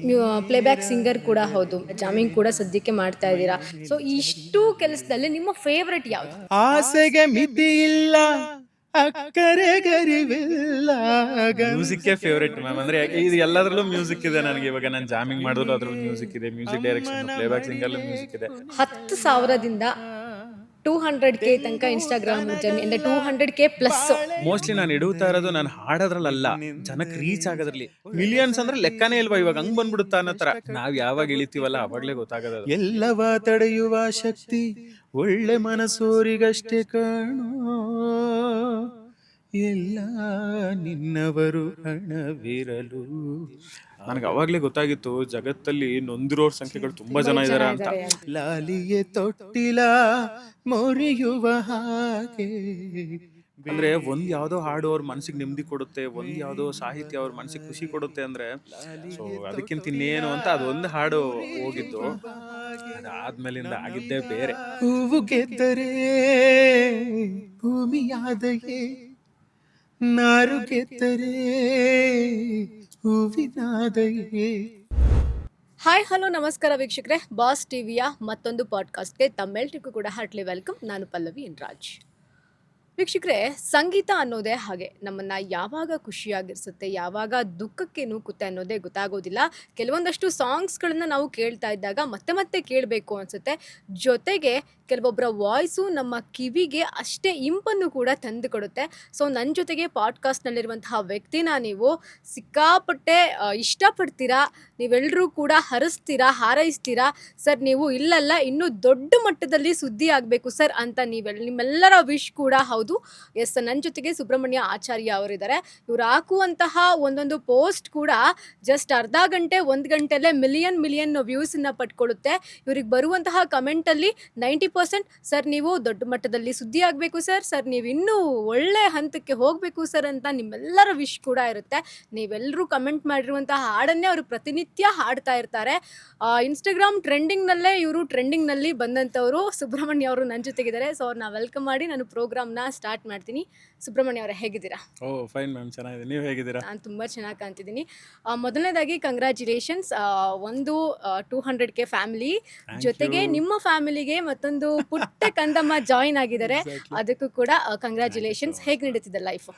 ನೀವು playback singer ಕೂಡ ಹೌದು, ಜಾಮಿಂಗ್ ಕೂಡ ಸದ್ಯಕ್ಕೆ ಮಾಡ್ತಾ ಇದ್ದೀರಾ. ಸೊ ಇಷ್ಟು ಕೆಲಸದಲ್ಲಿ ನಿಮ್ಮ ಫೇವ್ರೆಟ್ ಯಾವುದು? ಆಸೆಗೆ ಮಿತಿ ಇಲ್ಲ, ಅಕ್ಕರೆ ಗರಿವಿಲ್ಲ. ಮ್ಯೂಸಿಕ್ಕೇ ಫೇವ್ರೇಟ್ ಮ್ಯಾಮ್. ಅಂದ್ರೆ ಇದು ಎಲ್ಲದರಲ್ಲೂ ಮ್ಯೂಸಿಕ್ ಇದೆ ನನಗೆ. ಇವಾಗ ನಾನು ಜಾಮಿಂಗ್ ಮಾಡಿದ್ರು ಅದ್ರಲ್ಲಿ ಮ್ಯೂಸಿಕ್ ಇದೆ, ಮ್ಯೂಸಿಕ್ ಡೈರೆಕ್ಷನ್, ಪ್ಲೇಬ್ಯಾಕ್ ಸಿಂಗರ್ಲು ಮ್ಯೂಸಿಕ್ ಇದೆ. 10,000ದಿಂದ 200K ತನಕ ಇನ್ಸ್ಟಾಗ್ರಾಮ್ ಜರ್ನಿ ಅಂದ್ರೆ 200K ಪ್ಲಸ್. ಮೋಸ್ಟ್ಲಿ ನಾನು ಇಡುತ್ತಾ ಇರೋದು ನಾನು ಹಾಡೋದ್ರಲ್ಲ, ಜನಕ್ಕೆ ರೀಚ್ ಆಗೋದ್ರಲ್ಲಿ. ಮಿಲಿಯನ್ಸ್ ಅಂದ್ರೆ ಲೆಕ್ಕನೇ ಇಲ್ವಾ ಇವಾಗ, ಹಂಗ್ ಬಂದ್ಬಿಡುತ್ತಾ ಅನ್ನೋ ತರ. ನಾವ್ ಯಾವಾಗ ಇಳಿತೀವಲ್ಲ ಅವಾಗ್ಲೇ ಗೊತ್ತಾಗೋದು. ಎಲ್ಲವ ತಡೆಯುವ ಶಕ್ತಿ ಒಳ್ಳೆ ಮನಸ್ಸೋರಿಗಷ್ಟೇ ಕಾಣೋ, ಎಲ್ಲ ನಿನ್ನವರು ಹಣವಿರಲು. ನನಗೆ ಅವಾಗ್ಲೇ ಗೊತ್ತಾಗಿತ್ತು ಜಗತ್ತಲ್ಲಿ ನೊಂದಿರೋರ್ ಸಂಖ್ಯೆಗಳು ತುಂಬಾ ಜನ ಇದಾರೆ ಅಂತ. ಲಾಲಿಯೇ ತೊಟ್ಟಿಲ ಮೊರೆಯುವ ಹಾಗೆ. ಅಂದ್ರೆ ಒಂದ್ ಯಾವ್ದೋ ಹಾಡು ಅವ್ರ ಮನ್ಸಿಗೆ ನೆಮ್ಮದಿ ಕೊಡುತ್ತೆ, ಒಂದ್ ಯಾವ್ದೋ ಸಾಹಿತ್ಯ ಅವ್ರ ಮನ್ಸಿಗೆ ಖುಷಿ ಕೊಡುತ್ತೆ ಅಂದ್ರೆ ಸೊ ಅದಕ್ಕಿಂತ ಇನ್ನೇನು ಅಂತ ಅದೊಂದು ಹಾಡು ಹೋಗಿದ್ದು. ಅದಾದ್ಮೇಲಿಂದ ಆಗಿದ್ದೇ ಬೇರೆ. ಹೂವು ಗೆದ್ದರೆ ಭೂಮಿಯಾದಯೇ, ನಾರು ಗೆದ್ದರೆ ಹೂವಿನಾದಯೇ. ಹಾಯ್ ಹಲೋ ನಮಸ್ಕಾರ ವೀಕ್ಷಕರೇ, ಬಾಸ್ ಟಿವಿಯ ಮತ್ತೊಂದು ಪಾಡ್ಕಾಸ್ಟ್ಗೆ ತಮ್ಮೆಲ್ರಿಗೂ ಕೂಡ ಹಾರ್ಟ್ಲಿ ವೆಲ್ಕಮ್. ನಾನು ಪಲ್ಲವಿ ಎನ್ ರಾಜ್. ವೀಕ್ಷಕರೇ, ಸಂಗೀತ ಅನ್ನೋದೇ ಹಾಗೆ ನಮ್ಮನ್ನ ಯಾವಾಗ ಖುಷಿಯಾಗಿರಿಸುತ್ತೆ, ಯಾವಾಗ ದುಃಖಕ್ಕೆ ನೂಕುತ್ತೆ ಅನ್ನೋದೇ ಗೊತ್ತಾಗೋದಿಲ್ಲ. ಕೆಲವೊಂದಷ್ಟು ಸಾಂಗ್ಸ್ಗಳನ್ನ ನಾವು ಕೇಳ್ತಾ ಇದ್ದಾಗ ಮತ್ತೆ ಮತ್ತೆ ಕೇಳಬೇಕು ಅನಿಸುತ್ತೆ. ಜೊತೆಗೆ ಕೆಲವೊಬ್ಬರ ವಾಯ್ಸು ನಮ್ಮ ಕಿವಿಗೆ ಅಷ್ಟೇ ಇಂಪನ್ನು ಕೂಡ ತಂದು ಕೊಡುತ್ತೆ. ಸೊ ನನ್ನ ಜೊತೆಗೆ ಪಾಡ್ಕಾಸ್ಟ್ನಲ್ಲಿರುವಂತಹ ವ್ಯಕ್ತಿನ ನೀವು ಸಿಕ್ಕಾಪಟ್ಟೆ ಇಷ್ಟಪಡ್ತೀರಾ, ನೀವೆಲ್ಲರೂ ಕೂಡ ಹರಿಸ್ತೀರಾ, ಹಾರೈಸ್ತೀರಾ. ಸರ್ ನೀವು ಇಲ್ಲಲ್ಲ ಇನ್ನೂ ದೊಡ್ಡ ಮಟ್ಟದಲ್ಲಿ ಸುದ್ದಿ ಆಗಬೇಕು ಸರ್ ಅಂತ ನಿಮ್ಮೆಲ್ಲರ ವಿಶ್ ಕೂಡ ಹೌದು. ಎಸ್, ನನ್ನ ಜೊತೆಗೆ ಸುಬ್ರಹ್ಮಣ್ಯ ಆಚಾರ್ಯ ಅವರಿದ್ದಾರೆ. ಇವ್ರು ಹಾಕುವಂತಹ ಒಂದೊಂದು ಪೋಸ್ಟ್ ಕೂಡ ಜಸ್ಟ್ ಅರ್ಧ ಗಂಟೆ 1 ಗಂಟೆಲ್ಲೇ ಮಿಲಿಯನ್ ವ್ಯೂಸನ್ನ ಪಡ್ಕೊಳ್ಳುತ್ತೆ. ಇವ್ರಿಗೆ ಬರುವಂತಹ ಕಮೆಂಟಲ್ಲಿ 90% ಸರ್ ನೀವು ದೊಡ್ಡ ಮಟ್ಟದಲ್ಲಿ ಸುದ್ದಿ ಆಗಬೇಕು ಸರ್ ನೀವು ಇನ್ನೂ ಒಳ್ಳೆ ಹಂತಕ್ಕೆ ಹೋಗಬೇಕು ಸರ್ ಅಂತ ನಿಮ್ಮೆಲ್ಲರ ವಿಶ್ ಕೂಡ ಇರುತ್ತೆ. ನೀವೆಲ್ಲರೂ ಕಮೆಂಟ್ ಮಾಡಿರುವಂತಹ ಹಾಡನ್ನೇ ಅವರು ಪ್ರತಿನಿತ್ಯ ಹಾಡ್ತಾ ಇರ್ತಾರೆ. ಇನ್ಸ್ಟಾಗ್ರಾಮ್ ಟ್ರೆಂಡಿಂಗ್ನಲ್ಲೇ ಇವರು ಟ್ರೆಂಡಿಂಗ್ನಲ್ಲಿ ಬಂದಂಥವರು ಸುಬ್ರಹ್ಮಣ್ಯ ಅವರು ನನ್ನ ಜೊತೆಗಿದ್ದಾರೆ. ಸೊ ಅವ್ರನ್ನ ವೆಲ್ಕಮ್ ಮಾಡಿ ನಾನು ಪ್ರೋಗ್ರಾಮ್ನ ಸ್ಟಾರ್ಟ್ ಮಾಡ್ತೀನಿ. ಸುಬ್ರಹ್ಮಣ್ಯ ಅವರೇ, ಹೇಗಿದ್ದೀರಾ? ಓ ಫೈನ್ ಮ್ಯಾಮ್, ಚೆನ್ನಾಗಿದೆ. ನೀವು ಹೇಗಿದ್ದೀರಾ? ನಾನು ತುಂಬ ಚೆನ್ನಾಗಿ ಕಾಣ್ತಿದ್ದೀನಿ. ಮೊದಲನೇದಾಗಿ ಕಂಗ್ರ್ಯಾಚುಲೇಷನ್ಸ್, ಒಂದು 200K ಫ್ಯಾಮಿಲಿ ಜೊತೆಗೆ ನಿಮ್ಮ ಫ್ಯಾಮಿಲಿಗೆ ಮತ್ತೊಂದು ಪುಟ್ಟ ಕಂದಮ್ಮ ಜಾಯಿನ್ ಆಗಿದ್ದಾರೆ. ಅದಕ್ಕೂ ಕೂಡ ಕಂಗ್ರ್ಯಾಚುಲೇಷನ್ಸ್. ಹೇಗೆ ನಡೀತಿದೆ ಲೈಫ್?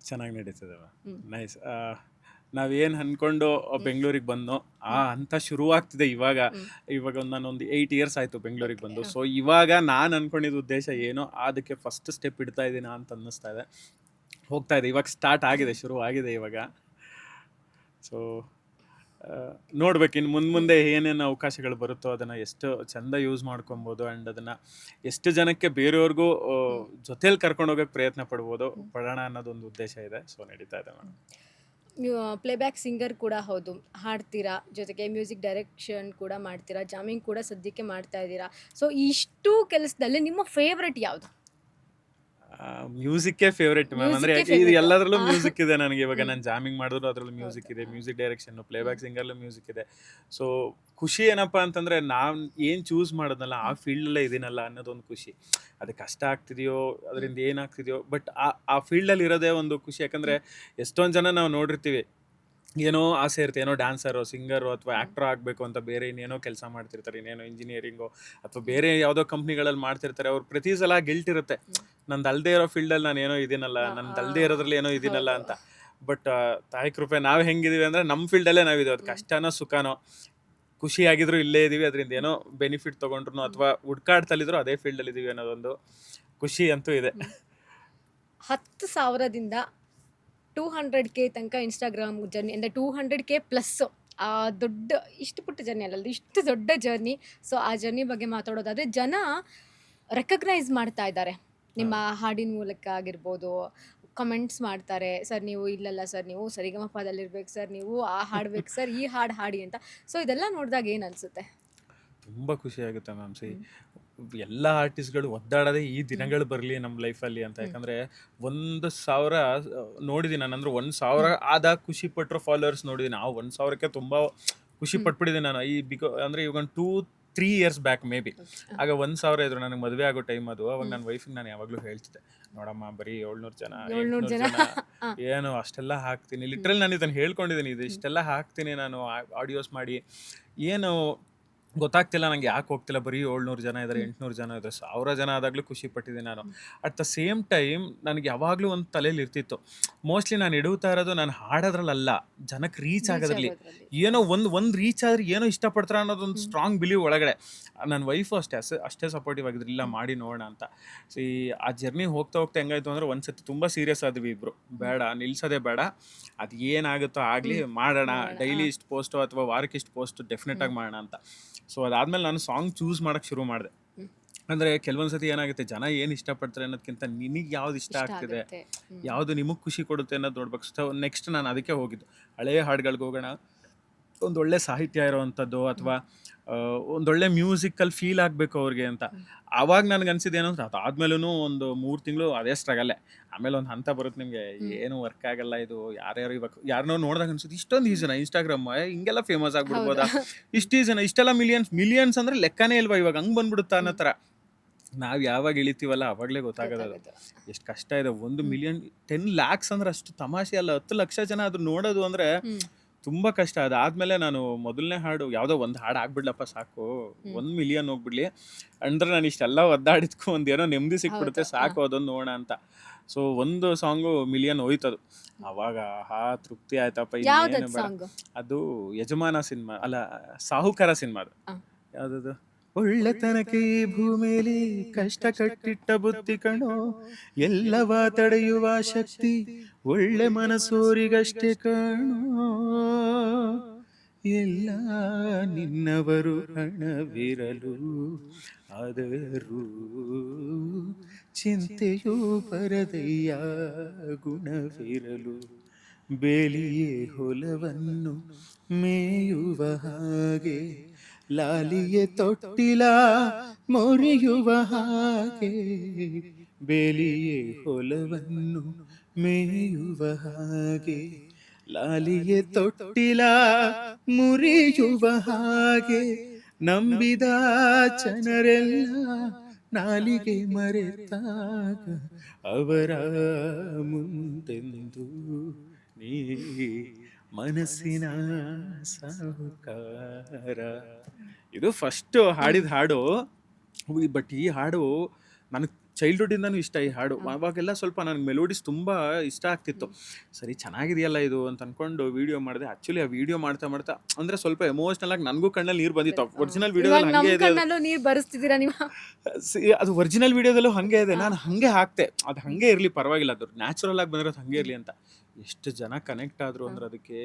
ಚೆನ್ನಾಗಿ ನಡೀತದೆ ನೈಸ್. ನಾವೇನು ಅನ್ಕೊಂಡು ಬೆಂಗಳೂರಿಗೆ ಬಂದು ಅಂತ ಶುರುವಾಗ್ತಿದೆ ಇವಾಗ ನಾನೊಂದು 8 ಇಯರ್ಸ್ ಆಯಿತು ಬೆಂಗಳೂರಿಗೆ ಬಂದು. ಸೊ ಇವಾಗ ನಾನು ಅನ್ಕೊಂಡಿದ್ದ ಉದ್ದೇಶ ಏನೋ ಅದಕ್ಕೆ ಫಸ್ಟ್ ಸ್ಟೆಪ್ ಇಡ್ತಾ ಇದ್ದೀನ ಅಂತ ಅನ್ನಿಸ್ತಾ ಇದೆ. ಹೋಗ್ತಾ ಇದೆ, ಇವಾಗ ಸ್ಟಾರ್ಟ್ ಆಗಿದೆ, ಶುರು ಆಗಿದೆ ಇವಾಗ. ಸೊ ನೋಡ್ಬೇಕು ಇನ್ನು ಮುಂದೆ ಏನೇನು ಅವಕಾಶಗಳು ಬರುತ್ತೋ ಅದನ್ನು ಎಷ್ಟು ಚೆಂದ ಯೂಸ್ ಮಾಡ್ಕೊಬೋದು ಆ್ಯಂಡ್ ಅದನ್ನು ಎಷ್ಟು ಜನಕ್ಕೆ ಬೇರೆಯವ್ರಿಗೂ ಜೊತೇಲಿ ಕರ್ಕೊಂಡು ಹೋಗೋಕ್ಕೆ ಪ್ರಯತ್ನ ಪಡೋಣ ಅನ್ನೋದೊಂದು ಉದ್ದೇಶ ಇದೆ. ಸೊ ನಡೀತಾ ಇದೆ ಮೇಡಮ್. ನೀವು ಪ್ಲೇಬ್ಯಾಕ್ ಸಿಂಗರ್ ಕೂಡ ಹೌದು, ಹಾಡ್ತೀರಾ, ಜೊತೆಗೆ ಮ್ಯೂಸಿಕ್ ಡೈರೆಕ್ಷನ್ ಕೂಡ ಮಾಡ್ತೀರಾ, ಜಾಮಿಂಗ್ ಕೂಡ ಸದ್ಯಕ್ಕೆ ಮಾಡ್ತಾ ಇದ್ದೀರಾ. ಸೊ ಇಷ್ಟು ಕೆಲಸದಲ್ಲಿ ನಿಮ್ಮ ಫೇವ್ರೆಟ್ ಯಾವುದು? ಮ್ಯೂಸಿಕ್ಕೇ ಫೇವ್ರೇಟ್ ಮ್ಯಾಮ್. ಅಂದ್ರೆ Musicೇ ಇದು favourite. ಎಲ್ಲದರಲ್ಲೂ ಮ್ಯೂಸಿಕ್ ಇದೆ ನನಗೆ. ಇವಾಗ ನಾನು ಜಾಮಿಂಗ್ ಮಾಡಿದ್ರು ಅದರಲ್ಲೂ ಮ್ಯೂಸಿಕ್ ಇದೆ, ಮ್ಯೂಸಿಕ್ ಡೈರೆಕ್ಷನ್, ಪ್ಲೇಬ್ಯಾಕ್ ಸಿಂಗರ್ಲು ಮ್ಯೂಸಿಕ್ ಇದೆ. ಸೊ ಖುಷಿ ಏನಪ್ಪ ಅಂತಂದ್ರೆ ನಾನು ಏನು ಚೂಸ್ ಮಾಡೋದಲ್ಲ ಆ ಫೀಲ್ಡಲ್ಲೇ ಇದೀನಲ್ಲ ಅನ್ನೋದೊಂದು ಖುಷಿ. ಅದು ಕಷ್ಟ ಆಗ್ತಿದೆಯೋ ಅದರಿಂದ ಏನಾಗ್ತಿದೆಯೋ ಬಟ್ ಆ ಫೀಲ್ಡಲ್ಲಿ ಇರೋದೇ ಒಂದು ಖುಷಿ. ಯಾಕಂದರೆ ಎಷ್ಟೊಂದು ಜನ ನಾವು ನೋಡಿರ್ತೀವಿ, ಏನೋ ಆಸೆ ಇರುತ್ತೆ, ಏನೋ ಡ್ಯಾನ್ಸರು, ಸಿಂಗರು ಅಥವಾ ಆ್ಯಕ್ಟ್ರೋ ಆಗಬೇಕು ಅಂತ ಬೇರೆ ಇನ್ನೇನೋ ಕೆಲಸ ಮಾಡ್ತಿರ್ತಾರೆ, ಇನ್ನೇನೋ ಇಂಜಿನಿಯರಿಂಗು ಅಥವಾ ಬೇರೆ ಯಾವುದೋ ಕಂಪ್ನಿಗಳಲ್ಲಿ ಮಾಡ್ತಿರ್ತಾರೆ. ಅವ್ರು ಪ್ರತಿ ಸಲ ಗಿಲ್ಟ್ ಇರುತ್ತೆ, ನಂದು ಅಲ್ಲದೆ ಇರೋ ಫೀಲ್ಡಲ್ಲಿ ನಾನು ಏನೋ ಇದೀನಲ್ಲ, ನಂದು ಅಲ್ಲದೆ ಇರೋದ್ರಲ್ಲಿ ಏನೋ ಇದೀನಲ್ಲ ಅಂತ. ಬಟ್ ತಾಯಿ ಕೃಪೆ ನಾವು ಹೆಂಗಿದೀವಿ ಅಂದರೆ ನಮ್ಮ ಫೀಲ್ಡಲ್ಲೇ ನಾವಿದ್ದೀವಿ. ಅದು ಕಷ್ಟನೋ ಸುಖನೋ ಖುಷಿಯಾಗಿದ್ರು ಇಲ್ಲೇ ಇದ್ದೀವಿ, ಅದರಿಂದ ಏನೋ ಬೆನಿಫಿಟ್ ತೊಗೊಂಡ್ರು ಅಥವಾ ಹುಡ್ಕಾಡ್ತಲ್ಲಿದ್ರು ಅದೇ ಫೀಲ್ಡಲ್ಲಿ ಇದ್ದೀವಿ ಅನ್ನೋದೊಂದು ಖುಷಿ ಅಂತೂ ಇದೆ. 10,000ದಿಂದ 200K ತನಕ ಇನ್ಸ್ಟಾಗ್ರಾಮ್ ಜರ್ನಿ ಅಂದರೆ 200K ಪ್ಲಸ್. ದೊಡ್ಡ ಇಷ್ಟು ಪುಟ್ಟ ಜರ್ನಿ ಅಲ್ಲ, ಇಷ್ಟು ದೊಡ್ಡ ಜರ್ನಿ. ಸೊ ಆ ಜರ್ನಿ ಬಗ್ಗೆ ಮಾತಾಡೋದಾದರೆ ಜನ ರೆಕಗ್ನೈಸ್ ಮಾಡ್ತಾ ಇದ್ದಾರೆ ನಿಮ್ಮ ಹಾಡಿನ ಮೂಲಕ ಆಗಿರ್ಬೋದು. ಕಮೆಂಟ್ಸ್ ಮಾಡ್ತಾರೆ, ಸರ್ ನೀವು ಇಲ್ಲಲ್ಲ ಸರ್ ನೀವು ಸರಿಗಮಪದಲ್ಲಿರ್ಬೇಕು ಸರ್, ನೀವು ಆ ಹಾಡ್ಬೇಕು ಸರ್, ಈ ಹಾಡು ಹಾಡಿ ಅಂತ. ಸೊ ಇದೆಲ್ಲ ನೋಡಿದಾಗ ಏನು ಅನಿಸುತ್ತೆ? ತುಂಬ ಖುಷಿ ಆಗುತ್ತೆ ಮ್ಯಾಮ್. ಎಲ್ಲ ಆರ್ಟಿಸ್ಟ್ಗಳು ಒದ್ದಾಡೋದೇ ಈ ದಿನಗಳು ಬರಲಿ ನಮ್ಮ ಲೈಫಲ್ಲಿ ಅಂತ. ಯಾಕಂದರೆ 1,000 ನೋಡಿದ್ದೀನಿ ನಾನು. ಅಂದರೆ 1,000 ಆದಾಗ ಖುಷಿ ಪಟ್ಟರು ಫಾಲೋವರ್ಸ್ ನೋಡಿದ್ದೀನಿ. ಆ 1,000ಕ್ಕೆ ತುಂಬ ಖುಷಿ ಪಟ್ಬಿಟ್ಟಿದ್ದೀನಿ ನಾನು. ಅಂದರೆ ಇವಾಗ 2 3 ಇಯರ್ಸ್ ಬ್ಯಾಕ್ ಮೇ ಬಿ. ಆಗ 1,000 ಇದ್ರು ನನಗೆ ಮದುವೆ ಆಗೋ ಟೈಮ್ ಅದು. ಅವಾಗ ನನ್ನ ವೈಫಿಗೆ ನಾನು ಯಾವಾಗಲೂ ಹೇಳ್ತಿದ್ದೆ, ನೋಡಮ್ಮ ಬರೀ 700 ಜನ 700 800 ಜನ ಜನ ಏನು ಅಷ್ಟೆಲ್ಲ ಹಾಕ್ತೀನಿ, ಲಿಟ್ರಲ್ ನಾನು ಇದನ್ನು ಹೇಳ್ಕೊಂಡಿದ್ದೀನಿ, ಇದು ಇಷ್ಟೆಲ್ಲ ಹಾಕ್ತೀನಿ ನಾನು ಆಡಿಯೋಸ್ ಮಾಡಿ, ಏನು ಗೊತ್ತಾಗ್ತಿಲ್ಲ ನಂಗೆ ಯಾಕೆ ಹೋಗ್ತಿಲ್ಲ, ಬರೀ 700 ಜನ ಇದ್ದಾರೆ, 800 ಜನ ಇದ್ದಾರೆ, 1000 ಜನ ಆದಾಗಲೂ ಖುಷಿ ಪಟ್ಟಿದ್ದೀನಿ ನಾನು. ಅಟ್ ದ ಸೇಮ್ ಟೈಮ್ ನನಗೆ ಯಾವಾಗಲೂ ಒಂದು ತಲೆಯಲ್ಲಿ ಇರ್ತಿತ್ತು, ಮೋಸ್ಟ್ಲಿ ನಾನು ಇಡುತ್ತಾ ಇರೋದು ನಾನು ಹಾಡೋದ್ರಲ್ಲ, ಜನಕ್ಕೆ ರೀಚ್ ಆಗೋದ್ರಲ್ಲಿ. ಏನೋ ಒಂದು ರೀಚ್ ಆದ್ರೆ ಏನೋ ಇಷ್ಟಪಡ್ತಾರೆ ಅನ್ನೋದೊಂದು ಸ್ಟ್ರಾಂಗ್ ಬಿಲೀವ್ ಒಳಗಡೆ. ನನ್ನ ವೈಫು ಅಷ್ಟೇ ಸಪೋರ್ಟಿವ್ ಆಗಿದ್ರು, ಇಲ್ಲ ಮಾಡಿ ನೋಡೋಣ ಅಂತ. ಸೊ ಆ ಜರ್ನಿ ಹೋಗ್ತಾ ಹೋಗ್ತಾ ಹೆಂಗಾಯ್ತು ಅಂದರೆ ಒಂದ್ಸತಿ ತುಂಬ ಸೀರಿಯಸ್ ಆದ್ವಿ ಇಬ್ರು, ಬೇಡ ನಿಲ್ಸೋದೇ ಬೇಡ, ಅದು ಏನಾಗುತ್ತೋ ಆಗಲಿ ಮಾಡೋಣ, ಡೈಲಿ ಇಷ್ಟು ಪೋಸ್ಟು ಅಥವಾ ವಾರಕ್ಕೆ ಇಷ್ಟು ಪೋಸ್ಟು ಡೆಫಿನೆಟ್ ಆಗಿ ಮಾಡೋಣ ಅಂತ. ಸೊ ಅದಾದ್ಮೇಲೆ ನಾನು ಸಾಂಗ್ ಚೂಸ್ ಮಾಡೋಕ್ಕೆ ಶುರು ಮಾಡಿದೆ. ಅಂದರೆ ಕೆಲವೊಂದು ಸತಿ ಏನಾಗುತ್ತೆ, ಜನ ಏನು ಇಷ್ಟಪಡ್ತಾರೆ ಅನ್ನೋದಕ್ಕಿಂತ ನಿನಗೆ ಯಾವ್ದು ಇಷ್ಟ ಆಗ್ತಿದೆ, ಯಾವುದು ನಿಮಗೆ ಖುಷಿ ಕೊಡುತ್ತೆ ಅನ್ನೋದು ನೋಡ್ಬೇಕು. ಸೊ ನೆಕ್ಸ್ಟ್ ನಾನು ಅದಕ್ಕೆ ಹೋಗಿದ್ದು, ಹಳೆಯ ಹಾಡುಗಳಿಗೆ ಹೋಗೋಣ, ಒಂದೊಳ್ಳೆ ಸಾಹಿತ್ಯ ಇರೋವಂಥದ್ದು ಅಥವಾ ಒಂದೊಳ್ಳೆ ಮ್ಯೂಸಿಕಲ್ ಫೀಲ್ ಆಗಬೇಕು ಅವ್ರಿಗೆ ಅಂತ. ಆವಾಗ ನನಗೆ ಅನ್ಸಿದ್ದು ಏನಂದ್ರೆ, ಅದಾದ್ಮೇಲೂ ಒಂದು 3 ತಿಂಗಳು ಅದೇ ಸ್ಟ್ರಗಲ್ಲೇ. ಆಮೇಲೆ ಒಂದು ಹಂತ ಬರುತ್ತೆ ನಿಮಗೆ, ಏನು ವರ್ಕ್ ಆಗಲ್ಲ ಇದು, ಯಾರ್ಯಾರು ಇವಾಗ ಯಾರನ್ನೋ ನೋಡಿದಾಗ ಅನ್ಸುತ್ತೆ, ಇಷ್ಟೊಂದು ಈಸನ ಇನ್ಸ್ಟಾಗ್ರಾಮ್ ಹಿಂಗೆಲ್ಲ ಫೇಮಸ್ ಆಗ್ಬಿಡ್ಬೋದಾ, ಇಷ್ಟು ಈಸನ, ಇಷ್ಟೆಲ್ಲ ಮಿಲಿಯನ್ಸ್ ಅಂದರೆ ಲೆಕ್ಕನೇ ಇಲ್ವಾ ಇವಾಗ, ಹಂಗೆ ಬಂದ್ಬಿಡುತ್ತಾ ಅನ್ನೋ ಥರ. ನಾವು ಯಾವಾಗ ಇಳಿತೀವಲ್ಲ ಅವಾಗಲೇ ಗೊತ್ತಾಗೋದು ಎಷ್ಟು ಕಷ್ಟ ಇದೆ. 1 ಮಿಲಿಯನ್ 10 lakhs ಅಂದ್ರೆ ಅಷ್ಟು ತಮಾಷೆ ಅಲ್ಲ, 10 ಲಕ್ಷ ಜನ ಅದು ನೋಡೋದು ಅಂದರೆ ತುಂಬ ಕಷ್ಟ. ಅದಾದಮೇಲೆ ನಾನು ಮೊದಲನೇ ಹಾಡು ಯಾವುದೋ ಒಂದು ಹಾಡು ಆಗ್ಬಿಡ್ಲಪ್ಪ ಸಾಕು, 1 ಮಿಲಿಯನ್ ಹೋಗ್ಬಿಡ್ಲಿ ಅಂದರೆ ನಾನು ಇಷ್ಟೆಲ್ಲ ಒದ್ದಾಡಿದ್ಕೊ ಒಂದೇನೋ ನೆಮ್ಮದಿ ಸಿಕ್ಬಿಡುತ್ತೆ ಸಾಕು, ಅದೊಂದು ನೋಡೋಣ ಅಂತ. ಸೊ ಒಂದು ಸಾಂಗು ಮಿಲಿಯನ್ ಹೋಯ್ತದು. ಅವಾಗ ತೃಪ್ತಿ ಆಯ್ತಪ್ಪ, ಇನ್ನೇನು ಬೇಡ. ಅದು ಯಜಮಾನ ಸಿನಿಮಾ ಅಲ್ಲ, ಸಾಹುಕಾರ ಸಿನಿಮಾದು. ಯಾವುದದು, ಒಳ್ಳೆತನಕ್ಕೆ ಈ ಭೂಮಿಲಿ ಕಷ್ಟ ಕಟ್ಟಿಟ್ಟ ಬುದ್ಧಿ ಕಣೋ, ಎಲ್ಲವ ತಡೆಯುವ ಶಕ್ತಿ ಒಳ್ಳೆ ಮನಸ್ಸೋರಿಗಷ್ಟೇ ಕಣೋ, ಎಲ್ಲ ನಿನ್ನವರು ಹಣವಿರಲು ಆದರೂ ಚಿಂತೆಯೂ ಪರದಯ್ಯ ಗುಣವಿರಲು, ಬೇಲಿಯೇ ಹೊಲವನ್ನು ಮೇಯುವ ಹಾಗೆ, ಲಾಲಿಯೇ ತೊಟ್ಟಿಲ ಮೊರೆಯುವ ಹಾಗೆ, ಬೇಲಿಯೇ ಹೊಲವನ್ನು ಮೇಯುವ ಹಾಗೆ, ಲಾಲಿಯೇ ತೊಟ್ಟಿಲ ಮುರಿಯುವ ಹಾಗೆ, ನಂಬಿದ ಜನರೆಲ್ಲ ನಾಲಿಗೆ ಮರೆತಾಗ ಅವರ ಮುಂದೆಂದು ನೀ ಮನಸ್ಸಿನ ಸಾಹುಕಾರ. ಇದು ಫಸ್ಟ್ ಹಾಡಿದ ಹಾಡು. ಬಟ್ ಈ ಹಾಡು ನನಗೆ ಚೈಲ್ಡ್ಹುಡ್ಡಿಂದನೂ ಇಷ್ಟ. ಈ ಹಾಡು ಅವಾಗೆಲ್ಲ ಸ್ವಲ್ಪ ನನಗೆ ಮೆಲೋಡಿಸ್ ತುಂಬ ಇಷ್ಟ ಆಗ್ತಿತ್ತು. ಸರಿ ಚೆನ್ನಾಗಿದೆಯಲ್ಲ ಇದು ಅಂತ ಅಂದ್ಕೊಂಡು ವೀಡಿಯೋ ಮಾಡಿದೆ. ಆ್ಯಕ್ಚುಲಿ ಆ ವೀಡಿಯೋ ಮಾಡ್ತಾ ಮಾಡ್ತಾ ಅಂದರೆ ಸ್ವಲ್ಪ ಎಮೋಷ್ನಲ್ ಆಗಿ ನನಗೂ ಕಣ್ಣಲ್ಲಿ ನೀರು ಬಂದಿತ್ತು. ಒರಿಜಿನಲ್ ವೀಡಿಯೋದಲ್ಲಿ ಹಾಗೆ ಇದೆ, ನೀರು ಬರಿಸ್ತಿದ್ದೀರಾ ನೀವು? ಅದು ಒರಿಜಿನಲ್ ವೀಡಿಯೋದಲ್ಲೂ ಹಾಗೆ ಇದೆ. ನಾನು ಹಾಗೆ ಹಾಕ್ತೆ, ಅದು ಹಾಗೆ ಇರಲಿ ಪರವಾಗಿಲ್ಲ, ಅದು ನ್ಯಾಚುರಲ್ ಆಗಿ ಬಂದಿರೋದು ಹಾಗೆ ಇರಲಿ ಅಂತ. ಎಷ್ಟು ಜನ ಕನೆಕ್ಟ್ ಆದರು ಅಂದ್ರೆ ಅದಕ್ಕೆ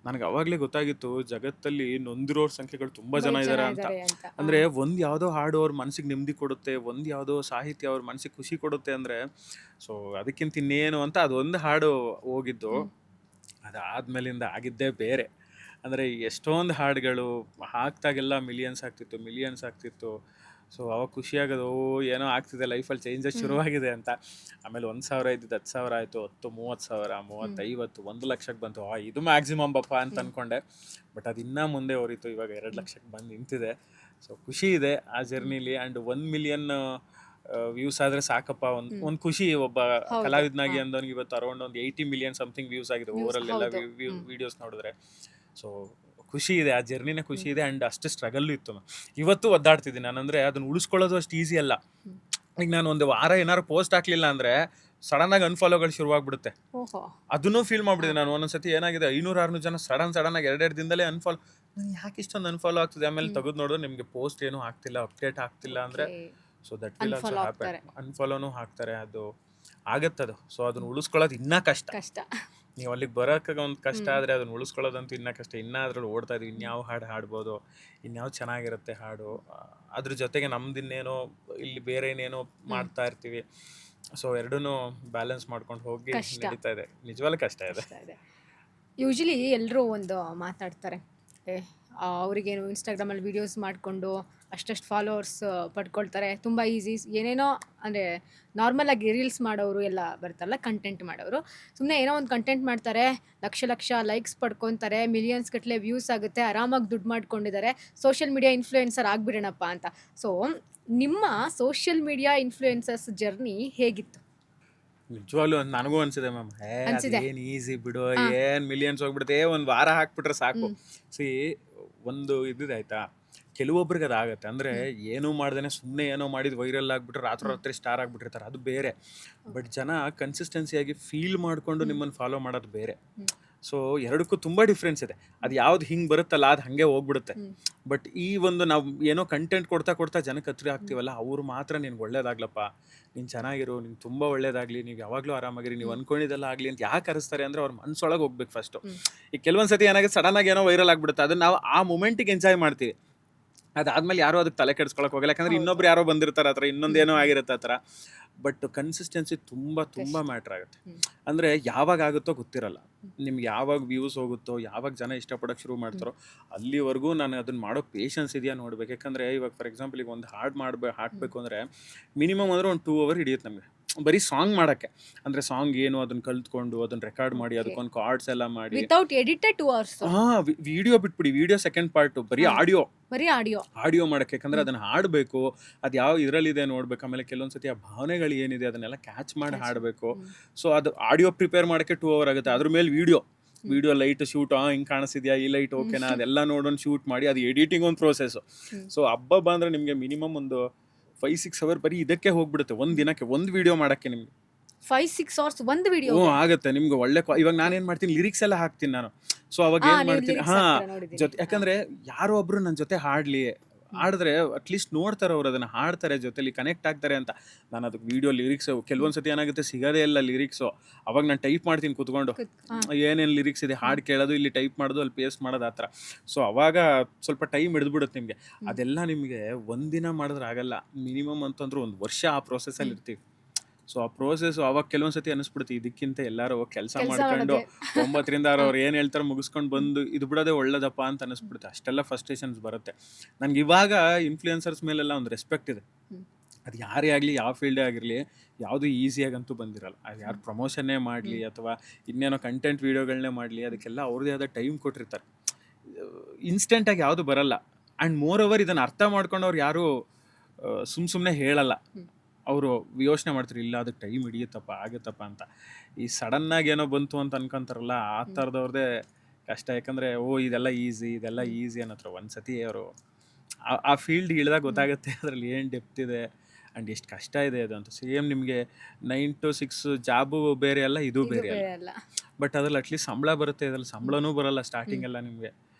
ನನಗೆ ಅವಾಗಲೇ ಗೊತ್ತಾಗಿತ್ತು ಜಗತ್ತಲ್ಲಿ ನೊಂದಿರೋರ ಸಂಖ್ಯೆಗಳು ತುಂಬ ಜನ ಇದ್ದಾರೆ ಅಂತ. ಅಂದರೆ ಒಂದು ಯಾವುದೋ ಹಾಡು ಅವ್ರ ಮನಸ್ಸಿಗೆ ನೆಮ್ಮದಿ ಕೊಡುತ್ತೆ, ಒಂದು ಯಾವುದೋ ಸಾಹಿತ್ಯ ಅವ್ರ ಮನಸ್ಸಿಗೆ ಖುಷಿ ಕೊಡುತ್ತೆ ಅಂದರೆ, ಸೊ ಅದಕ್ಕಿಂತ ಇನ್ನೇನು ಅಂತ ಅದೊಂದು ಹಾಡು ಹೋಗಿದ್ದು. ಅದಾದ್ಮೇಲಿಂದ ಆಗಿದ್ದೇ ಬೇರೆ. ಅಂದರೆ ಎಷ್ಟೊಂದು ಹಾಡುಗಳು ಹಾಕ್ದಾಗೆಲ್ಲ ಮಿಲಿಯನ್ಸ್ ಆಗ್ತಿತ್ತು. ಸೊ ಅವಾಗ ಖುಷಿಯಾಗೋದು, ಏನೋ ಆಗ್ತಿದೆ ಲೈಫಲ್ಲಿ, ಚೇಂಜಸ್ ಶುರುವಾಗಿದೆ ಅಂತ. ಆಮೇಲೆ 1,000 ಇದ್ದಿದ್ದು 10,000 ಆಯಿತು, 10, 30,000, 30, 50, 1 ಲಕ್ಷಕ್ಕೆ ಬಂತು. ಇದು ಮ್ಯಾಕ್ಸಿಮಮ್ ಬಪ್ಪ ಅಂತ ಅಂದ್ಕೊಂಡೆ. ಬಟ್ ಅದು ಇನ್ನೂ ಮುಂದೆ ಹೊರಿತು, ಇವಾಗ 2 ಲಕ್ಷಕ್ಕೆ ಬಂದು ನಿಂತಿದೆ. ಸೊ ಖುಷಿ ಇದೆ ಆ ಜರ್ನಿಲಿ. ಆ್ಯಂಡ್ 1 ಮಿಲಿಯನ್ ವ್ಯೂಸ್ ಆದರೆ ಸಾಕಪ್ಪ, ಒಂದು ಖುಷಿ. ಒಬ್ಬ ಕಲಾವಿದನಾಗಿ ಅಂದವನಿಗೆ ಇವತ್ತು ಅರೌಂಡ್ ಒಂದು 80 ಮಿಲಿಯನ್ ಸಮಥಿಂಗ್ ವ್ಯೂಸ್ ಆಗಿದೆ ಓವರಾಲ್ ಎಲ್ಲ ವೀಡಿಯೋಸ್ ನೋಡಿದ್ರೆ. ಸೊ ಖುಷಿ ಇದೆ, ಆ ಜರ್ನಿನೇ ಖುಷಿ ಇದೆ. ಆ್ಯಂಡ್ ಅಷ್ಟು ಸ್ಟ್ರಗಲ್ಲು ಇತ್ತು. ಇವತ್ತು ಒದ್ದಾಡ್ತಿದ್ದೀನಿ ನಾನಂದರೆ, ಅದನ್ನು ಉಳಿಸ್ಕೊಳ್ಳೋದು ಅಷ್ಟು ಈಸಿ ಅಲ್ಲ. ಈಗ ನಾನು ಒಂದು ವಾರ ಏನಾದ್ರು ಪೋಸ್ಟ್ ಹಾಕಲಿಲ್ಲ ಅಂದರೆ ಸಡನ್ನಾಗಿ ಅನ್ಫಾಲೋಗಳು ಶುರುವಾಗ್ಬಿಡುತ್ತೆ. ಅದನ್ನು ಫೀಲ್ ಮಾಡ್ಬಿಟ್ಟಿದೆ ನಾನು. ಒಂದೊಂದ್ಸತಿ ಏನಾಗಿದೆ, 500-600 ಜನ ಸಡನ್ನಾಗಿ 2 ದಿನದಲ್ಲೇ ಅನ್ಫಾಲೋ. ಯಾಕೆ ಇಷ್ಟೊಂದು ಅನ್ಫಾಲೋ ಆಗ್ತಿದೆ? ಆಮೇಲೆ ತೆಗೆದು ನೋಡಿದ್ರೆ ನಿಮಗೆ ಪೋಸ್ಟ್ ಏನೂ ಆಗ್ತಿಲ್ಲ, ಅಪ್ಡೇಟ್ ಆಗ್ತಿಲ್ಲ ಅಂದರೆ, so that will also happen. ಅನ್ಫಾಲೋನೂ ಹಾಕ್ತಾರೆ, ಅದು ಆಗತ್ತದು. ಸೊ ಅದನ್ನು ಉಳಿಸ್ಕೊಳ್ಳೋದು ಇನ್ನೂ ಕಷ್ಟ. ನೀವು ಅಲ್ಲಿಗೆ ಬರೋಕೆ ಒಂದು ಕಷ್ಟ ಆದರೆ ಅದನ್ನು ಉಳಿಸ್ಕೊಳ್ಳೋದಂತೂ ಇನ್ನೂ ಕಷ್ಟ. ಇನ್ನೂ ಅದ್ರಲ್ಲಿ ಓಡ್ತಾ ಇದ್ದೀವಿ, ಇನ್ಯಾವ ಹಾಡು ಹಾಡ್ಬೋದು, ಇನ್ಯಾವ ಚೆನ್ನಾಗಿರುತ್ತೆ ಹಾಡು, ಅದ್ರ ಜೊತೆಗೆ ನಮ್ದಿನ್ನೇನೋ ಇಲ್ಲಿ ಬೇರೆ ಏನೇನೋ ಮಾಡ್ತಾ ಇರ್ತೀವಿ. ಸೊ ಎರಡೂ ಬ್ಯಾಲೆನ್ಸ್ ಮಾಡ್ಕೊಂಡು ಹೋಗಿ ನಡೀತಾ ಇದೆ. ನಿಜವಾಗ್ಲೂ ಕಷ್ಟ ಇದೆ. ಯೂಶಲಿ ಎಲ್ಲರೂ ಒಂದು ಮಾತಾಡ್ತಾರೆ, ಅವರಿಗೇನು ಇನ್ಸ್ಟಾಗ್ರಾಮಲ್ಲಿ ವೀಡಿಯೋಸ್ ಮಾಡಿಕೊಂಡು ಅಷ್ಟಷ್ಟು ಫಾಲೋವರ್ಸ್ ಪಡ್ಕೊಳ್ತಾರೆ. ತುಂಬ ಈಸಿ ಏನೇನೋ ಅಂದರೆ ನಾರ್ಮಲಾಗಿ ರೀಲ್ಸ್ ಮಾಡೋರು ಎಲ್ಲ ಬರ್ತಾರಲ್ಲ, ಕಂಟೆಂಟ್ ಮಾಡೋರು. ಸುಮ್ಮನೆ ಏನೋ ಒಂದು ಕಂಟೆಂಟ್ ಮಾಡ್ತಾರೆ, ಲಕ್ಷ ಲಕ್ಷ ಲೈಕ್ಸ್ ಪಡ್ಕೊತಾರೆ, ಮಿಲಿಯನ್ಸ್ ಗಟ್ಟಲೆ ವ್ಯೂಸ್ ಆಗುತ್ತೆ, ಆರಾಮಾಗಿ ದುಡ್ಡು ಮಾಡ್ಕೊಂಡಿದ್ದಾರೆ, ಸೋಷಿಯಲ್ ಮೀಡಿಯಾ ಇನ್ಫ್ಲೂಯೆನ್ಸರ್ ಆಗಿಬಿಡೋಣಪ್ಪ ಅಂತ. ಸೊ ನಿಮ್ಮ ಸೋಷಿಯಲ್ ಮೀಡಿಯಾ ಇನ್ಫ್ಲೂಯೆನ್ಸರ್ಸ್ ಜರ್ನಿ ಹೇಗಿತ್ತು? ನಿಜವಾಗ್ಲೂ ನನಗೂ ಅನ್ಸಿದೆ ಮ್ಯಾಮ್, ಅನ್ಸಿದೆ? ಏನ್ ಈಸಿ ಬಿಡು, ಏನ್ ಮಿಲಿಯನ್ಸ್ ಹೋಗ್ಬಿಡುತ್ತೆ, ಒಂದ್ ವಾರ ಹಾಕ್ಬಿಟ್ರೆ ಸಾಕು. ಸಿ ಒಂದು ಇದಿದೆ ಆಯ್ತಾ, ಕೆಲವೊಬ್ರಿಗೆ ಅದಾಗತ್ತೆ. ಅಂದ್ರೆ ಏನೂ ಮಾಡ್ದೇನೆ ಸುಮ್ಮನೆ ಏನೋ ಮಾಡಿದ್ ವೈರಲ್ ಆಗ್ಬಿಟ್ರೆ ರಾತ್ರಿ ಸ್ಟಾರ್ ಆಗ್ಬಿಟ್ಟಿರ್ತಾರೆ, ಅದು ಬೇರೆ. ಬಟ್ ಜನ ಕನ್ಸಿಸ್ಟೆನ್ಸಿಯಾಗಿ ಫೀಲ್ ಮಾಡ್ಕೊಂಡು ನಿಮ್ಮನ್ನು ಫಾಲೋ ಮಾಡೋದು ಬೇರೆ. ಸೊ ಎರಡಕ್ಕೂ ತುಂಬಾ ಡಿಫ್ರೆನ್ಸ್ ಇದೆ. ಅದು ಯಾವ್ದು ಹಿಂಗೆ ಬರುತ್ತಲ್ಲ ಅದು ಹಂಗೆ ಹೋಗ್ಬಿಡುತ್ತೆ. ಬಟ್ ಈ ಒಂದು ನಾವು ಏನೋ ಕಂಟೆಂಟ್ ಕೊಡ್ತಾ ಕೊಡ್ತಾ ಜನಕ್ಕೆ ಹತ್ರ ಆಗ್ತೀವಲ್ಲ, ಅವ್ರು ಮಾತ್ರ ನಿನ್ಗೆ ಒಳ್ಳೇದಾಗ್ಲಪ್ಪ, ನೀನು ಚೆನ್ನಾಗಿರು, ನಿಂಗೆ ತುಂಬ ಒಳ್ಳೇದಾಗ್ಲಿ, ನೀವು ಯಾವಾಗಲೂ ಆರಾಮಾಗಿರಿ, ನೀವು ಅನ್ಕೊಂಡಿದ್ದೆಲ್ಲ ಆಗಲಿ ಅಂತ ಯಾಕೆ ಕರೆಸ್ತಾರೆ ಅಂದರೆ ಅವ್ರ ಮನ್ಸೊಳಗೆ ಹೋಗ್ಬೇಕು ಫಸ್ಟು. ಈಗ ಕೆಲವೊಂದು ಸತಿ ಏನಾಗುತ್ತೆ, ಸಡನ್ನಾಗಿ ಏನೋ ವೈರಲ್ ಆಗ್ಬಿಡುತ್ತೆ, ಅದನ್ನ ನಾವು ಆ ಮೂಮೆಂಟಿಗೆ ಎಂಜಾಯ್ ಮಾಡ್ತೀವಿ. ಅದಾದ್ಮೇಲೆ ಯಾರೋ ಅದಕ್ಕೆ ತಲೆ ಕೆಡಿಸ್ಕೊಳಕ್ ಹೋಗಲ್ಲ, ಯಾಕಂದ್ರೆ ಇನ್ನೊಬ್ರು ಯಾರೋ ಬಂದಿರ್ತಾರೆ ಆ ಥರ, ಇನ್ನೊಂದೇನೋ ಆಗಿರುತ್ತೆ ಆ ಥರ. ಬಟ್ ಕನ್ಸಿಸ್ಟೆನ್ಸಿ ತುಂಬ ತುಂಬ ಮ್ಯಾಟ್ರ್ ಆಗುತ್ತೆ. ಅಂದರೆ ಯಾವಾಗ ಆಗುತ್ತೋ ಗೊತ್ತಿರಲ್ಲ, ನಿಮ್ಗೆ ಯಾವಾಗ ವ್ಯೂಸ್ ಹೋಗುತ್ತೋ, ಯಾವಾಗ ಜನ ಇಷ್ಟಪಡೋಕ್ಕೆ ಶುರು ಮಾಡ್ತಾರೋ ಅಲ್ಲಿವರೆಗೂ ನಾನು ಅದನ್ನ ಮಾಡೋ ಪೇಷನ್ಸ್ ಇದೆಯಾ ನೋಡ್ಬೇಕು. ಯಾಕಂದರೆ ಇವಾಗ ಫಾರ್ ಎಕ್ಸಾಂಪಲ್ ಈಗ ಒಂದು ಹಾಡು ಹಾಕಬೇಕು ಅಂದರೆ ಮಿನಿಮಮ್ ಅಂದರೆ ಒಂದು 2 hour ಹಿಡಿಯುತ್ತೆ ನಮಗೆ ಬರೀ ಸಾಂಗ್ ಮಾಡೋಕ್ಕೆ. ಅಂದರೆ ಸಾಂಗ್ ಏನು ಅದನ್ನ ಕಲ್ತ್ಕೊಂಡು ಅದನ್ನ ರೆಕಾರ್ಡ್ ಮಾಡಿ ಅದಕ್ಕೊಂದು ಕಾರ್ಡ್ಸ್ ಎಲ್ಲ ಮಾಡಿ, ವಿತೌಟ್ ಎಡಿಟೆಡ್ 2 hours. ವಿಡಿಯೋ ಬಿಟ್ಬಿಡಿ, ವಿಡಿಯೋ ಸೆಕೆಂಡ್ ಪಾರ್ಟು, ಬರೀ ಬರೀ ಆಡಿಯೋ ಮಾಡಕ್ಕೆ. ಯಾಕಂದ್ರೆ ಅದನ್ನ ಹಾಡಬೇಕು, ಅದು ಯಾವ ಇದರಲ್ಲಿದೆ ನೋಡ್ಬೇಕು. ಆಮೇಲೆ ಕೆಲವೊಂದ್ಸತಿ ಆ ಭಾವನೆಗಳು ಏನಿದೆ ಅದನ್ನೆಲ್ಲ ಕ್ಯಾಚ್ ಮಾಡಿ ಹಾಡಬೇಕು. ಸೊ ಅದು ಆಡಿಯೋ ಪ್ರಿಪೇರ್ ಮಾಡೋಕ್ಕೆ 2 hour ಆಗುತ್ತೆ. ಅದ್ರ ಮೇಲೆ ವಿಡಿಯೋ ಲೈಟ್ ಶೂಟ್, ಹಿಂಗೆ ಕಾಣಿಸ್ತಿದ್ಯಾ, ಈ ಲೈಟ್ ಓಕೆನಾ, ಅದೆಲ್ಲ ನೋಡೋಣ ಶೂಟ್ ಮಾಡಿ, ಅದು ಎಡಿಟಿಂಗ್ ಒಂದು ಪ್ರೋಸೆಸ್ಸು. ಸೊ ಹಬ್ಬ ಅಂದ್ರೆ ನಿಮಗೆ ಮಿನಿಮಮ್ ಒಂದು 5-6 hour ಬರೀ ಇದಕ್ಕೆ ಹೋಗ್ಬಿಡುತ್ತೆ, ಒಂದು ದಿನಕ್ಕೆ ಒಂದು ವಿಡಿಯೋ ಮಾಡೋಕ್ಕೆ ನಿಮ್ಗೆ 5-6 hours ಒಂದು ವಿಡಿಯೋ. ಆಗುತ್ತೆ ನಿಮ್ಗೆ ಒಳ್ಳೆ ಇವಾಗ ನಾನೇನ್ ಮಾಡ್ತೀನಿ, ಲಿರಿಕ್ಸ್ ಎಲ್ಲ ಹಾಕ್ತೀನಿ ನಾನು. ಸೊ ಅವಾಗ ಏನ್ ಮಾಡ್ತೀನಿ, ಜೊತೆ, ಯಾಕಂದ್ರೆ ಯಾರೋ ಒಬ್ರು ನನ್ನ ಜೊತೆ ಹಾಡಿದ್ರೆ ಅಟ್ಲೀಸ್ಟ್ ನೋಡ್ತಾರೆ ಅವ್ರು, ಅದನ್ನ ಹಾಡ್ತಾರೆ, ಜೊತೆಲಿ ಕನೆಕ್ಟ್ ಆಗ್ತಾರೆ ಅಂತ. ನಾನು ಅದಕ್ಕೆ ವಿಡಿಯೋ ಲಿರಿಕ್ಸ್ ಕೆಲವೊಂದ್ಸತಿ ಏನಾಗುತ್ತೆ ಸಿಗೋದೇ ಇಲ್ಲ ಲಿರಿಕ್ಸು. ಅವಾಗ ನಾನು ಟೈಪ್ ಮಾಡ್ತೀನಿ ಕೂತ್ಕೊಂಡು, ಏನೇನು ಲಿರಿಕ್ಸ್ ಇದೆ ಹಾಡು ಕೇಳೋದು, ಇಲ್ಲಿ ಟೈಪ್ ಮಾಡೋದು, ಅಲ್ಲಿ ಪೇಸ್ಟ್ ಮಾಡೋದು, ಆ ಥರ. ಸೊ ಅವಾಗ ಸ್ವಲ್ಪ ಟೈಮ್ ಹಿಡಿದ್ಬಿಡುತ್ತೆ ನಿಮಗೆ. ಅದೆಲ್ಲ ನಿಮಗೆ ಒಂದಿನ ಮಾಡಿದ್ರೆ ಆಗಲ್ಲ, ಮಿನಿಮಮ್ ಅಂತಂದ್ರೆ 1 ವರ್ಷ ಆ ಪ್ರೋಸೆಸ್ಸಲ್ಲಿ ಇರ್ತೀವಿ. ಸೊ ಆ ಪ್ರೋಸೆಸ್ ಅವಾಗ ಕೆಲವೊಂದ್ಸತಿ ಅನಿಸ್ಬಿಡುತ್ತೆ, ಇದಕ್ಕಿಂತ ಎಲ್ಲರೂ ಕೆಲಸ ಮಾಡ್ಕೊಂಡು 9ರಿಂದ 6 ಅವ್ರು ಏನು ಹೇಳ್ತಾರೆ ಮುಗಿಸ್ಕೊಂಡು ಬಂದು ಇದು ಬಿಡೋದೇ ಒಳ್ಳೇದಪ್ಪ ಅಂತ ಅನಿಸ್ಬಿಡುತ್ತೆ. ಅಷ್ಟೆಲ್ಲ ಫ್ರಸ್ಟ್ರೇಷನ್ಸ್ ಬರುತ್ತೆ ನನಗೆ. ಇವಾಗ ಇನ್ಫ್ಲೂಯೆನ್ಸರ್ಸ್ ಮೇಲೆಲ್ಲ ಒಂದು ರೆಸ್ಪೆಕ್ಟ್ ಇದೆ. ಅದು ಯಾರೇ ಆಗಲಿ, ಯಾವ ಫೀಲ್ಡೇ ಆಗಿರಲಿ, ಯಾವುದು ಈಸಿಯಾಗಂತೂ ಬಂದಿರಲ್ಲ. ಅದು ಯಾರು ಪ್ರಮೋಷನ್ನೇ ಮಾಡಲಿ ಅಥವಾ ಇನ್ನೇನೋ ಕಂಟೆಂಟ್ ವೀಡಿಯೋಗಳನ್ನೇ ಮಾಡಲಿ, ಅದಕ್ಕೆಲ್ಲ ಅವ್ರದ್ದೇ ಆದ ಟೈಮ್ ಕೊಟ್ಟಿರ್ತಾರೆ. ಇನ್ಸ್ಟೆಂಟಾಗಿ ಯಾವುದು ಬರಲ್ಲ. ಆ್ಯಂಡ್ ಮೋರ್ ಓವರ್ ಇದನ್ನು ಅರ್ಥ ಮಾಡ್ಕೊಂಡು ಅವ್ರು ಯಾರು ಸುಮ್ಮನೆ ಹೇಳಲ್ಲ. ಅವರು ಯೋಚನೆ ಮಾಡ್ತಾರೆ, ಇಲ್ಲ ಅದಕ್ಕೆ ಟೈಮ್ ಹಿಡಿಯುತ್ತಪ್ಪ, ಆಗುತ್ತಪ್ಪ ಅಂತ. ಈ ಸಡನ್ನಾಗಿ ಏನೋ ಬಂತು ಅಂತ ಅನ್ಕೊಂತಾರಲ್ಲ, ಆ ಥರದವ್ರದ್ದೇ ಕಷ್ಟ. ಯಾಕಂದರೆ ಇದೆಲ್ಲ ಈಸಿ ಅನ್ನೋತ್ರ ಒಂದ್ಸತಿ ಅವರು ಆ ಫೀಲ್ಡ್ ಇಳಿದಾಗ ಗೊತ್ತಾಗುತ್ತೆ ಅದರಲ್ಲಿ ಏನು ಡೆಪ್ತ್ ಇದೆ ಆ್ಯಂಡ್ ಎಷ್ಟು ಕಷ್ಟ ಇದೆ ಅದು ಅಂತ. ಸೇಮ್ ನಿಮಗೆ 9 to 6 ಜಾಬು ಬೇರೆ ಅಲ್ಲ, ಇದು ಬೇರೆ ಅಲ್ಲ. ಬಟ್ ಅದ್ರಲ್ಲಿ ಅಟ್ಲೀಸ್ಟ್ ಸಂಬಳ ಬರುತ್ತೆ, ಇದ್ರಲ್ಲಿ ಸಂಬಳನೂ ಬರಲ್ಲ ಸ್ಟಾರ್ಟಿಂಗ್ ಎಲ್ಲ ನಿಮಗೆ.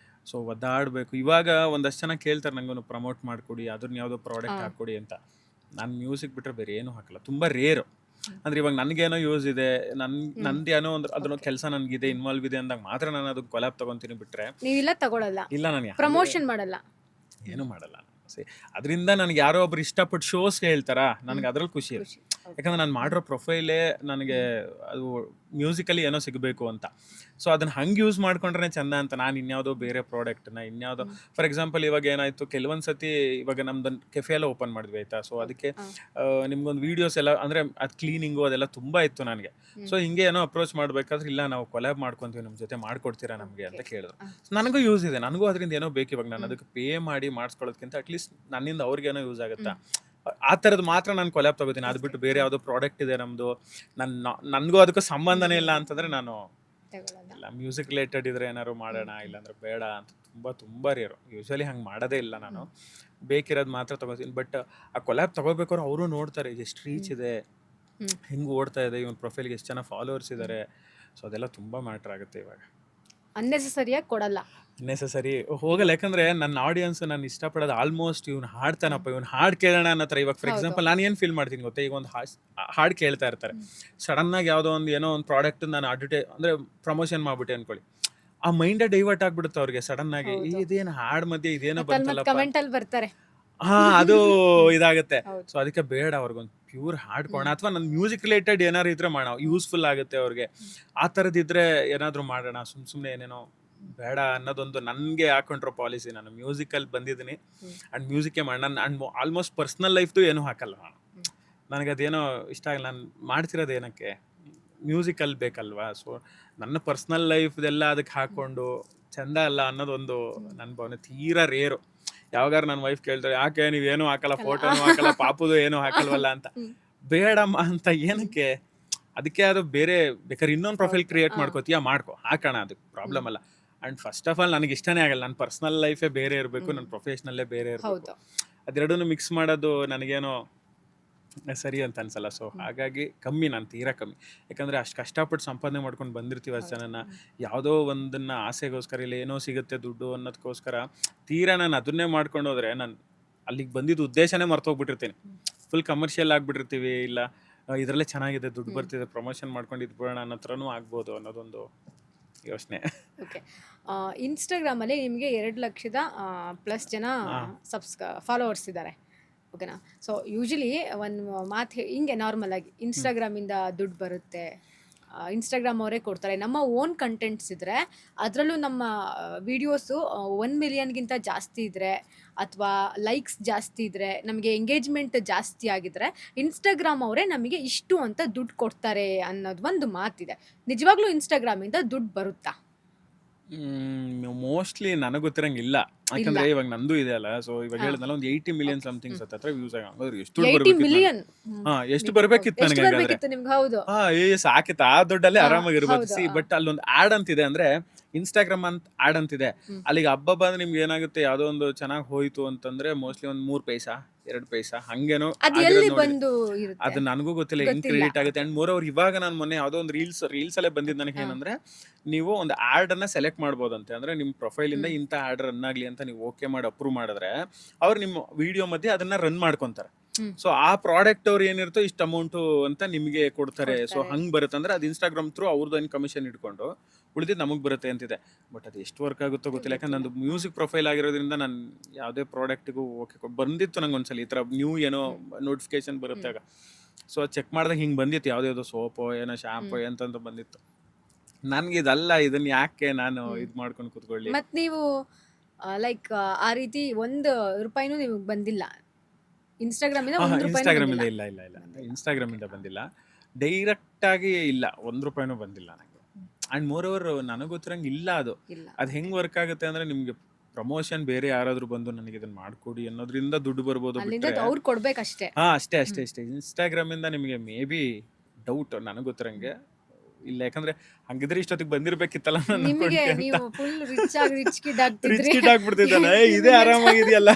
ಸೊ ಒದ್ದಾಡಬೇಕು. ಇವಾಗ ಒಂದಷ್ಟು ಜನ ಕೇಳ್ತಾರೆ ನನಗೂ ಪ್ರಮೋಟ್ ಮಾಡಿಕೊಡಿ, ಅದನ್ನ ಯಾವುದೋ ಪ್ರಾಡಕ್ಟ್ ಹಾಕ್ಕೊಡಿ ಅಂತ. ನಾನು ಮ್ಯೂಸಿಕ್ ಬಿಟ್ಟರೆ ಬೇರೆ ಏನೂ ಹಾಕಲ್ಲ, ತುಂಬ ರೇರು. ಅಂದರೆ ಇವಾಗ ನನಗೇನೋ ಯೂಸ್ ಇದೆ, ನಂದೇನೋ ಒಂದು ಅದನ್ನ ಕೆಲಸ ನನಗಿದೆ, ಇನ್ವಾಲ್ವ್ ಇದೆ ಅಂದಾಗ ಮಾತ್ರ ನಾನು ಅದಕ್ಕೆ ಕೊಲಾಬ್ ತೊಗೊತೀನಿ. ಬಿಟ್ಟರೆ ನೀವಿಲ್ಲ ತಗೊಳ್ಳಲ್ಲ, ಇಲ್ಲ, ನಾನು ಪ್ರಮೋಷನ್ ಮಾಡಲ್ಲ, ಏನೂ ಮಾಡಲ್ಲ. ಅದರಿಂದ ನನಗೆ ಯಾರೋ ಒಬ್ರು ಇಷ್ಟಪಟ್ಟು ಶೋಸ್ ಹೇಳ್ತಾರಾ, ನನಗೆ ಅದ್ರಲ್ಲಿ ಖುಷಿ ಇರುತ್ತೆ. ಯಾಕಂದ್ರೆ ನಾನು ಮಾಡಿರೋ ಪ್ರೊಫೈಲೇ ನನಗೆ ಅದು ಮ್ಯೂಸಿಕಲ್ಲಿ ಏನೋ ಸಿಗಬೇಕು ಅಂತ. ಸೊ ಅದನ್ನ ಹಂಗೆ ಯೂಸ್ ಮಾಡ್ಕೊಂಡ್ರೆ ಚಂದ ಅಂತ ನಾನು ಇನ್ಯಾವುದೋ ಬೇರೆ ಪ್ರಾಡಕ್ಟ್ನ ಇನ್ಯಾವುದೋ, ಫಾರ್ ಎಕ್ಸಾಂಪಲ್ ಇವಾಗ ಏನಾಯಿತು, ಕೆಲವೊಂದು ಸತಿ ಇವಾಗ ನಮ್ದೊಂದು ಕೆಫೆ ಎಲ್ಲ ಓಪನ್ ಮಾಡಿದ್ವಿ ಆಯಿತಾ. ಸೊ ಅದಕ್ಕೆ ನಿಮ್ಗೊಂದು ವೀಡಿಯೋಸ್ ಎಲ್ಲ ಅಂದರೆ ಅದು ಕ್ಲೀನಿಂಗು ಅದೆಲ್ಲ ತುಂಬ ಇತ್ತು ನನಗೆ. ಸೊ ಹಿಂಗೆ ಏನೋ ಅಪ್ರೋಚ್ ಮಾಡಬೇಕಾದ್ರೆ, ಇಲ್ಲ ನಾವು ಕೊಲ್ಯಾಬ್ ಮಾಡ್ಕೊತೀವಿ, ನಮ್ಮ ಜೊತೆ ಮಾಡ್ಕೊಡ್ತೀರಾ ನಮಗೆ ಅಂತ ಕೇಳಿದ್ರು. ನನಗೂ ಯೂಸ್ ಇದೆ, ನನಗೂ ಅದರಿಂದ ಏನೋ ಬೇಕು. ಇವಾಗ ನಾನು ಅದಕ್ಕೆ ಪೇ ಮಾಡಿ ಮಾಡಿಸ್ಕೊಳ್ಳೋದಕ್ಕಿಂತ ಅಟ್ಲೀಸ್ಟ್ ನನ್ನಿಂದ ಅವ್ರಿಗೇನೋ ಯೂಸ್ ಆಗುತ್ತಾ, ಆ ಥರದ್ದು ಮಾತ್ರ ನಾನು ಕೊಲ್ಯಾಬ್ ತಗೋತೀನಿ. ಅದು ಬಿಟ್ಟು ಬೇರೆ ಯಾವುದೋ ಪ್ರಾಡಕ್ಟ್ ಇದೆ ನಮ್ಮದು, ನನಗೂ ಅದಕ್ಕೂ ಸಂಬಂಧನೇ ಇಲ್ಲ ಅಂತಂದರೆ ನಾನು ಇಲ್ಲ. ಮ್ಯೂಸಿಕ್ ರಿಲೇಟೆಡ್ ಇದ್ರೆ ಏನಾದ್ರು ಮಾಡೋಣ, ಇಲ್ಲಾಂದ್ರೆ ಬೇಡ ಅಂತ ತುಂಬ ರೇರು. ಯೂಶ್ವಲಿ ಹಂಗೆ ಮಾಡೋದೇ ಇಲ್ಲ ನಾನು, ಬೇಕಿರೋದು ಮಾತ್ರ ತಗೋತೀನಿ. ಬಟ್ ಆ ಕೊಲ್ಯಾಬ್ ತಗೋಬೇಕಾದ್ರೆ ಅವರು ನೋಡ್ತಾರೆ ಎಷ್ಟು ರೀಚ್ ಇದೆ, ಹೆಂಗೆ ಓಡ್ತಾ ಇದೆ, ಇವನ್ ಪ್ರೊಫೈಲ್ಗೆ ಎಷ್ಟು ಜನ ಫಾಲೋವರ್ಸ್ ಇದ್ದಾರೆ. ಸೊ ಅದೆಲ್ಲ ತುಂಬ ಮ್ಯಾಟ್ರ್ ಆಗುತ್ತೆ. ಇವಾಗ ಅನ್ನೆಸೆಸರಿಯಾಗಿ ಕೊಡಲ್ಲ, ನೆಸಸರಿ ಹೋಗಲ್ಲ. ಯಾಕಂದ್ರೆ ನನ್ನ ಆಡಿಯನ್ಸ್ ನಾನು ಇಷ್ಟಪಡೋದು ಆಲ್ಮೋಸ್ಟ್ ಇವ್ನು ಹಾಡ್ತಾನಪ್ಪ, ಇವ್ನು ಹಾಡು ಕೇಳೋಣ ಅನ್ನೋ ಥರ. ಇವಾಗ ಫಾರ್ ಎಕ್ಸಾಂಪಲ್ ನಾನು ಏನು ಫೀಲ್ ಮಾಡ್ತೀನಿ ಗೊತ್ತಾ, ಈಗ ಒಂದು ಹಾಡು ಕೇಳ್ತಾ ಇರ್ತಾರೆ, ಸಡನ್ನಾಗಿ ಯಾವುದೋ ಒಂದು ಏನೋ ಒಂದು ಪ್ರಾಡಕ್ಟ್ ನಾನು ಅಂದರೆ ಪ್ರಮೋಷನ್ ಮಾಡ್ಬಿಟ್ಟೆ ಅನ್ಕೊಳ್ಳಿ, ಆ ಮೈಂಡೇ ಡೈವರ್ಟ್ ಆಗ್ಬಿಡುತ್ತೆ ಅವ್ರಿಗೆ ಸಡನ್ನಾಗಿ. ಇದೇನು ಹಾಡು ಮಧ್ಯೆ ಇದೇನೋ ಬಂತಲ್ಲ, ಕಮೆಂಟ್ ಅಲ್ಲಿ ಬರ್ತಾರೆ, ಅದು ಇದಾಗುತ್ತೆ. ಸೊ ಅದಕ್ಕೆ ಬೇಡ, ಅವ್ರಿಗೊಂದು ಪ್ಯೂರ್ ಹಾಡ್ಕೋಣ, ಅಥವಾ ನನ್ನ ಮ್ಯೂಸಿಕ್ ರಿಲೇಟೆಡ್ ಏನಾದ್ರು ಇದ್ರೆ ಮಾಡೋಣ, ಯೂಸ್ಫುಲ್ ಆಗುತ್ತೆ ಅವ್ರಿಗೆ. ಆ ಥರದಿದ್ರೆ ಏನಾದರೂ ಮಾಡೋಣ. ಸುಮ್ಮನೆ ಏನೇನೋ ಬೇಡ ಅನ್ನೋದೊಂದು ನನಗೆ ಹಾಕೊಂಡ್ರೋ ಪಾಲಿಸಿ. ನಾನು ಮ್ಯೂಸಿಕಲ್ಲಿ ಬಂದಿದ್ದೀನಿ ಆ್ಯಂಡ್ ಮ್ಯೂಸಿಕ್ಕೇ ಮಾಡಿ ನಾನು ಆಲ್ಮೋಸ್ಟ್ ಪರ್ಸ್ನಲ್ ಲೈಫ್ದು ಏನೂ ಹಾಕಲ್ಲ ನಾನು. ನನಗದೇನೋ ಇಷ್ಟ ಆಗಲ್ಲ. ನಾನು ಮಾಡ್ತಿರೋದು ಏನಕ್ಕೆ, ಮ್ಯೂಸಿಕಲ್ಲಿ ಬೇಕಲ್ವಾ. ಸೊ ನನ್ನ ಪರ್ಸ್ನಲ್ ಲೈಫ್ದೆಲ್ಲ ಅದಕ್ಕೆ ಹಾಕ್ಕೊಂಡು ಚೆಂದ ಅಲ್ಲ ಅನ್ನೋದೊಂದು ನನ್ನ ಭಾವನೆ. ತೀರಾ ರೇರು. ಯಾವಾಗಾರು ನನ್ನ ವೈಫ್ ಕೇಳ್ತಾರೆ, ಯಾಕೆ ನೀವೇನು ಹಾಕಲ್ಲ, ಫೋಟೋನು ಹಾಕಲ್ಲ, ಪಾಪುದು ಏನೂ ಹಾಕಲ್ವಲ್ಲ ಅಂತ. ಬೇಡಮ್ಮ ಅಂತ ಏನಕ್ಕೆ, ಅದಕ್ಕೆ ಅದು ಬೇರೆ ಬೇಕಾದ್ರೆ ಇನ್ನೊಂದು ಪ್ರೊಫೈಲ್ ಕ್ರಿಯೇಟ್ ಮಾಡ್ಕೋತೀಯಾ ಮಾಡ್ಕೊ, ಹಾಕೋಣ, ಅದಕ್ಕೆ ಪ್ರಾಬ್ಲಮ್ ಅಲ್ಲ. ಆ್ಯಂಡ್ ಫಸ್ಟ್ ಆಫ್ ಆಲ್ ನನಗೆ ಇಷ್ಟನೇ ಆಗಲ್ಲ. ನನ್ನ ಪರ್ಸ್ನಲ್ ಲೈಫೇ ಬೇರೆ ಇರಬೇಕು, ನನ್ನ ಪ್ರೊಫೆಷ್ನಲ್ಲೇ ಬೇರೆ ಇರಬೇಕು. ಅದೆರಡೂ ಮಿಕ್ಸ್ ಮಾಡೋದು ನನಗೇನೋ ಸರಿ ಅಂತ ಅನ್ಸಲ್ಲ. ಸೊ ಹಾಗಾಗಿ ಕಮ್ಮಿ, ನಾನು ತೀರಾ ಕಮ್ಮಿ. ಯಾಕಂದರೆ ಅಷ್ಟು ಕಷ್ಟಪಟ್ಟು ಸಂಪಾದನೆ ಮಾಡ್ಕೊಂಡು ಬಂದಿರ್ತೀವಿ ಅಷ್ಟು ಜನನ. ಯಾವುದೋ ಒಂದನ್ನು ಆಸೆಗೋಸ್ಕರ ಇಲ್ಲ ಏನೋ ಸಿಗುತ್ತೆ ದುಡ್ಡು ಅನ್ನೋದಕ್ಕೋಸ್ಕರ ತೀರಾ ನಾನು ಅದನ್ನೇ ಮಾಡ್ಕೊಂಡು ಹೋದರೆ ನಾನು ಅಲ್ಲಿಗೆ ಬಂದಿದ್ದು ಉದ್ದೇಶನೇ ಮರ್ತೋಗ್ಬಿಟ್ಟಿರ್ತೀನಿ. Full commercial ಆಗಿಬಿಟ್ಟಿರ್ತೀವಿ. ಇಲ್ಲ ಇದರಲ್ಲೇ ಚೆನ್ನಾಗಿದೆ, ದುಡ್ಡು ಬರ್ತಿದೆ, ಪ್ರಮೋಷನ್ ಮಾಡ್ಕೊಂಡು ಇದ್ಬಿಡೋಣ ಅನ್ನೋ ಥರನೂ ಆಗ್ಬೋದು ಅನ್ನೋದೊಂದು ಯೋಚನೆ. ಓಕೆ. ಇನ್ಸ್ಟಾಗ್ರಾಮಲ್ಲಿ ನಿಮಗೆ 2 ಲಕ್ಷದ ಪ್ಲಸ್ ಜನ ಫಾಲೋವರ್ಸ್ ಇದ್ದಾರೆ, ಓಕೆನಾ? ಸೊ ಯೂಶಲಿ ಒಂದು ಮಾತು ಹಿಂಗೆ ನಾರ್ಮಲ್ ಆಗಿ ಇನ್ಸ್ಟಾಗ್ರಾಮಿಂದ ದುಡ್ಡು ಬರುತ್ತೆ, ಇನ್ಸ್ಟಾಗ್ರಾಮ್ ಅವರೇ ಕೊಡ್ತಾರೆ. ನಮ್ಮ ಓನ್ ಕಂಟೆಂಟ್ಸ್ ಇದ್ದರೆ ಅದರಲ್ಲೂ ನಮ್ಮ ವೀಡಿಯೋಸು 1 ಮಿಲಿಯನ್ಗಿಂತ ಜಾಸ್ತಿ ಇದ್ದರೆ ಅಥವಾ ಲೈಕ್ಸ್ ಜಾಸ್ತಿ ಇದ್ದರೆ, ನಮಗೆ ಎಂಗೇಜ್ಮೆಂಟ್ ಜಾಸ್ತಿ ಆಗಿದ್ರೆ ಇನ್ಸ್ಟಾಗ್ರಾಮ್ ಅವರೇ ನಮಗೆ ಇಷ್ಟು ಅಂತ ದುಡ್ಡು ಕೊಡ್ತಾರೆ ಅನ್ನೋದು ಒಂದು ಮಾತಿದೆ. ನಿಜವಾಗ್ಲೂ ಇನ್ಸ್ಟಾಗ್ರಾಮಿಂದ ದುಡ್ಡು ಬರುತ್ತಾ? ಮೋಸ್ಟ್ಲಿ ನನಗೆ ಗೊತ್ತಿರಂಗಿಲ್ಲ. ಯಾಕಂದ್ರೆ ಇವಾಗ ನಂದು ಇದೆ ಅಲ್ಲ. ಸೊ ಇವಾಗ ಹೇಳಿದ್ನಲ್ಲ, ಒಂದು 80 ಮಿಲಿಯನ್ ಸಮಥಿಂಗ್ ಹತ್ರ ವ್ಯೂಸ್ ಆಗೋದ್ರೆ ಎಷ್ಟು ದುಡ್ಡು 80 ಬರ್ಬೇಕಿತ್ತು ಮಿಲಿಯನ್ ಎಷ್ಟು ಬರ್ಬೇಕಿತ್ತು ಎಷ್ಟು ನನಗೆ ಹಾಗಾದ್ರೆ. ಬರಬೇಕಿತ್ತು ನಿಮ್ಗೆ? ಹೌದು. ಸಾಕಿತ್ತು ಆ ದುಡ್ಡಲ್ಲೇ ಆರಾಮಾಗಿರ್ಬೋದು. ಹೌದು, ಸಿ ಬಟ್ ಅಲ್ಲೊಂದು ಆಡ್ ಅಂತಿದೆ, ಅಂದ್ರೆ ಇನ್ಸ್ಟಾಗ್ರಾಮ್ ಅಂತ ಆಡ್ ಅಂತಿದೆ. ಅಲ್ಲಿಗೆ ಹಬ್ಬ ಬಂದ್ರೆ ನಿಮ್ಗೆ ಏನಾಗುತ್ತೆ, ಯಾವುದೋ ಒಂದು ಚೆನ್ನಾಗಿ ಹೋಯ್ತು ಅಂತಂದ್ರೆ ಮೋಸ್ಟ್ಲಿ ಒಂದು 3 ಪೈಸಾ 2 ಪೈಸಾ ಹಂಗೇನೋ ಅದು ಎಲ್ಲಿ ಬಂದು ಇರುತ್ತೆ? ಅದು ನನಗೂ ಗೊತ್ತಿಲ್ಲ ಹೆಂಗ್ ಕ್ರೆಡಿಟ್ ಆಗುತ್ತೆ. ಅಂಡ್ ಮೋರ್ ಅವ್ರು ಇವಾಗ ನಾನು ಮೊನ್ನೆ ಯಾವುದೋ ಒಂದು ರೀಲ್ಸ್ ಅಲ್ಲೇ ಬಂದಿದ್ದು ನನಗೆ ಏನಂದ್ರೆ, ನೀವು ಒಂದು ಆಡ್ ಅನ್ನ ಸೆಲೆಕ್ಟ್ ಮಾಡ್ಬೋದಂತೆ. ಅಂದ್ರೆ ನಿಮ್ಮ ಪ್ರೊಫೈಲ್ ಇಂದ ಇಂಥ ಆಡ್ ರನ್ ಆಗ್ಲಿ ಅಂತ ನೀವು ಓಕೆ ಮಾಡಿ ಅಪ್ರೂವ್ ಮಾಡಿದ್ರೆ ಅವ್ರು ನಿಮ್ಮ ವಿಡಿಯೋ ಮಧ್ಯೆ ಅದನ್ನ ರನ್ ಮಾಡ್ಕೊಂತಾರೆ. ಸೊ ಆ ಪ್ರಾಡಕ್ಟ್ ಅವ್ರು ಏನಿರುತ್ತೋ ಇಷ್ಟು ಅಮೌಂಟು ಅಂತ ನಿಮಗೆ ಕೊಡ್ತಾರೆ. ಸೊ ಹಂಗೆ ಬರುತ್ತೆ. ಅಂದ್ರೆ ಅದು ಇನ್ಸ್ಟಾಗ್ರಾಮ್ ಥ್ರೂ ಅವ್ರದ್ದು ಏನು ಕಮಿಷನ್ ಇಟ್ಕೊಂಡು ಉಳಿದಿದ್ದು ನಮಗೆ ಬರುತ್ತೆ ಅಂತಿದೆ. ಬಟ್ ಅದು ಎಷ್ಟು ವರ್ಕ್ ಆಗುತ್ತೋ ಗೊತ್ತಿಲ್ಲ. ಯಾಕಂದ್ರೆ ನಂದು ಮ್ಯೂಸಿಕ್ ಪ್ರೊಫೈಲ್ ಆಗಿರೋದ್ರಿಂದ ನಾನು ಯಾವುದೇ ಪ್ರಾಡಕ್ಟಿಗೂ ಓಕೆ ಬಂದಿತ್ತು ನಂಗೆ ಒಂದ್ಸಲ ಈ ಥರ ನ್ಯೂ ಏನೋ ನೋಟಿಫಿಕೇಶನ್ ಬರುತ್ತೆ ಆಗ. ಸೊ ಅದು ಚೆಕ್ ಮಾಡಿದಾಗ ಹಿಂಗೆ ಬಂದಿತ್ತು, ಯಾವುದ್ಯಾವುದೋ ಸೋಪೋ ಏನೋ ಶಾಂಪು ಎಂತಂತ ಬಂದಿತ್ತು. ನನಗೆ ಇದಲ್ಲ, ಇದನ್ನ ಯಾಕೆ ನಾನು ಇದು ಮಾಡ್ಕೊಂಡು ಕೂತ್ಕೊಳ್ಳಿ. ಮತ್ತು ನೀವು ಲೈಕ್ ಆ ರೀತಿ 1 ರೂಪಾಯಿನೂ ನಿಮಗೆ ಬಂದಿಲ್ಲ ಇನ್ಸ್ಟಾಗ್ರಾಮಿಂದ? 1 ರೂಪಾಯಿ ಇನ್ಸ್ಟಾಗ್ರಾಮಿಂದ ಇಲ್ಲ ಇಲ್ಲ ಇಲ್ಲ ಇನ್ಸ್ಟಾಗ್ರಾಮಿಂದ ಬಂದಿಲ್ಲ. ಡೈರೆಕ್ಟಾಗಿ ಇಲ್ಲ, 1 ರೂಪಾಯಿನೂ ಬಂದಿಲ್ಲ ನನಗೆ. ಆ್ಯಂಡ್ ಮೋರ್ ಓವರ್ ನನಗೆ ಗೊತ್ತಿರಂಗೆ ಇಲ್ಲ ಅದು. ಅದು ಹೆಂಗೆ ವರ್ಕ್ ಆಗುತ್ತೆ ಅಂದರೆ, ನಿಮಗೆ ಪ್ರಮೋಷನ್ ಬೇರೆ ಯಾರಾದರೂ ಬಂದು ನನಗೆ ಇದನ್ನು ಮಾಡಿಕೊಡಿ ಅನ್ನೋದ್ರಿಂದ ದುಡ್ಡು ಬರ್ಬೋದು ಬಿಟ್ಟರೆ ಅವ್ರು ಕೊಡ್ಬೇಕಷ್ಟೇ. ಅಷ್ಟೇ. ಇನ್ಸ್ಟಾಗ್ರಾಮಿಂದ ನಿಮಗೆ ಮೇ ಬಿ ಡೌಟ್, ನನಗೆ ಗೊತ್ತಿರಂಗೆ ಇಲ್ಲ. ಯಾಕಂದ್ರೆ ಹಂಗಿದ್ರೆ ಇಷ್ಟೊತ್ತಿಗೆ ಬಂದಿರ್ಬೇಕಿತ್ತಲ್ಲ. ನಿಮಗೆ ನೀವು full rich kid rich kid ಆಗ್ಬಿಡ್ತಿದ್ದಾನೆ. ಇದೇ ಆರಾಮಾಗಿದೆಯಲ್ಲ,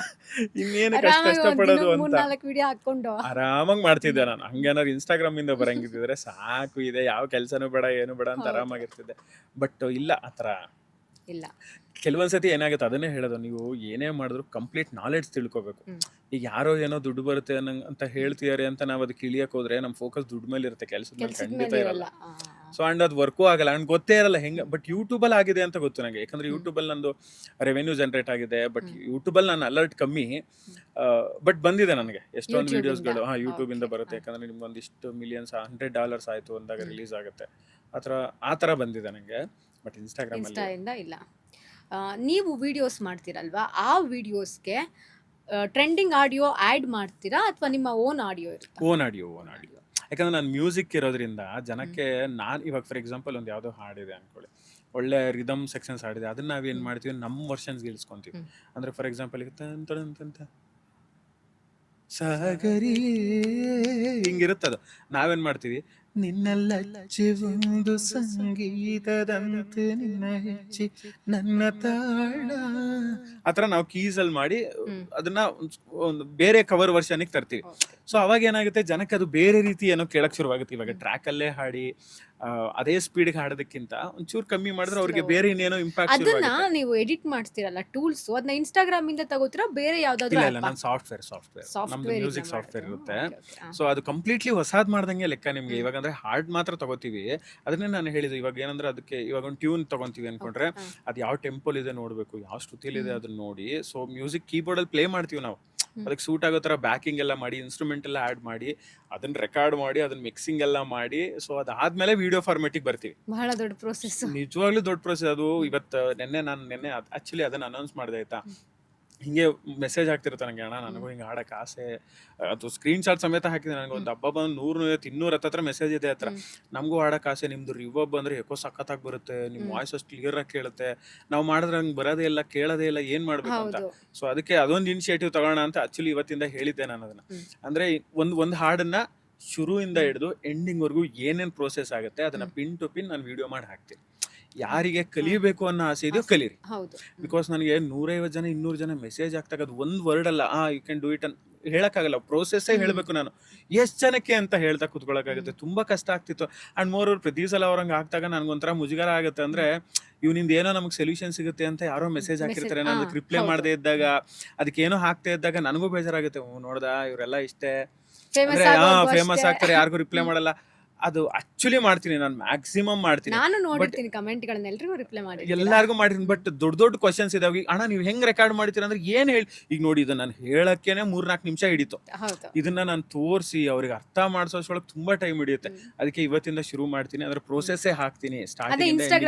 ಇನ್ನೇನು ಕಷ್ಟಪಡೋದು ಅಂತ 3-4 ವಿಡಿಯೋ ಹಾಕೊಂಡು ಆರಾಮಾಗಿ ಮಾಡ್ತಿದ್ದೆ ನಾನು. ಹಂಗೇನಾದ್ರು ಇನ್ಸ್ಟಾಗ್ರಾಮ್ ಇಂದ ಬರಂಗಿದ್ರೆ ಸಾಕು, ಇದೆ ಯಾವ ಕೆಲಸನೂ ಬೇಡ ಏನು ಬೇಡ ಅಂತ ಆರಾಮಾಗಿರ್ತಿದ್ದೆ. ಬಟ್ ಇಲ್ಲ, ಆ ಥರ ಇಲ್ಲ. ಕೆಲವೊಂದ್ಸತಿ ಏನಾಗುತ್ತೆ, ಅದನ್ನೇ ಹೇಳೋದು, ನೀವು ಏನೇ ಮಾಡಿದ್ರು ಕಂಪ್ಲೀಟ್ ನಾಲೆಡ್ಜ್ ತಿಳ್ಕೊಬೇಕು. ಈಗ ಯಾರೋ ಏನೋ ದುಡ್ಡು ಬರುತ್ತೆ ಅಂತ ಹೇಳ್ತಿದ್ದಾರೆ ಅಂತ ನಾವು ಅದಕ್ಕೆ ಇಳಿಯಕ್ಕೆ ಹೋದ್ರೆ ನಮ್ಮ ಫೋಕಸ್ ದುಡ್ಡು ಮೇಲೆ ಇರುತ್ತೆ, ಕೆಲಸದ ಮೇಲೆ ಖಂಡಿತ ಇರಲ್ಲ. ಸೊ ಅಂಡ್ ಅದು ವರ್ಕು ಆಗಲ್ಲ, ಅಂಡ್ ಗೊತ್ತೇ ಇರಲ್ಲ ಹೆಂಗೆ. ಬಟ್ ಯೂಟ್ಯೂಬಲ್ಲಿ ಆಗಿದೆ ಅಂತ ಗೊತ್ತು ನನಗೆ. ಯಾಕಂದ್ರೆ ಯೂಟ್ಯೂಬಲ್ಲಿ ನಂದು ರೆವೆನ್ಯೂ ಜನರೇಟ್ ಆಗಿದೆ. ಬಟ್ ಯೂಟ್ಯೂಬಲ್ಲಿ ನಾನು ಅಲರ್ಟ್ ಕಮ್ಮಿ, ಬಟ್ ಬಂದಿದೆ ನನಗೆ ಎಷ್ಟೊಂದು ವಿಡಿಯೋಸ್ಗಳು. ಯೂಟ್ಯೂಬಿಂದ ಬರುತ್ತೆ. ಯಾಕಂದ್ರೆ ನಿಮ್ಗೊಂದಿಷ್ಟು ಮಿಲಿಯನ್ಸ್ $100 ಆಯಿತು ಅಂದಾಗ ರಿಲೀಸ್ ಆಗುತ್ತೆ. ಆ ಥರ ಬಂದಿದೆ ನನಗೆ. ಬಟ್ ಇನ್ಸ್ಟಾಗ್ರಾಮಲ್ಲಿ ಇಲ್ಲ. ನೀವು ವಿಡಿಯೋಸ್ ಮಾಡ್ತೀರಲ್ವಾ, ಆ ವಿಡಿಯೋಸ್ಗೆ ಟ್ರೆಂಡಿಂಗ್ ಆಡಿಯೋ ಆ್ಯಡ್ ಮಾಡ್ತೀರಾ ಅಥವಾ ನಿಮ್ಮ ಓನ್ ಆಡಿಯೋ ಇರುತ್ತಾ? Own audio. ಯಾಕಂದ್ರೆ ನಾನು ಮ್ಯೂಸಿಕ್ ಇರೋದ್ರಿಂದ ಜನಕ್ಕೆ, ನಾನು ಇವಾಗ ಫಾರ್ ಎಕ್ಸಾಂಪಲ್ ಒಂದು ಯಾವುದೋ ಹಾಡಿದೆ ಅನ್ಕೊಳ್ಳಿ, ಒಳ್ಳೆ ರಿದಮ್ ಸೆಕ್ಷನ್ಸ್ ಹಾಡಿದೆ, ಅದನ್ನ ನಾವೇನು ಮಾಡ್ತೀವಿ, ನಮ್ಮ ವರ್ಷನ್ಸ್ಗೆ ಇಳಿಸ್ಕೊಂತೀವಿ. ಅಂದರೆ ಫಾರ್ ಎಕ್ಸಾಂಪಲ್ ಈಗ ತಂತ ಸಾಗರಿ ಹಿಂಗಿರುತ್ತದು, ನಾವೇನು ಮಾಡ್ತೀವಿ, ನಿನ್ನೆಲ್ಲ ಒಂದು ಸಂಗೀತದಂತೆ ನಿನ್ನ ಹೆಚ್ಚಿ ನನ್ನ ತಾಳ, ಆ ಥರ ನಾವು ಕೀಸಲ್ಲಿ ಮಾಡಿ ಅದನ್ನ ಒಂದು ಬೇರೆ ಕವರ್ ವರ್ಷನಿಗೆ ತರ್ತೀವಿ. ಸೊ ಅವಾಗ ಏನಾಗುತ್ತೆ, ಜನಕ್ಕೆ ಅದು ಬೇರೆ ರೀತಿ ಏನೋ ಕೇಳಕ್ಕೆ ಶುರುವಾಗುತ್ತೆ. ಇವಾಗ ಟ್ರ್ಯಾಕಲ್ಲೇ ಹಾಡಿ ಅದೇ ಸ್ಪೀಡ್ಗೆ ಹಾಡೋದಕ್ಕಿಂತ ಒಂಚೂರು ಕಮ್ಮಿ ಮಾಡಿದ್ರೆ ಅವ್ರಿಗೆ ಬೇರೆ ಇನ್ನೇನೋ ಇಂಪ್ಯಾಕ್ಟ್. ಅದನ್ನ ನೀವು ಎಡಿಟ್ ಮಾಡ್ತೀರಲ್ಲ ಟೂಲ್ಸ್, ಅದನ್ನ ಇನ್ಸ್ಟಾಗ್ರಾಮ್ ಇಂದ ತಗೋತೀರಾ ಬೇರೆ ಯಾವ್ದಾದ್ರು? ಇಲ್ಲ, ನಾನು ಸಾಫ್ಟ್ವೇರ್ ನಮ್ದು ಮ್ಯೂಸಿಕ್ ಸಾಫ್ಟ್ವೇರ್ ಇರುತ್ತೆ. ಸೊ ಅದು ಕಂಪ್ಲೀಟ್ಲಿ ಹೊಸಾದ್ ಮಾಡ್ದಂಗೆ ಲೆಕ್ಕ ನಿಮ್ಗೆ. ಇವಾಗ ಅಂದ್ರೆ ಹಾರ್ಡ್ ಮಾತ್ರ ತಗೋತೀವಿ. ಅದನ್ನೇ ನಾನು ಹೇಳಿದೆ, ಇವಾಗ ಏನಂದ್ರೆ ಅದಕ್ಕೆ ಇವಾಗ ಒಂದು ಟ್ಯೂನ್ ತಗೊಂತೀವಿ ಅನ್ಕೊಂಡ್ರೆ ಅದು ಯಾವ ಟೆಂಪಲ್ ಇದೆ ನೋಡ್ಬೇಕು, ಯಾವ ಶ್ರುತಿಲಿದೆ ಅದನ್ನ ನೋಡಿ. ಸೊ ಮ್ಯೂಸಿಕ್ ಕೀಬೋರ್ಡಲ್ಲಿ ಪ್ಲೇ ಮಾಡ್ತೀವಿ ನಾವು, ಅದಕ್ಕೆ ಸೂಟ್ ಆಗೋ ಥರ ಬ್ಯಾಕಿಂಗ್ ಎಲ್ಲ ಮಾಡಿ, ಇನ್ಸ್ಟ್ರೂಮೆಂಟ್ ಎಲ್ಲ ಆ್ಯಡ್ ಮಾಡಿ, ಅದನ್ನ ರೆಕಾರ್ಡ್ ಮಾಡಿ, ಅದನ್ನ ಮಿಕ್ಸಿಂಗ್ ಎಲ್ಲ ಮಾಡಿ, ಸೊ ಅದಾದ್ಮೇಲೆ ವಿಡಿಯೋ ಫಾರ್ಮೆಟಿಗೆ ಬರ್ತೀವಿ. ಬಹಳ ದೊಡ್ಡ ಪ್ರೋಸೆಸ್. ನಿಜವಾಗ್ಲೂ ದೊಡ್ಡ ಪ್ರೊಸೆಸ್ ಅದು. ಇವತ್ತು ನೆನ್ನೆ ಆಕ್ಚುಲಿ ಅದನ್ನ ಅನೌನ್ಸ್ ಮಾಡಿದೆ ಆಯ್ತಾ, ಹಿಂಗೆ ಮೆಸೇಜ್ ಹಾಕ್ತಿರ್ತಾರೆ ನನಗೆ, ಅಣ್ಣ ನನಗೂ ಹಿಂಗೆ ಆಡಕ್ಕೆ ಆಸೆ, ಅದು ಸ್ಕ್ರೀನ್ ಶಾಟ್ ಸಮೇತ ಹಾಕಿದೆ ನನಗೆ. ಒಂದು ಹಬ್ಬ ಬಂದು 100-200 ಹತ್ರ ಮೆಸೇಜ್ ಇದೆ ಹತ್ರ, ನಮಗೂ ಆಡಕ್ಕೆ ಆಸೆ, ನಿಮ್ದು ರಿವರ್ಬ್ ಬಂದ್ರೆ ಯಾಕೋ ಸಖತ್ತಾಗಿ ಬರುತ್ತೆ, ನಿಮ್ಮ ವಾಯ್ಸ್ ಅಷ್ಟು ಕ್ಲಿಯರ್ ಆಗಿ ಕೇಳುತ್ತೆ, ನಾವು ಮಾಡಿದ್ರೆ ಹಂಗೆ ಬರೋದೇ ಇಲ್ಲ, ಕೇಳೋದೇ ಇಲ್ಲ, ಏನ್ ಮಾಡ್ಬೇಕು ಅಂತ. ಸೊ ಅದಕ್ಕೆ ಅದೊಂದು ಇನಿಷಿಯೇಟಿವ್ ತಗೋಣ ಅಂತ ಆಕ್ಚುಲಿ ಇವತ್ತಿಂದ ಹೇಳಿದ್ದೆ ನಾನು ಅದನ್ನ. ಅಂದ್ರೆ ಒಂದು ಹಾಡನ್ನ ಶುರುವಿಂದ ಹಿಡಿದು ಎಂಡಿಂಗ್ ವರ್ಗೂ ಏನೇನ್ ಪ್ರೋಸೆಸ್ ಆಗುತ್ತೆ ಅದನ್ನ ಪಿನ್ ಟು ಪಿನ್ ನಾನು ವಿಡಿಯೋ ಮಾಡಿ ಹಾಕ್ತೀನಿ. ಯಾರಿಗೆ ಕಲಿಬೇಕು ಅನ್ನೋ ಆಸೆ ಇದೆಯೋ ಕಲೀರಿ. ಬಿಕಾಸ್ ನನಗೆ 150 ಜನ 200 ಜನ ಮೆಸೇಜ್ ಆಗ್ತಾಗ ಅದು ಒಂದು ವರ್ಡ್ ಅಲ್ಲ, ಯು ಕ್ಯಾನ್ ಡೂ ಇಟ್ ಅಂತ ಹೇಳಕ್ಕಾಗಲ್ಲ, ಪ್ರೋಸೆಸ್ಸೇ ಹೇಳಬೇಕು ನಾನು. ಎಷ್ಟು ಜನಕ್ಕೆ ಅಂತ ಹೇಳ್ತಾ ಕುತ್ಕೊಳಕ್ಕಾಗುತ್ತೆ, ತುಂಬಾ ಕಷ್ಟ ಆಗ್ತಿತ್ತು. ಅಂಡ್ ಮೋರ್ ಓವರ್ ಪ್ರತಿ ಸಲ ಅವ್ರಂಗೆ ಆಗ್ತಾಗ ನನಗೊಂಥರ ಮುಜುಗರ ಆಗುತ್ತೆ. ಅಂದ್ರೆ ಇವ್ನಿಂದ ಏನೋ ನಮಗೆ ಸೊಲ್ಯೂಷನ್ ಸಿಗುತ್ತೆ ಅಂತ ಯಾರೋ ಮೆಸೇಜ್ ಹಾಕಿರ್ತಾರೆ, ನಾನು ಅದಕ್ಕೆ ರಿಪ್ಲೈ ಮಾಡದೇ ಇದ್ದಾಗ, ಅದಕ್ಕೆ ಏನೋ ಹಾಕ್ತಾ ಇದ್ದಾಗ ನನಗೂ ಬೇಜಾರಾಗುತ್ತೆ. ನೋಡ್ದ ಇವರೆಲ್ಲ ಇಷ್ಟೇ ಫೇಮಸ್ ಆಗ್ತಾರೆ, ಯಾರಿಗೂ ರಿಪ್ಲೈ ಮಾಡಲ್ಲ. ಅದು ಆಕ್ಚುಲಿ ಮಾಡ್ತೀನಿ, ನಾನು ಮ್ಯಾಕ್ಸಿಮಮ್ ಮಾಡ್ತೀನಿ. ನಾನು ನೋಡಿರ್ತೀನಿ ಕಮೆಂಟ್ ಗಳನ್ನ, ಎಲ್ಲರಿಗೂ ರಿಪ್ಲೈ ಮಾಡಿ, ಎಲ್ಲಾರ್ಗು ಮಾಡಿರ್ತೀನಿ. ಬಟ್ ದೊಡ್ಡ ಕ್ವಶನ್ಸ್ ಇದಾವೆ. ಅಣ್ಣ ನೀವು ಹೆಂಗ್ ರೆಕಾರ್ಡ್ ಮಾಡ್ತೀರಾ ಅಂದ್ರೆ ಏನ್ ಹೇಳಿ, ಈಗ ನೋಡಿ ಇದನ್ನ ನಾನು ಹೇಳಕ್ಕೇನೆ 3-4 ನಿಮಿಷ ಹಿಡಿತು. ಇದನ್ನ ನಾನು ತೋರಿಸಿ ಅವ್ರಿಗೆ ಅರ್ಥ ಮಾಡಿಸೋಷ್ರೊಳಗೆ ತುಂಬಾ ಟೈಮ್ ಹಿಡಿಯುತ್ತೆ. ಅದಕ್ಕೆ ಇವತ್ತಿಂದ ಶುರು ಮಾಡ್ತೀನಿ, ಅದ್ರ ಪ್ರೋಸೆಸ್ಸೇ ಹಾಕ್ತೀನಿ.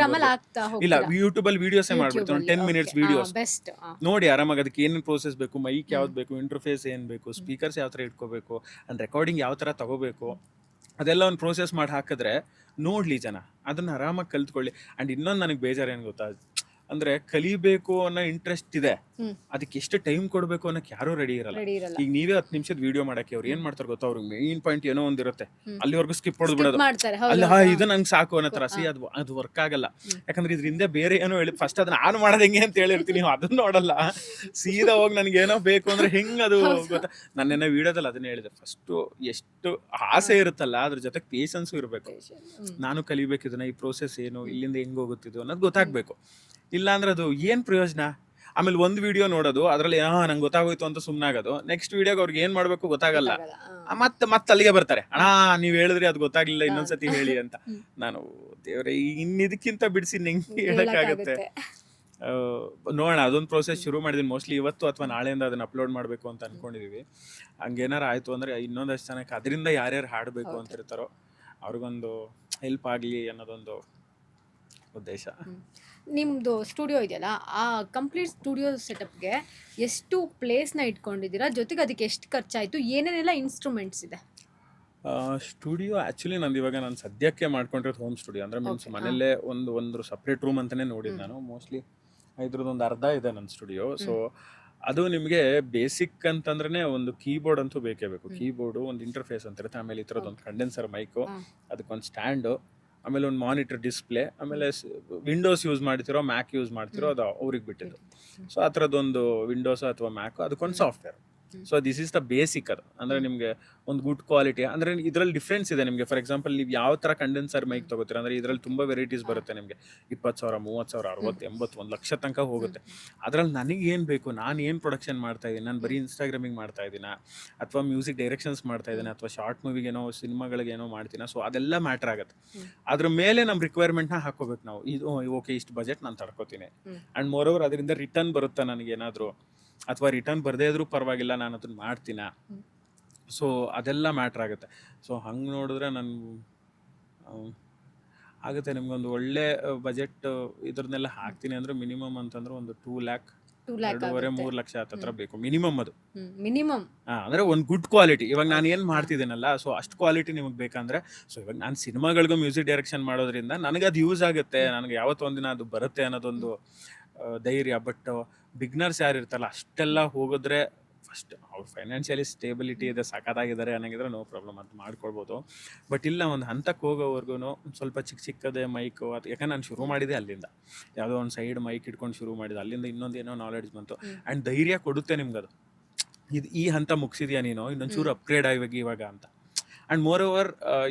ಇಲ್ಲ, ಯೂಟ್ಯೂಬ್ ಅಲ್ಲಿ ವಿಡಿಯೋಸ್ ಮಾಡ್ಬಿಡ್ತೀನಿ, 10 minutes ವಿಡಿಯೋಸ್ ನೋಡಿ ಆರಾಮಾಗಿ. ಅದಕ್ಕೆ ಏನೇನು ಪ್ರೋಸೆಸ್ ಬೇಕು, ಮೈಕ್ ಯಾವ್ದು ಬೇಕು, ಇಂಟರ್ಫೇಸ್ ಏನ್ ಬೇಕು, ಸ್ಪೀಕರ್ಸ್ ಯಾವ ತರ ಇಟ್ಕೋಬೇಕು, ಅಂಡ್ ರೆಕಾರ್ಡಿಂಗ್ ಯಾವ ತರ ತಗೋಬೇಕು, ಅದೆಲ್ಲ ಒಂದು ಪ್ರೋಸೆಸ್ ಮಾಡಿ ಹಾಕಿದ್ರೆ ನೋಡ್ಲಿ ಜನ, ಅದನ್ನ ಆರಾಮಾಗಿ ಕಲ್ತ್ಕೊಳ್ಳಿ. ಅಂಡ್ ಇನ್ನೊಂದು ನನಗೆ ಬೇಜಾರು ಏನು ಗೊತ್ತಾ, ಅಂದ್ರೆ ಕಲಿಬೇಕು ಅನ್ನೋ ಇಂಟ್ರೆಸ್ಟ್ ಇದೆ, ಅದಕ್ಕೆ ಎಷ್ಟು ಟೈಮ್ ಕೊಡ್ಬೇಕು ಅನ್ನೋಕೆ ಯಾರು ರೆಡಿ ಇರಲ್ಲ. ಈಗ ನೀವೇ 10 ನಿಮಿಷದ ವಿಡಿಯೋ ಮಾಡಕ್ಕೆ ಅವ್ರು ಏನ್ ಮಾಡ್ತಾರೆ ಗೊತ್ತಾ, ಅವ್ರಿಗೆ ಮೇನ್ ಪಾಯಿಂಟ್ ಏನೋ ಒಂದಿರುತ್ತೆ, ಅಲ್ಲಿವರೆಗೂ ಸ್ಕಿಪ್ ಹೊಡೆದ್ಬಿಡೋದು, ಅಲ್ಲ ಇದು ನಂಗೆ ಸಾಕು ಅನ್ನೋ ತರ. ಅದು ವರ್ಕ್ ಆಗಲ್ಲ. ಯಾಕಂದ್ರೆ ಇದ್ರಿಂದ ಬೇರೆ ಏನೋ ಹೇಳಿ ಫಸ್ಟ್ ಅದನ್ನ ಆನ್ ಮಾಡೋದು ಹೆಂಗೆ ಅಂತ ಹೇಳಿರ್ತೀನಿ, ನೀವು ಅದನ್ನ ನೋಡಲ್ಲ, ಸೀದಾ ಹೋಗಿ ನನ್ಗೆ ಏನೋ ಬೇಕು ಅಂದ್ರೆ ಹೆಂಗ್ ಅದು ಗೊತ್ತಾ. ನನ್ನೇನೋ ವಿಡಿಯೋದಲ್ಲಿ ಅದನ್ನ ಹೇಳಿದೆ, ಫಸ್ಟ್ ಎಷ್ಟು ಆಸೆ ಇರುತ್ತಲ್ಲ ಅದ್ರ ಜೊತೆ ಪೇಷನ್ಸ್ ಇರಬೇಕು. ನಾನು ಕಲಿಬೇಕು ಇದನ್ನ, ಈ ಪ್ರೋಸೆಸ್ ಏನು, ಇಲ್ಲಿಂದ ಹೆಂಗ್ ಹೋಗುತ್ತಿದ್ದು ಅನ್ನೋದು ಗೊತ್ತಾಗ್ಬೇಕು. ಇಲ್ಲ ಅಂದ್ರೆ ಅದು ಏನ್ ಪ್ರಯೋಜನ. ಆಮೇಲೆ ಒಂದು ವಿಡಿಯೋ ನೋಡೋದು, ಅದ್ರಲ್ಲಿ ನಂಗೆ ಗೊತ್ತಾಗೋಯ್ತು ಅಂತ ಸುಮ್ಮನಾಗೋದು, ನೆಕ್ಸ್ಟ್ ವಿಡಿಯೋಗೆ ಅವ್ರಿಗೆ ಏನ್ ಮಾಡ್ಬೇಕು ಗೊತ್ತಾಗಲ್ಲ, ಮತ್ತೆ ಅಲ್ಲಿಗೆ ಬರ್ತಾರೆ, ಅಣ್ಣ ನೀವ್ ಹೇಳಿದ್ರಿ ಅದು ಗೊತ್ತಾಗ್ಲಿಲ್ಲ, ಇನ್ನೊಂದ್ಸತಿ ಹೇಳಿ ಅಂತ. ನಾನು ದೇವ್ರೆ ಇನ್ನಿದಕ್ಕಿಂತ ಬಿಡಿಸಿ ಹೆಂಗೆ ಹೇಳಕ್ಕಾಗತ್ತೆ. ನೋಡೋಣ, ಅದೊಂದು ಪ್ರೋಸೆಸ್ ಶುರು ಮಾಡಿದೀನಿ. ಮೋಸ್ಟ್ಲಿ ಇವತ್ತು ಅಥವಾ ನಾಳೆಯಿಂದ ಅದನ್ನ ಅಪ್ಲೋಡ್ ಮಾಡಬೇಕು ಅಂತ ಅನ್ಕೊಂಡಿದೀವಿ. ಹಂಗೇನಾರು ಆಯ್ತು ಅಂದ್ರೆ ಇನ್ನೊಂದಷ್ಟು ಜನಕ್ಕೆ ಅದರಿಂದ ಯಾರ್ಯಾರು ಹಾಡಬೇಕು ಅಂತಿರ್ತಾರೋ ಅವ್ರಿಗೊಂದು ಹೆಲ್ಪ್ ಆಗಲಿ ಅನ್ನೋದೊಂದು ಉದ್ದೇಶ. ನಿಮ್ದು ಸ್ಟುಡಿಯೋ ಇದೆಯಲ್ಲ, ಆ ಕಂಪ್ಲೀಟ್ ಸ್ಟುಡಿಯೋ ಸೆಟಪ್ಗೆ ಎಷ್ಟು ಪ್ಲೇಸ್ನ ಇಟ್ಕೊಂಡಿದ್ದೀರಾ, ಜೊತೆಗೆ ಅದಕ್ಕೆ ಎಷ್ಟು ಖರ್ಚಾಯಿತು, ಏನೇನೆಲ್ಲ ಇನ್ಸ್ಟ್ರೂಮೆಂಟ್ಸ್ ಇದೆ? ಸ್ಟುಡಿಯೋ ಆ್ಯಕ್ಚುಲಿ ನಂದು ಇವಾಗ ನಾನು ಸದ್ಯಕ್ಕೆ ಮಾಡ್ಕೊಂಡಿರೋದು ಹೋಮ್ ಸ್ಟುಡಿಯೋ. ಅಂದರೆ ಮೀನ್ಸ್ ಮನೆಯಲ್ಲೇ ಒಂದು ಸಪ್ರೇಟ್ ರೂಮ್ ಅಂತಲೇ ನೋಡಿದ್ದು ನಾನು. ಮೋಸ್ಟ್ಲಿ ಇದ್ರದ್ದೊಂದು ಅರ್ಧ ಇದೆ ನನ್ನ ಸ್ಟುಡಿಯೋ. ಸೊ ಅದು ನಿಮಗೆ ಬೇಸಿಕ್ ಅಂತಂದ್ರೆ ಒಂದು ಕೀಬೋರ್ಡ್ ಅಂತೂ ಬೇಕೇ ಬೇಕು. ಕೀಬೋರ್ಡು, ಒಂದು ಇಂಟರ್ಫೇಸ್ ಅಂತ ಇರುತ್ತೆ, ಆಮೇಲೆ ಈ ಥರದ್ದೊಂದು ಕಂಡೆನ್ಸರ್ ಮೈಕು, ಅದಕ್ಕೊಂದು ಸ್ಟ್ಯಾಂಡು, ಆಮೇಲೆ ಒಂದು ಮಾನಿಟರ್ ಡಿಸ್ಪ್ಲೇ, ಆಮೇಲೆ ವಿಂಡೋಸ್ ಯೂಸ್ ಮಾಡ್ತಿರೋ ಮ್ಯಾಕ್ ಯೂಸ್ ಮಾಡ್ತಿರೋ ಅದು ಅವ್ರಿಗೆ ಬಿಟ್ಟಿದ್ದು. ಸೊ ಆ ಥರದ್ದೊಂದು ವಿಂಡೋಸ್ ಅಥವಾ ಮ್ಯಾಕು, ಅದಕ್ಕೊಂದು software. So this is the basic. ಅದು ಅಂದರೆ ನಿಮಗೆ ಒಂದು ಗುಡ್ ಕ್ವಾಲಿಟಿ, ಅಂದರೆ ಇದರಲ್ಲಿ ಡಿಫ್ರೆನ್ಸ್ ಇದೆ ನಿಮಗೆ. ಫಾರ್ ಎಕ್ಸಾಂಪಲ್ ನೀವು ಯಾವ ಥರ ಕಂಡೆನ್ಸರ್ ಮೈಕ್ ತೊಗೋತೀರ ಅಂದರೆ ಇದರಲ್ಲಿ ತುಂಬ ವೆರೈಟೀಸ್ ಬರುತ್ತೆ ನಿಮಗೆ. 20,000, 30,000, 60, 80, 1 ಲಕ್ಷ ತನಕ ಹೋಗುತ್ತೆ. ಅದರಲ್ಲಿ ನನಗೆ ಏನು ಬೇಕು, ನಾನು ಏನು ಪ್ರೊಡಕ್ಷನ್ ಮಾಡ್ತಾ ಇದ್ದೀನಿ, ನಾನು ಬರೀ ಇನ್ಸ್ಟಾಗ್ರಾಮಿಗೆ ಮಾಡ್ತಾ ಇದ್ದೀನ, ಅಥವಾ ಮ್ಯೂಸಿಕ್ ಡೈರೆಕ್ಷನ್ಸ್ ಮಾಡ್ತಾ ಇದ್ದೀನಿ, ಅಥವಾ ಶಾರ್ಟ್ ಮೂವಿಗೇನೋ ಸಿನಿಮಾಗಳಿಗೇನೋ ಮಾಡ್ತೀನ, ಸೊ ಅದೆಲ್ಲ ಮ್ಯಾಟ್ರ್ ಆಗುತ್ತೆ. ಅದ್ರ ಮೇಲೆ ನಮ್ಮ ರಿಕ್ವೈರ್ಮೆಂಟ್ನ ಹಾಕೋಬೇಕು ನಾವು. ಇದು ಓಕೆ, ಇಷ್ಟು ಬಜೆಟ್ ನಾನು ತಡ್ಕೋತೀನಿ. ಆ್ಯಂಡ್ ಮೋರ್ ಓವರ್ ಅದರಿಂದ ರಿಟರ್ನ್ ಬರುತ್ತಾ ನನಗೇನಾದರೂ, ಅಥವಾ ರಿಟರ್ನ್ ಬರದೇ ಇದ್ರೂ ಪರವಾಗಿಲ್ಲ, ನಾನು ಅದನ್ನ ಮಾಡ್ತೀನ. ಸೊ ಅದೆಲ್ಲ ಮ್ಯಾಟ್ರ್ ಆಗುತ್ತೆ. ಸೊ ಹಂಗೆ ನೋಡಿದ್ರೆ ನಾನು ಆಗುತ್ತೆ ನಿಮ್ಗೊಂದು ಒಳ್ಳೆ ಬಜೆಟ್ ಇದ್ರನ್ನೆಲ್ಲ ಹಾಕ್ತೀನಿ ಅಂದರೆ ಮಿನಿಮಮ್ ಅಂತಂದ್ರೆ ಒಂದು 2 lakh, 2.5-3 ಲಕ್ಷ ಹತ್ರ ಬೇಕು ಮಿನಿಮಮ್. ಅದು ಮಿನಿಮಮ್ ಅಂದ್ರೆ ಒಂದು ಗುಡ್ ಕ್ವಾಲಿಟಿ. ಇವಾಗ ನಾನು ಏನು ಮಾಡ್ತಿದ್ದೀನಲ್ಲ, ಸೊ ಅಷ್ಟು ಕ್ವಾಲಿಟಿ ನಿಮಗೆ ಬೇಕಂದ್ರೆ, ಸೊ ಇವಾಗ ನಾನು ಸಿನಿಮಾಗಳಿಗೂ ಮ್ಯೂಸಿಕ್ ಡೈರೆಕ್ಷನ್ ಮಾಡೋದ್ರಿಂದ ನನಗೆ ಅದು ಯೂಸ್ ಆಗುತ್ತೆ, ನನಗೆ ಯಾವತ್ತೊಂದಿನ ಅದು ಬರುತ್ತೆ ಅನ್ನೋದೊಂದು ಧೈರ್ಯ. ಬಟ್ ಬಿಗ್ನರ್ಸ್ ಯಾರು ಇರ್ತಲ್ಲ ಅಷ್ಟೆಲ್ಲ ಹೋಗಿದ್ರೆ ಫಸ್ಟ್ ಅವ್ರು ಫೈನಾನ್ಷಿಯಲಿ ಸ್ಟೇಬಿಲಿಟಿ ಇದೆ, ಸಖತ್ತಾಗಿದ್ದಾರೆ ಅನ್ನಂಗಿದ್ರೆ ನೋ ಪ್ರಾಬ್ಲಮ್, ಅದು ಮಾಡ್ಕೊಳ್ಬೋದು. ಬಟ್ ಇಲ್ಲ, ಒಂದು ಹಂತಕ್ಕೆ ಹೋಗೋವರೆಗೂ ಸ್ವಲ್ಪ ಚಿಕ್ಕದೇ ಮೈಕು, ಅದು ಯಾಕಂದ್ರೆ ನಾನು ಶುರು ಮಾಡಿದೆ ಅಲ್ಲಿಂದ, ಯಾವುದೋ ಒಂದು ಸೈಡ್ ಮೈಕ್ ಇಟ್ಕೊಂಡು ಶುರು ಮಾಡಿದೆ, ಅಲ್ಲಿಂದ ಇನ್ನೊಂದು ಏನೋ ನಾಲೆಡ್ಜ್ ಬಂತು. ಆ್ಯಂಡ್ ಧೈರ್ಯ ಕೊಡುತ್ತೆ ನಿಮ್ಗದು, ಇದು ಈ ಹಂತ ಮುಗಿಸಿದ್ಯಾ ನೀನು, ಇನ್ನೊಂಚೂರು ಅಪ್ಗ್ರೇಡ್ ಆಗಬೇಕು ಇವಾಗ ಅಂತ. ಆ್ಯಂಡ್ ಮೋರ್ ಓವರ್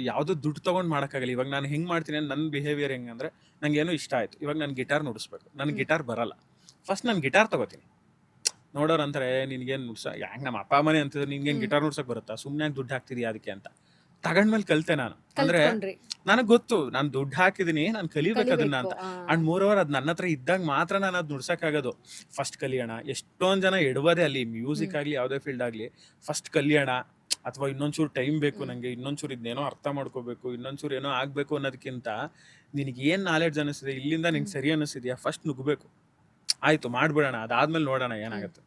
ಯಾವುದೋ ದುಡ್ಡು ತೊಗೊಂಡು ಮಾಡೋಕ್ಕಾಗಲ್ಲ. ಇವಾಗ ನಾನು ಹೆಂಗೆ ಮಾಡ್ತೀನಿ, ನನ್ನ ಬಿಹೇವಿಯರ್ ಹೆಂಗೆ ಅಂದರೆ, ನನಗೇನೋ ಇಷ್ಟ ಆಯಿತು, ಇವಾಗ ನಾನು ಗಿಟಾರ್ ನುಡಿಸ್ಬೇಕು, ನನಗೆ ಗಿಟಾರ್ ಬರಲ್ಲ, ಫಸ್ಟ್ ನಾನು ಗಿಟಾರ್ ತೊಗೋತೀನಿ. ನೋಡೋರು ಅಂತಾರೆ ನಿನಗೇನು ನುಡ್ಸ, ಹೆಂಗೆ ನಮ್ಮ ಅಪ್ಪ ಅಮ್ಮನೇ ಅಂತಿದ್ರು, ನಿನ್ಗೇನು ಗಿಟಾರ್ ನುಡ್ಸೋಕೆ ಬರುತ್ತಾ, ಸುಮ್ಮನೆ ದುಡ್ಡು ಹಾಕ್ತಿದ್ಯಾ ಅದಕ್ಕೆ ಅಂತ. ತಗೊಂಡ್ಮೇಲೆ ಕಲಿತೆ ನಾನು. ಅಂದ್ರೆ ಕಲ್ತ್ಕೊಂಡ್ರಿ, ನನಗೆ ಗೊತ್ತು ನಾನು ದುಡ್ಡು ಹಾಕಿದೀನಿ, ನಾನು ಕಲಿಬೇಕು ಅದನ್ನ ಕಲಿಬೇಕು. ಅಂತ. ಅಂಡ್ ಮೋರ್ ಓವರ್ ಅದು ನನ್ನ ಹತ್ರ ಇದ್ದಾಗ ಮಾತ್ರ ನಾನು ಅದು ನುಡ್ಸಕ್ಕಾಗೋದು. ಫಸ್ಟ್ ಕಲಿಯೋಣ, ಎಷ್ಟೊಂದು ಜನ ಎಡವದೆ ಅಲ್ಲಿ ಮ್ಯೂಸಿಕ್ ಆಗಲಿ ಯಾವುದೇ ಫೀಲ್ಡ್ ಆಗಲಿ, ಫಸ್ಟ್ ಕಲಿಯೋಣ ಅಥವಾ ಇನ್ನೊಂಚೂರು ಟೈಮ್ ಬೇಕು ನನಗೆ, ಇನ್ನೊಂಚೂರು ಇದನ್ನೇನೋ ಅರ್ಥ ಮಾಡ್ಕೋಬೇಕು, ಇನ್ನೊಂಚೂರು ಏನೋ ಆಗಬೇಕು ಅನ್ನೋದಕ್ಕಿಂತ ನಿನಗೆ ಏನು ನಾಲೆಡ್ಜ್ ಅನ್ನಿಸ್ತಿದೆ, ಇಲ್ಲಿಂದ ನಿಂಗೆ ಸರಿ ಅನ್ನಿಸ್ತಿದ್ಯಾ, ಫಸ್ಟ್ ನುಗ್ಗಬೇಕು. ಆಯಿತು ಮಾಡ್ಬಿಡೋಣ, ಅದಾದ್ಮೇಲೆ ನೋಡೋಣ ಏನಾಗುತ್ತೆ.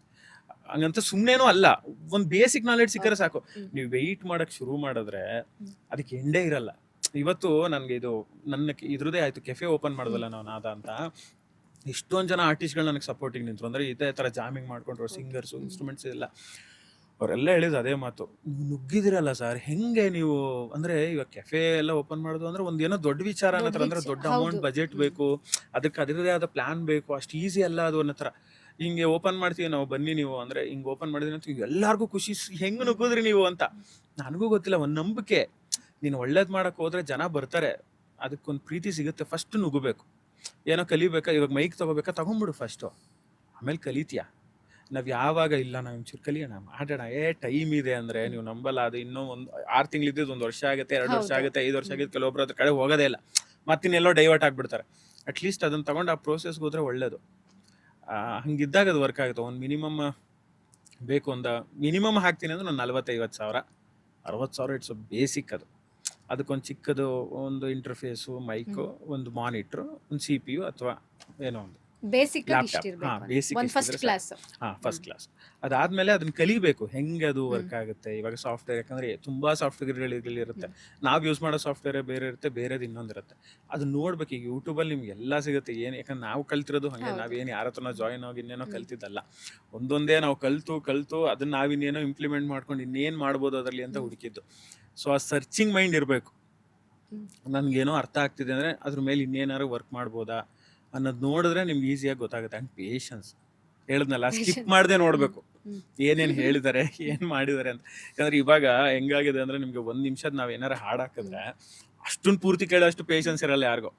ಹಂಗಂತ ಸುಮ್ಮನೆನೂ ಅಲ್ಲ, ಒಂದು ಬೇಸಿಕ್ ನಾಲೆಡ್ಜ್ ಸಿಕ್ಕರೆ ಸಾಕು. ನೀವು ವೆಯ್ಟ್ ಮಾಡಕ್ಕೆ ಶುರು ಮಾಡಿದ್ರೆ ಅದಕ್ಕೆ ಎಂಡೇ ಇರಲ್ಲ. ಇವತ್ತು ನನಗೆ ಇದು ನನ್ನ ಇದ್ರದ್ದೇ ಆಯಿತು, ಕೆಫೆ ಓಪನ್ ಮಾಡಿದ್ವಲ್ಲ ನಾವು ನಾದ ಅಂತ, ಎಷ್ಟೊಂದು ಜನ ಆರ್ಟಿಸ್ಟ್ಗಳು ನನಗೆ ಸಪೋರ್ಟಿಗೆ ನಿಂತರು. ಅಂದರೆ ಇದೇ ಥರ ಜಾಮಿಂಗ್ ಮಾಡ್ಕೊಂಡ್ರು, ಸಿಂಗರ್ಸು, ಇನ್ಸ್ಟ್ರೂಮೆಂಟ್ಸ್ ಎಲ್ಲ. ಅವರೆಲ್ಲ ಹೇಳಿದ್ರು ಅದೇ ಮಾತು, ನೀವು ನುಗ್ಗಿದಿರಲ್ಲ ಸರ್, ಹೆಂಗೆ ನೀವು ಅಂದರೆ ಇವಾಗ ಕೆಫೆ ಎಲ್ಲ ಓಪನ್ ಮಾಡೋದು ಅಂದರೆ ಒಂದು ಏನೋ ದೊಡ್ಡ ವಿಚಾರ ಅನ್ನೋ ಥರ, ಅಂದರೆ ದೊಡ್ಡ ಅಮೌಂಟ್ ಬಜೆಟ್ ಬೇಕು, ಅದಕ್ಕೆ ಅದರದೇ ಆದ ಪ್ಲಾನ್ ಬೇಕು, ಅಷ್ಟು ಈಸಿ ಅಲ್ಲ ಅದು ಅನ್ನೋ ಥರ. ಹಿಂಗೆ ಓಪನ್ ಮಾಡ್ತೀವಿ ನಾವು, ಬನ್ನಿ ನೀವು ಅಂದರೆ ಹಿಂಗೆ ಓಪನ್ ಮಾಡಿದ್ರಿ ಅಂತ ಎಲ್ಲರಿಗೂ ಖುಷಿ, ಹೆಂಗೆ ನುಗ್ಗಿದ್ರಿ ನೀವು ಅಂತ. ನನಗೂ ಗೊತ್ತಿಲ್ಲ, ಒಂದು ನಂಬಿಕೆ. ನೀನು ಒಳ್ಳೇದು ಮಾಡೋಕ್ಕೆ ಹೋದ್ರೆ ಜನ ಬರ್ತಾರೆ, ಅದಕ್ಕೊಂದು ಪ್ರೀತಿ ಸಿಗುತ್ತೆ. ಫಸ್ಟ್ ನುಗ್ಗಬೇಕು. ಏನೋ ಕಲಿಬೇಕಾ, ಇವಾಗ ಮೈಕ್ ತೊಗೋಬೇಕಾ, ತೊಗೊಂಬಿಡು ಫಸ್ಟು, ಆಮೇಲೆ ಕಲಿತೀಯ. ನಾವು ಯಾವಾಗ ಇಲ್ಲ ನಾವು ಒಂಚೂರು ಕಲಿಯೋಣ, ಮಾಡೋಣ, ಟೈಮ್ ಇದೆ ಅಂದರೆ ನೀವು ನಂಬಲ್ಲ. ಅದು ಇನ್ನೂ ಒಂದು 6 ತಿಂಗಳಿದ್ದು 1 ವರ್ಷ ಆಗುತ್ತೆ, 2 ವರ್ಷ ಆಗುತ್ತೆ, 5 ವರ್ಷ ಆಗುತ್ತೆ. ಕೆಲವೊಬ್ರು ಅದ್ರ ಕಡೆ ಹೋಗೋದೇ ಇಲ್ಲ, ಮತ್ತಿನ್ನೆಲ್ಲೋ ಡೈವರ್ಟ್ ಆಗಿಬಿಡ್ತಾರೆ. ಅಟ್ಲೀಸ್ಟ್ ಅದನ್ನು ತೊಗೊಂಡು ಆ ಪ್ರೋಸೆಸ್ಗೆ ಹೋದ್ರೆ ಒಳ್ಳೇದು. ಹಂಗಿದ್ದಾಗ ಅದು ವರ್ಕ್ ಆಗುತ್ತೆ. ಒಂದು ಮಿನಿಮಮ್ ಬೇಕು, ಒಂದು ಮಿನಿಮಮ್ ಹಾಕ್ತೀನಿ ಅಂದ್ರೆ ಒಂದು 40-50 ಸಾವಿರ, 60 ಸಾವಿರ ಇಟ್ಸ್ ಬೇಸಿಕ್. ಅದಕ್ಕೊಂದು ಚಿಕ್ಕದು ಒಂದು ಇಂಟರ್ಫೇಸು, ಮೈಕು, ಒಂದು ಮಾನಿಟ್ರು, ಒಂದು CPU ಅಥವಾ ಏನೋ ಒಂದು ಬೇಸಿಕ್ ಲ್ಯಾಪ್ಟಾಪ್. ಬೇಸಿಕ್ ಒಂದು ಫಸ್ಟ್ ಕ್ಲಾಸ್. First class. ಅದಾದ್ಮೇಲೆ ಅದನ್ನ ಕಲಿಬೇಕು, ಹೆಂಗೆ ಅದು ವರ್ಕ್ ಆಗುತ್ತೆ. ಇವಾಗ ಸಾಫ್ಟ್ವೇರ್, ಯಾಕಂದ್ರೆ ತುಂಬಾ ಸಾಫ್ಟ್ವೇರ್ಗಳಿರುತ್ತೆ, ನಾವು ಯೂಸ್ ಮಾಡೋ ಸಾಫ್ಟ್ವೇರ್ ಬೇರೆ ಇರುತ್ತೆ, ಬೇರೆದು ಇನ್ನೊಂದಿರುತ್ತೆ. ಅದು ನೋಡ್ಬೇಕು. ಈಗ ಯೂಟ್ಯೂಬಲ್ಲಿ ನಿಮ್ಗೆ ಎಲ್ಲ ಸಿಗುತ್ತೆ. ಏನು, ಯಾಕಂದ್ರೆ ನಾವು ಕಲ್ತಿರೋದು ಹಾಗೆ, ನಾವೇನು ಯಾರ ಹತ್ರನೋ ಜಾಯಿನ್ ಆಗಿ ಇನ್ನೇನೋ ಕಲ್ತಿದ್ದಲ್ಲ. ಒಂದೊಂದೇ ನಾವು ಕಲ್ತು ಅದನ್ನ ನಾವಿನ್ನೇನೋ ಇಂಪ್ಲಿಮೆಂಟ್ ಮಾಡ್ಕೊಂಡು ಇನ್ನೇನು ಮಾಡ್ಬೋದು ಅದರಲ್ಲಿ ಅಂತ ಹುಡುಕಿದ್ದು. ಸೊ ಆ ಸರ್ಚಿಂಗ್ ಮೈಂಡ್ ಇರಬೇಕು. ನನಗೇನೋ ಅರ್ಥ ಆಗ್ತಿದೆ ಅಂದರೆ ಅದ್ರ ಮೇಲೆ ಇನ್ನೇನಾದ್ರು ವರ್ಕ್ ಮಾಡ್ಬೋದಾ ಅನ್ನೋದು ನೋಡಿದ್ರೆ ನಿಮ್ಗೆ ಈಸಿಯಾಗಿ ಗೊತ್ತಾಗುತ್ತೆ. ಆ್ಯಂಡ್ ಪೇಷನ್ಸ್, ಹೇಳಿದ್ನಲ್ಲ, ಸ್ಕಿಪ್ ಮಾಡದೆ ನೋಡಬೇಕು ಏನೇನು ಹೇಳಿದ್ದಾರೆ, ಏನು ಮಾಡಿದ್ದಾರೆ ಅಂತ. ಯಾಕಂದ್ರೆ ಇವಾಗ ಹೆಂಗಾಗಿದೆ ಅಂದರೆ ನಿಮಗೆ 1 ನಿಮಿಷದ ನಾವು ಏನಾರು ಹಾಡು ಹಾಕಿದ್ರೆ ಅಷ್ಟೊಂದು ಪೂರ್ತಿ ಕೇಳೋಷ್ಟು ಪೇಷನ್ಸ್ ಇರಲ್ಲ ಯಾರಿಗೂ.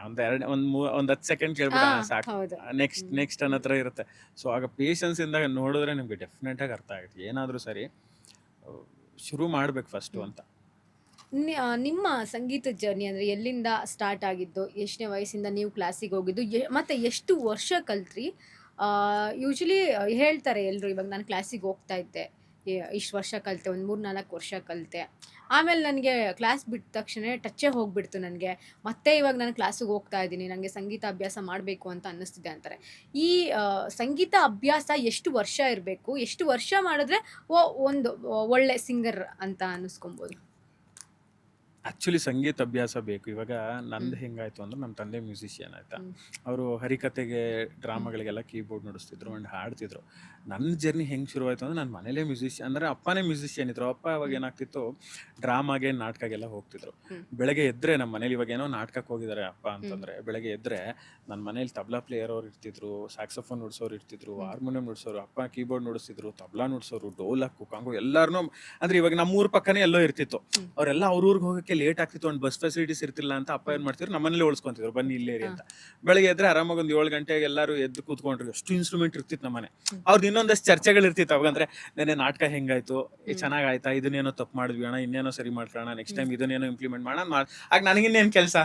ಒಂದು 10 ಸೆಕೆಂಡ್ ಕೇಳ್ಬಿಟ್ಟು ಸಾಕು, ನೆಕ್ಸ್ಟ್ ಅನ್ನೋ ಥರ ಇರುತ್ತೆ. ಸೊ ಆಗ ಪೇಷನ್ಸ್ ಇಂದಾಗ ನೋಡಿದ್ರೆ ನಿಮ್ಗೆ ಡೆಫಿನೆಟಾಗಿ ಅರ್ಥ ಆಗುತ್ತೆ. ಏನಾದರೂ ಸರಿ ಶುರು ಮಾಡ್ಬೇಕು ಫಸ್ಟು ಅಂತ. ನಿಮ್ಮ ಸಂಗೀತದ ಜರ್ನಿ ಅಂದರೆ ಎಲ್ಲಿಂದ ಸ್ಟಾರ್ಟ್ ಆಗಿದ್ದು, ಎಷ್ಟನೇ ವಯಸ್ಸಿಂದ ನೀವು ಕ್ಲಾಸಿಗೆ ಹೋಗಿದ್ದು, ಮತ್ತು ಎಷ್ಟು ವರ್ಷ ಕಲ್ತ್ರಿ? ಯೂಶ್ವಲಿ ಹೇಳ್ತಾರೆ ಎಲ್ಲರೂ, ಇವಾಗ ನಾನು ಕ್ಲಾಸಿಗೆ ಹೋಗ್ತಾ ಇದ್ದೆ, ಇಷ್ಟು ವರ್ಷ ಕಲಿತೆ, ಒಂದು 3-4 ವರ್ಷ ಕಲಿತೆ, ಆಮೇಲೆ ನನಗೆ ಕ್ಲಾಸ್ ಬಿಟ್ಟ ತಕ್ಷಣ ಟಚ್ಚೇ ಹೋಗ್ಬಿಡ್ತು ನನಗೆ, ಮತ್ತೆ ಇವಾಗ ನಾನು ಕ್ಲಾಸಿಗೆ ಹೋಗ್ತಾ ಇದ್ದೀನಿ, ನನಗೆ ಸಂಗೀತ ಅಭ್ಯಾಸ ಮಾಡಬೇಕು ಅಂತ ಅನ್ನಿಸ್ತಿದೆ ಅಂತಾರೆ. ಈ ಸಂಗೀತ ಅಭ್ಯಾಸ ಎಷ್ಟು ವರ್ಷ ಇರಬೇಕು, ಎಷ್ಟು ವರ್ಷ ಮಾಡಿದ್ರೆ ಒಂದು ಒಳ್ಳೆ ಸಿಂಗರ್ ಅಂತ ಅನ್ನಿಸ್ಕೊಬೋದು? ಆ್ಯಕ್ಚುಲಿ ಸಂಗೀತ ಅಭ್ಯಾಸ ಬೇಕು. ಇವಾಗ ನಂದು ಹೆಂಗಾಯ್ತು ಅಂದ್ರೆ, ನಮ್ಮ ತಂದೆ ಮ್ಯೂಸಿಷಿಯನ್ ಆಯ್ತಾ, ಅವರು ಹರಿಕತೆಗೆ, ಡ್ರಾಮಾಗಳಿಗೆಲ್ಲ ಕೀಬೋರ್ಡ್ ನುಡಿಸ್ತಿದ್ರು ಆ್ಯಂಡ್ ಹಾಡ್ತಿದ್ರು. ನನ್ನ ಜರ್ನಿ ಹೆಂಗೆ ಶುರುವಾಯಿತು ಅಂದರೆ, ನನ್ನ ಮನೇಲೇ ಮ್ಯೂಸಿಷಿಯನ್, ಅಂದರೆ ಅಪ್ಪನೇ ಮ್ಯೂಸಿಷಿಯನ್ ಇದ್ರು. ಅಪ್ಪ ಅವಾಗ ಏನಾಗ್ತಿತ್ತು, ಡ್ರಾಮಾಗೆ, ನಾಟಕಗೆಲ್ಲ ಹೋಗ್ತಿದ್ರು. ಬೆಳಗ್ಗೆ ಎದ್ದರೆ, ನಮ್ಮ ಮನೇಲಿ ಇವಾಗ ಏನೋ ನಾಟಕಕ್ಕೆ ಹೋಗಿದ್ದಾರೆ ಅಪ್ಪ ಅಂತಂದರೆ, ಬೆಳಗ್ಗೆ ಎದ್ದರೆ ನನ್ನ ಮನೇಲಿ ತಬ್ಲಾ ಪ್ಲೇಯರ್ ಅವ್ರು ಇರ್ತಿದ್ರು, ಸ್ಯಾಕ್ಸೋಫೋನ್ ನುಡ್ಸೋರು ಇರ್ತಿದ್ರು, ಹಾರ್ಮೋನಿಯಂ ನುಡ್ಸೋರು, ಅಪ್ಪ ಕೀಬೋರ್ಡ್ ನುಡಿಸ್ತಿದ್ರು, ತಬ್ಲಾ ನುಡ್ಸೋರು, ಡೋಲಕ್ಕು, ಕಾಂಗು, ಎಲ್ಲರೂ. ಅಂದರೆ ಇವಾಗ ನಮ್ಮೂರ ಪಕ್ಕನೇ ಎಲ್ಲೋ ಇರ್ತಿತ್ತು. ಅವರೆಲ್ಲ ಅವ್ರೂರಿಗೆ ಹೋಗೋಕ್ಕೆ ಲೇಟ್ ಆಗ್ತಿತ್ತು, ಒಂದು ಬಸ್ ಫೆಸಿಲಿಟೀಸ್ ಇರ್ತಿಲ್ಲ ಅಂತ ಅಪ್ಪ ಏನು ಮಾಡ್ತಿದ್ರು, ನಮ್ಮನೇಲಿ ಉಳಿಸ್ಕೊಂತಿದ್ರು, ಬನ್ನಿ ಇಲ್ಲೇರಿ ಅಂತ. ಬೆಳಗ್ಗೆ ಎದ್ರೆ ಆರಾಮಾಗಿ ಒಂದು 7 ಗಂಟೆಗೆ ಎಲ್ಲರೂ ಎದ್ದು ಕೂತ್ಕೊಂಡ್ರು. ಎಷ್ಟು ಇನ್ಸ್ಟ್ರೂಮೆಂಟ್ ಇರ್ತಿತ್ತು ನಮ್ಮನೆ. ಅವ್ರದ್ದು ಇನ್ನೊಂದಷ್ಟು ಚರ್ಚೆಗಳು ಇರ್ತಿತ್ತು ಅವಾಗಂದ್ರೆ, ನೆನೆ ನಾಟಕ ಹೆಂಗಾಯ್ತು, ಚೆನ್ನಾಗಾಯ್ತಾ, ಇದನ್ನೇನೋ ತಪ್ಪು ಮಾಡಿದ್ವಿ ಅಣ್ಣ, ಇನ್ನೇನೋ ಸರಿ ಮಾಡ್ಕೊಳ್ಳೋಣ, ನೆಕ್ಸ್ಟ್ ಟೈಮ್ ಇದನ್ನೇನೋ ಇಂಪ್ಲಿಮೆಂಟ್ ಮಾಡೋಣ. ಆಗ ನನಗಿನ್ನೇನು ಕೆಲಸ,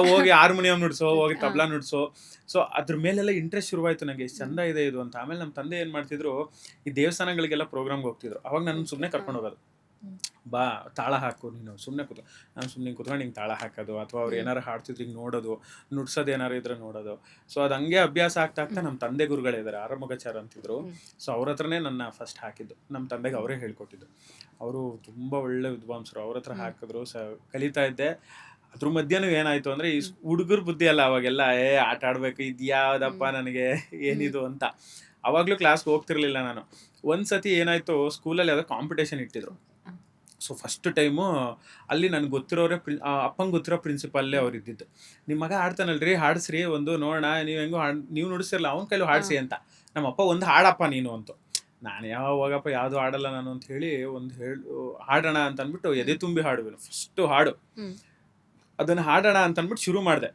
ಹೋಗಿ ಹಾರ್ಮೋನಿಯಂ ನುಡ್ಸೋ, ಹೋಗಿ ತಬ್ಲಾ ನುಡ್ಸೋ. ಸೊ ಅದ್ರ ಮೇಲೆಲ್ಲ ಇಂಟ್ರೆಸ್ಟ್ ಶುರುವಾಯಿತು ನನಗೆ, ಎಷ್ಟು ಚಂದ ಇದೆ ಇದು ಅಂತ. ಆಮೇಲೆ ನಮ್ಮ ತಂದೆ ಏನು ಮಾಡ್ತಿದ್ರು, ಈ ದೇವಸ್ಥಾನಗಳಿಗೆಲ್ಲ ಪ್ರೋಗ್ರಾಮ್ಗೆ ಹೋಗ್ತಿದ್ರು. ಅವಾಗ ನನ್ನ ಸುಮ್ಮನೆ ಕರ್ಕೊಂಡು ಹೋಗೋದು, ಬಾ ತಾಳ ಹಾಕು, ನೀನು ಸುಮ್ಮನೆ ನಾನು ಸುಮ್ಮನೆ ಕೂತ್ಕೊಂಡು ಹಿಂಗೆ ತಾಳ ಹಾಕೋದು, ಅಥವಾ ಅವ್ರು ಏನಾರು ಹಾಡ್ತಿದ್ರು ಹಿಂಗೆ ನೋಡೋದು, ನುಡ್ಸೋದು ಏನಾರು ಇದ್ರೆ ನೋಡೋದು. ಸೊ ಅದು ಹಂಗೆ ಅಭ್ಯಾಸ ಆಗ್ತಾ ನಮ್ಮ ತಂದೆ ಗುರುಗಳಿದ್ದಾರೆ, ಆರಮಗಾಚಾರ್ ಅಂತಿದ್ರು. ಸೊ ಅವ್ರ ಹತ್ರನೇ ನನ್ನ ಫಸ್ಟ್ ಹಾಕಿದ್ದು. ನಮ್ಮ ತಂದೆಗೆ ಅವರೇ ಹೇಳ್ಕೊಟ್ಟಿದ್ದು. ಅವರು ತುಂಬ ಒಳ್ಳೆ ವಿದ್ವಾಂಸರು, ಅವ್ರ ಹತ್ರ ಹಾಕಿದ್ರು, ಕಲಿತಾ ಇದ್ದೆ. ಅದ್ರ ಮಧ್ಯನೂ ಏನಾಯ್ತು ಅಂದರೆ, ಈ ಹುಡುಗರ ಬುದ್ಧಿ ಅಲ್ಲ ಅವಾಗೆಲ್ಲ, ಆಟ ಆಡಬೇಕು, ಇದು ಯಾವುದಪ್ಪ ನನಗೆ ಏನಿದು ಅಂತ. ಅವಾಗಲೂ ಕ್ಲಾಸ್ಗೆ ಹೋಗ್ತಿರ್ಲಿಲ್ಲ ನಾನು. ಒಂದ್ಸತಿ ಏನಾಯ್ತು, ಸ್ಕೂಲಲ್ಲಿ ಯಾವುದೋ ಕಾಂಪಿಟೇಷನ್ ಇಟ್ಟಿದ್ರು. ಸೊ ಫಸ್ಟ್ ಟೈಮು ಅಲ್ಲಿ ನನಗೆ ಗೊತ್ತಿರೋರೇ ಅಪ್ಪಂಗೆ ಗೊತ್ತಿರೋ ಪ್ರಿನ್ಸಿಪಲ್ಲೇ ಅವ್ರು ಇದ್ದಿದ್ದು. ನಿಮ್ಮ ಮಗ ಹಾಡ್ತಾನಲ್ರಿ, ಹಾಡಿಸ್ರಿ ಒಂದು ನೋಡೋಣ, ನೀವು ಹೆಂಗೋ ನೀವು ನುಡಿಸಿರಲ್ಲ, ಅವ್ನ ಕೈಲೂ ಹಾಡಿಸಿ ಅಂತ. ನಮ್ಮಪ್ಪ ಒಂದು ಹಾಡಪ್ಪ ನೀನು ಅಂತು. ನಾನು ಯಾವಾಗಪ್ಪ ಯಾವುದು ಹಾಡಲ್ಲ ನಾನು ಅಂತ ಹೇಳಿ, ಹಾಡೋಣ ಅಂತ ಅಂದ್ಬಿಟ್ಟು ಎದೆ ತುಂಬಿ ಹಾಡುವೆನು ಫಸ್ಟು ಹಾಡು. ಅದನ್ನು ಹಾಡೋಣ ಅಂತ ಅಂದ್ಬಿಟ್ಟು ಶುರು ಮಾಡಿದೆ.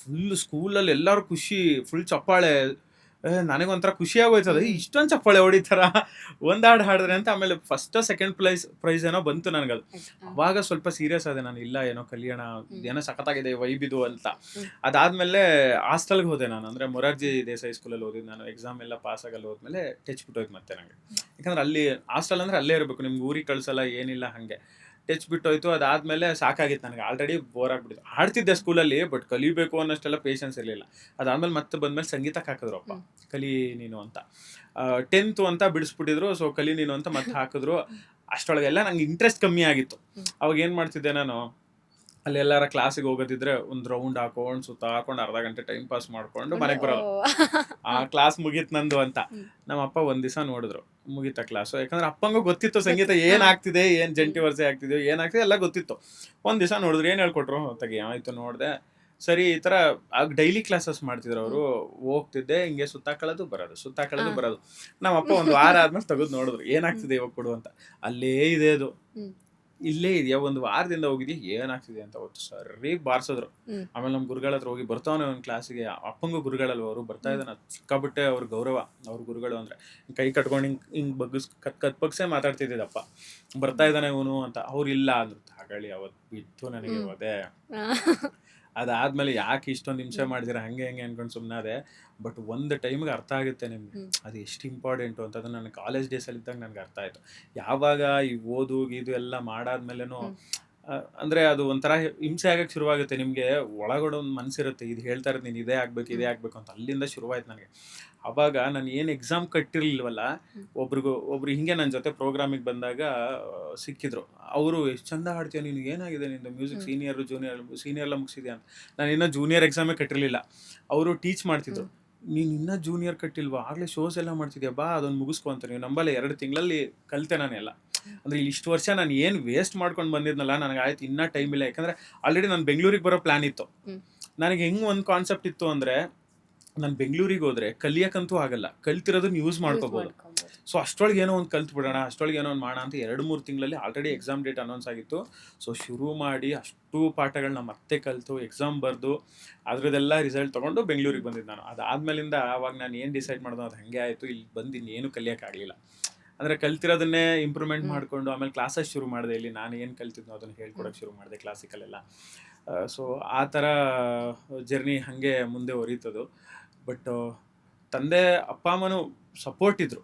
ಫುಲ್ ಸ್ಕೂಲಲ್ಲಿ ಎಲ್ಲರೂ ಖುಷಿ, ಫುಲ್ ಚಪ್ಪಾಳೆ. ನನಗೊಂಥರ ಖುಷಿ ಆಗೋಯ್ತು ಅದು ಇಷ್ಟೊಂದು ಚಪ್ಪಾಳೆ ಹೊಡಿತಾರ ಒಂದ್ ಹಾಡು ಹಾಡಿದ್ರೆ ಅಂತ. ಆಮೇಲೆ ಫಸ್ಟ್ ಸೆಕೆಂಡ್ ಪ್ರೈಸ್ ಏನೋ ಬಂತು ನನಗದು. ಅವಾಗ ಸ್ವಲ್ಪ ಸೀರಿಯಸ್ ಆದೆ ನಾನು, ಇಲ್ಲ ಏನೋ ಕಲಿಯೋಣ, ಏನೋ ಸಖತ್ತಾಗಿದೆ ವೈಬ್ ಇದು ಅಂತ. ಅದಾದ್ಮೇಲೆ ಹಾಸ್ಟೆಲ್ಗೆ ಹೋದೆ ನಾನು, ಅಂದ್ರೆ ಮೊರಾರ್ಜಿ ದೇಸಾಯಿ ಸ್ಕೂಲಲ್ಲಿ ಓದಿದ್ದು ನಾನು. ಎಕ್ಸಾಮ್ ಎಲ್ಲ ಪಾಸ್ ಆಗಲ್ಲ ಹೋದ್ಮೇಲೆ ಟಚ್ ಬಿಟ್ಟೋಯ್ತು ಮತ್ತೆ ನಂಗೆ. ಯಾಕಂದ್ರೆ ಅಲ್ಲಿ ಹಾಸ್ಟೆಲ್ ಅಂದ್ರೆ ಅಲ್ಲೇ ಇರಬೇಕು, ನಿಮ್ಗೆ ಊರಿಗೆ ಕಳ್ಸಲ್ಲ ಏನಿಲ್ಲ, ಹಂಗೆ ಟಚ್ ಬಿಟ್ಟೋಯ್ತು. ಅದಾದ್ಮೇಲೆ ಸಾಕಾಗಿತ್ತು ನನಗೆ, ಆಲ್ರೆಡಿ ಬೋರ್ ಆಗ್ಬಿಟ್ಟಿತ್ತು. ಆಡ್ತಿದ್ದೆ ಸ್ಕೂಲಲ್ಲಿ, ಬಟ್ ಕಲಿಬೇಕು ಅನ್ನೋಷ್ಟೆಲ್ಲ ಪೇಷನ್ಸ್ ಇರಲಿಲ್ಲ. ಅದಾದ್ಮೇಲೆ ಮತ್ತೆ ಬಂದ್ಮೇಲೆ ಸಂಗೀತಕ್ಕೆ ಹಾಕಿದ್ರು ಅಪ್ಪ, ಕಲಿ ನೀನು ಅಂತ. 10th ಅಂತ ಬಿಡಿಸ್ಬಿಟ್ಟಿದ್ರು, ಸೊ ಕಲಿ ನೀನು ಅಂತ ಮತ್ತೆ ಹಾಕಿದ್ರು. ಅಷ್ಟೊಳಗೆಲ್ಲ ನಂಗೆ ಇಂಟ್ರೆಸ್ಟ್ ಕಮ್ಮಿ ಆಗಿತ್ತು. ಅವಾಗ ಏನು ಮಾಡ್ತಿದ್ದೆ ನಾನು, ಅಲ್ಲಿ ಎಲ್ಲಾರ ಕ್ಲಾಸಿಗೆ ಹೋಗೋದಿದ್ರೆ ಒಂದು ರೌಂಡ್ ಹಾಕೊಂಡು ಸುತ್ತ ಹಾಕೊಂಡು ಅರ್ಧ ಗಂಟೆ ಟೈಮ್ ಪಾಸ್ ಮಾಡ್ಕೊಂಡು ಮನೆಗೆ ಬರೋದು. ಆ ಕ್ಲಾಸ್ ಮುಗೀತು ನಂದು ಅಂತ. ನಮ್ಮ ಅಪ್ಪ ಒಂದ್ ದಿವಸ ನೋಡಿದ್ರು, ಮುಗೀತ ಕ್ಲಾಸು. ಯಾಕಂದ್ರೆ ಅಪ್ಪಂಗೂ ಗೊತ್ತಿತ್ತು ಸಂಗೀತ ಏನ್ ಆಗ್ತಿದೆ, ಏನ್ ಜಂಟಿ ವರ್ಷ ಆಗ್ತಿದೆ, ಏನಾಗ್ತಿದೆ ಎಲ್ಲ ಗೊತ್ತಿತ್ತು. ಒಂದ್ ದಿವಸ ನೋಡಿದ್ರು, ಏನ್ ಹೇಳ್ಕೊಟ್ರು ತೆಗಿ ಆಯ್ತು ನೋಡಿದೆ. ಸರಿ, ಈ ತರ ಡೈಲಿ ಕ್ಲಾಸಸ್ ಮಾಡ್ತಿದ್ರು ಅವರು. ಹೋಗ್ತಿದ್ದೆ, ಹಿಂಗೆ ಸುತ್ತಾಕೊಳ್ಳೋದು ಬರೋದು. ನಮ್ಮ ಅಪ್ಪ ಒಂದು ವಾರ ಆದ್ಮೇಲೆ ತೆಗೆದು ನೋಡಿದ್ರು, ಏನಾಗ್ತಿದೆ ಇವಾಗ ಕೊಡು ಅಂತ. ಅಲ್ಲೇ ಇದೆ ಅದು, ಇಲ್ಲೇ ಇದೆಯಾ, ಒಂದು ವಾರದಿಂದ ಹೋಗಿದ್ಯಾ, ಏನಾಗ್ತಿದೆ ಅಂತ ಅವತ್ತು ಸರಿ ಬಾರ್ಸಿದ್ರು. ಆಮೇಲೆ ನಮ್ಮ ಗುರುಗಳ ಹತ್ರ ಹೋಗಿ, ಬರ್ತಾವನೆ ಒಂದು ಕ್ಲಾಸಿಗೆ, ಅಪ್ಪಂಗೂ ಗುರುಗಳಲ್ವ ಅವರು, ಬರ್ತಾ ಇದ್ದಾನೆ. ಸಿಕ್ಕಾಬಿಟ್ಟೆ ಅವ್ರ ಗೌರವ, ಅವ್ರ ಗುರುಗಳು ಅಂದ್ರೆ ಕೈ ಕಟ್ಕೊಂಡು ಹಿಂಗ್ ಕತ್ ಬಗ್ಸೆ ಮಾತಾಡ್ತಿದ್ದಪ್ಪ, ಬರ್ತಾ ಇದ್ದಾನೆ ಇವನು ಅಂತ. ಅವ್ರು ಇಲ್ಲ ಅಂದ್ರು. ತಗೊಳ್ಳಿ, ಅವತ್ತು ಬಿತ್ತು ನನಗೆ ಅದೇ. ಅದಾದ್ಮೇಲೆ ಯಾಕೆ ಇಷ್ಟೊಂದು ಹಿಂಸೆ ಮಾಡಿದಿರ ಹಂಗೆ ಅನ್ಕೊಂಡು ಸುಮ್ಮನಾದೆ. ಬಟ್ ಒಂದು ಟೈಮ್ಗೆ ಅರ್ಥ ಆಗುತ್ತೆ ನಿಮ್ಗೆ ಅದು ಎಷ್ಟು ಇಂಪಾರ್ಟೆಂಟು ಅಂತ. ಅದು ನನ್ನ ಕಾಲೇಜ್ ಡೇಸಲ್ಲಿ ಇದ್ದಾಗ ನನಗೆ ಅರ್ಥ ಆಯಿತು. ಯಾವಾಗ ಈ ಓದು ಇದು ಎಲ್ಲ ಮಾಡಾದ್ಮೇಲೆನೂ ಅಂದರೆ ಅದು ಒಂಥರ ಹಿಂಸೆ ಆಗಕ್ಕೆ ಶುರುವಾಗುತ್ತೆ ನಿಮಗೆ. ಒಳಗಡೆ ಒಂದು ಮನಸ್ಸಿರುತ್ತೆ, ಇದು ಹೇಳ್ತಾ ಇರೋದು ನೀನು ಇದೇ ಆಗಬೇಕು ಅಂತ. ಅಲ್ಲಿಂದ ಶುರುವಾಯ್ತು ನನಗೆ. ಅವಾಗ ನಾನು ಏನು ಎಕ್ಸಾಮ್ ಕಟ್ಟಿರ್ಲಿಲ್ವಲ್ಲ, ಒಬ್ರು ಹಿಂಗೆ ನನ್ನ ಜೊತೆ ಪ್ರೋಗ್ರಾಮಿಗೆ ಬಂದಾಗ ಸಿಕ್ಕಿದ್ರು. ಅವರು ಎಷ್ಟು ಚಂದ ಹಾಡ್ತೀಯ ನೀನು, ಏನಾಗಿದೆ ನಿಂದು ಮ್ಯೂಸಿಕ್, ಸೀನಿಯರ್ ಎಲ್ಲ ಮುಗಿಸಿದ್ಯಾ ಅಂತ. ನಾನು ಇನ್ನೂ ಜೂನಿಯರ್ ಎಕ್ಸಾಮೇ ಕಟ್ಟಿರಲಿಲ್ಲ. ಅವರು ಟೀಚ್ ಮಾಡ್ತಿದ್ರು. ನೀನು ಇನ್ನೂ ಜೂನಿಯರ್ ಕಟ್ಟಿಲ್ವಾ, ಆಗಲೇ ಶೋಸ್ ಎಲ್ಲ ಮಾಡ್ತಿದ್ಯಾ, ಬಾ ಅದೊಂದು ಮುಗಿಸ್ಕೊ ಅಂತ. ನೀವು ನಂಬಲ್ಲ, 2 ತಿಂಗಳಲ್ಲಿ ಕಲಿತೆ ನಾನೆಲ್ಲ. ಅಂದರೆ ಇಲ್ಲಿ ಇಷ್ಟು ವರ್ಷ ನಾನು ಏನು ವೇಸ್ಟ್ ಮಾಡ್ಕೊಂಡು ಬಂದಿದ್ನಲ್ಲ, ನನಗೆ ಆಯ್ತು ಇನ್ನೂ ಟೈಮ್ ಇಲ್ಲ. ಯಾಕಂದರೆ ಆಲ್ರೆಡಿ ನಾನು ಬೆಂಗಳೂರಿಗೆ ಬರೋ ಪ್ಲ್ಯಾನ್ ಇತ್ತು. ನನಗೆ ಹೆಂಗೆ ಒಂದು ಕಾನ್ಸೆಪ್ಟ್ ಇತ್ತು ಅಂದರೆ, ನಾನು ಬೆಂಗಳೂರಿಗೆ ಹೋದರೆ ಕಲಿಯೋಕ್ಕಂತೂ ಆಗಲ್ಲ, ಕಲ್ತಿರೋದನ್ನ ಯೂಸ್ ಮಾಡ್ಕೋಬೋದು. ಸೊ ಅಷ್ಟೊಳಗೆ ಏನೋ ಒಂದು ಕಲ್ತು ಬಿಡೋಣ, ಅಷ್ಟೊಳಗೆ ಏನೋ ಒಂದು ಮಾಡೋಣ ಅಂತ 2-3 ತಿಂಗಳಲ್ಲಿ ಆಲ್ರೆಡಿ ಎಕ್ಸಾಮ್ ಡೇಟ್ ಅನೌನ್ಸ್ ಆಗಿತ್ತು. ಸೊ ಶುರು ಮಾಡಿ ಅಷ್ಟು ಪಾಠಗಳನ್ನ ಮತ್ತೆ ಕಲಿತು ಎಕ್ಸಾಮ್ ಬರೆದು ಅದರದ್ದೆಲ್ಲ ರಿಸಲ್ಟ್ ತೊಗೊಂಡು ಬೆಂಗಳೂರಿಗೆ ಬಂದಿದ್ದು ನಾನು. ಅದಾದ್ಮೇಲಿಂದ ಆವಾಗ ನಾನು ಏನು ಡಿಸೈಡ್ ಮಾಡಿದೆ ಅದು ಹಾಗೆ ಆಯಿತು. ಇಲ್ಲಿ ಬಂದು ಇನ್ನೇನು ಕಲಿಯೋಕ್ಕಾಗಲಿಲ್ಲ. ಅಂದರೆ ಕಲ್ತಿರೋದನ್ನೇ ಇಂಪ್ರೂವ್ಮೆಂಟ್ ಮಾಡಿಕೊಂಡು ಆಮೇಲೆ ಕ್ಲಾಸಸ್ ಶುರು ಮಾಡಿದೆ. ಇಲ್ಲಿ ನಾನು ಏನು ಕಲ್ತಿದ್ನೋ ಅದನ್ನು ಹೇಳ್ಕೊಡೋಕ್ಕೆ ಶುರು ಮಾಡಿದೆ, ಕ್ಲಾಸಿಕಲೆಲ್ಲ. ಸೊ ಆ ಥರ ಜರ್ನಿ ಹಾಗೆ ಮುಂದೆ ಹೊರೀತದು. ಬಟ್ ತಂದೆ ಅಪ್ಪ ಅಮ್ಮನೂ ಸಪೋರ್ಟ್ ಇದ್ರು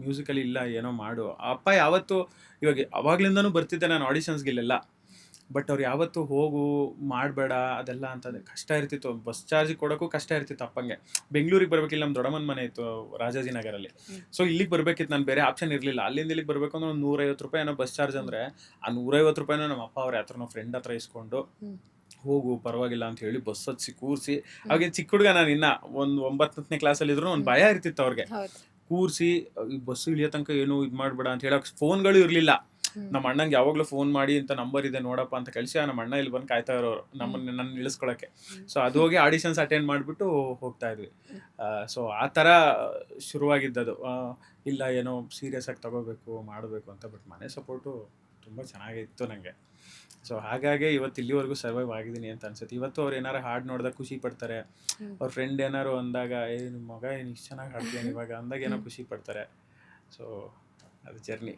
ಮ್ಯೂಸಿಕಲ್ಲಿ, ಇಲ್ಲ ಏನೋ ಮಾಡು. ಅಪ್ಪ ಯಾವತ್ತು, ಇವಾಗ ಅವಾಗ್ಲಿಂದನೂ ಬರ್ತಿದ್ದೆ ನಾನು ಆಡಿಷನ್ಸ್ಗೆಲ್ಲ, ಬಟ್ ಅವ್ರು ಯಾವತ್ತು ಹೋಗು ಮಾಡಬೇಡ ಅದೆಲ್ಲ ಅಂತಂದರೆ ಕಷ್ಟ ಇರ್ತಿತ್ತು. ಬಸ್ ಚಾರ್ಜ್ ಕೊಡೋಕ್ಕೂ ಕಷ್ಟ ಇರ್ತಿತ್ತು ಅಪ್ಪಂಗೆ. ಬೆಂಗಳೂರಿಗೆ ಬರ್ಬೇಕಿಲ್ಲ, ನಮ್ಮ ದೊಡ್ಡಮ್ಮನ ಮನೆ ಇತ್ತು ರಾಜಾಜಿನಗರಲ್ಲಿ. ಸೊ ಇಲ್ಲಿಗೆ ಬರ್ಬೇಕಿತ್ತು, ನಾನು ಬೇರೆ ಆಪ್ಷನ್ ಇರಲಿಲ್ಲ. ಅಲ್ಲಿಂದ ಇಲ್ಲಿಗೆ ಬರಬೇಕು ಅಂದ್ರೆ ಒಂದು 150 ರೂಪಾಯಿ ಏನೋ ಬಸ್ ಚಾರ್ಜ್. ಅಂದರೆ ಆ 150 ರೂಪಾಯಿನೂ ನಮ್ಮ ಅಪ್ಪ ಅವ್ರ ಹತ್ರನೋ ಫ್ರೆಂಡ್ ಹತ್ರ ಇಸ್ಕೊಂಡು ಹೋಗು ಪರವಾಗಿಲ್ಲ ಅಂತ ಹೇಳಿ ಬಸ್ ಹಚ್ಚಿ ಕೂರಿಸಿ. ಅವಾಗ ಚಿಕ್ಕ ಹುಡುಗ ನಾನು, ಇನ್ನ ಒಂದು 9ನೇ ಕ್ಲಾಸಲ್ಲಿ ಇದ್ರು ಒಂದು ಭಯ ಇರ್ತಿತ್ತು ಅವ್ರಿಗೆ. ಕೂರಿಸಿ ಬಸ್ಸು ಇಳಿಯೋ ತನಕ ಏನು ಇದು ಮಾಡಬೇಡ ಅಂತ ಹೇಳೋಕೆ ಫೋನ್ಗಳು ಇರಲಿಲ್ಲ. ನಮ್ಮ ಅಣ್ಣಂಗೆ ಯಾವಾಗಲೂ ಫೋನ್ ಮಾಡಿ ಇಂಥ ನಂಬರ್ ಇದೆ ನೋಡಪ್ಪ ಅಂತ ಕಳಿಸಿ, ನಮ್ಮ ಅಣ್ಣ ಇಲ್ಲಿ ಬಂದು ಕಾಯ್ತಾ ಇರೋರು ನನ್ನ ಇಳಿಸ್ಕೊಳಕ್ಕೆ. ಸೊ ಅದು ಹೋಗಿ ಆಡಿಷನ್ಸ್ ಅಟೆಂಡ್ ಮಾಡಿಬಿಟ್ಟು ಹೋಗ್ತಾ ಇದ್ವಿ. ಸೊ ಆ ಥರ ಶುರುವಾಗಿದ್ದದು. ಇಲ್ಲ ಏನೋ ಸೀರಿಯಸ್ ಆಗಿ ತಗೋಬೇಕು ಮಾಡಬೇಕು ಅಂತ. ಬಟ್ ಮನೆ ಸಪೋರ್ಟು ತುಂಬ ಚೆನ್ನಾಗಿತ್ತು ನನಗೆ. ಸೊ ಹಾಗಾಗಿ ಇವತ್ತು ಇಲ್ಲಿವರೆಗೂ ಸರ್ವೈವ್ ಆಗಿದ್ದೀನಿ ಅಂತ ಅನ್ಸುತ್ತೆ. ಇವತ್ತು ಅವ್ರು ಏನಾರು ಹಾಡು ನೋಡಿದಾಗ ಖುಷಿ ಪಡ್ತಾರೆ. ಅವ್ರ ಫ್ರೆಂಡ್ ಏನಾರು ಅಂದಾಗ, ನಿಮ್ಮ ಮಗ ಏನು ಇಷ್ಟು ಚೆನ್ನಾಗಿ ಹಾಡ್ತೀನಿ ಇವಾಗ ಅಂದಾಗ ಏನೋ ಖುಷಿ ಪಡ್ತಾರೆ. ಸೊ ಅದು ಜರ್ನಿ.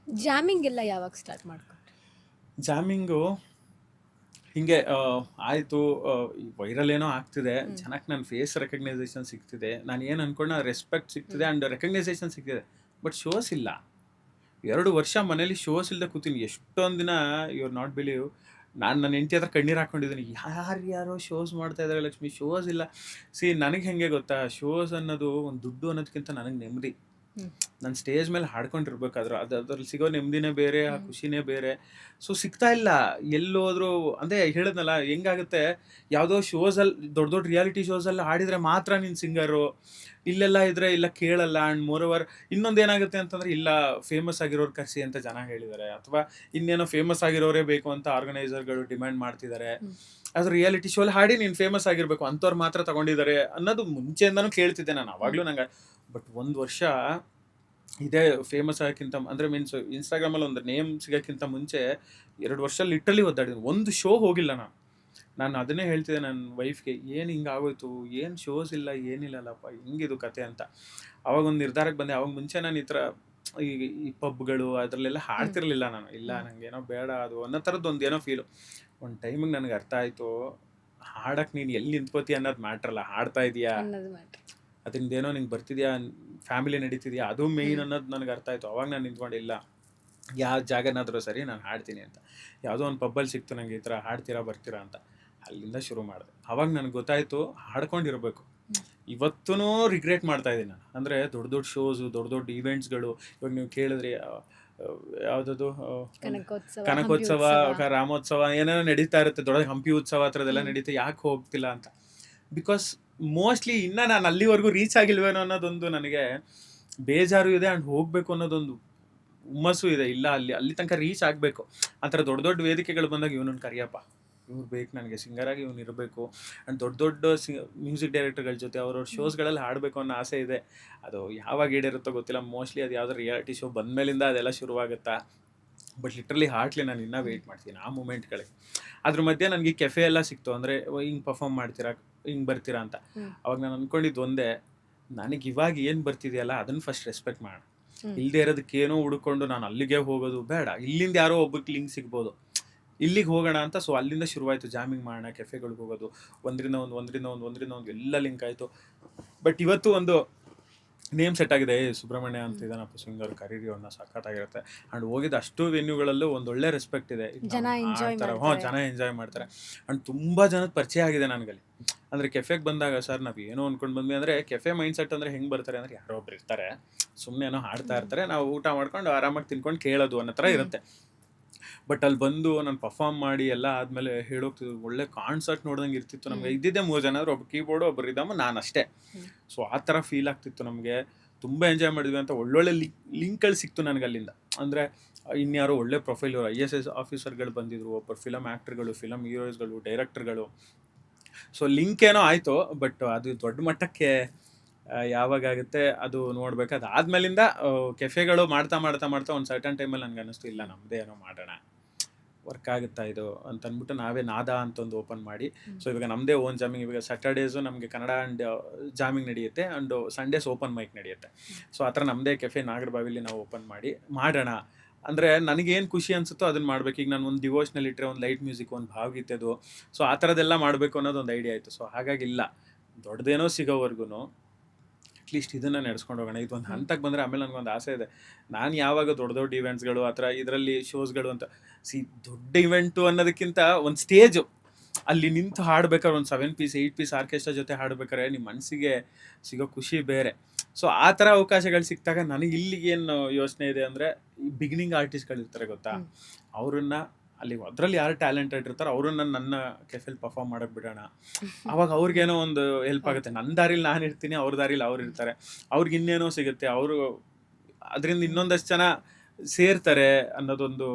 ಜಾಮಿಂಗ್ ಎಲ್ಲ ಯಾವಾಗ ಸ್ಟಾರ್ಟ್ ಮಾಡ್ಕೊಂಡ್ರಿ? ಜಾಮಿಂಗು ಹಿಂಗೆ ಆಯಿತು, ವೈರಲ್ ಏನೋ ಆಗ್ತಿದೆ, ಜನಕ್ಕೆ ನನ್ನ ಫೇಸ್ ರೆಕಗ್ನೈಸೇಷನ್ ಸಿಗ್ತಿದೆ, ನಾನು ಏನು ಅಂದ್ಕೊಂಡು ರೆಸ್ಪೆಕ್ಟ್ ಸಿಗ್ತಿದೆ ಆ್ಯಂಡ್ ರೆಕಗ್ನೈಸೇಷನ್ ಸಿಗ್ತಿದೆ. ಬಟ್ ಶೋಸ್ ಇಲ್ಲ. 2 ವರ್ಷ ಮನೇಲಿ ಶೋಸ್ ಇಲ್ಲದೆ ಕೂತೀನಿ. ಎಷ್ಟೊಂದು ದಿನ ಯು ಆರ್ ನಾಟ್ ಬಿಲೀವ್, ನಾನು ನನ್ನ ಹೆಂಡತಿ ಹತ್ರ ಕಣ್ಣೀರು ಹಾಕ್ಕೊಂಡಿದ್ದೀನಿ. ಯಾರೋ ಶೋಸ್ ಮಾಡ್ತಾ ಇದ್ದಾರೆ ಲಕ್ಷ್ಮಿ, ಶೋಸ್ ಇಲ್ಲ. ನನಗೆ ಹೆಂಗೆ ಗೊತ್ತಾ, ಶೋಸ್ ಅನ್ನೋದು ಒಂದು ದುಡ್ಡು ಅನ್ನೋದಕ್ಕಿಂತ ನನಗೆ ನೆಮ್ಮದಿ. ನಾನು ಸ್ಟೇಜ್ ಮೇಲೆ ಹಾಡ್ಕೊಂಡಿರ್ಬೇಕಾದ್ರು ಅದ್ರಲ್ಲಿ ಸಿಗೋ ನೆಮ್ಮದಿನೇ ಬೇರೆ, ಆ ಖುಷಿನೇ ಬೇರೆ. ಸೊ ಸಿಗ್ತಾ ಇಲ್ಲ ಎಲ್ಲೋದ್ರು. ಅಂದರೆ ಹೇಳಿದ್ನಲ್ಲ, ಹೆಂಗಾಗುತ್ತೆ, ಯಾವುದೋ ಶೋಸಲ್ಲಿ ದೊಡ್ಡ ರಿಯಾಲಿಟಿ ಶೋಸಲ್ಲಿ ಹಾಡಿದರೆ ಮಾತ್ರ ನೀನು ಸಿಂಗರು, ಇಲ್ಲೆಲ್ಲ ಇದ್ರೆ ಇಲ್ಲ ಕೇಳಲ್ಲ. ಆ್ಯಂಡ್ ಮೋರೋವರ್ ಇನ್ನೊಂದು ಏನಾಗುತ್ತೆ ಅಂತಂದರೆ, ಇಲ್ಲ ಫೇಮಸ್ ಆಗಿರೋರು ಕರೆಸಿ ಅಂತ ಜನ ಹೇಳಿದ್ದಾರೆ, ಅಥವಾ ಇನ್ನೇನೋ ಫೇಮಸ್ ಆಗಿರೋರೇ ಬೇಕು ಅಂತ ಆರ್ಗನೈಸರ್ಗಳು ಡಿಮ್ಯಾಂಡ್ ಮಾಡ್ತಿದ್ದಾರೆ. ಅದು ರಿಯಾಲಿಟಿ ಶೋಲ್ಲಿ ಹಾಡಿ ನೀನು ಫೇಮಸ್ ಆಗಿರಬೇಕು ಅಂಥವ್ರು ಮಾತ್ರ ತಗೊಂಡಿದ್ದಾರೆ ಅನ್ನೋದು ಮುಂಚೆಯಿಂದನೂ ಕೇಳ್ತಿದ್ದೆ ನಾನು ಅವಾಗಲೂ ನಂಗೆ. ಬಟ್ 1 ವರ್ಷ ಇದೇ ಫೇಮಸ್ ಆಗೋಕ್ಕಿಂತ ಅಂದರೆ ಮೀನ್ಸ್ ಇನ್ಸ್ಟಾಗ್ರಾಮಲ್ಲಿ ಒಂದು ನೇಮ್ ಸಿಗೋಕ್ಕಿಂತ ಮುಂಚೆ 2 ವರ್ಷ ಲಿಟ್ರಲಿ ಒದ್ದಾಡಿದ್ದೀನಿ. ಒಂದು ಶೋ ಹೋಗಿಲ್ಲ ನಾನು. ನಾನು ಅದನ್ನೇ ಹೇಳ್ತಿದ್ದೆ ನನ್ನ ವೈಫ್ಗೆ, ಏನು ಹಿಂಗಾಗೋಯ್ತು, ಏನು ಶೋಸ್ ಇಲ್ಲ ಏನಿಲ್ಲಲ್ಲಪ್ಪ, ಹಿಂಗಿದು ಕತೆ ಅಂತ. ಅವಾಗ ಒಂದು ನಿರ್ಧಾರಕ್ಕೆ ಬಂದೆ. ಅವಾಗ ಮುಂಚೆ ನಾನು ಈ ಥರ ಈ ಈ ಪಬ್ಗಳು ಅದರಲ್ಲೆಲ್ಲ ಹಾಡ್ತಿರ್ಲಿಲ್ಲ ನಾನು. ಇಲ್ಲ ನನಗೇನೋ ಬೇಡ ಅದು ಅನ್ನೋ ಥರದ್ದು ಒಂದು ಏನೋ ಫೀಲು. ಒಂದು ಟೈಮಿಗೆ ನನಗೆ ಅರ್ಥ ಆಯಿತು, ಹಾಡಕ್ಕೆ ನೀನು ಎಲ್ಲಿ ನಿಂತ್ಕೋತಿ ಅನ್ನೋದು ಮ್ಯಾಟ್ರಲ್ಲ, ಹಾಡ್ತಾ ಇದೆಯಾ, ಅನ್ನೋದು ಮ್ಯಾಟ್ರ್. ಅದರಿಂದ ಏನೋ ನಿಂಗೆ ಬರ್ತಿದ್ಯಾ, ಫ್ಯಾಮಿಲಿ ನಡೀತಿದ್ಯಾ, ಅದು ಮೇಯ್ನ್ ಅನ್ನೋದು ನನಗೆ ಅರ್ಥ ಆಯಿತು. ಅವಾಗ ನಾನು ನಿಂತ್ಕೊಂಡಿಲ್ಲ, ಯಾವ ಜಾಗನಾದರೂ ಸರಿ ನಾನು ಹಾಡ್ತೀನಿ ಅಂತ. ಯಾವುದೋ ಒಂದು ಪಬ್ಬಲ್ಲಿ ಸಿಕ್ತು ನನಗೆ ಈ ಥರ ಹಾಡ್ತೀರಾ ಬರ್ತೀರಾ ಅಂತ, ಅಲ್ಲಿಂದ ಶುರು ಮಾಡಿದೆ. ಅವಾಗ ನನಗೆ ಗೊತ್ತಾಯಿತು ಹಾಡ್ಕೊಂಡಿರ್ಬೇಕು. ಇವತ್ತೂ ರಿಗ್ರೆಟ್ ಮಾಡ್ತಾ ಇದ್ದೀನಿ ನಾನು. ಅಂದರೆ ದೊಡ್ಡ ದೊಡ್ಡ ಶೋಸು, ದೊಡ್ಡ ದೊಡ್ಡ ಈವೆಂಟ್ಸ್ಗಳು, ಇವಾಗ ನೀವು ಕೇಳಿದ್ರಿ ಯಾವುದದು ಕನಕೋತ್ಸವ, ರಾಮೋತ್ಸವ ಏನೇನೋ ನಡೀತಾ ಇರುತ್ತೆ, ದೊಡ್ಡ ಹಂಪಿ ಉತ್ಸವ ಆ ಥರದ್ದೆಲ್ಲ ನಡೀತಾ, ಯಾಕೆ ಹೋಗ್ತಿಲ್ಲ ಅಂತ. ಬಿಕಾಸ್ ಮೋಸ್ಟ್ಲಿ ಇನ್ನೂ ನಾನು ಅಲ್ಲಿವರೆಗೂ ರೀಚ್ ಆಗಿಲ್ವೇನೋ ಅನ್ನೋದೊಂದು ನನಗೆ ಬೇಜಾರು ಇದೆ. ಆ್ಯಂಡ್ ಹೋಗಬೇಕು ಅನ್ನೋದೊಂದು ಹುಮ್ಮಸ್ಸು ಇದೆ. ಇಲ್ಲ, ಅಲ್ಲಿ ತನಕ ರೀಚ್ ಆಗಬೇಕು. ಆ ಥರ ದೊಡ್ಡ ದೊಡ್ಡ ವೇದಿಕೆಗಳು ಬಂದಾಗ ಇವನನ್ನು ಕರಿಯಪ್ಪ, ಇವ್ರು ಬೇಕು ನನಗೆ, ಸಿಂಗರಾಗಿ ಇವ್ನು ಇರಬೇಕು. ಆ್ಯಂಡ್ ದೊಡ್ಡ ದೊಡ್ಡ ಮ್ಯೂಸಿಕ್ ಡೈರೆಕ್ಟರ್ಗಳ ಜೊತೆ ಅವ್ರವ್ರ ಶೋಸ್ಗಳಲ್ಲಿ ಹಾಡಬೇಕು ಅನ್ನೋ ಆಸೆ ಇದೆ. ಅದು ಯಾವಾಗ ಈಡೇರುತ್ತೋ ಗೊತ್ತಿಲ್ಲ. ಮೋಸ್ಟ್ಲಿ ಅದು ಯಾವುದೋ ರಿಯಾಲಿಟಿ ಶೋ ಬಂದಮೇಲಿಂದ ಅದೆಲ್ಲ ಶುರುವಾಗುತ್ತಾ. ಬಟ್ ಲಿಟ್ರಲಿ ಹಾರ್ಟ್ಲಿ ನಾನು ಇನ್ನೂ ವೆಯ್ಟ್ ಮಾಡ್ತೀನಿ ಆ ಮೂಮೆಂಟ್ಗಳಿಗೆ. ಅದ್ರ ಮಧ್ಯೆ ನನಗೆ ಕೆಫೆ ಎಲ್ಲ ಸಿಕ್ತು. ಅಂದರೆ ಹಿಂಗೆ ಪರ್ಫಾರ್ಮ್ ಮಾಡ್ತೀರಾ, ಹಿಂಗೆ ಬರ್ತೀರಾ ಅಂತ. ಅವಾಗ ನಾನು ಅಂದ್ಕೊಂಡಿದ್ದು ಒಂದೇ, ನನಗೆ ಇವಾಗ ಏನು ಬರ್ತಿದೆಯಲ್ಲ ಅದನ್ನು ಫಸ್ಟ್ ರೆಸ್ಪೆಕ್ಟ್ ಮಾಡೋಣ. ಇಲ್ಲದೆ ಇರೋದಕ್ಕೇನೋ ಹುಡ್ಕೊಂಡು ನಾನು ಅಲ್ಲಿಗೆ ಹೋಗೋದು ಬೇಡ. ಇಲ್ಲಿಂದ ಯಾರೋ ಒಬ್ಬಕ್ಕೆ ಲಿಂಕ್ ಸಿಗ್ಬೋದು, ಇಲ್ಲಿಗೆ ಹೋಗೋಣ ಅಂತ. ಸೊ ಅಲ್ಲಿಂದ ಶುರುವಾಯಿತು ಜಾಮಿಂಗ್ ಮಾಡೋಣ, ಕೆಫೆಗಳಿಗೆ ಹೋಗೋದು, ಒಂದರಿಂದ ಒಂದು ಎಲ್ಲ ಲಿಂಕ್ ಆಯಿತು. ಬಟ್ ಇವತ್ತು ಒಂದು ನೇಮ್ ಸೆಟ್ ಆಗಿದೆ, ಸುಬ್ರಹ್ಮಣ್ಯ ಅಂತ ಇದ್ದಾನಪ್ಪ ಸಿಂಗರ್, ಕರೀರಿ ಅವ್ರನ್ನ, ಸಖತ್ತಾಗಿರುತ್ತೆ. ಆ್ಯಂಡ್ ಹೋಗಿದ್ದು ಅಷ್ಟು ವೆನ್ಯೂಗಳಲ್ಲೂ ಒಂದೊಳ್ಳೆ ರೆಸ್ಪೆಕ್ಟ್ ಇದೆ. ಜನ ಎಂಜಾಯ್ ಜನ ಎಂಜಾಯ್ ಮಾಡ್ತಾರೆ. ಆ್ಯಂಡ್ ತುಂಬ ಜನದ ಪರಿಚಯ ಆಗಿದೆ ನನಗಲ್ಲಿ. ಅಂದರೆ ಕೆಫೆಗೆ ಬಂದಾಗ ಸರ್ ನಾವು ಏನೋ ಅಂದ್ಕೊಂಡು ಬಂದ್ವಿ. ಅಂದರೆ ಕೆಫೆ ಮೈಂಡ್ ಸೆಟ್ ಅಂದರೆ ಹೆಂಗೆ ಬರ್ತಾರೆ ಅಂದರೆ, ಯಾರೋ ಒಬ್ರು ಇರ್ತಾರೆ, ಸುಮ್ಮನೆ ಏನೋ ಹಾಡ್ತಾ ಇರ್ತಾರೆ, ನಾವು ಊಟ ಮಾಡ್ಕೊಂಡು ಆರಾಮಾಗಿ ತಿನ್ಕೊಂಡು ಕೇಳೋದು ಅನ್ನೋ ಥರ ಇರುತ್ತೆ. ಬಟ್ ಅಲ್ಲಿ ಬಂದು ನಾನು ಪರ್ಫಾರ್ಮ್ ಮಾಡಿ ಎಲ್ಲ ಆದಮೇಲೆ ಹೇಳೋಗ್ತಿದ್ರು, ಒಳ್ಳೆ ಕಾನ್ಸರ್ಟ್ ನೋಡ್ದಂಗೆ ಇರ್ತಿತ್ತು. ನಮಗೆ ಇದ್ದಿದ್ದೆ 3 ಜನ, ಒಬ್ಬ ಕೀಬೋರ್ಡು, ಒಬ್ಬರು ಇದ್ದಮ್ಮ, ನಾನು ಅಷ್ಟೇ. ಸೊ ಆ ಥರ ಫೀಲ್ ಆಗ್ತಿತ್ತು ನಮಗೆ. ತುಂಬ ಎಂಜಾಯ್ ಮಾಡಿದ್ವಿ ಅಂತ ಒಳ್ಳೊಳ್ಳೆ ಲಿಂಕ್ಗಳು ಸಿಕ್ತು ನನಗೆ ಅಲ್ಲಿಂದ. ಅಂದರೆ ಇನ್ಯಾರೋ ಒಳ್ಳೆ ಪ್ರೊಫೈಲ್ ಇವರು IAS ಆಫೀಸರ್ಗಳು ಬಂದಿದ್ರು, ಒಬ್ಬರು ಫಿಲಮ್ ಆ್ಯಕ್ಟ್ರ್ಗಳು, ಫಿಲಮ್ ಹೀರೋಸ್ಗಳು, ಡೈರೆಕ್ಟರ್ಗಳು. ಸೊ ಲಿಂಕ್ ಏನೋ ಆಯಿತು. ಬಟ್ ಅದು ದೊಡ್ಡ ಮಟ್ಟಕ್ಕೆ ಯಾವಾಗುತ್ತೆ ಅದು ನೋಡ್ಬೇಕು. ಅದಾದ್ಮೇಲಿಂದ ಕೆಫೆಗಳು ಮಾಡ್ತಾ ಒಂದು ಸರ್ಟನ್ ಟೈಮಲ್ಲಿ ನನಗೆ ಅನ್ನಿಸ್ತು, ಇಲ್ಲ ನಮ್ಮದೇ ಏನೋ ಮಾಡೋಣ, ವರ್ಕ್ ಆಗುತ್ತಾ ಇದು ಅಂತ ಅಂದ್ಬಿಟ್ಟು ನಾವೇ ನಾದ ಅಂತ ಒಂದು ಓಪನ್ ಮಾಡಿ. ಸೊ ಇವಾಗ ನಮ್ಮದೇ ಓನ್ ಜಾಮಿಂಗ್. ಇವಾಗ ಸ್ಯಾಟರ್ಡೇಸು ನಮಗೆ ಕನ್ನಡ ಆ್ಯಂಡ್ ಜಾಮಿಂಗ್ ನಡೆಯುತ್ತೆ, ಆ್ಯಂಡ್ ಸಂಡೇಸ್ ಓಪನ್ ಮೈಕ್ ನಡೆಯುತ್ತೆ. ಸೊ ಆ ಥರ ನಮ್ಮದೇ ಕೆಫೆ ನಾಗರಬಾವಿಲಿ ನಾವು ಓಪನ್ ಮಾಡಿ ಮಾಡೋಣ. ಅಂದರೆ ನನಗೇನು ಖುಷಿ ಅನಿಸುತ್ತೋ ಅದನ್ನು ಮಾಡಬೇಕು. ಈಗ ನಾನು ಒಂದು ಡಿವೋಷ್ನಲ್ ಇಟ್ಟರೆ, ಒಂದು ಲೈಟ್ ಮ್ಯೂಸಿಕ್, ಒಂದು ಭಾವಗೀತೆದು, ಸೊ ಆ ಥರದ್ದೆಲ್ಲ ಮಾಡಬೇಕು ಅನ್ನೋದು ಒಂದು ಐಡಿಯಾ ಆಯಿತು. ಸೊ ಹಾಗಾಗಿ ಇಲ್ಲ, ದೊಡ್ಡದೇನೋ ಸಿಗೋವರೆಗೂ ಅಟ್ಲೀಸ್ಟ್ ಇದನ್ನು ನಡೆಸ್ಕೊಂಡು ಹೋಗೋಣ. ಇದೊಂದು ಹಂತಕ್ಕೆ ಬಂದರೆ ಆಮೇಲೆ ನನಗೊಂದು ಆಸೆ ಇದೆ. ನಾನು ಯಾವಾಗ ದೊಡ್ಡ ಈವೆಂಟ್ಸ್ಗಳು ಆ ಥರ ಇದರಲ್ಲಿ ಶೋಸ್ಗಳು ಅಂತ ದೊಡ್ಡ ಇವೆಂಟು ಅನ್ನೋದಕ್ಕಿಂತ ಒಂದು ಸ್ಟೇಜು ಅಲ್ಲಿ ನಿಂತು ಹಾಡ್ಬೇಕಾದ್ರೆ, ಒಂದು 7 ಪೀಸ್ 8 ಪೀಸ್ ಆರ್ಕೆಸ್ಟ್ರಾ ಜೊತೆ ಹಾಡ್ಬೇಕಾದ್ರೆ ನಿಮ್ಮ ಮನಸ್ಸಿಗೆ ಸಿಗೋ ಖುಷಿ ಬೇರೆ. ಸೊ ಆ ಥರ ಅವಕಾಶಗಳು ಸಿಕ್ಕಿದಾಗ ನನಗೆ ಇಲ್ಲಿಗೇನು ಯೋಚನೆ ಇದೆ ಅಂದರೆ, ಈ ಬಿಗಿನಿಂಗ್ ಆರ್ಟಿಸ್ಟ್ಗಳು ಇರ್ತಾರೆ ಗೊತ್ತಾ, ಅವ್ರನ್ನ ಅಲ್ಲಿ ಅದರಲ್ಲಿ ಯಾರು ಟ್ಯಾಲೆಂಟೆಡ್ ಇರ್ತಾರೋ ಅವ್ರನ್ನ ನನ್ನ ಕೆಫೆಲ್ ಪರ್ಫಾರ್ಮ್ ಮಾಡೋಕ್ಕೆ ಬಿಡೋಣ. ಅವಾಗ ಅವ್ರಿಗೇನೋ ಒಂದು ಹೆಲ್ಪ್ ಆಗುತ್ತೆ. ನನ್ನ ದಾರಿಲಿ ನಾನು ಇರ್ತೀನಿ, ಅವ್ರ ದಾರಿಲಿ ಅವ್ರು ಇರ್ತಾರೆ, ಅವ್ರಿಗೆ ಇನ್ನೇನೋ ಸಿಗುತ್ತೆ, ಅವರು ಅದರಿಂದ ಇನ್ನೊಂದಷ್ಟು ಜನ ಸೇರ್ತಾರೆ ಅನ್ನೋದೊಂದು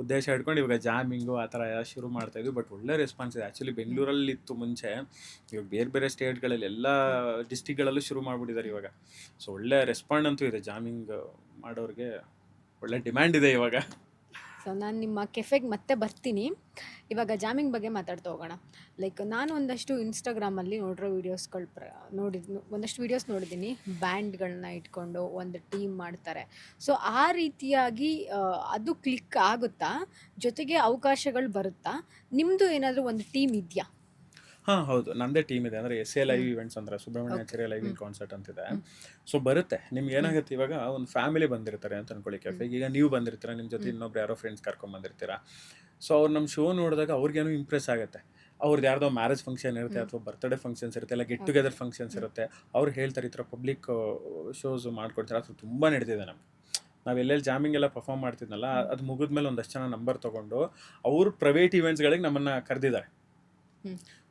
ಉದ್ದೇಶ ಇಟ್ಕೊಂಡು ಇವಾಗ ಜಾಮಿಂಗು ಆ ಥರ ಶುರು ಮಾಡ್ತಾಯಿದ್ವಿ. ಬಟ್ ಒಳ್ಳೆ ರೆಸ್ಪಾನ್ಸ್ ಇದೆ. ಆ್ಯಕ್ಚುಲಿ ಬೆಂಗಳೂರಲ್ಲಿ ಇತ್ತು ಮುಂಚೆ, ಇವಾಗ ಬೇರೆ ಬೇರೆ ಸ್ಟೇಟ್ಗಳಲ್ಲಿ ಎಲ್ಲ ಡಿಸ್ಟಿಕ್ಗಳಲ್ಲೂ ಶುರು ಮಾಡಿಬಿಟ್ಟಿದ್ದಾರೆ ಇವಾಗ. ಸೊ ಒಳ್ಳೆ ರೆಸ್ಪಾಂಡ್ ಅಂತೂ ಇದೆ. ಜಾಮಿಂಗ್ ಮಾಡೋರಿಗೆ ಒಳ್ಳೆ ಡಿಮ್ಯಾಂಡ್ ಇದೆ ಇವಾಗ. ಸೊ ನಾನು ನಿಮ್ಮ ಕೆಫೆಗೆ ಮತ್ತೆ ಬರ್ತೀನಿ. ಇವಾಗ ಜಾಮಿಂಗ್ ಬಗ್ಗೆ ಮಾತಾಡ್ತಾ ಹೋಗೋಣ. ಲೈಕ್ ನಾನು ಒಂದಷ್ಟು ಇನ್ಸ್ಟಾಗ್ರಾಮಲ್ಲಿ ನೋಡಿರೋ ವೀಡಿಯೋಸ್ಗಳು ಒಂದಷ್ಟು ವೀಡಿಯೋಸ್ ನೋಡಿದ್ದೀನಿ. ಬ್ಯಾಂಡ್ಗಳನ್ನ ಇಟ್ಕೊಂಡು ಒಂದು ಟೀಮ್ ಮಾಡ್ತಾರೆ. ಸೊ ಆ ರೀತಿಯಾಗಿ ಅದು ಕ್ಲಿಕ್ ಆಗುತ್ತಾ, ಜೊತೆಗೆ ಅವಕಾಶಗಳು ಬರುತ್ತಾ? ನಿಮ್ಮದು ಏನಾದರೂ ಒಂದು ಟೀಮ್ ಇದೆಯಾ? ಹಾಂ ಹೌದು, ನನ್ನದೇ ಟೀಮ್ ಇದೆ. ಅಂದರೆ SA ಲೈವ್ ಇವೆಂಟ್ಸ್ ಅಂದರೆ ಸುಬ್ರಹ್ಮಣ್ಯ ಆಚಾರ್ಯ ಲೈವ್ ಇನ್ ಕಾನ್ಸರ್ಟ್ ಅಂತಿದೆ. ಸೊ ಬರುತ್ತೆ. ನಿಮ್ಗೆ ಏನಾಗುತ್ತೆ, ಇವಾಗ ಒಂದು ಫ್ಯಾಮಿಲಿ ಬಂದಿರ್ತಾರೆ ಅಂತ ಅನ್ಕೊಳ್ಳಿ ಕೆಫೆಗೆ. ಈಗ ನೀವು ಬಂದಿರ್ತೀರ, ನಿಮ್ಮ ಜೊತೆ ಇನ್ನೊಬ್ರು ಯಾರೋ ಫ್ರೆಂಡ್ಸ್ ಕರ್ಕೊಂಬಂದಿರ್ತೀರ. ಸೊ ಅವ್ರು ನಮ್ಮ ಶೋ ನೋಡಿದಾಗ ಅವ್ರಿಗೇನೋ ಇಂಪ್ರೆಸ್ ಆಗುತ್ತೆ. ಅವ್ರದ್ದು ಯಾರ್ದೋ ಮ್ಯಾರೇಜ್ ಫಂಕ್ಷನ್ ಇರುತ್ತೆ, ಅಥವಾ ಬರ್ತ್ಡೇ ಫಂಕ್ಷನ್ಸ್ ಇರುತ್ತೆ, ಇಲ್ಲ ಗೆಟ್ ಟುಗೆದರ್ ಫಂಕ್ಷನ್ಸ್ ಇರುತ್ತೆ. ಅವ್ರು ಹೇಳ್ತಾರೆ ಈ ಥರ ಪಬ್ಲಿಕ್ ಶೋಸ್ ಮಾಡ್ಕೊಡ್ತಾರೆ. ಅದು ತುಂಬ ನಡೆದಿದೆ ನಮ್ಗೆ. ನಾವು ಎಲ್ಲೆಲ್ಲಿ ಜಾಮಿಂಗ್ ಎಲ್ಲ ಪರ್ಫಾರ್ಮ್ ಮಾಡ್ತಿದ್ನಲ್ಲ, ಅದು ಮುಗಿದ್ಮೇಲೆ ಒಂದಷ್ಟು ಜನ ನಂಬರ್ ತೊಗೊಂಡು ಅವ್ರ ಪ್ರೈವೇಟ್ ಇವೆಂಟ್ಸ್ಗಳಿಗೆ ನಮ್ಮನ್ನು ಕರೆದಿದ್ದಾರೆ.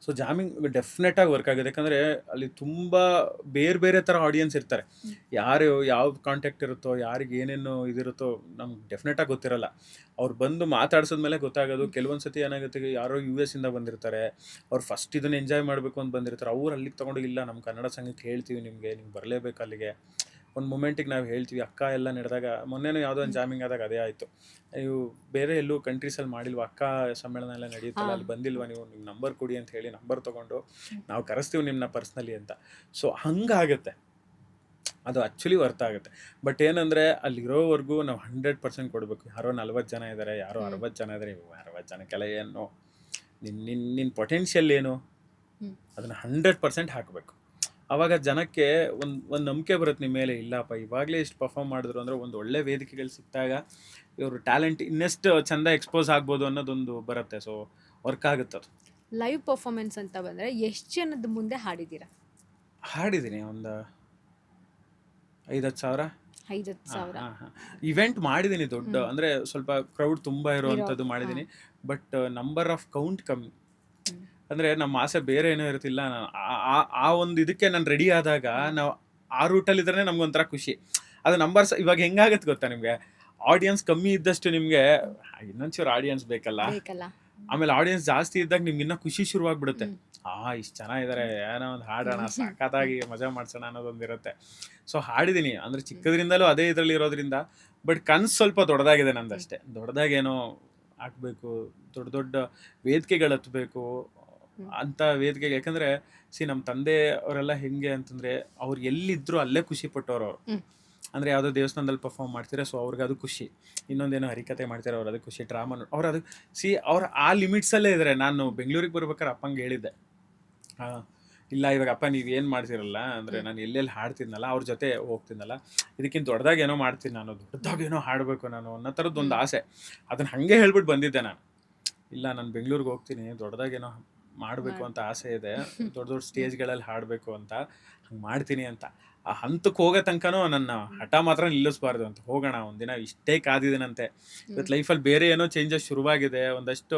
ಸೊ ಜಾಮಿಂಗ್ ಡೆಫಿನೆಟಾಗಿ ವರ್ಕ್ ಆಗಿದೆ. ಯಾಕಂದರೆ ಅಲ್ಲಿ ತುಂಬ ಬೇರೆ ಬೇರೆ ಥರ ಆಡಿಯನ್ಸ್ ಇರ್ತಾರೆ. ಯಾರು ಯಾವ ಕಾಂಟ್ಯಾಕ್ಟ್ ಇರುತ್ತೋ, ಯಾರಿಗೆ ಏನೇನು ಇದಿರುತ್ತೋ ನಮ್ಗೆ ಡೆಫಿನೆಟಾಗಿ ಗೊತ್ತಿರಲ್ಲ. ಅವ್ರು ಬಂದು ಮಾತಾಡ್ಸಿದ್ಮೇಲೆ ಗೊತ್ತಾಗೋದು. ಕೆಲವೊಂದು ಸತಿ ಏನಾಗುತ್ತೆ, ಯಾರೋ US ಇಂದ ಬಂದಿರ್ತಾರೆ, ಅವ್ರು ಫಸ್ಟ್ ಇದನ್ನು ಎಂಜಾಯ್ ಮಾಡಬೇಕು ಅಂತ ಬಂದಿರ್ತಾರೆ. ಅವ್ರು ಅಲ್ಲಿಗೆ ತೊಗೊಂಡು, ಇಲ್ಲ ನಮ್ಮ ಕನ್ನಡ ಸಂಗೀತ ಹೇಳ್ತೀವಿ ನಿಮಗೆ, ನೀವು ಬರಲೇಬೇಕು ಅಲ್ಲಿಗೆ ಒಂದು ಮೂಮೆಂಟಿಗೆ ನಾವು ಹೇಳ್ತೀವಿ ಅಕ್ಕ ಎಲ್ಲ ನಡೆದಾಗ ಮೊನ್ನೆನೂ ಯಾವುದೋ ಒಂದು ಜಾಮಿಂಗ್ ಆದಾಗ ಅದೇ ಆಯಿತು. ನೀವು ಬೇರೆ ಎಲ್ಲೂ ಕಂಟ್ರೀಸಲ್ಲಿ ಮಾಡಿಲ್ವಾ ಅಕ್ಕ ಸಮ್ಮೇಳನ ಎಲ್ಲ ನಡೆಯುತ್ತಲ್ಲ, ಅಲ್ಲಿ ಬಂದಿಲ್ವಾ ನೀವು, ನಿಮ್ಮ ನಂಬರ್ ಕೊಡಿ ಅಂತ ಹೇಳಿ ನಂಬರ್ ತೊಗೊಂಡು ನಾವು ಕರೆಸ್ತೀವಿ ನಿಮ್ಮನ್ನ ಪರ್ಸ್ನಲಿ ಅಂತ. ಸೊ ಹಂಗಾಗುತ್ತೆ, ಅದು ಆ್ಯಕ್ಚುಲಿ ವರ್ತ್ ಆಗುತ್ತೆ. ಬಟ್ ಏನಂದರೆ ಅಲ್ಲಿರೋವರೆಗೂ ನಾವು 100% ಕೊಡಬೇಕು. ಯಾರೋ 40 ಜನ ಇದ್ದಾರೆ, ಯಾರೋ 60 ಜನ ಇದ್ದಾರೆ, 60 ಜನಕ್ಕೆಲ್ಲ ಏನು ನಿನ್ನ ಪೊಟೆನ್ಷಿಯಲ್ ಏನು ಅದನ್ನು 100% ಹಾಕಬೇಕು. ಆವಾಗ ಜನಕ್ಕೆ ಒಂದು ನಂಬಿಕೆ ಬರುತ್ತೆ ನಿಮ್ಮ ಮೇಲೆ, ಇಲ್ಲಪ್ಪ ಇವಾಗಲೇ ಇಷ್ಟು ಪರ್ಫಾರ್ಮ್ ಮಾಡಿದ್ರು ಅಂದರೆ ಒಂದು ಒಳ್ಳೆ ವೇದಿಕೆಗಳು ಸಿಕ್ಕಿದಾಗ ಇವರು ಟ್ಯಾಲೆಂಟ್ ಇನ್ನೆಷ್ಟು ಚೆಂದ ಎಕ್ಸ್ಪೋಸ್ ಆಗ್ಬೋದು ಅನ್ನೋದೊಂದು ಬರುತ್ತೆ. ಸೊ ವರ್ಕ್ ಆಗುತ್ತೆ ಅದು. ಲೈವ್ ಪರ್ಫಾರ್ಮೆನ್ಸ್ ಅಂತ ಬಂದರೆ ಎಷ್ಟು ಜನದ ಮುಂದೆ ಹಾಡಿದ್ದೀರಾ? ಹಾಡಿದ್ದೀನಿ ಒಂದು 5-10 ಸಾವಿರ. 5,000 ಇವೆಂಟ್ ಮಾಡಿದ್ದೀನಿ ದೊಡ್ಡ, ಅಂದರೆ ಸ್ವಲ್ಪ ಕ್ರೌಡ್ ತುಂಬ ಇರುವಂಥದ್ದು ಮಾಡಿದ್ದೀನಿ. ಬಟ್ ನಂಬರ್ ಆಫ್ ಕೌಂಟ್ ಕಮ್ಮಿ. ಅಂದರೆ ನಮ್ಮ ಆಸೆ ಬೇರೆ ಏನೋ ಇರ್ತಿಲ್ಲ, ಆ ಒಂದು ಇದಕ್ಕೆ ನಾನು ರೆಡಿ ಆದಾಗ ನಾವು ಆ ರೂಟಲ್ಲಿ ಇದ್ರೆ ನಮ್ಗೊಂಥರ ಖುಷಿ. ಅದು ನಂಬರ್ಸ್ ಇವಾಗ ಹೆಂಗಾಗತ್ತೆ ಗೊತ್ತಾ ನಿಮಗೆ, ಆಡಿಯನ್ಸ್ ಕಮ್ಮಿ ಇದ್ದಷ್ಟು ನಿಮಗೆ ಇನ್ನೊಂಚೂರು ಆಡಿಯನ್ಸ್ ಬೇಕಲ್ಲ, ಆಮೇಲೆ ಆಡಿಯನ್ಸ್ ಜಾಸ್ತಿ ಇದ್ದಾಗ ನಿಮ್ಗೆ ಇನ್ನೂ ಖುಷಿ ಶುರುವಾಗ್ಬಿಡುತ್ತೆ. ಇಷ್ಟು ಚೆನ್ನಾಗಿದ್ದಾರೆ, ಏನೋ ಒಂದು ಹಾಡೋಣ, ಸಾಕಾಗಿ ಮಜಾ ಮಾಡ್ಸೋಣ ಅನ್ನೋದೊಂದಿರುತ್ತೆ. ಸೊ ಹಾಡಿದ್ದೀನಿ, ಅಂದರೆ ಚಿಕ್ಕದ್ರಿಂದಲೂ ಅದೇ ಇದರಲ್ಲಿ ಇರೋದ್ರಿಂದ. ಬಟ್ ಕನ್ಸು ಸ್ವಲ್ಪ ದೊಡ್ಡದಾಗಿದೆ ನಂದಷ್ಟೇ. ದೊಡ್ಡದಾಗೇನೋ ಆಗಬೇಕು, ದೊಡ್ಡ ದೊಡ್ಡ ವೇದಿಕೆಗಳು ಹತ್ತಬೇಕು ಅಂತ ವೇದಿಕೆಗೆ. ಯಾಕಂದರೆ ನಮ್ಮ ತಂದೆ ಅವರೆಲ್ಲ ಹೆಂಗೆ ಅಂತಂದರೆ ಅವ್ರು ಎಲ್ಲಿದ್ದರೂ ಅಲ್ಲೇ ಖುಷಿ ಪಟ್ಟವ್ರು ಅವರು. ಅಂದರೆ ಯಾವುದೋ ದೇವಸ್ಥಾನದಲ್ಲಿ ಪರ್ಫಾರ್ಮ್ ಮಾಡ್ತಾರೆ, ಸೊ ಅವ್ರಿಗೆ ಅದು ಖುಷಿ. ಇನ್ನೊಂದೇನೋ ಹರಿಕತೆ ಮಾಡ್ತಾರೆ, ಅವ್ರು ಅದು ಖುಷಿ. ಡ್ರಾಮಾ ಅವ್ರು ಅದು ಅವ್ರು ಆ ಲಿಮಿಟ್ಸಲ್ಲೇ ಇದ್ದಾರೆ. ನಾನು ಬೆಂಗಳೂರಿಗೆ ಬರ್ಬೇಕಾದ್ರೆ ಅಪ್ಪಂಗೆ ಹೇಳಿದ್ದೆ, ಇಲ್ಲ ಇವಾಗ ಅಪ್ಪ ನೀವು ಏನು ಮಾಡ್ತಿರಲ್ಲ, ಅಂದರೆ ನಾನು ಎಲ್ಲೆಲ್ಲಿ ಹಾಡ್ತಿದ್ನಲ್ಲ ಅವ್ರ ಜೊತೆ ಹೋಗ್ತಿದ್ನಲ್ಲ, ಇದಕ್ಕಿಂತ ದೊಡ್ಡದಾಗೇನೋ ಮಾಡ್ತೀನಿ ನಾನು, ದೊಡ್ಡದಾಗೇನೋ ಹಾಡಬೇಕು ನಾನು ಅನ್ನೋ ಥರದ್ದೊಂದು ಆಸೆ. ಅದನ್ನು ಹಾಗೆ ಹೇಳ್ಬಿಟ್ಟು ಬಂದಿದ್ದೆ ನಾನು. ಇಲ್ಲ ನಾನು ಬೆಂಗಳೂರಿಗೆ ಹೋಗ್ತೀನಿ, ದೊಡ್ಡದಾಗೇನೋ ಮಾಡಬೇಕು ಅಂತ ಆಸೆ ಇದೆ, ದೊಡ್ಡ ದೊಡ್ಡ ಸ್ಟೇಜ್ಗಳಲ್ಲಿ ಹಾಡಬೇಕು ಅಂತ, ಹಂಗೆ ಮಾಡ್ತೀನಿ ಅಂತ. ಆ ಹಂತಕ್ಕೆ ಹೋಗೋ ತನಕನೂ ನನ್ನ ಹಠ ಮಾತ್ರ ನಿಲ್ಲಿಸ್ಬಾರ್ದು ಅಂತ. ಹೋಗೋಣ ಒಂದಿನ, ಇಷ್ಟೇ ಕಾದಿದ್ದೀನಂತೆ. ಇವತ್ತು ಲೈಫಲ್ಲಿ ಬೇರೆ ಏನೋ ಚೇಂಜಸ್ ಶುರುವಾಗಿದೆ. ಒಂದಷ್ಟು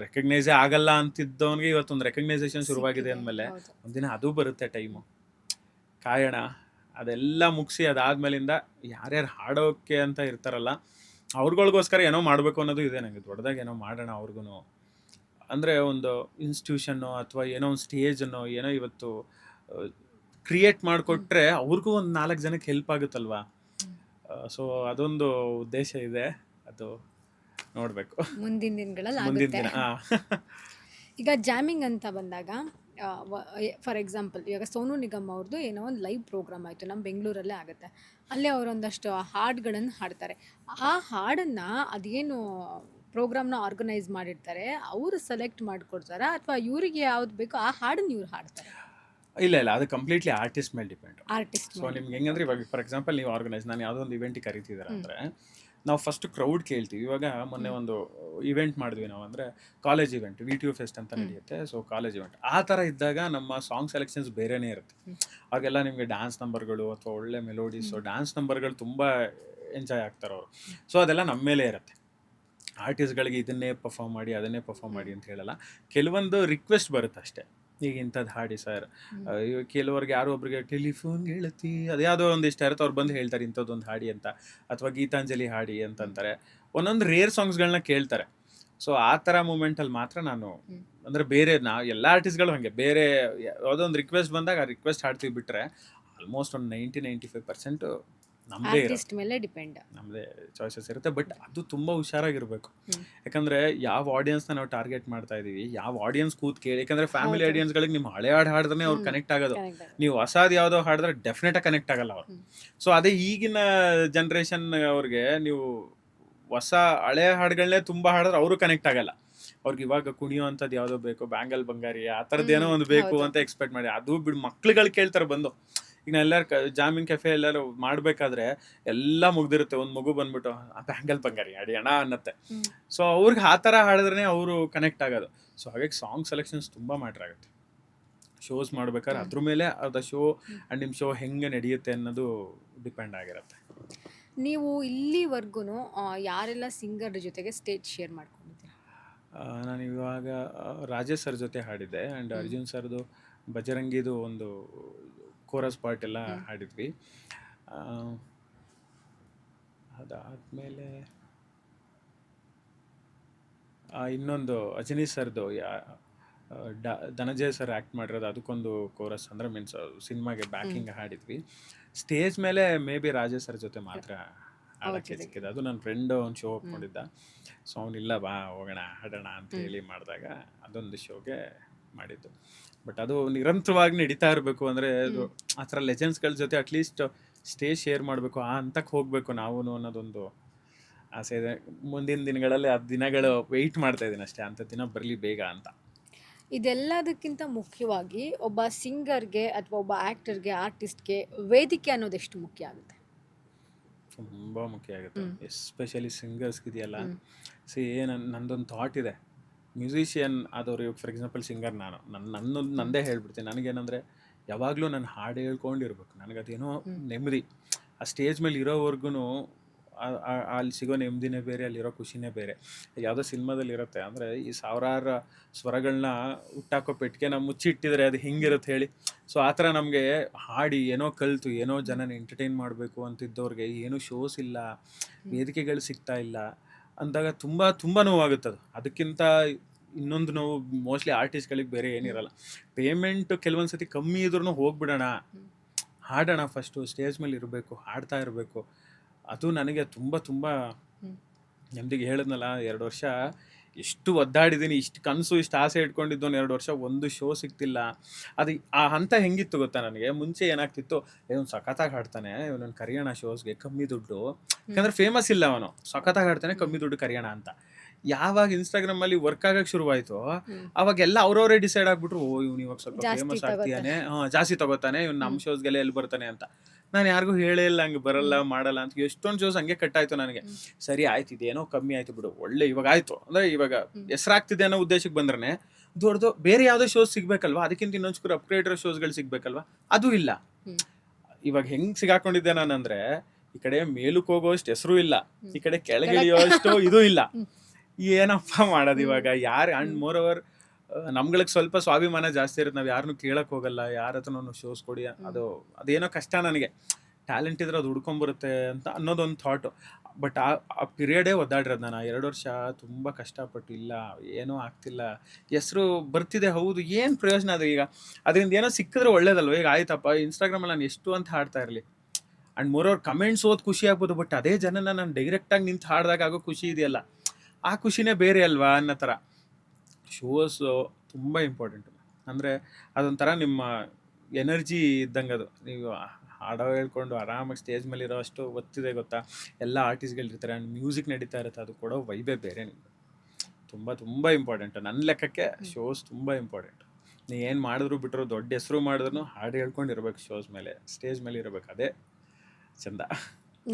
ರೆಕಗ್ನೈಸೇ ಆಗಲ್ಲ ಅಂತಿದ್ದವನಿಗೆ ಇವತ್ತೊಂದು ರೆಕಗ್ನೈಸೇಷನ್ ಶುರುವಾಗಿದೆ ಅಂದಮೇಲೆ ಒಂದಿನ ಅದು ಬರುತ್ತೆ ಟೈಮು. ಕಾಯೋಣ, ಅದೆಲ್ಲ ಮುಗಿಸಿ ಅದಾದ್ಮೇಲಿಂದ ಯಾರ್ಯಾರು ಹಾಡೋಕ್ಕೆ ಅಂತ ಇರ್ತಾರಲ್ಲ ಅವ್ರಗಳಿಗೋಸ್ಕರ ಏನೋ ಮಾಡಬೇಕು ಅನ್ನೋದು ಇದೆ ನನಗೆ. ದೊಡ್ಡದಾಗಿ ಏನೋ ಮಾಡೋಣ ಅವ್ರಿಗೂ. ಅಂದರೆ ಒಂದು ಇನ್ಸ್ಟಿಟ್ಯೂಷನ್ನು ಅಥವಾ ಏನೋ ಒಂದು ಸ್ಟೇಜನ್ನು ಏನೋ ಇವತ್ತು ಕ್ರಿಯೇಟ್ ಮಾಡಿಕೊಟ್ರೆ ಅವ್ರಿಗೂ ಒಂದು 4 ಜನಕ್ಕೆ ಹೆಲ್ಪ್ ಆಗುತ್ತಲ್ವಾ. ಸೊ ಅದೊಂದು ಉದ್ದೇಶ ಇದೆ, ಅದು ನೋಡಬೇಕು ಮುಂದಿನ ದಿನಗಳಲ್ಲಿ ಮುಂದಿನ ಆಗುತ್ತೆ. ದಿನ. ಈಗ ಜಾಮಿಂಗ್ ಅಂತ ಬಂದಾಗ ಫಾರ್ ಎಕ್ಸಾಂಪಲ್ ಇವಾಗ ಸೋನು ನಿಗಮ್ ಅವ್ರದ್ದು ಏನೋ ಒಂದು ಲೈವ್ ಪ್ರೋಗ್ರಾಮ್ ಆಯಿತು, ನಮ್ಮ ಬೆಂಗಳೂರಲ್ಲೇ ಆಗುತ್ತೆ. ಅಲ್ಲೇ ಅವರೊಂದಷ್ಟು ಹಾಡುಗಳನ್ನು ಹಾಡ್ತಾರೆ. ಆ ಹಾಡನ್ನು ಅದೇನು ಪ್ರೋಗ್ರಾಮ್ನ ಆರ್ಗನೈಸ್ ಮಾಡಿರ್ತಾರೆ ಅವರು ಸೆಲೆಕ್ಟ್ ಮಾಡಿಕೊಡ್ತಾರಾ, ಅಥವಾ ಇವರಿಗೆ ಯಾವ್ದು ಬೇಕೋ ಆ ಹಾಡನ್ನು ಇವ್ರು ಹಾಡ್ತಾರೆ? ಇಲ್ಲ ಅದು ಕಂಪ್ಲೀಟ್ಲಿ ಆರ್ಟಿಸ್ಟ್ ಮೇಲೆ ಡಿಪೆಂಡ್. ಆರ್ಟಿಸ್ಟ್ ಸೊ ನಿಮ್ಗೆ ಹೆಂಗಂದ್ರೆ ಇವಾಗ ಫಾರ್ ಎಕ್ಸಾಂಪಲ್ ನೀವು ಆರ್ಗನೈಸ್, ನಾನು ಯಾವುದೋ ಒಂದು ಇವೆಂಟಿಗೆ ಕರಿತಿದ್ದಾರೆ ಅಂದರೆ ನಾವು ಫಸ್ಟ್ ಕ್ರೌಡ್ ಕೇಳ್ತೀವಿ. ಇವಾಗ ಮೊನ್ನೆ ಒಂದು ಇವೆಂಟ್ ಮಾಡಿದ್ವಿ ನಾವು, ಅಂದರೆ ಕಾಲೇಜ್ ಇವೆಂಟ್, VTU ಫೆಸ್ಟ್ ಅಂತ ನಡೆಯುತ್ತೆ. ಸೊ ಕಾಲೇಜ್ ಇವೆಂಟ್ ಆ ಥರ ಇದ್ದಾಗ ನಮ್ಮ ಸಾಂಗ್ ಸೆಲೆಕ್ಷನ್ಸ್ ಬೇರೆನೇ ಇರುತ್ತೆ. ಅವಾಗೆಲ್ಲ ನಿಮಗೆ ಡ್ಯಾನ್ಸ್ ನಂಬರ್ಗಳು ಅಥವಾ ಒಳ್ಳೆ ಮೆಲೋಡೀಸು, ಡ್ಯಾನ್ಸ್ ನಂಬರ್ಗಳು ತುಂಬ ಎಂಜಾಯ್ ಆಗ್ತಾರೆ ಅವರು. ಸೊ ಅದೆಲ್ಲ ನಮ್ಮ ಮೇಲೆ ಇರುತ್ತೆ. ಆರ್ಟಿಸ್ಟ್ಗಳಿಗೆ ಇದನ್ನೇ ಪರ್ಫಾರ್ಮ್ ಮಾಡಿ ಅದನ್ನೇ ಪರ್ಫಾರ್ಮ್ ಮಾಡಿ ಅಂತ ಹೇಳಲ್ಲ. ಕೆಲವೊಂದು ರಿಕ್ವೆಸ್ಟ್ ಬರುತ್ತೆ ಅಷ್ಟೇ, ಈಗ ಇಂಥದ್ದು ಹಾಡಿ ಸರ್. ಕೆಲವ್ರಿಗೆ ಯಾರೋ ಒಬ್ರಿಗೆ ಟೆಲಿಫೋನ್ ಗೆಳತಿ ಅದ್ಯಾವುದೋ ಒಂದು ಇಷ್ಟ ಇರುತ್ತೆ, ಅವ್ರು ಬಂದು ಹೇಳ್ತಾರೆ ಇಂಥದ್ದೊಂದು ಹಾಡಿ ಅಂತ, ಅಥವಾ ಗೀತಾಂಜಲಿ ಹಾಡಿ ಅಂತಂತಾರೆ. ಒಂದೊಂದು ರೇರ್ ಸಾಂಗ್ಸ್ಗಳನ್ನ ಕೇಳ್ತಾರೆ. ಸೊ ಆ ಥರ ಮೂಮೆಂಟಲ್ಲಿ ಮಾತ್ರ ನಾನು, ಅಂದರೆ ಬೇರೆ ಎಲ್ಲ ಆರ್ಟಿಸ್ಟ್ಗಳು ಹಾಗೆ ಬೇರೆ ಯಾವುದೋ ಒಂದು ರಿಕ್ವೆಸ್ಟ್ ಬಂದಾಗ ಆ ರಿಕ್ವೆಸ್ಟ್ ಹಾಡ್ತೀವಿ. ಬಿಟ್ಟರೆ ಆಲ್ಮೋಸ್ಟ್ ಒಂದು 90-95% ನಮ್ಮದೇ ಆರ್ಟಿಸ್ಟ್ ಮೇಲೆ ಡಿಪೆಂಡ್, ನಮ್ಮದೇ ಚಾಯ್ಸಸ್ ಇರುತ್ತೆ. ಬಟ್ ಅದು ತುಂಬ ಹುಷಾರಾಗಿರ್ಬೇಕು. ಯಾಕಂದರೆ ಯಾವ ಆಡಿಯನ್ಸ್ನ ನಾವು ಟಾರ್ಗೆಟ್ ಮಾಡ್ತಾ ಇದ್ದೀವಿ, ಯಾವ ಆಡಿಯನ್ಸ್ ಕೂತ್ ಕೇಳಿ. ಯಾಕಂದರೆ ಫ್ಯಾಮಿಲಿ ಆಡಿಯನ್ಸ್ಗಳಿಗೆ ನಿಮ್ಮ ಹಳೆ ಹಾಡು ಹಾಡಿದ್ರೆ ಅವ್ರು ಕನೆಕ್ಟ್ ಆಗೋದು. ನೀವು ಹೊಸದು ಯಾವುದೋ ಹಾಡಿದ್ರೆ ಡೆಫಿನೆಟಾಗಿ ಕನೆಕ್ಟ್ ಆಗಲ್ಲ ಅವರು. ಸೊ ಅದೇ ಈಗಿನ ಜನ್ರೇಷನ್ ಅವ್ರಿಗೆ ನೀವು ಹೊಸ ಹಳೆ ಹಾಡುಗಳನ್ನೇ ತುಂಬ ಹಾಡಿದ್ರೆ ಅವರು ಕನೆಕ್ಟ್ ಆಗಲ್ಲ. ಅವ್ರಿಗೆ ಇವಾಗ ಕುಣಿಯೋ ಅಂಥದ್ದು ಯಾವುದೋ ಬೇಕು, ಬ್ಯಾಂಗಲ್ ಬಂಗಾರಿ ಆ ಥರದ್ದು ಏನೋ ಒಂದು ಬೇಕು ಅಂತ ಎಕ್ಸ್ಪೆಕ್ಟ್ ಮಾಡಿ, ಅದು ಬಿಡು ಮಕ್ಳುಗಳು ಕೇಳ್ತಾರೆ ಬಂದು. ಈಗ ನಾ ಎಲ್ಲರೂ ಜಾಮಿಂಗ್ ಕೆಫೆ ಎಲ್ಲರೂ ಮಾಡಬೇಕಾದ್ರೆ ಎಲ್ಲ ಮುಗ್ದಿರುತ್ತೆ, ಒಂದು ಮಗು ಬಂದ್ಬಿಟ್ಟು ಬ್ಯಾಂಗಲ್ ಬಂಗಾರಿ ಹಾಡಿ ಅಣ್ಣ ಅನ್ನತ್ತೆ. ಸೊ ಅವ್ರಿಗೆ ಆ ಥರ ಹಾಡಿದ್ರೆ ಅವರು ಕನೆಕ್ಟ್ ಆಗೋದು. ಸೊ ಹಾಗಾಗಿ ಸಾಂಗ್ ಸೆಲೆಕ್ಷನ್ಸ್ ತುಂಬ ಮ್ಯಾಟ್ರ್ ಆಗುತ್ತೆ. ಶೋಸ್ ಮಾಡ್ಬೇಕಾದ್ರೆ ಅದ್ರ ಮೇಲೆ ಅದು ಶೋ ಆ್ಯಂಡ್ ನಿಮ್ಮ ಶೋ ಹೆಂಗೆ ನಡೆಯುತ್ತೆ ಅನ್ನೋದು ಡಿಪೆಂಡ್ ಆಗಿರುತ್ತೆ. ನೀವು ಇಲ್ಲಿವರೆಗೂ ಯಾರೆಲ್ಲ ಸಿಂಗರ್ ಜೊತೆಗೆ ಸ್ಟೇಜ್ ಶೇರ್ ಮಾಡ್ಕೊಂಡಿದ್ದೀರಾ? ನಾನು ಇವಾಗ ರಾಜೇಶ್ ಸರ್ ಜೊತೆ ಹಾಡಿದ್ದೆ, ಆ್ಯಂಡ್ ಅರ್ಜುನ್ ಸರ್ದು ಬಜರಂಗಿದು ಒಂದು ಕೋರಸ್ ಪಾರ್ಟ್ ಎಲ್ಲ ಹಾಡಿದ್ವಿ. ಅದಾದಮೇಲೆ ಇನ್ನೊಂದು ಅಜನೀಶ್ ಸರ್ದು ಧನಂಜಯ ಸರ್ ಆ್ಯಕ್ಟ್ ಮಾಡಿರೋದು, ಅದಕ್ಕೊಂದು ಕೋರಸ್ ಅಂದರೆ ಮೀನ್ಸ್ ಸಿನಿಮಾಗೆ ಬ್ಯಾಕಿಂಗ್ ಹಾಡಿದ್ವಿ. ಸ್ಟೇಜ್ ಮೇಲೆ ಮೇ ಬಿ ರಾಜೇಶ್ ಸರ್ ಜೊತೆ ಮಾತ್ರ ಆಡೋಕ್ಕೆ ಜೊತೆಗೆ. ಸಿಕ್ಕಿದೆ. ಅದು ನನ್ನ ಫ್ರೆಂಡ್ ಒಂದು ಶೋ ಒಪ್ಕೊಂಡಿದ್ದ. ಸೊ ಅವನಿಲ್ಲ ಬಾ ಹೋಗೋಣ ಆಡೋಣ ಅಂತ ಹೇಳಿ ಮಾಡಿದಾಗ ಅದೊಂದು ಶೋಗೆ ಮಾಡಿದ್ದು. ಬಟ್ ಅದು ನಿರಂತರವಾಗಿ ನಡೀತಾ ಇರಬೇಕು ಅಂದರೆ ಅದು ಆ ಥರ ಲೆಜೆಂಡ್ಸ್ಗಳ ಜೊತೆ ಅಟ್ಲೀಸ್ಟ್ ಸ್ಟೇಜ್ ಶೇರ್ ಮಾಡಬೇಕು, ಆ ಹಂತಕ್ಕೆ ಹೋಗಬೇಕು ನಾವು ಅನ್ನೋದೊಂದು ಆಸೆ ಇದೆ. ಮುಂದಿನ ದಿನಗಳಲ್ಲಿ ಆ ದಿನಗಳು ವೆಯ್ಟ್ ಮಾಡ್ತಾ ಇದ್ದೀನಿ ಅಷ್ಟೇ, ಅಂಥ ದಿನ ಬರಲಿ ಬೇಗ ಅಂತ. ಇದೆಲ್ಲದಕ್ಕಿಂತ ಮುಖ್ಯವಾಗಿ ಒಬ್ಬ ಸಿಂಗರ್ಗೆ ಅಥವಾ ಒಬ್ಬ ಆ್ಯಕ್ಟರ್ಗೆ, ಆರ್ಟಿಸ್ಟ್ಗೆ ವೇದಿಕೆ ಅನ್ನೋದು ಎಷ್ಟು ಮುಖ್ಯ ಆಗುತ್ತೆ? ತುಂಬ ಮುಖ್ಯ ಆಗುತ್ತೆ, ಎಸ್ಪೆಷಲಿ ಸಿಂಗರ್ಸ್ಗೆ ಇದೆಯಲ್ಲ. ನಂದೊಂದು ಥಾಟ್ ಇದೆ, ಮ್ಯೂಸಿಷಿಯನ್ ಆದವ್ರು ಇವಾಗ ಫಾರ್ ಎಕ್ಸಾಂಪಲ್ ಸಿಂಗರ್ ನಾನು ನಂದೇ ಹೇಳ್ಬಿಡ್ತೀನಿ. ನನಗೇನಂದರೆ ಯಾವಾಗಲೂ ನಾನು ಹಾಡು ಹೇಳ್ಕೊಂಡಿರ್ಬೇಕು, ನನಗದೇನೋ ನೆಮ್ಮದಿ. ಆ ಸ್ಟೇಜ್ ಮೇಲೆ ಇರೋವರೆಗೂ ಅಲ್ಲಿ ಸಿಗೋ ನೆಮ್ಮದಿನೇ ಬೇರೆ, ಅಲ್ಲಿರೋ ಖುಷಿನೇ ಬೇರೆ. ಯಾವುದೋ ಸಿನಿಮಾದಲ್ಲಿ ಇರುತ್ತೆ ಅಂದರೆ ಈ ಸಾವಿರಾರು ಸ್ವರಗಳನ್ನ ಹುಟ್ಟಾಕೋ ಪೆಟ್ಟಿಗೆನ ಮುಚ್ಚಿಟ್ಟಿದ್ರೆ ಅದು ಹಿಂಗಿರುತ್ತೆ ಹೇಳಿ. ಸೊ ಆ ಥರ ನಮಗೆ ಹಾಡಿ ಏನೋ ಕಲಿತು ಏನೋ ಜನನ ಎಂಟರ್ಟೈನ್ ಮಾಡಬೇಕು ಅಂತಿದ್ದವ್ರಿಗೆ ಏನೂ ಶೋಸ್ ಇಲ್ಲ, ವೇದಿಕೆಗಳು ಸಿಗ್ತಾ ಇಲ್ಲ ಅಂದಾಗ ತುಂಬ ತುಂಬ ನೋವಾಗುತ್ತದು. ಅದಕ್ಕಿಂತ ಇನ್ನೊಂದು ನೋವು ಮೋಸ್ಟ್ಲಿ ಆರ್ಟಿಸ್ಟ್ಗಳಿಗೆ ಬೇರೆ ಏನಿರಲ್ಲ. ಪೇಮೆಂಟ್ ಕೆಲವೊಂದು ಸತಿ ಕಮ್ಮಿ ಇದ್ರೂ ಹೋಗ್ಬಿಡೋಣ, ಹಾಡೋಣ, ಫಸ್ಟು ಸ್ಟೇಜ್ ಮೇಲೆ ಇರಬೇಕು, ಹಾಡ್ತಾ ಇರಬೇಕು. ಅದು ನನಗೆ ತುಂಬ ತುಂಬ ನೆಮ್ಮದಿಗೆ ಹೇಳಿದ್ನಲ್ಲ, 2 ವರ್ಷ ಎಷ್ಟು ಒದ್ದಾಡಿದ್ದೀನಿ, ಇಷ್ಟು ಕನಸು ಇಷ್ಟು ಆಸೆ ಇಟ್ಕೊಂಡಿದ್ದು, 2 ವರ್ಷ ಒಂದು ಶೋ ಸಿಗ್ತಿಲ್ಲ. ಅದು ಆ ಹಂತ ಹೆಂಗಿತ್ತು ಗೊತ್ತಾ ನನಗೆ? ಮುಂಚೆ ಏನಾಗ್ತಿತ್ತು, ಇವನು ಸಖತ್ತಾಗಿ ಹಾಡ್ತಾನೆ, ಇವನನ್ನು ಕರೆಯೋಣ ಶೋಸ್ಗೆ, ಕಮ್ಮಿ ದುಡ್ಡು, ಯಾಕಂದರೆ ಫೇಮಸ್ ಇಲ್ಲ ಅವನು, ಸಖತ್ತಾಗಿ ಹಾಡ್ತಾನೆ, ಕಮ್ಮಿ ದುಡ್ಡು ಕರೆಯೋಣ ಅಂತ. ಯಾವಾಗ ಇನ್ಸ್ಟಾಗ್ರಾಮಲ್ಲಿ ವರ್ಕ್ ಆಗಕ್ಕೆ ಶುರುವಾಯಿತು ಅವಾಗೆಲ್ಲ ಅವ್ರವರೇ ಡಿಸೈಡ್ ಆಗ್ಬಿಟ್ರು, ಓ ಇವ್ನು ಇವಾಗ ಸ್ವಲ್ಪ ಫೇಮಸ್ ಆಗ್ತೀಯಾನೆ, ಜಾಸ್ತಿ ತಗೋತಾನೆ, ಇವ್ನು ನಮ್ಮ ಶೋಸ್ಗೆಲ್ಲ ಎಲ್ಲಿ ಬರ್ತಾನೆ ಅಂತ. ನಾನು ಯಾರಿಗೂ ಹೇಳೇ ಇಲ್ಲ ಹಂಗೆ ಬರಲ್ಲ ಮಾಡಲ್ಲ ಅಂತ. ಎಷ್ಟೊಂದು ಶೋಸ್ ಹಂಗೆ ಕಟ್ಟಾಯ್ತು ನನಗೆ. ಸರಿ ಆಯ್ತು, ಇದೇನೋ ಕಮ್ಮಿ ಆಯ್ತು ಬಿಡು, ಒಳ್ಳೆ ಇವಾಗ ಆಯ್ತು ಅಂದರೆ ಇವಾಗ ಹೆಸರಾಗ್ತಿದೆ ಅನ್ನೋ ಉದ್ದೇಶಕ್ಕೆ ಬಂದ್ರೆ ದೊಡ್ಡದು ಬೇರೆ ಯಾವುದೋ ಶೋಸ್ ಸಿಗ್ಬೇಕಲ್ವಾ, ಅದಕ್ಕಿಂತ ಇನ್ನೊಂದು ಅಪ್ಗ್ರೇಡ್ ಶೋಸ್ಗಳು ಸಿಗ್ಬೇಕಲ್ವಾ, ಅದು ಇಲ್ಲ. ಇವಾಗ ಹೆಂಗ್ ಸಿಗಾಕೊಂಡಿದ್ದೆ ನಾನಂದ್ರೆ, ಈ ಕಡೆ ಮೇಲಕ್ಕೆ ಹೋಗೋಷ್ಟು ಹೆಸರು ಇಲ್ಲ, ಈ ಕಡೆ ಕೆಳಗಿಳಿಯೋಷ್ಟು ಇದು ಇಲ್ಲ. ಏನಪ್ಪ ಮಾಡೋದು ಇವಾಗ? ಯಾರು ಅಂಡ್ ಮೋರ್ ಓವರ್ ನಮ್ಗಳಿಗೆ ಸ್ವಲ್ಪ ಸ್ವಾಭಿಮಾನ ಜಾಸ್ತಿ ಇರುತ್ತೆ, ನಾವು ಯಾರನ್ನೂ ಕೇಳಕ್ಕೆ ಹೋಗಲ್ಲ, ಯಾರ ಹತ್ರನೂ ಶೋಸ್ ಕೊಡಿ, ಅದೇನೋ ಕಷ್ಟ. ನನಗೆ ಟ್ಯಾಲೆಂಟ್ ಇದ್ರೆ ಅದು ಹುಡ್ಕೊಂಬರುತ್ತೆ ಅಂತ ಅನ್ನೋದೊಂದು ಥಾಟು. ಬಟ್ ಆ ಪಿರಿಯಡೇ ಒದ್ದಾಡಿರೋದು ನಾನು 2 ವರ್ಷ ತುಂಬ ಕಷ್ಟಪಟ್ಟು. ಇಲ್ಲ ಏನೂ ಆಗ್ತಿಲ್ಲ, ಹೆಸರು ಬರ್ತಿದೆ ಹೌದು, ಏನು ಪ್ರಯೋಜನ ಅದು? ಈಗ ಅದರಿಂದ ಏನೋ ಸಿಕ್ಕಿದ್ರೆ ಒಳ್ಳೇದಲ್ವ? ಈಗ ಆಯ್ತಪ್ಪ ಇನ್ಸ್ಟಾಗ್ರಾಮಲ್ಲಿ ನಾನು ಎಷ್ಟು ಅಂತ ಹಾಡ್ತಾ ಇರಲಿ, ಆ್ಯಂಡ್ ಮೋರ್ ಓವರ್ ಕಮೆಂಟ್ಸ್ ಓದಿ ಖುಷಿ ಆಗ್ಬೋದು, ಬಟ್ ಅದೇ ಜನನ ನಾನು ಡೈರೆಕ್ಟಾಗಿ ನಿಂತು ಹಾಡಿದಾಗ ಆಗೋ ಖುಷಿ ಇದೆಯಲ್ಲ, ಆ ಖುಷಿನೇ ಬೇರೆ ಅಲ್ವಾ ಅನ್ನೋ ಥರ. ಶೋಸು ತುಂಬ ಇಂಪಾರ್ಟೆಂಟು. ಅಂದರೆ ಅದೊಂಥರ ನಿಮ್ಮ ಎನರ್ಜಿ ಇದ್ದಂಗೆ. ಅದು ನೀವು ಹಾಡೋ ಹೇಳ್ಕೊಂಡು ಆರಾಮಾಗಿ ಸ್ಟೇಜ್ ಮೇಲೆ ಇರೋ ಅಷ್ಟು ಗೊತ್ತಿದೆ ಗೊತ್ತಾ? ಎಲ್ಲ ಆರ್ಟಿಸ್ಟ್ಗಳಿರ್ತಾರೆ, ಆ್ಯಂಡ್ ಮ್ಯೂಸಿಕ್ ನಡೀತಾ ಇರುತ್ತೆ, ಅದು ಕೊಡೋ ವೈಬೇ ಬೇರೆ ನಿಮಗೆ. ತುಂಬ ತುಂಬ ಇಂಪಾರ್ಟೆಂಟು ನನ್ನ ಲೆಕ್ಕಕ್ಕೆ. ಶೋಸ್ ತುಂಬ ಇಂಪಾರ್ಟೆಂಟು. ನೀ ಏನು ಮಾಡಿದ್ರು ಬಿಟ್ಟರು, ದೊಡ್ಡ ಹೆಸರು ಮಾಡಿದ್ರು ಹಾಡು ಹೇಳ್ಕೊಂಡಿರ್ಬೇಕು, ಶೋಸ್ ಮೇಲೆ ಸ್ಟೇಜ್ ಮೇಲೆ ಇರಬೇಕು, ಅದೇ ಚಂದ.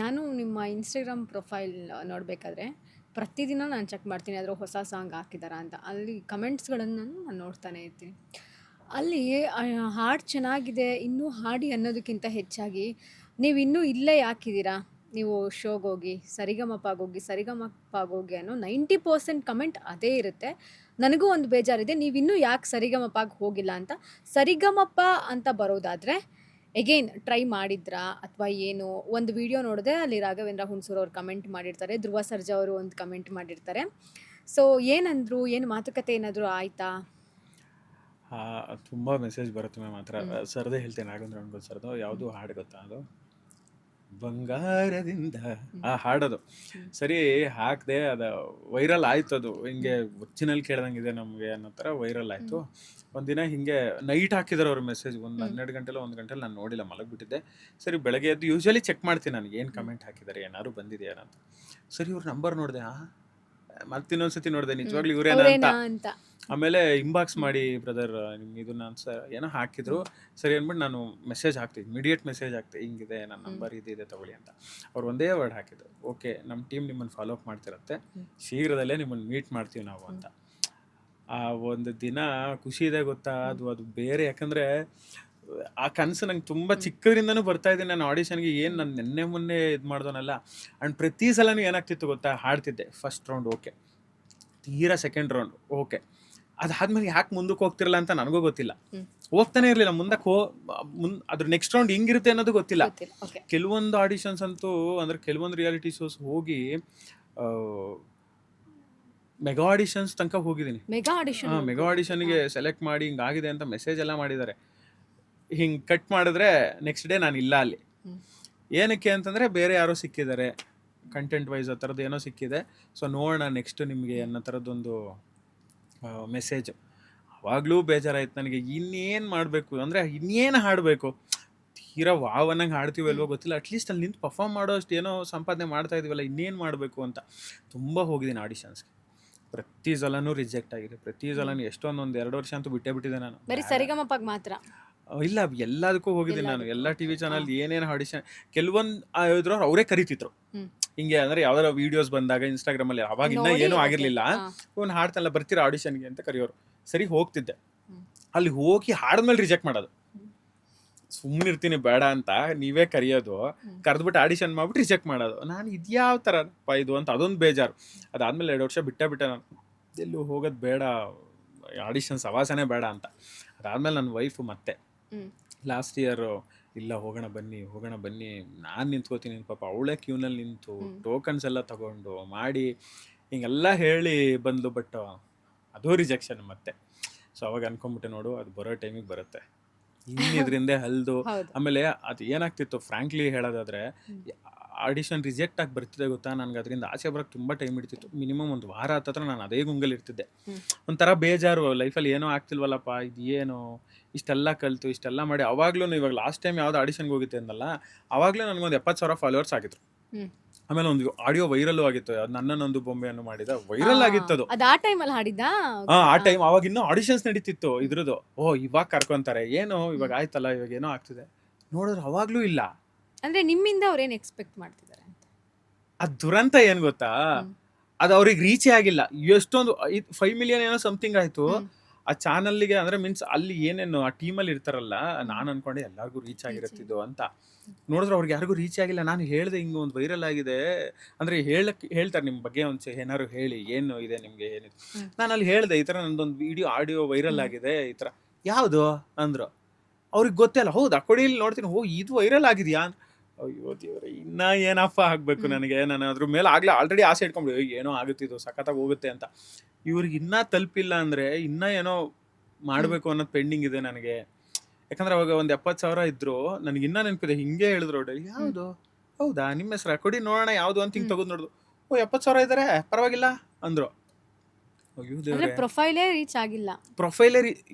ನಾನು ನಿಮ್ಮ ಇನ್ಸ್ಟಾಗ್ರಾಮ್ ಪ್ರೊಫೈಲ್ ನೋಡಬೇಕಾದ್ರೆ ಪ್ರತಿದಿನ ನಾನು ಚೆಕ್ ಮಾಡ್ತೀನಿ, ಅದರ ಹೊಸ ಸಾಂಗ್ ಹಾಕಿದಾರಾ ಅಂತ. ಅಲ್ಲಿ ಕಮೆಂಟ್ಸ್ಗಳನ್ನು ನಾನು ನೋಡ್ತಾನೆ ಇರ್ತೀನಿ. ಅಲ್ಲಿ ಹಾಡು ಚೆನ್ನಾಗಿದೆ, ಇನ್ನೂ ಹಾಡಿ ಅನ್ನೋದಕ್ಕಿಂತ ಹೆಚ್ಚಾಗಿ ನೀವು ಇನ್ನೂ ಇಲ್ಲೇ ಯಾಕಿದ್ದೀರಾ, ನೀವು ಶೋಗೋಗಿ, ಸರಿಗಮಪಗೋಗಿ ಅನ್ನೋ 90% ಕಮೆಂಟ್ ಅದೇ ಇರುತ್ತೆ. ನನಗೂ ಒಂದು ಬೇಜಾರಿದೆ, ನೀವಿನ್ನೂ ಯಾಕೆ ಸರಿಗಮಪಗೆ ಹೋಗಿಲ್ಲ ಅಂತ. ಸರಿಗಮಪ ಅಂತ ಬರೋದಾದರೆ ಎಗೈನ್ ಟ್ರೈ ಮಾಡಿದ್ರಾ ಅಥವಾ ಏನು? ಒಂದು ವಿಡಿಯೋ ನೋಡಿದೆ, ಅಲ್ಲಿ ರಾಘವೇಂದ್ರ ಹುಣಸೂರು ಅವ್ರು ಕಮೆಂಟ್ ಮಾಡಿರ್ತಾರೆ, ಧ್ರುವ ಸರ್ಜಾ ಅವರು ಒಂದು ಕಮೆಂಟ್ ಮಾಡಿರ್ತಾರೆ. ಸೊ ಏನಂದ್ರು, ಏನು ಮಾತುಕತೆ ಏನಾದರೂ ಆಯ್ತಾ? ತುಂಬ ಮೆಸೇಜ್ ಬರುತ್ತೆ ಮಾತ್ರ. ಸರ್ದೇ ಹೇಳ್ತೇನೆ, ರಾಘವೇಂದ್ರ ಹುಣಸೂರು ಸರ್ದು ಯಾವುದು ಹಾಡು ಗೊತ್ತಾ? ಅದು ಬಂಗಾರದಿಂದ ಆ ಹಾಡೋದು. ಸರಿ ಹಾಕಿದೆ, ಅದು ವೈರಲ್ ಆಯ್ತು. ಅದು ಹಿಂಗೆ ಒರಿಜಿನಲ್ ಕೇಳ್ದಂಗಿದೆ ನಮಗೆ ಅನ್ನೋ ಥರ ವೈರಲ್ ಆಯಿತು. ಒಂದಿನ ಹಿಂಗೆ ನೈಟ್ ಹಾಕಿದಾರೆ ಅವ್ರ ಮೆಸೇಜ್, ಒಂದು 12 ಗಂಟೆಲ್ಲ 1 ಗಂಟೆಲಿ. ನಾನು ನೋಡಿಲ್ಲ, ಮಲಗಿಬಿಟ್ಟಿದ್ದೆ. ಸರಿ ಬೆಳಗ್ಗೆ ಎದ್ದು ಯೂಶ್ವಲಿ ಚೆಕ್ ಮಾಡ್ತೀನಿ ನಾನು, ಏನು ಕಮೆಂಟ್ ಹಾಕಿದ್ದಾರೆ, ಏನಾದ್ರು ಬಂದಿದೆಯಾ ಅಂತ. ಸರಿ ಇವ್ರ ನಂಬರ್ ನೋಡಿದೆ, ಮತ್ತೆ ಇನ್ನೊಂದ್ಸತಿ ನೋಡಿದೆ, ನಿಜವಾಗ್ಲೂ ಇವರೇನ ಅಂತ. ಆಮೇಲೆ ಇಂಬಾಕ್ಸ್ ಮಾಡಿ, ಬ್ರದರ್ ನಿಮ್ಗೆ ಇದನ್ನ ಏನೋ ಹಾಕಿದ್ರು, ಸರಿ ಅಂದ್ಬಿಟ್ಟು ನಾನು ಮೆಸೇಜ್ ಹಾಕ್ತೀನಿ, ಇಮಿಡಿಯೇಟ್ ಮೆಸೇಜ್ ಹಾಕ್ತೀನಿ, ಹಿಂಗಿದೆ ನನ್ನ ನಂಬರ್ ಇದಿದೆ ತಗೊಳ್ಳಿ ಅಂತ. ಅವ್ರು ಒಂದೇ ವರ್ಡ್ ಹಾಕಿದ್ರು, ಓಕೆ ನಮ್ಮ ಟೀಮ್ ನಿಮ್ಮನ್ನು ಫಾಲೋ ಅಪ್ ಮಾಡ್ತಿರತ್ತೆ, ಶೀಘ್ರದಲ್ಲೇ ನಿಮ್ಮನ್ನು ಮೀಟ್ ಮಾಡ್ತೀವಿ ನಾವು ಅಂತ. ಆ ಒಂದು ದಿನ ಖುಷಿ ಇದೆ ಗೊತ್ತಾ, ಅದು ಬೇರೆ. ಯಾಕಂದರೆ ಆ ಕನಸು ನಂಗೆ ತುಂಬ ಚಿಕ್ಕದ್ರಿಂದನೂ ಬರ್ತಾ ಇದ್ದೀನಿ. ನಾನು ಆಡಿಷನ್ಗೆ ಏನು ನಾನು ನೆನ್ನೆ ಮೊನ್ನೆ ಇದು ಮಾಡ್ದೋನಲ್ಲ. ಆ್ಯಂಡ್ ಪ್ರತಿ ಸಲನೂ ಏನಾಗ್ತಿತ್ತು ಗೊತ್ತಾ, ಹಾಡ್ತಿದ್ದೆ ಫಸ್ಟ್ ರೌಂಡ್ ಓಕೆ, ತೀರಾ ಸೆಕೆಂಡ್ ರೌಂಡ್ ಓಕೆ, ಅದಾದ್ಮೇಲೆ ಯಾಕೆ ಮುಂದಕ್ಕೆ ಹೋಗ್ತಿರಲ್ಲ ಅಂತ ನನಗೂ ಗೊತ್ತಿಲ್ಲ. ಹೋಗ್ತಾನೆ ಇರಲಿಲ್ಲ ಮುಂದಕ್ಕೆ. ಅದ್ರ ನೆಕ್ಸ್ಟ್ ರೌಂಡ್ ಹೆಂಗಿರುತ್ತೆ ಅನ್ನೋದು ಗೊತ್ತಿಲ್ಲ. ಕೆಲವೊಂದು ಆಡಿಷನ್ಸ್ ಅಂತೂ ಅಂದರೆ ಕೆಲವೊಂದು ರಿಯಾಲಿಟಿ ಶೋಸ್ ಹೋಗಿ ಮೆಗಾ ಆಡಿಷನ್ಸ್ ತನಕ ಹೋಗಿದ್ದೀನಿ. ಮೆಗಾ ಆಡಿಷನ್ಗೆ ಸೆಲೆಕ್ಟ್ ಮಾಡಿ ಹಿಂಗಾಗಿದೆ ಅಂತ ಮೆಸೇಜ್ ಎಲ್ಲ ಮಾಡಿದ್ದಾರೆ. ಹಿಂಗೆ ಕಟ್ ಮಾಡಿದ್ರೆ ನೆಕ್ಸ್ಟ್ ಡೇ ನಾನು ಇಲ್ಲ ಅಲ್ಲಿ. ಏನಕ್ಕೆ ಅಂತಂದರೆ ಬೇರೆ ಯಾರೋ ಸಿಕ್ಕಿದ್ದಾರೆ ಕಂಟೆಂಟ್ ವೈಸ್ ಆ ಥರದ್ದು ಏನೋ ಸಿಕ್ಕಿದೆ, ಸೊ ನೋಡೋಣ ನೆಕ್ಸ್ಟ್ ನಿಮಗೆ ಅನ್ನೋ ಥರದ್ದೊಂದು ಮೆಸೇಜ್. ಅವಾಗಲೂ ಬೇಜಾರಾಯ್ತು ನನಗೆ, ಇನ್ನೇನು ಮಾಡಬೇಕು ಅಂದರೆ ಇನ್ನೇನು ಹಾಡಬೇಕು, ತೀರಾ ವಾವನಾಗ ಹಾಡ್ತೀವಲ್ವೋ ಗೊತ್ತಿಲ್ಲ, ಅಟ್ಲೀಸ್ಟ್ ಅಲ್ಲಿ ನಿಂತು ಪರ್ಫಾರ್ಮ್ ಮಾಡೋ ಅಷ್ಟು ಏನೋ ಸಂಪಾದನೆ ಮಾಡ್ತಾ ಇದೀವಲ್ಲ, ಇನ್ನೇನು ಮಾಡಬೇಕು ಅಂತ ತುಂಬ ಹೋಗಿದ್ದೀನಿ ಆಡಿಷನ್ಸ್ಗೆ. ಪ್ರತಿ ಸಲನೂ ರಿಜೆಕ್ಟ್ ಆಗಿದೆ, ಪ್ರತಿ ಸಲನೂ ಎಷ್ಟೊಂದೊಂದು 2 ವರ್ಷ ಅಂತೂ ಬಿಟ್ಟೆ ನಾನು. ಬರೀ ಸರಿಗಮಪಗ್ ಮಾತ್ರ ಇಲ್ಲ, ಎಲ್ಲದಕ್ಕೂ ಹೋಗಿದ್ದೀನಿ ನಾನು, ಎಲ್ಲ ಟಿವಿ ಚಾನಲ್ ಏನೇನು ಆಡಿಷನ್. ಕೆಲವೊಂದು ಇದ್ರು ಅವರೇ ಕರಿತಿದ್ರು ಹಿಂಗೆ, ಅಂದ್ರೆ ಯಾವ್ದಾರ ವಿಡಿಯೋಸ್ ಬಂದಾಗ ಇನ್ಸ್ಟಾಗ್ರಾಮಲ್ಲಿ, ಅವಾಗ ಇನ್ನೂ ಏನೂ ಆಗಿರ್ಲಿಲ್ಲ, ಒಂದು ಹಾಡ್ತಲ್ಲ ಬರ್ತೀರಾ ಆಡಿಷನ್ಗೆ ಅಂತ ಕರೆಯೋರು. ಸರಿ ಹೋಗ್ತಿದ್ದೆ, ಅಲ್ಲಿ ಹೋಗಿ ಹಾಡ್ಮೇಲೆ ರಿಜೆಕ್ಟ್ ಮಾಡೋದು. ಸುಮ್ಮನಿರ್ತೀನಿ ಬೇಡ ಅಂತ ನೀವೇ ಕರೆಯೋದು, ಕರೆದ್ಬಿಟ್ಟು ಆಡಿಷನ್ ಮಾಡ್ಬಿಟ್ಟು ರಿಜೆಕ್ಟ್ ಮಾಡೋದು. ನಾನು ಇದ್ಯಾವ ಥರಪ್ಪ ಇದು ಅಂತ ಅದೊಂದು ಬೇಜಾರು. ಅದಾದ್ಮೇಲೆ 2 ವರ್ಷ ಬಿಟ್ಟೆ ನಾನು, ಎಲ್ಲೂ ಹೋಗೋದು ಬೇಡ, ಆಡಿಷನ್ಸ್ ಸವಾಸನೇ ಬೇಡ ಅಂತ. ಅದಾದ್ಮೇಲೆ ನನ್ನ ವೈಫು ಮತ್ತೆ ಲಾಸ್ಟ್ ಇಯರು ಇಲ್ಲ ಹೋಗೋಣ ಬನ್ನಿ ನಾನು ನಿಂತ್ಕೋತೀನಿ, ಪಾಪ ಅವಳೇ ಕ್ಯೂನಲ್ಲಿ ನಿಂತು ಟೋಕನ್ಸ್ ಎಲ್ಲ ತಗೊಂಡು ಮಾಡಿ ಹಿಂಗೆಲ್ಲ ಹೇಳಿ ಬಂದು, ಬಟ್ ಅದು ರಿಜೆಕ್ಷನ್ ಮತ್ತೆ. ಸೊ ಅವಾಗ ಅನ್ಕೊಂಬಿಟ್ಟೆ, ನೋಡು ಅದು ಬರೋ ಟೈಮಿಗೆ ಬರುತ್ತೆ, ಇನ್ನಿದ್ರಿಂದ ಹಲ್ದು. ಆಮೇಲೆ ಅದು ಏನಾಗ್ತಿತ್ತು ಫ್ರಾಂಕ್ಲಿ ಹೇಳೋದಾದ್ರೆ, ಆಡಿಷನ್ ರಿಜೆಕ್ಟ್ ಆಗಿ ಬರ್ತಿದೆ ಗೊತ್ತಾ, ನನಗೆ ಅದರಿಂದ ಆಚೆ ಬರೋಕ್ಕೆ ತುಂಬ ಟೈಮ್ ಹಿಡಿತಿತ್ತು. ಮಿನಿಮಮ್ 1 ವಾರ ಹತ್ತತ್ರ ನಾನು ಅದೇ ಗುಂಗಲ್ಲಿ ಇರ್ತಿದ್ದೆ. ಒಂಥರ ಬೇಜಾರು, ಲೈಫಲ್ಲಿ ಏನೋ ಆಗ್ತಿಲ್ವಲ್ಲಪ್ಪ, ಇದು ಏನು ಇಷ್ಟೆಲ್ಲ ಕಲಿತು ಇಷ್ಟೆಲ್ಲ ಮಾಡಿ. ಅವಾಗ್ಲೂ ಇವಾಗ ಲಾಸ್ಟ್ ಟೈಮ್ ಯಾವ್ದು ಆಡಿಷನ್ಗೆ ಹೋಗಿದ್ದೆ ಅಂದಲ್ಲ, ಅವಾಗಲೂ ನನಗೊಂದು 70,000 ಫಾಲೋವರ್ಸ್ ಆಗಿದ್ರು. ಆಮೇಲೆ ಒಂದು ಆಡಿಯೋ ವೈರಲ್ಲು ಆಗಿತ್ತು, ಅದು ನನ್ನನ್ನೊಂದು ಬೊಂಬೆಯನ್ನು ಮಾಡಿದ ವೈರಲ್ ಆಗಿತ್ತು. ಅದು ಆ ಟೈಮಲ್ಲಿ ಹಾಡಿದ್ದ. ಆ ಟೈಮ್ ಅವಾಗ ಇನ್ನೂ ಆಡಿಷನ್ಸ್ ನಡೀತಿತ್ತು ಇದ್ರದ್ದು. ಇವಾಗ ಕರ್ಕೊಂತಾರೆ ಏನೋ, ಇವಾಗ ಆಯ್ತಲ್ಲ, ಇವಾಗ ಏನೋ ಆಗ್ತಿದೆ. ನೋಡಿದ್ರೆ ಅವಾಗ್ಲೂ ಇಲ್ಲ. ಅಂದ್ರೆ ನಿಮ್ಮಿಂದ ಅವ್ರೇನ್ ಎಕ್ಸ್ಪೆಕ್ಟ್ ಮಾಡ್ತಿದ್ದಾರೆ ಅಂತ. ಅದ್ ದುರಂತ ಏನ್ ಗೊತ್ತಾ, ಅದು ಅವ್ರಿಗೆ ರೀಚೇ ಆಗಿಲ್ಲ. ಎಷ್ಟೊಂದು 5 ಮಿಲಿಯನ್ ಏನೋ ಸಮಥಿಂಗ್ ಆಯ್ತು ಆ ಚಾನಲ್ಗೆ. ಅಂದ್ರೆ ಮೀನ್ಸ್ ಅಲ್ಲಿ ಏನೇನು ಆ ಟೀಮಲ್ಲಿ ಇರ್ತಾರಲ್ಲ, ನಾನು ಅನ್ಕೊಂಡೆ ಎಲ್ಲರಿಗೂ ರೀಚ್ ಆಗಿರುತ್ತಿದ್ದು ಅಂತ. ನೋಡಿದ್ರೆ ಅವ್ರಿಗೆ ಯಾರಿಗೂ ರೀಚ್ ಆಗಿಲ್ಲ. ನಾನು ಹೇಳ್ದೆ ಹಿಂಗೆ ಒಂದು ವೈರಲ್ ಆಗಿದೆ ಅಂದ್ರೆ ಹೇಳ್ತಾರೆ ನಿಮ್ಮ ಬಗ್ಗೆ ಒಂದು ಏನಾದ್ರು ಹೇಳಿ, ಏನು ಇದೆ ನಿಮ್ಗೆ ಏನಿದೆ. ನಾನು ಅಲ್ಲಿ ಹೇಳ್ದೆ ಈ ಥರ ನಂದೊಂದು ಆಡಿಯೋ ವೈರಲ್ ಆಗಿದೆ ಈ ಥರ. ಯಾವುದು ಅಂದ್ರು. ಅವ್ರಿಗೆ ಗೊತ್ತೇ ಇಲ್ಲ. ಹೌದಾ ಕೊಡಿ, ಇಲ್ಲಿ ನೋಡ್ತೀನಿ. ಇದು ವೈರಲ್ ಆಗಿದೆಯಾ? ಅಯ್ಯೋ ದೇವ್ರೆ, ಇನ್ನ ಏನಪ್ಪ ಆಗ್ಬೇಕು ನನಗೆ. ನಾನು ಅದ್ರ ಮೇಲೆ ಆಗ್ಲೇ ಆಲ್ರೆಡಿ ಆಸೆ ಇಟ್ಕೊಂಡ್ಬಿಡಿ, ಏನೋ ಆಗುತ್ತಿದ್ದು ಸಖತ್ತಾಗಿ ಹೋಗುತ್ತೆ ಅಂತ. ಇವ್ರಿಗೆ ಇನ್ನೂ ತಲುಪಿಲ್ಲ ಅಂದರೆ ಇನ್ನೂ ಏನೋ ಮಾಡಬೇಕು ಅನ್ನೋದು ಪೆಂಡಿಂಗ್ ಇದೆ ನನಗೆ. ಯಾಕಂದ್ರೆ ಅವಾಗ ಒಂದು 70,000 ಇದ್ರು. ನನಗೆ ಇನ್ನೂ ನೆನಪಿದೆ, ಹಿಂಗೆ ಹೇಳಿದ್ರು ಅವ್ರು, ಯಾವುದು ಹೌದಾ ನಿಮ್ಮ ಹೆಸರ ಕೊಡಿ ನೋಡೋಣ ಯಾವುದು ಅಂತ ಹಿಂಗೆ ತೆಗೆದು ನೋಡಿದ್ರು. 70,000 ಇದ್ದಾರೆ ಪರವಾಗಿಲ್ಲ ಅಂದರು. ಅಯ್ಯೋ ದೇವ್ರೆ, ಪ್ರೊಫೈಲೇ ರೀಚ್ ಆಗಿಲ್ಲ. ಪ್ರೊಫೈಲೇ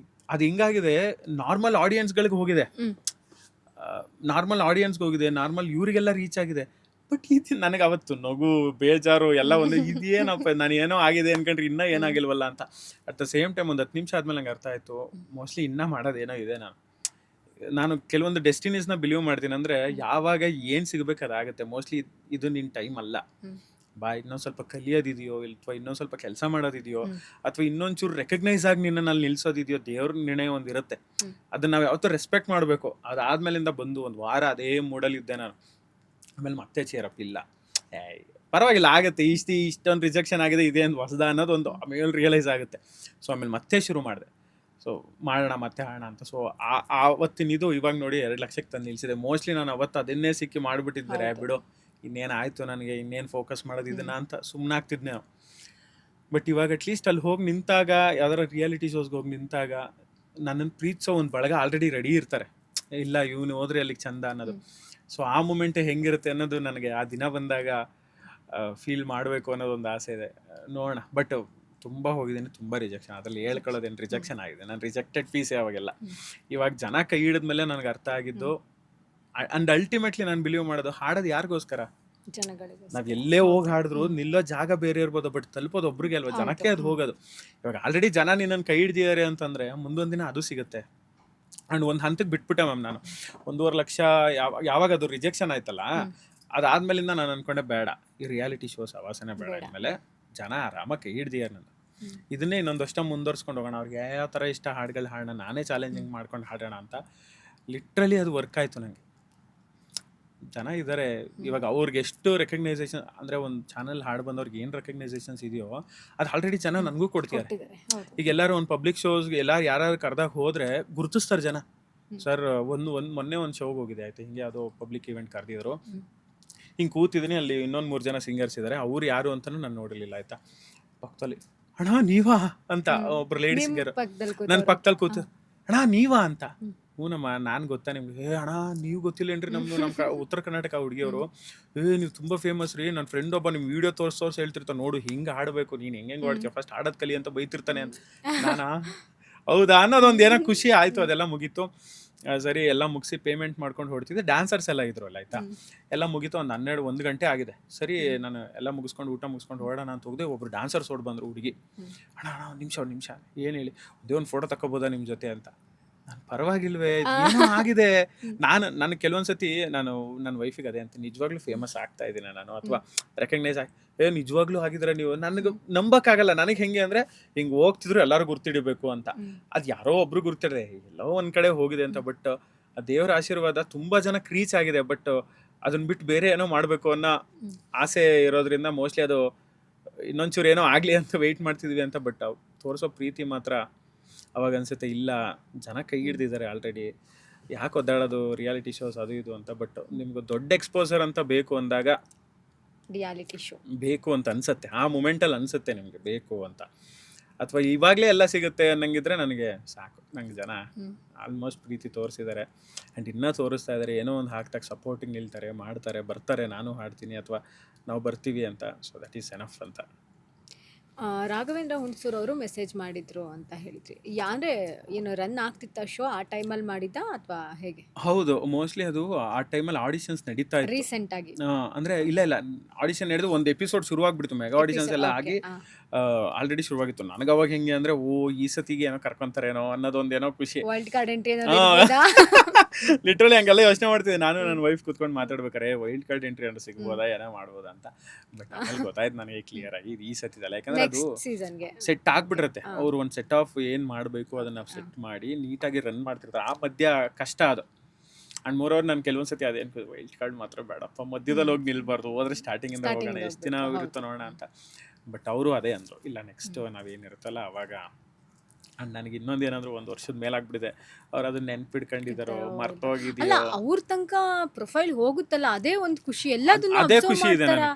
ಅದು ಹಿಂಗಾಗಿದೆ, ನಾರ್ಮಲ್ ಆಡಿಯನ್ಸ್ಗಳಿಗೆ ಹೋಗಿದೆ, ನಾರ್ಮಲ್ ಆಡಿಯನ್ಸ್ಗೆ ಹೋಗಿದೆ, ನಾರ್ಮಲ್ ಇವರಿಗೆಲ್ಲ ರೀಚ್ ಆಗಿದೆ. ಬಟ್ ಇದು ನನಗೆ ಅವತ್ತು ನಗು ಬೇಜಾರು ಎಲ್ಲ ಒಂದು, ಇದೇನಪ್ಪ ನಾನು ಏನೋ ಆಗಿದೆ ಅನ್ಕೊಂಡ್ರೆ ಇನ್ನೂ ಏನಾಗಿಲ್ವಲ್ಲ ಅಂತ. ಅಟ್ ದ ಸೇಮ್ ಟೈಮ್ ಒಂದು 10 ನಿಮಿಷ ಆದ್ಮೇಲೆ ನಂಗೆ ಅರ್ಥ ಆಯಿತು, ಮೋಸ್ಟ್ಲಿ ಇನ್ನೂ ಮಾಡೋದೇನೋ ಇದೆ. ನಾನು ಕೆಲವೊಂದು ಡೆಸ್ಟಿನೀಸ್ನ ಬಿಲೀವ್ ಮಾಡ್ತೀನಿ. ಅಂದರೆ ಯಾವಾಗ ಏನು ಸಿಗಬೇಕು ಅದಾಗುತ್ತೆ. ಮೋಸ್ಟ್ಲಿ ಇದು ನಿನ್ನ ಟೈಮ್ ಅಲ್ಲ, ಬಾ ಇನ್ನೊಂದು ಸ್ವಲ್ಪ ಕಲಿಯೋದಿದೆಯೋ, ಅಥವಾ ಇನ್ನೊಂದು ಸ್ವಲ್ಪ ಕೆಲಸ ಮಾಡೋದಿದೆಯೋ, ಅಥವಾ ಇನ್ನೊಂಚೂರು ರೆಕಗ್ನೈಸ್ ಆಗಿ ನಿನ್ನ ಅಲ್ಲಿ ನಿಲ್ಸೋದಿದೆಯೋ, ದೇವ್ರ ನಿರ್ಣಯ ಒಂದು ಇರುತ್ತೆ. ಅದನ್ನ ನಾವು ಯಾವತ್ತೂ ರೆಸ್ಪೆಕ್ಟ್ ಮಾಡಬೇಕು. ಅದಾದ್ಮೇಲಿಂದ ಬಂದು 1 ವಾರ ಅದೇ ಮೂಡಲ್ಲಿ ಇದ್ದೆ ನಾನು. ಆಮೇಲೆ ಮತ್ತೆ ಚೇರಪ್ ಇಲ್ಲ, ಪರವಾಗಿಲ್ಲ ಆಗುತ್ತೆ, ಇಷ್ಟೊಂದು ರಿಜೆಕ್ಷನ್ ಆಗಿದೆ, ಇದೆ ಅಂತ ಹೊಸದ ಅನ್ನೋದು ಒಂದು ಆಮೇಲೆ ರಿಯಲೈಸ್ ಆಗುತ್ತೆ. ಸೊ ಆಮೇಲೆ ಮತ್ತೆ ಶುರು ಮಾಡಿದೆ. ಸೊ ಮಾಡೋಣ ಮತ್ತೆ ಹಾಡೋಣ ಅಂತ. ಸೊ ಆವತ್ತಿನ ಇದು ಇವಾಗ ನೋಡಿ 2 ಲಕ್ಷಕ್ಕೆ ತಂದು ನಿಲ್ಸಿದೆ. ಮೋಸ್ಟ್ಲಿ ನಾನು ಅವತ್ತು ಅದನ್ನೇ ಸಿಕ್ಕಿ ಮಾಡಿಬಿಟ್ಟಿದ್ದರೆ, ಬಿಡು ಇನ್ನೇನಾಯಿತು ನನಗೆ, ಇನ್ನೇನು ಫೋಕಸ್ ಮಾಡೋದು ಇದನ್ನ ಅಂತ ಸುಮ್ಮನಾಗ್ತಿದ್ದೆ ನಾವು. ಬಟ್ ಇವಾಗ ಅಟ್ಲೀಸ್ಟ್ ಅಲ್ಲಿ ಹೋಗಿ ನಿಂತಾಗ, ಯಾವ್ದಾರ ರಿಯಾಲಿಟಿ ಶೋಸ್ಗೆ ಹೋಗಿ ನಿಂತಾಗ, ನನ್ನನ್ನು ಪ್ರೀತಿಸೋ ಒಂದು ಬಳಗ ಆಲ್ರೆಡಿ ರೆಡಿ ಇರ್ತಾರೆ. ಇಲ್ಲ ಇವನು ಹೋದ್ರೆ ಅಲ್ಲಿಗೆ ಚಂದ ಅನ್ನೋದು. ಸೊ ಆ ಮೂಮೆಂಟೇ ಹೆಂಗಿರುತ್ತೆ ಅನ್ನೋದು ನನಗೆ ಆ ದಿನ ಬಂದಾಗ ಫೀಲ್ ಮಾಡಬೇಕು ಅನ್ನೋದೊಂದು ಆಸೆ ಇದೆ. ನೋಡೋಣ. ಬಟ್ ತುಂಬ ಹೋಗಿದ್ದೀನಿ, ತುಂಬ ರಿಜೆಕ್ಷನ್. ಅದರಲ್ಲಿ ಹೇಳ್ಕೊಳ್ಳೋದೇನು ರಿಜೆಕ್ಷನ್ ಆಗಿದೆ, ನಾನು ರಿಜೆಕ್ಟೆಡ್ ಪೀಸೇ ಅವಾಗೆಲ್ಲ. ಇವಾಗ ಜನ ಕೈ ಹಿಡಿದ್ಮೇಲೆ ನನಗೆ ಅರ್ಥ ಆಗಿದ್ದು, ಅಂಡ್ ಅಲ್ಟಿಮೇಟ್ಲಿ ನಾನು ಬಿಲೀವ್ ಮಾಡೋದು, ಹಾಡೋದು ಯಾರಿಗೋಸ್ಕರ? ನಾವ್ ಎಲ್ಲೇ ಹೋಗಿ ಹಾಡಿದ್ರು ನಿಲ್ಲೋ ಜಾಗ ಬೇರೆ ಇರ್ಬೋದು, ಬಟ್ ತಲುಪೋದು ಒಬ್ರಿಗೆ ಅಲ್ವಾ, ಜನಕ್ಕೆ ಅದು ಹೋಗೋದು. ಇವಾಗ ಆಲ್ರೆಡಿ ಜನ ನಿನ್ನನ್ನು ಕೈ ಹಿಡಿದಿದ್ದಾರೆ ಅಂತಂದ್ರೆ ಮುಂದೊಂದು ದಿನ ಅದು ಸಿಗುತ್ತೆ. ಅಂಡ್ ಒಂದು ಹಂತಕ್ಕೆ ಬಿಟ್ಬಿಟ್ಟೆ ಮ್ಯಾಮ್ ನಾನು. 1.5 ಲಕ್ಷ ಯಾವಾಗ ಅದು ರಿಜೆಕ್ಷನ್ ಆಯ್ತಲ್ಲ, ಅದಾದ್ಮೇಲಿಂದ ನಾನು ಅನ್ಕೊಂಡೆ ಬೇಡ, ಈ ರಿಯಾಲಿಟಿ ಶೋಸ್ ಅವಾಸನೆ ಬೇಡ. ಆದ್ಮೇಲೆ ಜನ ಆರಾಮಾಗಿ ಕೈ ಹಿಡ್ದಿದ್ದಾರೆ ನನ್ನ. ಇದನ್ನೇ ಇನ್ನೊಂದು ವರ್ಷ ಮುಂದುವರ್ಸ್ಕೊಂಡು ಹೋಗೋಣ, ಅವ್ರಿಗೆ ಯಾವ ಥರ ಇಷ್ಟ ಹಾಡುಗಳು ಹಾಡೋಣ, ನಾನೇ ಚಾಲೆಂಜಿಂಗ್ ಮಾಡ್ಕೊಂಡು ಹಾಡೋಣ ಅಂತ. ಲಿಟ್ರಲಿ ಅದು ವರ್ಕ್ ಆಯ್ತು ನನಗೆ. ಜನ ಇದ್ದಾರೆ ಇವಾಗ, ಅವ್ರಿಗೆ ಎಷ್ಟು ರೆಕಗ್ನೈಸೇಷನ್ ಅಂದರೆ, ಒಂದು ಚಾನಲ್ ಹಾಡು ಬಂದವ್ರಿಗೆ ಏನು ರೆಕಗ್ನೈಸೇಷನ್ಸ್ ಇದೆಯೋ ಅದು ಆಲ್ರೆಡಿ ಜನ ನನಗೂ ಕೊಡ್ತಿದ್ದಾರೆ. ಈಗ ಎಲ್ಲರೂ ಒಂದು ಪಬ್ಲಿಕ್ ಶೋಸ್ಗೆ ಯಾರು ಕರೆದಾಗ ಹೋದರೆ ಗುರುತಿಸ್ತಾರೆ ಜನ. ಸರ್ ಮೊನ್ನೆ ಒಂದು ಶೋಗೆ ಹೋಗಿದೆ ಆಯ್ತು, ಹಿಂಗೆ ಯಾವುದೋ ಪಬ್ಲಿಕ್ ಇವೆಂಟ್ ಕರೆದಿದ್ರು, ಹಿಂಗೆ ಕೂತಿದ್ದೀನಿ, ಅಲ್ಲಿ ಇನ್ನೊಂದು 3 ಜನ ಸಿಂಗರ್ಸ್ ಇದ್ದಾರೆ, ಅವ್ರು ಯಾರು ಅಂತಲೂ ನಾನು ನೋಡಿರಲಿಲ್ಲ ಆಯ್ತಾ. ಪಕ್ಕದಲ್ಲಿ ಅಣ್ಣ ನೀವಾ ಅಂತ ಒಬ್ರು ಲೇಡಿ ಸಿಂಗರ್ ನನ್ನ ಪಕ್ಕದಲ್ಲಿ ಕೂತು, ಅಣ್ಣ ನೀವಾ ಅಂತ. ಹೂನಮ್ಮ ನಾನು ಗೊತ್ತಾ ನಿಮ್ಗೆ ಅಣ್ಣ ನೀವು ಗೊತ್ತಿಲ್ಲೇನ್ರಿ ನಮ್ದು ಉತ್ತರ ಕರ್ನಾಟಕ ಹುಡುಗಿಯವರು ನೀವು ತುಂಬಾ ಫೇಮಸ್ ರೀ ನನ್ನ ಫ್ರೆಂಡ್ ಒಬ್ಬ ನಿಮ್ ವಿಡಿಯೋ ತೋರ್ಸೋರ್ಸ್ ಹೇಳ್ತಿರ್ತಾನೆ ನೋಡು ಹಿಂಗೆ ಆಡಬೇಕು ನೀನು ಹೆಂಗೆ ಆಡ್ತೀಯ ಫಸ್ಟ್ ಆಡೋದ್ ಕಲಿ ಅಂತ ಬೈತಿರ್ತಾನೆ ಅಂತ ನಾನಾ ಹೌದಾ ಅನ್ನೋದೊಂದು ಏನೋ ಖುಷಿ ಆಯ್ತು. ಅದೆಲ್ಲ ಮುಗೀತು. ಸರಿ ಎಲ್ಲ ಮುಗಿಸಿ ಪೇಮೆಂಟ್ ಮಾಡ್ಕೊಂಡು ಹೊಡ್ತಿದ್ದೆ. ಡ್ಯಾನ್ಸರ್ಸ್ ಎಲ್ಲ ಇದ್ರು ಅಲ್ಲ ಆಯ್ತಾ, ಎಲ್ಲ ಮುಗೀತು. ಒಂದು 12-1 ಗಂಟೆ ಆಗಿದೆ. ಸರಿ ನಾನು ಎಲ್ಲ ಮುಗಿಸ್ಕೊಂಡು ಊಟ ಮುಗಿಸ್ಕೊಂಡು ಹೊರಡೋಣ ಅಂತ ಹೋಗಿದೆ. ಒಬ್ರು ಡ್ಯಾನ್ಸರ್ಸ್ ಹೊಡ್ ಬಂದ್ರು ಹುಡುಗಿ. ಅಣ್ಣ ಒಂದು ನಿಮಿಷ ಏನು ಹೇಳಿ ಒಂದೇ ಒಂದು ಫೋಟೋ ತಗೋಬೋದಾ ನಿಮ್ಮ ಜೊತೆ ಅಂತ. ನಾನು ಪರವಾಗಿಲ್ವೇ ಏನೋ ಆಗಿದೆ. ನಾನು ಕೆಲವೊಂದ್ಸತಿ ನನ್ನ ವೈಫಿಗೆ ಅದೇ ಅಂತ ನಿಜವಾಗ್ಲೂ ಫೇಮಸ್ ಆಗ್ತಾ ಇದ್ದೀನಿ ನಾನು ಅಥವಾ ರೆಕಗ್ನೈಸ್ ನಿಜವಾಗ್ಲೂ ಆಗಿದ್ರೆ ನೀವು ನನಗೆ ನಂಬಕ್ಕಾಗಲ್ಲ. ನನಗೆ ಹೆಂಗೆ ಅಂದ್ರೆ ಹಿಂಗೆ ಹೋಗ್ತಿದ್ರು ಎಲ್ಲರೂ ಗುರ್ತಿಡಿಬೇಕು ಅಂತ. ಅದು ಯಾರೋ ಒಬ್ರು ಗುರ್ತಿಡ್ರೆ ಎಲ್ಲೋ ಒಂದ್ ಕಡೆ ಹೋಗಿದೆ ಅಂತ. ಬಟ್ ಆ ದೇವರ ಆಶೀರ್ವಾದ ತುಂಬಾ ಜನಕ್ಕೆ ರೀಚ್ ಆಗಿದೆ. ಬಟ್ ಅದನ್ನ ಬಿಟ್ಟು ಬೇರೆ ಏನೋ ಮಾಡ್ಬೇಕು ಅನ್ನೋ ಆಸೆ ಇರೋದ್ರಿಂದ ಮೋಸ್ಟ್ಲಿ ಅದು ಇನ್ನೊಂಚೂರು ಏನೋ ಆಗ್ಲಿ ಅಂತ ವೆಯ್ಟ್ ಮಾಡ್ತಿದ್ವಿ ಅಂತ. ಬಟ್ ತೋರಿಸೋ ಪ್ರೀತಿ ಮಾತ್ರ ಅವಾಗ ಅನ್ಸುತ್ತೆ ಇಲ್ಲ ಜನ ಕೈ ಹಿಡ್ದಿದ್ದಾರೆ ಆಲ್ರೆಡಿ, ಯಾಕೆ ಒದ್ದಾಡೋದು ರಿಯಾಲಿಟಿ ಶೋಸ್ ಅದು ಇದು ಅಂತ. ಬಟ್ ನಿಮ್ಗೆ ದೊಡ್ಡ ಎಕ್ಸ್ಪೋಸರ್ ಅಂತ ಬೇಕು ಅಂದಾಗ ರಿಯಾಲಿಟಿ ಶೋ ಬೇಕು ಅಂತ ಅನ್ಸುತ್ತೆ. ಆ ಮೂಮೆಂಟಲ್ಲಿ ಅನ್ಸುತ್ತೆ ನಿಮಗೆ ಬೇಕು ಅಂತ. ಅಥವಾ ಇವಾಗಲೇ ಎಲ್ಲ ಸಿಗುತ್ತೆ ಅನ್ನಂಗಿದ್ರೆ ನನಗೆ ಸಾಕು. ನಂಗೆ ಜನ ಆಲ್ಮೋಸ್ಟ್ ಪ್ರೀತಿ ತೋರಿಸಿದ್ದಾರೆ ಆ್ಯಂಡ್ ಇನ್ನೂ ತೋರಿಸ್ತಾ ಇದ್ದಾರೆ. ಏನೋ ಒಂದು ಹಾಕ್ದಾಗ ಸಪೋರ್ಟಿಂಗ್ ನಿಲ್ತಾರೆ, ಮಾಡ್ತಾರೆ, ಬರ್ತಾರೆ, ನಾನು ಹಾಡ್ತೀನಿ ಅಥವಾ ನಾವು ಬರ್ತೀವಿ ಅಂತ. ಸೊ ದಟ್ ಈಸ್ ಎನಫ್ ಅಂತ. ರಾಘವೇಂದ್ರ ಹುಣಸೂರ್ ಅವರು ಮೆಸೇಜ್ ಮಾಡಿದ್ರು ಅಂತ ಹೇಳಿದ್ರಿ. ಅಂದ್ರೆ ಏನು ರನ್ ಆಗ್ತಿತ್ತ ಶೋ ಆ ಟೈಮಲ್ಲಿ ಮಾಡಿದ್ದ ಅಥವಾ ಹೇಗೆ? ಹೌದು, ಮೋಸ್ಟ್ಲಿ ಅದು ಆ ಟೈಮಲ್ಲಿ ಆಡಿಷನ್ಸ್ ನಡೀತಾ ಇತ್ತು. ರೀಸೆಂಟ್ ಆಗಿ ಅಂದ್ರೆ ಇಲ್ಲ ಆಡಿಷನ್ ನಡೆದು ಒಂದು ಎಪಿಸೋಡ್ ಶುರುವಾಗ್ಬಿಡ್ತು. ಮೆಗಾ ಆಡಿಷನ್ಸ್ ಎಲ್ಲ ಆಗಿ ಆಲ್ರೆಡಿ ಶುರುವಾಗಿತ್ತು. ನನಗೆ ಅವಾಗ ಹೆಂಗೆ ಅಂದ್ರೆ ಈ ಸತಿಗೆ ಏನೋ ಕರ್ಕೊಂತಾರೇನೋ ಅನ್ನೋದೊಂದೇನೋ ಖುಷಿ. ವರ್ಲ್ಡ್ ಕಾರ್ಡ್ ಎಂಟ್ರಿ ಲಿಟ್ರಲಿ ಹಂಗೆಲ್ಲ ಯೋಚನೆ ಮಾಡ್ತಿದ್ದೆ ನಾನು. ನನ್ನ ವೈಫ್ ಕುತ್ಕೊಂಡು ಮಾತಾಡ್ಬೇಕಾರೆ ವೈಲ್ಡ್ ಕಾರ್ಡ್ ಎಂಟ್ರಿ ಅಂತ ಸಿಗ್ಬೋದಾ ಏನೋ ಮಾಡ್ಬೋದಾ ಅಂತ. ಬಟ್ ಆಮೇಲೆ ಗೊತ್ತಾಯ್ತು ನನಗೆ ಕ್ಲಿಯರ್ ಆಗಿ ಈ ಸತಿದಲ್ಲ. ಯಾಕಂದ್ರೆ ಅದು ಸೀಸನ್ಗೆ ಸೆಟ್ ಆಗ್ಬಿಟ್ಟಿರುತ್ತೆ. ಅವ್ರು ಒಂದು ಸೆಟ್ ಆಫ್ ಏನ್ ಮಾಡಬೇಕು ಅದನ್ನ ಸೆಟ್ ಮಾಡಿ ನೀಟಾಗಿ ರನ್ ಮಾಡ್ತಿರ್ತಾರೆ. ಆ ಮಧ್ಯ ಕಷ್ಟ ಅದು. ಅಂಡ್ ಮೋರವ್ರು ನಾನು ಕೆಲವೊಂದ್ಸತಿ ಅದೇನು ವೈಲ್ಡ್ ಕಾರ್ಡ್ ಮಾತ್ರ ಬೇಡಪ್ಪ, ಮಧ್ಯದಲ್ಲಿ ಹೋಗಿ ನಿಲ್ಬಾರ್ದು, ಹೋದ್ರೆ ಸ್ಟಾರ್ಟಿಂಗ್ ಇಂದ ಹೋಗೋಣ, ಎಷ್ಟು ದಿನ ಇರುತ್ತೋ ನೋಡೋಣ ಅಂತ. ಬಟ್ ಅವರು ಅದೇ ಅಂದ್ರು, ಇಲ್ಲ ನೆಕ್ಸ್ಟ್ ನಾವೇನಿರುತ್ತಲ್ಲ ಅವಾಗ. ಅಂಡ್ ನನಗೆ ಇನ್ನೊಂದು ಏನಾದ್ರು 1 ವರ್ಷದ ಮೇಲಾಗ್ಬಿಟ್ಟಿದೆ. ಅವ್ರು ಅದನ್ನ ನೆನ್ಪಿಡ್ಕೊಂಡಿದ್ದಾರೋ ಮರ್ತೋಗಿದೆಯೋ. ಅವ್ರ ತನಕ ಪ್ರೊಫೈಲ್ ಹೋಗುತ್ತಲ್ಲ ಅದೇ ಒಂದು ಖುಷಿ. ಎಲ್ಲದನ್ನು ಅದೇ ಖುಷಿ ಇದೆ ನನಗೆ.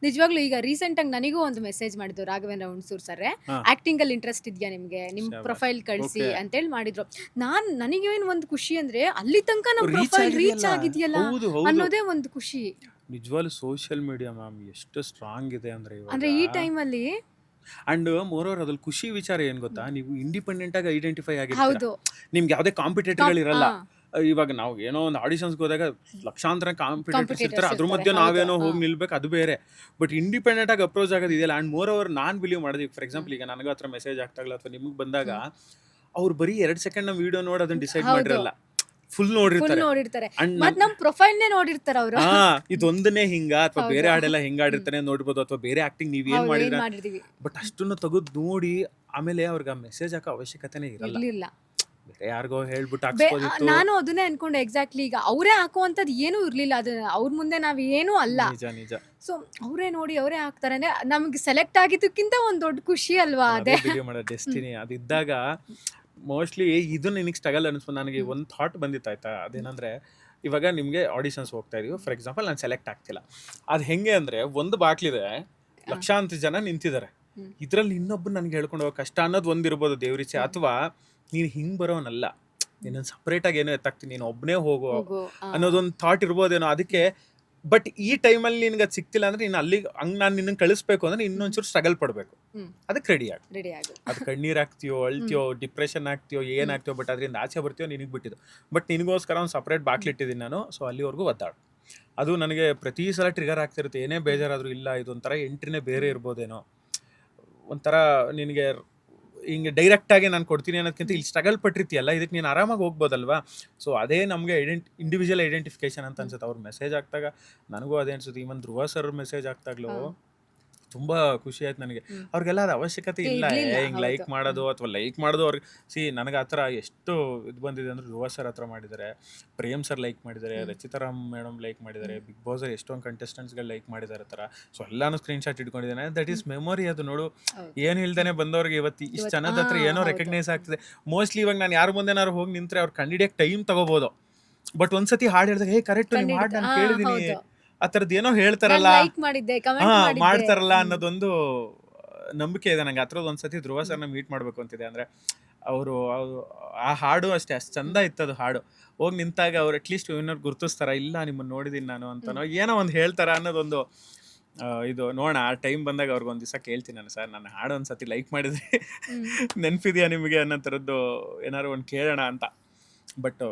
ನಿಜವಾಗ್ಲೂ ಈಗ ರೀಸೆಂಟ್ ಆಗಿ ನನಗೂ ಒಂದು ಮೆಸೇಜ್ ಮಾಡಿದ್ರು ರಾಘವೇಂದ್ರ ಹುಣಸೂರ್ ಸರ್. ಆಕ್ಟಿಂಗ್ ಅಲ್ಲಿ ಇಂಟ್ರೆಸ್ಟ್ ಇದೆಯಾ ನಿಮ್ಗೆ, ನಿಮ್ ಪ್ರೊಫೈಲ್ ಕಳಿಸಿ ಅಂತೇಳಿ ಮಾಡಿದ್ರು. ನನಗೇನು ಒಂದು ಖುಷಿ ಅಂದ್ರೆ ಅಲ್ಲಿ ತನಕ ನಮ್ಮ ಪ್ರೊಫೈಲ್ ರೀಚ್ ಆಗಿದೆಯಲ್ಲ ಅನ್ನೋದೇ ಒಂದು ಖುಷಿ. ನಿಜವಾಗ್ಲೂ ಸೋಷಿಯಲ್ ಮೀಡಿಯಾ ಮ್ಯಾಮ್ ಎಷ್ಟು ಸ್ಟ್ರಾಂಗ್ ಇದೆ ಅಂದ್ರೆ ಈ ಟೈಮಲ್ಲಿ. ಅಂಡ್ ಮೋರೋವರ್ ಅದ್ರಲ್ಲಿ ಖುಷಿ ವಿಚಾರ ಏನ್ ಗೊತ್ತಾ, ನೀವು ಇಂಡಿಪೆಂಡೆಂಟ್ ಆಗಿ ಐಡೆಂಟಿಫೈ ಆಗಿರ್ತೀರ. ನಿಮ್ಗೆ ಯಾವ್ದೇ ಕಾಂಪಿಟೇಟರ್ಗಳು ಇರಲ್ಲ. ಇವಾಗ ನಾವು ಏನೋ ಒಂದು ಆಡಿಷನ್ಸ್ಗೆ ಹೋದಾಗ ಲಕ್ಷಾಂತರ ಕಾಂಪಿಟೇಟರ್ಸ್ ಇರ್ತಾರೆ, ಅದ್ರ ಮಧ್ಯೆ ನಾವೇನೋ ಹೋಗಿ ನಿಲ್ಬೇಕು, ಅದು ಬೇರೆ. ಬಟ್ ಇಂಡಿಪೆಂಡೆಂಟ್ ಆಗಿ ಅಪ್ರೋಚ್ ಆಗೋದು ಇದೆಯಲ್ಲ. ಅಂಡ್ ಮೋರ್ ಓವರ್ ನಾನು ಬಿಲೀವ್ ಮಾಡಿದ್ವಿ. ಫಾರ್ ಎಕ್ಸಾಂಪಲ್ ಈಗ ನನಗೆ ಹತ್ರ ಮೆಸೇಜ್ ಆಗ್ತಾಗಲ್ಲ ಅಥವಾ ನಿಮಗೆ ಬಂದಾಗ ಅವ್ರು ಬರೀ 2 ಸೆಕೆಂಡ್ ನಮ್ಮ ವಿಡಿಯೋ ನೋಡಿ ಅದನ್ನ ಡಿಸೈಡ್ ಮಾಡಿರಲ್ಲ, ಫುಲ್ ನೋಡಿರ್ತಾರೆ. ನಮ್ ಪ್ರೊಫೈಲ್ ನೋಡಿರ್ತಾರೆ ಅವರು. ಇದೊಂದನೇ ಹಿಂಗ ಅಥವಾ ಬೇರೆ ಹಾಡೆಲ್ಲ ಹೆಂಗ್ ಆಡಿರ್ತಾನೆ ನೋಡ್ಬೋದು, ಅಥವಾ ಬೇರೆ ಆಕ್ಟಿಂಗ್ ನೀವ್ ಏನ್ ಮಾಡಿದ್ರೆ. ಬಟ್ ಅಷ್ಟನ್ನು ತೆಗೆದು ನೋಡಿ ಆಮೇಲೆ ಅವ್ರಿಗೆ ಮೆಸೇಜ್ ಹಾಕೋ ಅವಶ್ಯಕತೆನೇ ಇರಲ್ಲ. ಬೇರೆ ಯಾರಿಗೋ ಹೇಳ್ಬಿಟ್ಟು ಹಾಕ್ಸ್ಬೋದಿತ್ತು. ನಾನು ಅದನ್ನೇ ಅನ್ಕೊಂಡೆ ಎಕ್ಸಾಕ್ಟ್ಲಿ. ಈಗ ಅವರೇ ಹಾಕುವಂತದ್ದು ಏನೂ ಇರ್ಲಿಲ್ಲ. ಅದು ಅವ್ರ ಮುಂದೆ ನಾವ್ ಏನೂ ಅಲ್ಲ. ನಿಜ. ಸೊ ಅವರೇ ನೋಡಿ ಅವರೇ ಹಾಕ್ತಾರೆ ಅಂದ್ರೆ ನಮ್ಗೆ ಸೆಲೆಕ್ಟ್ ಆಗಿದ್ದಕ್ಕಿಂತ ಒಂದ್ ದೊಡ್ಡ ಖುಷಿ ಅಲ್ವಾ ಅದೇ. ಡೆಸ್ಟಿನಿ ಅದಿದ್ದಾಗ ಮೋಸ್ಟ್ಲಿ ಇದು ನಿನಗೆ ಸ್ಟ್ರಗಲ್ ಅನಿಸ್ಬೋದು. ನನಗೆ ಒಂದು ಥಾಟ್ ಬಂದಿತ್ತು ಆಯ್ತಾ. ಅದೇನಂದ್ರೆ ಇವಾಗ ನಿಮಗೆ ಆಡಿಷನ್ಸ್ ಹೋಗ್ತಾ ಇದೀವಿ, ಫಾರ್ ಎಕ್ಸಾಂಪಲ್ ನಾನು ಸೆಲೆಕ್ಟ್ ಆಗ್ತಿಲ್ಲ. ಅದು ಹೆಂಗೆ ಅಂದ್ರೆ ಒಂದು ಬಾಕ್ಲಿದೆ, ಲಕ್ಷಾಂತರ ಜನ ನಿಂತಿದ್ದಾರೆ, ಇದ್ರಲ್ಲಿ ಇನ್ನೊಬ್ಬರು ನನಗೆ ಹೇಳ್ಕೊಂಡು ಹೋಗೋ ಕಷ್ಟ ಅನ್ನೋದು ಒಂದಿರ್ಬೋದು ದೇವ್ರಿಚೆ. ಅಥವಾ ನೀನು ಹಿಂಗೆ ಬರೋನಲ್ಲ, ನೀನು ಸಪ್ರೇಟಾಗಿ ಏನೋ ಎತ್ತಾಗ್ತೀನಿ, ನೀನು ಒಬ್ಬನೇ ಹೋಗೋ ಅನ್ನೋದೊಂದು ಥಾಟ್ ಇರ್ಬೋದೇನೋ. ಅದಕ್ಕೆ ಬಟ್ ಈ ಟೈಮಲ್ಲಿ ನಿನ್ಗೆ ಅದು ಸಿಕ್ತಿಲ್ಲ ಅಂದ್ರೆ ನೀನು ಅಲ್ಲಿ ಹಂಗೆ ನಾನು ನಿನ್ನ ಕಳಿಸ್ಬೇಕು ಅಂದ್ರೆ ಇನ್ನೊಂಚೂರು ಸ್ಟ್ರಗಲ್ ಪಡಬೇಕು. ಅದಕ್ಕೆ ರೆಡಿ ಆಗು. ಅದು ಕಣ್ಣೀರು ಹಾಕ್ತೀಯೋ, ಅಳ್ತೀಯೋ, ಡಿಪ್ರೆಷನ್ ಆಗ್ತೀಯೋ, ಏನಾಗ್ತೀಯೋ, ಬಟ್ ಅದರಿಂದ ಆಚೆ ಬರ್ತೀಯೋ ನಿನಗೆ ಬಿಟ್ಟಿದ್ದು. ಬಟ್ ನಿನಗೋಸ್ಕರ ಒಂದು ಸಪ್ರೇಟ್ ಬಾಕ್ಲಿಟ್ಟಿದ್ದೀನಿ ನಾನು. ಸೊ ಅಲ್ಲಿವರೆಗೂ ಒದ್ದಾಡು. ಅದು ನನಗೆ ಪ್ರತಿ ಸಲ ಟ್ರಿಗರ್ ಆಗ್ತಿರುತ್ತೆ. ಏನೇ ಬೇಜಾರಾದರೂ ಇಲ್ಲ ಇದೊಂಥರ ಎಂಟ್ರಿನೇ ಬೇರೆ ಇರ್ಬೋದೇನೋ, ಒಂಥರ ನಿನಗೆ ಹಿಂಗೆ ಡೈರೆಕ್ಟಾಗಿ ನಾನು ಕೊಡ್ತೀನಿ ಅನ್ನೋದಕ್ಕಿಂತ ಇಲ್ಲಿ ಸ್ಟ್ರಗಲ್ ಪಟ್ಟಿರ್ತೀಯಲ್ಲ, ಇದಕ್ಕೆ ನೀನು ಆರಾಮಾಗಿ ಹೋಗ್ಬೋದಲ್ವಾ. ಸೊ ಅದೇ ನಮಗೆ ಇಂಡಿವಿಜುವಲ್ ಐಡೆಂಟಿಫಿಕೇಶನ್ ಅಂತ ಅನ್ಸುತ್ತೆ. ಅವ್ರು ಮೆಸೇಜ್ ಆಗ್ತಾಗ ನನಗೂ ಅದೇ ಅನ್ಸುತ್ತೆ. ಇವನ್ ಧ್ರುವ ಸರ್ ಮೆಸೇಜ್ ಆಗ್ತಾಗ್ಲೂ ತುಂಬಾ ಖುಷಿ ಆಯ್ತು ನನಗೆ. ಅವ್ರಿಗೆಲ್ಲ ಅದು ಅವಶ್ಯಕತೆ ಇಲ್ಲ ಹಿಂಗೆ ಲೈಕ್ ಮಾಡೋದು ಅಥವಾ ಲೈಕ್ ಮಾಡೋದು. ಅವ್ರಿಗೆ ನನಗೆ ಆ ಥರ ಎಷ್ಟು ಇದು ಬಂದಿದೆ ಅಂದ್ರೆ, ಧ್ರುವ ಸರ್ ಹತ್ರ ಮಾಡಿದ್ದಾರೆ, ಪ್ರೇಮ್ ಸರ್ ಲೈಕ್ ಮಾಡಿದ್ದಾರೆ, ರಚಿತಾರಾಮ್ ಮೇಡಮ್ ಲೈಕ್ ಮಾಡಿದ್ದಾರೆ, ಬಿಗ್ ಬಾಸ್ ಎಷ್ಟೊಂದು ಕಂಟೆಸ್ಟೆಂಟ್ಸ್ಗಳು ಲೈಕ್ ಮಾಡಿದ್ದಾರೆ ಥರ. ಸೊ ಎಲ್ಲಾನು screen shot ಇಟ್ಕೊಂಡಿದ್ದಾನೆ. That is memory. ಅದು ನೋಡು, ಏನು ಇಲ್ದಾನೆ ಬಂದವ್ರಿಗೆ ಇವತ್ತು ಇಷ್ಟು ಜನದ ಹತ್ರ ಏನೋ ರೆಕಗ್ನೈಸ್ ಆಗ್ತಿದೆ. ಮೋಸ್ಟ್ಲಿ ಇವಾಗ ನಾನು ಯಾರ ಮುಂದೆನಾರು ಹೋಗಿ ನಿಂತ್ರೆ ಅವ್ರು ಕಂಡಿಡಿಯಕ್ಕೆ ಟೈಮ್ ತಗೋಬಹುದು. ಬಟ್ ಒಂದ್ಸತಿ ಹಾಡು ಹೇಳಿದಾಗ ಹೇ ಕರೆಕ್ಟ್ ನೀವು ಹಾಡು ನಾನು ಕೇಳಿದೀನಿ ಆ ಥರದ್ದು ಏನೋ ಹೇಳ್ತಾರಲ್ಲ, ಮಾಡ್ತಾರಲ್ಲ ಅನ್ನೋದೊಂದು ನಂಬಿಕೆ ಇದೆ ನಂಗೆ. ಆ ಥರದ್ದು ಒಂದ್ಸತಿ ಧ್ರುವ ಸರ್ನ ಮೀಟ್ ಮಾಡ್ಬೇಕು ಅಂತಿದೆ. ಅಂದ್ರೆ ಅವರು ಆ ಹಾಡು ಅಷ್ಟೇ ಅಷ್ಟು ಚಂದ ಇತ್ತದು ಹಾಡು. ಹೋಗಿ ನಿಂತಾಗ ಅವ್ರು ಅಟ್ಲೀಸ್ಟ್ ಏನಾರು ಗುರ್ತಿಸ್ತಾರ, ಇಲ್ಲ ನಿಮ್ಮನ್ನು ನೋಡಿದೀನಿ ನಾನು ಅಂತನೋ ಏನೋ ಒಂದು ಹೇಳ್ತಾರ ಅನ್ನೋದೊಂದು ಇದು ನೋಡೋಣ. ಆ ಟೈಮ್ ಬಂದಾಗ ಅವ್ರಿಗೆ ಒಂದು ದಿವಸ ಕೇಳ್ತೀನಿ ನಾನು, ಸರ್ ನನ್ನ ಹಾಡು ಒಂದ್ಸತಿ ಲೈಕ್ ಮಾಡಿದ್ರೆ ನೆನಪಿದೆಯಾ ನಿಮಗೆ ಅನ್ನೋ ಥರದ್ದು ಏನಾದ್ರು ಒಂದು ಕೇಳೋಣ ಅಂತ. ಬಟ್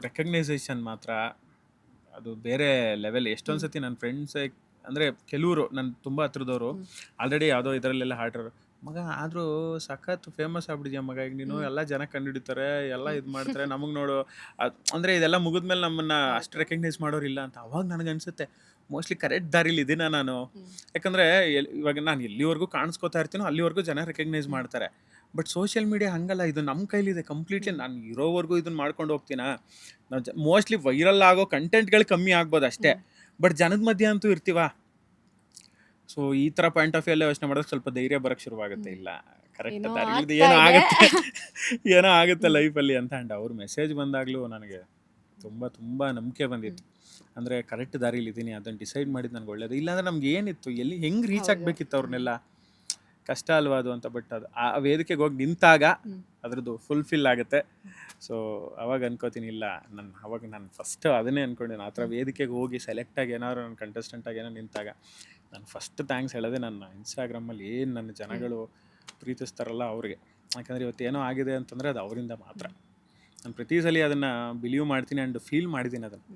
ರೆಕಗ್ನೈಸೇಷನ್ ಮಾತ್ರ ಅದು ಬೇರೆ ಲೆವೆಲ್. ಎಷ್ಟೊಂದು ಸತಿ ನನ್ನ ಫ್ರೆಂಡ್ಸೇ ಅಂದರೆ ಕೆಲವರು ನನ್ನ ತುಂಬ ಹತ್ರದವರು ಆಲ್ರೆಡಿ ಯಾವುದೋ ಇದರಲ್ಲೆಲ್ಲ ಹಾಡೋರು, ಮಗ ಆದರೂ ಸಖತ್ ಫೇಮಸ್ ಆಗ್ಬಿಟ್ಟಿದ್ಯಾ ಮಗ, ಈಗ ನೀನು ಎಲ್ಲ ಜನ ಕಂಡುಹಿಡಿತಾರೆ, ಎಲ್ಲ ಇದು ಮಾಡ್ತಾರೆ, ನಮಗೆ ನೋಡು ಅಂದರೆ ಇದೆಲ್ಲ ಮುಗಿದ್ಮೇಲೆ ನಮ್ಮನ್ನು ಅಷ್ಟು ರೆಕಗ್ನೈಸ್ ಮಾಡೋರಿಲ್ಲ ಅಂತ. ಅವಾಗ ನನಗನ್ಸುತ್ತೆ ಮೋಸ್ಟ್ಲಿ ಕರೆಕ್ಟ್ ದಾರಿಲಿ ಇದೀನ ನಾನು. ಯಾಕಂದರೆ ಇವಾಗ ನಾನು ಎಲ್ಲಿವರೆಗೂ ಕಾಣಿಸ್ಕೋತಾ ಇರ್ತೀನೋ ಅಲ್ಲಿವರೆಗೂ ಜನ ರೆಕಗ್ನೈಸ್ ಮಾಡ್ತಾರೆ. ಬಟ್ ಸೋಷಿಯಲ್ ಮೀಡಿಯಾ ಹಂಗಲ್ಲ, ಇದು ನಮ್ಮ ಕೈಲಿದೆ ಕಂಪ್ಲೀಟ್ಲಿ. ನಾನು ಇರೋವರೆಗೂ ಇದನ್ನ ಮಾಡ್ಕೊಂಡು ಹೋಗ್ತೀನಾ. ನಾವು ಮೋಸ್ಟ್ಲಿ ವೈರಲ್ ಆಗೋ ಕಂಟೆಂಟ್ಗಳು ಕಮ್ಮಿ ಆಗ್ಬೋದು ಅಷ್ಟೇ, ಬಟ್ ಜನದ ಮಧ್ಯೆ ಅಂತೂ ಇರ್ತೀವ. ಸೊ ಈ ಥರ ಪಾಯಿಂಟ್ ಆಫ್ ವ್ಯೂ ಎಲ್ಲ ಯೋಚನೆ ಮಾಡೋದು ಸ್ವಲ್ಪ ಧೈರ್ಯ ಬರೋಕ್ಕೆ ಶುರುವಾಗುತ್ತೆ. ಇಲ್ಲ ಕರೆಕ್ಟ್ ಏನೋ ದಾರಿಲಿದೆ, ಆಗ್ತಾ ಏನೋ ಇದೆ. ಆಗುತ್ತೆ ಏನೋ ಆಗುತ್ತೆ ಲೈಫಲ್ಲಿ ಅಂತ. ಆ್ಯಂಡ್ ಅವ್ರ ಮೆಸೇಜ್ ಬಂದಾಗಲೂ ನನಗೆ ತುಂಬ ತುಂಬ ನಂಬಿಕೆ ಬಂದಿತ್ತು. ಅಂದರೆ ಕರೆಕ್ಟ್ ದಾರಿಲಿದ್ದೀನಿ, ಅದನ್ನು ಡಿಸೈಡ್ ಮಾಡಿದ್ದು ನನಗೆ ಒಳ್ಳೇದು. ಇಲ್ಲಾಂದ್ರೆ ನಮ್ಗೆ ಏನಿತ್ತು, ಎಲ್ಲಿ ಹೆಂಗೆ ರೀಚ್ ಹೌದು. ಆಗಬೇಕಿತ್ತು ಅವ್ರನ್ನೆಲ್ಲ, ಕಷ್ಟ ಅಲ್ವಾ ಅದು ಅಂತ. ಬಟ್ ಅದು ಆ ವೇದಿಕೆಗೆ ಹೋಗಿ ನಿಂತಾಗ ಅದ್ರದ್ದು ಫುಲ್ಫಿಲ್ ಆಗುತ್ತೆ. ಸೊ ಅವಾಗ ಅನ್ಕೋತೀನಿ, ಇಲ್ಲ ಅವಾಗ ನಾನು ಫಸ್ಟ್ ಅದನ್ನೇ ಅನ್ಕೊಂಡಿದ್ದೀನಿ. ಆ ಥರ ವೇದಿಕೆಗೆ ಹೋಗಿ ಸೆಲೆಕ್ಟಾಗಿ ಏನಾದ್ರು ನನ್ನ ಕಂಟೆಸ್ಟೆಂಟಾಗಿ ಏನೋ ನಿಂತಾಗ ನಾನು ಫಸ್ಟ್ ಥ್ಯಾಂಕ್ಸ್ ಹೇಳೋದೆ ನನ್ನ ಇನ್ಸ್ಟಾಗ್ರಾಮಲ್ಲಿ ಏನು ನನ್ನ ಜನಗಳು ಪ್ರೀತಿಸ್ತಾರಲ್ಲ ಅವ್ರಿಗೆ. ಯಾಕಂದರೆ ಇವತ್ತೇನೋ ಆಗಿದೆ ಅಂತಂದರೆ ಅದು ಅವರಿಂದ ಮಾತ್ರ. ನಾನು ಪ್ರತಿ ಸಲ ಅದನ್ನು ಬಿಲೀವ್ ಮಾಡ್ತೀನಿ ಆ್ಯಂಡ್ ಫೀಲ್ ಮಾಡಿದ್ದೀನಿ ಅದನ್ನು.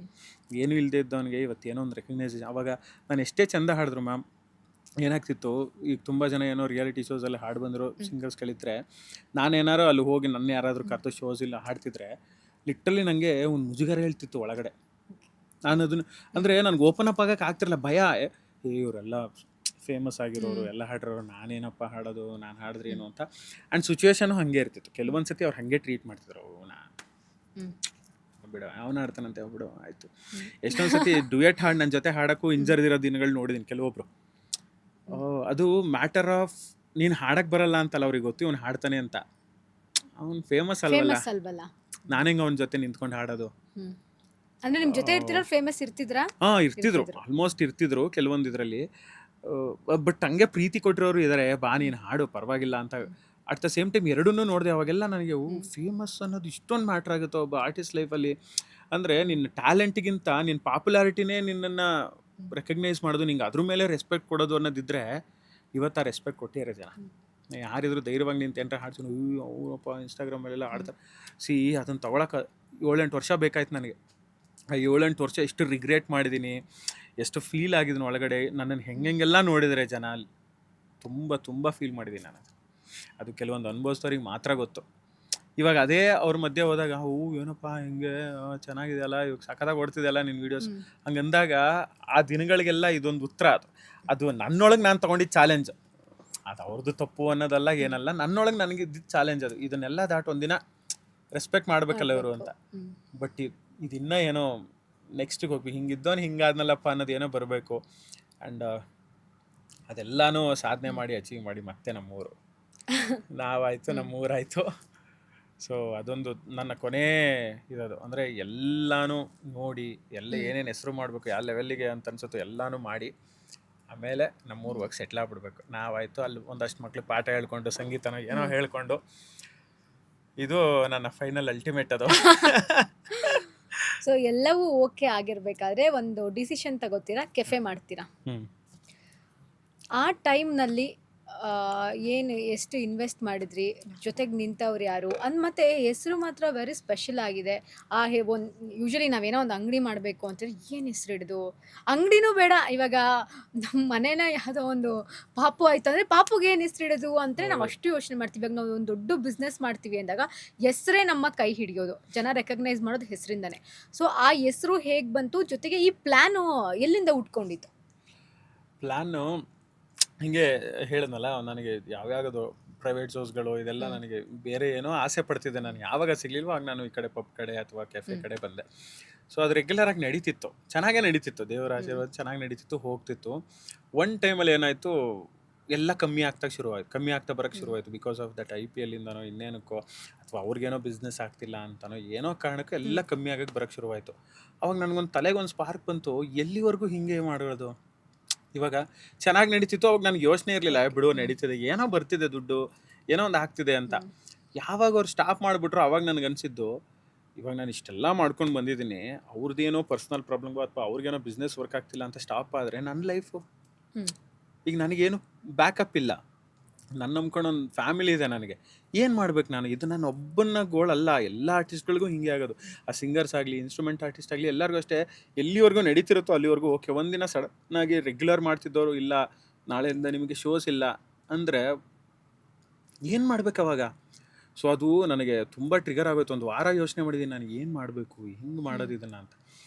ಏನೂ ಇಲ್ಲದೆ ಇದ್ದವನಿಗೆ ಇವತ್ತೇನೋ ಒಂದು ರೆಕಗ್ನೈಸೇಷನ್. ಆವಾಗ ನಾನು ಎಷ್ಟೇ ಚೆಂದ ಹಾಡಿದ್ರು ಮ್ಯಾಮ್ ಏನಾಗ್ತಿತ್ತು, ಈಗ ತುಂಬ ಜನ ಏನೋ ರಿಯಾಲಿಟಿ ಶೋಸಲ್ಲಿ ಹಾಡು ಬಂದರು ಸಿಂಗರ್ಸ್ ಕಲಿತ್ರೆ, ನಾನೇನಾರು ಅಲ್ಲಿ ಹೋಗಿ ನನ್ನ ಯಾರಾದರೂ ಕರೆದು ಶೋಸ್ ಇಲ್ಲ ಹಾಡ್ತಿದ್ರೆ ಲಿಟ್ರಲಿ ನನಗೆ ಒಂದು ಮುಜುಗರ ಹೇಳ್ತಿತ್ತು ಒಳಗಡೆ. ನಾನು ಅದನ್ನು ಅಂದರೆ ನನಗೆ ಓಪನ್ ಅಪ್ ಆಗೋಕ್ಕೆ ಆಗ್ತಿರಲಿಲ್ಲ, ಭಯ. ಇವರೆಲ್ಲ ಫೇಮಸ್ ಆಗಿರೋರು ಎಲ್ಲ ಹಾಡಿರೋರು, ನಾನೇನಪ್ಪ ಹಾಡೋದು, ನಾನು ಹಾಡಿದ್ರೆ ಏನು ಅಂತ. ಆ್ಯಂಡ್ ಸಿಚುವೇಶನು ಹಾಗೆ ಇರ್ತಿತ್ತು. ಕೆಲವೊಂದು ಸತಿ ಅವ್ರು ಹಾಗೆ ಟ್ರೀಟ್ ಮಾಡ್ತಿದ್ರು, ಬಿಡು ಅವನು ಹಾಡ್ತಾನಂತೆ ಬಿಡು ಆಯಿತು. ಎಷ್ಟೊಂದು ಸತಿ ಡುಯೆಟ್ ಹಾಡು ನನ್ನ ಜೊತೆ ಹಾಡೋಕ್ಕೂ ಹಿಂಜರಿದಿರೋ ದಿನಗಳು ನೋಡಿದ್ದೀನಿ ಕೆಲವೊಬ್ರು. ಅದು ಮ್ಯಾಟರ್ ಆಫ್ ನೀನು ಹಾಡಕ್ಕೆ ಬರಲ್ಲ ಅಂತಲ್ಲ, ಅವ್ರಿಗೆ ಗೊತ್ತು ಇವ್ನು ಹಾಡ್ತಾನೆ ಅಂತ. ಅವ್ನು ಫೇಮಸ್ ಅಲ್ವಲ್ಲ, ಫೇಮಸ್ ಅಲ್ವಲ್ಲ. ನಾನು ಹೆಂಗೆ ಅವನ ಜೊತೆ ನಿಂತ್ಕೊಂಡು ಹಾಡೋದು. ಅಂದ್ರೆ ನಿಮ್ ಜೊತೆ ಇರ್ತಿರೋರು ಫೇಮಸ್ ಇರ್ತಿದ್ರಾ? ಇರ್ತಿದ್ರು, ಆಲ್ಮೋಸ್ಟ್ ಇರ್ತಿದ್ರು ಕೆಲವೊಂದು ಇದರಲ್ಲಿ. ಬಟ್ ಹಂಗೆ ಪ್ರೀತಿ ಕೊಟ್ಟಿರೋರು ಇದ್ದಾರೆ, ಬಾ ನೀನು ಹಾಡು ಪರವಾಗಿಲ್ಲ ಅಂತ. ಅಟ್ ದ ಸೇಮ್ ಟೈಮ್ ಎರಡನ್ನೂ ನೋಡಿದೆ. ಅವಾಗೆಲ್ಲ ನನಗೆ ಫೇಮಸ್ ಅನ್ನೋದು ಇಷ್ಟೊಂದು ಮ್ಯಾಟ್ರ್ ಆಗುತ್ತೆ ಒಬ್ಬ ಆರ್ಟಿಸ್ಟ್ ಲೈಫಲ್ಲಿ. ಅಂದರೆ ನಿನ್ನ ಟ್ಯಾಲೆಂಟಿಗಿಂತ ನಿನ್ನ ಪಾಪ್ಯುಲಾರಿಟಿನೇ ನಿನ್ನನ್ನು ರೆಕಗ್ನೈಸ್ ಮಾಡೋದು, ನಿಂಗೆ ಅದ್ರ ಮೇಲೆ ರೆಸ್ಪೆಕ್ಟ್ ಕೊಡೋದು ಅನ್ನೋದಿದ್ದರೆ ಇವತ್ತು ಆ ರೆಸ್ಪೆಕ್ಟ್ ಕೊಟ್ಟಿರೋ ಜನ. ಯಾರಿದ್ರು ಧೈರ್ಯವಾಗಿ ನಿಂತು ಏನಾರ ಹಾಡ್ತೀನಿ, ಅವನಪ್ಪ ಇನ್ಸ್ಟಾಗ್ರಾಮಲ್ಲೆಲ್ಲ ಆಡ್ತಾರೆ. ಅದನ್ನು ತೊಗೊಳಕ್ಕೆ 7-8 ವರ್ಷ ಬೇಕಾಯ್ತು ನನಗೆ. ಆ 7-8 ವರ್ಷ ಎಷ್ಟು ರಿಗ್ರೆಟ್ ಮಾಡಿದ್ದೀನಿ, ಎಷ್ಟು ಫೀಲ್ ಆಗಿದ್ದೀನಿ ಒಳಗಡೆ. ನನ್ನನ್ನು ಹೆಂಗೆಲ್ಲ ನೋಡಿದರೆ ಜನ ಅಲ್ಲಿ ತುಂಬ ತುಂಬ ಫೀಲ್ ಮಾಡಿದ್ದೀನಿ ನಾನು. ಅದು ಕೆಲವೊಂದು ಅನುಭವಿಸೋರಿಗೆ ಮಾತ್ರ ಗೊತ್ತು. ಇವಾಗ ಅದೇ ಅವ್ರ ಮಧ್ಯೆ ಹೋದಾಗ ಏನಪ್ಪ ಹಿಂಗೆ ಚೆನ್ನಾಗಿದೆಯಲ್ಲ, ಇವಾಗ ಸಖತ್ತಾಗಿ ಓಡ್ತಿದೆಯಲ್ಲ ನಿನ್ನ ವೀಡಿಯೋಸ್ ಹಂಗಂದಾಗ ಆ ದಿನಗಳಿಗೆಲ್ಲ ಇದೊಂದು ಉತ್ತರ. ಅದು ನನ್ನೊಳಗೆ ನಾನು ತೊಗೊಂಡಿದ್ದ ಚಾಲೆಂಜ್. ಅದು ಅವ್ರದ್ದು ತಪ್ಪು ಅನ್ನೋದಲ್ಲ, ಏನಲ್ಲ, ನನ್ನೊಳಗೆ ನನಗೆ ಇದ್ದಿದ್ದು ಚಾಲೆಂಜ್ ಅದು. ಇದನ್ನೆಲ್ಲ ದಾಟ್ ಒಂದಿನ ರೆಸ್ಪೆಕ್ಟ್ ಮಾಡಬೇಕಲ್ಲ ಇವರು ಅಂತ. ಬಟ್ ಇದಿನ್ನೂ ಏನೋ ನೆಕ್ಸ್ಟಿಗೆ ಹೋಗ್ಬೇಕು, ಹಿಂಗಿದ್ದವನು ಹಿಂಗಾದ್ನಲ್ಲಪ್ಪ ಅನ್ನೋದು ಏನೋ ಬರಬೇಕು. ಆ್ಯಂಡ್ ಅದೆಲ್ಲನೂ ಸಾಧನೆ ಮಾಡಿ ಅಚೀವ್ ಮಾಡಿ ಮತ್ತೆ ನಮ್ಮೂರು ನಾವಾಯಿತು, ನಮ್ಮೂರಾಯಿತು. ಸೊ ಅದೊಂದು ನನ್ನ ಕೊನೆ ಇರೋದು. ಅಂದರೆ ಎಲ್ಲನೂ ನೋಡಿ ಎಲ್ಲ ಏನೇನು ಹೆಸರು ಮಾಡಬೇಕು, ಯಾವ ಲೆವೆಲ್ಲಿಗೆ ಅಂತ ಅನ್ಸುತ್ತೋ ಎಲ್ಲನೂ ಮಾಡಿ ಆಮೇಲೆ ನಮ್ಮೂರು ಹೋಗಿ ಸೆಟ್ಲ್ ಆಗ್ಬಿಡ್ಬೇಕು. ನಾವಾಯಿತು ಅಲ್ಲಿ ಒಂದಷ್ಟು ಮಕ್ಳಿಗೆ ಪಾಠ ಹೇಳ್ಕೊಂಡು, ಸಂಗೀತನೋ ಏನೋ ಹೇಳ್ಕೊಂಡು, ಇದು ನನ್ನ ಫೈನಲ್ ಅಲ್ಟಿಮೇಟ್ ಅದು. ಸೊ ಎಲ್ಲವೂ ಓಕೆ ಆಗಿರ್ಬೇಕಾದ್ರೆ ಒಂದು ಡಿಸಿಷನ್ ತಗೋತೀರಾ, ಕೆಫೆ ಮಾಡ್ತೀರಾ. ಆ ಟೈಮ್ನಲ್ಲಿ ಏನು ಎಷ್ಟು ಇನ್ವೆಸ್ಟ್ ಮಾಡಿದ್ರಿ, ಜೊತೆಗೆ ನಿಂತವ್ರು ಯಾರು ಮತ್ತು ಹೆಸರು ಮಾತ್ರ ವೆರಿ ಸ್ಪೆಷಲ್ ಆಗಿದೆ. ಒಂದು ಯೂಶ್ವಲಿ ನಾವೇನೋ ಒಂದು ಅಂಗಡಿ ಮಾಡಬೇಕು ಅಂತೇಳಿ ಏನು ಹೆಸರು ಹಿಡಿದು, ಅಂಗಡಿನೂ ಬೇಡ, ಇವಾಗ ನಮ್ಮ ಮನೇನ ಯಾವುದೋ ಒಂದು ಪಾಪು ಆಯ್ತು ಅಂದರೆ ಪಾಪುಗೆ ಏನು ಹೆಸರು ಹಿಡಿದು ಅಂತೇಳಿ ನಾವು ಅಷ್ಟು ಯೋಚನೆ ಮಾಡ್ತೀವಿ. ಇವಾಗ ನಾವು ಒಂದು ದೊಡ್ಡ ಬಿಸ್ನೆಸ್ ಮಾಡ್ತೀವಿ ಅಂದಾಗ ಹೆಸರೇ ನಮ್ಮ ಕೈ ಹಿಡಿಯೋದು, ಜನ ರೆಕಗ್ನೈಸ್ ಮಾಡೋದು ಹೆಸರಿಂದನೇ. ಸೊ ಆ ಹೆಸರು ಹೇಗೆ ಬಂತು, ಜೊತೆಗೆ ಈ ಪ್ಲ್ಯಾನು ಎಲ್ಲಿಂದ ಉಟ್ಕೊಂಡಿತ್ತು? ಪ್ಲ್ಯಾನು ಹಿಂಗೆ ಹೇಳಿದ್ನಲ್ಲ, ನನಗೆ ಯಾವ್ಯಾವುದು ಪ್ರೈವೇಟ್ ಶೋಸ್ಗಳು ಇದೆಲ್ಲ ನನಗೆ ಬೇರೆ ಏನೋ ಆಸೆ ಪಡ್ತಿದ್ದೆ. ನಾನು ಯಾವಾಗ ಸಿಗ್ಲಿಲ್ವೋ ಆಗ ನಾನು ಈ ಕಡೆ ಪಬ್ ಕಡೆ ಅಥವಾ ಕೆಫೆ ಕಡೆ ಬಂದೆ. ಸೊ ಅದು ರೆಗ್ಯುಲರಾಗಿ ನಡೀತಿತ್ತು, ಚೆನ್ನಾಗೇ ನಡೀತಿತ್ತು, ದೇವರ ಆಶೀರ್ವಾದ ಚೆನ್ನಾಗಿ ನಡೀತಿತ್ತು, ಹೋಗ್ತಿತ್ತು. ಒನ್ ಟೈಮಲ್ಲಿ ಏನಾಯಿತು, ಎಲ್ಲ ಕಮ್ಮಿ ಆಗ್ತಾ ಬರೋಕ್ಕೆ ಶುರುವಾಯಿತು. ಬಿಕಾಸ್ ಆಫ್ ದಟ್ IPL ಇಂದನೋ ಇನ್ನೇನಕ್ಕೋ ಅಥವಾ ಅವ್ರಿಗೇನೋ ಬಿಸ್ನೆಸ್ ಆಗ್ತಿಲ್ಲ ಅಂತನೋ ಏನೋ ಕಾರಣಕ್ಕೆ ಎಲ್ಲ ಕಮ್ಮಿ ಆಗಕ್ಕೆ ಬರೋಕ್ಕೆ ಶುರುವಾಯಿತು. ಅವಾಗ ನನಗೊಂದು ತಲೆಗೊಂದು ಸ್ಪಾರ್ಕ್ ಬಂತು, ಎಲ್ಲಿವರೆಗೂ ಹಿಂಗೆ ಮಾಡೋದು. ಇವಾಗ ಚೆನ್ನಾಗಿ ನಡೀತಿತ್ತು, ಅವಾಗ ನನಗೆ ಯೋಚನೆ ಇರಲಿಲ್ಲ, ಬಿಡು ನಡೀತಿದೆ, ಏನೋ ಬರ್ತಿದೆ ದುಡ್ಡು, ಏನೋ ಒಂದು ಆಗ್ತಿದೆ ಅಂತ. ಯಾವಾಗ ಅವ್ರು ಸ್ಟಾಪ್ ಮಾಡಿಬಿಟ್ರು ಅವಾಗ ನನಗೆ ಅನಿಸಿದ್ದು, ಇವಾಗ ನಾನು ಇಷ್ಟೆಲ್ಲ ಮಾಡ್ಕೊಂಡು ಬಂದಿದ್ದೀನಿ, ಅವ್ರದ್ದೇನೋ ಪರ್ಸ್ನಲ್ ಪ್ರಾಬ್ಲಮ್ಗೋ ಅಥವಾ ಅವ್ರಿಗೇನೋ ಬಿಸ್ನೆಸ್ ವರ್ಕ್ ಆಗ್ತಿಲ್ಲ ಅಂತ ಸ್ಟಾಪ್ ಆದರೆ ನನ್ನ ಲೈಫು, ಹ್ಮ್. ಈಗ ನನಗೇನು ಬ್ಯಾಕಪ್ ಇಲ್ಲ, ನನ್ನ ನಂಬ್ಕೊಂಡು ಒಂದು ಫ್ಯಾಮಿಲಿ ಇದೆ ನನಗೆ, ಏನು ಮಾಡ್ಬೇಕು ನಾನು? ಇದು ನಾನು ಒಬ್ಬನ ಗೋಳಲ್ಲ, ಎಲ್ಲ ಆರ್ಟಿಸ್ಟ್ಗಳಿಗೂ ಹಿಂಗೆ ಆಗೋದು. ಆ ಸಿಂಗರ್ಸ್ ಆಗಲಿ, ಇನ್ಸ್ಟ್ರೂಮೆಂಟ್ ಆರ್ಟಿಸ್ಟ್ ಆಗಲಿ, ಎಲ್ಲರಿಗೂ ಅಷ್ಟೇ. ಎಲ್ಲಿವರೆಗೂ ನಡೀತಿರುತ್ತೋ ಅಲ್ಲಿವರೆಗೂ ಓಕೆ. ಒಂದಿನ ಸಡನ್ನಾಗಿ ರೆಗ್ಯುಲರ್ ಮಾಡ್ತಿದ್ದವರು ಇಲ್ಲ, ನಾಳೆಯಿಂದ ನಿಮಗೆ ಶೋಸ್ ಇಲ್ಲ ಅಂದರೆ ಏನು ಮಾಡ್ಬೇಕು ಅವಾಗ? ಸೊ ಅದು ನನಗೆ ತುಂಬ ಟ್ರಿಗರ್ ಆಗೋಯ್ತು. ಒಂದು ವಾರ ಯೋಚನೆ ಮಾಡಿದ್ದೀನಿ, ನಾನು ಏನು ಮಾಡಬೇಕು, ಹೆಂಗೆ ಮಾಡೋದು ಇದನ್ನು ಅಂತ.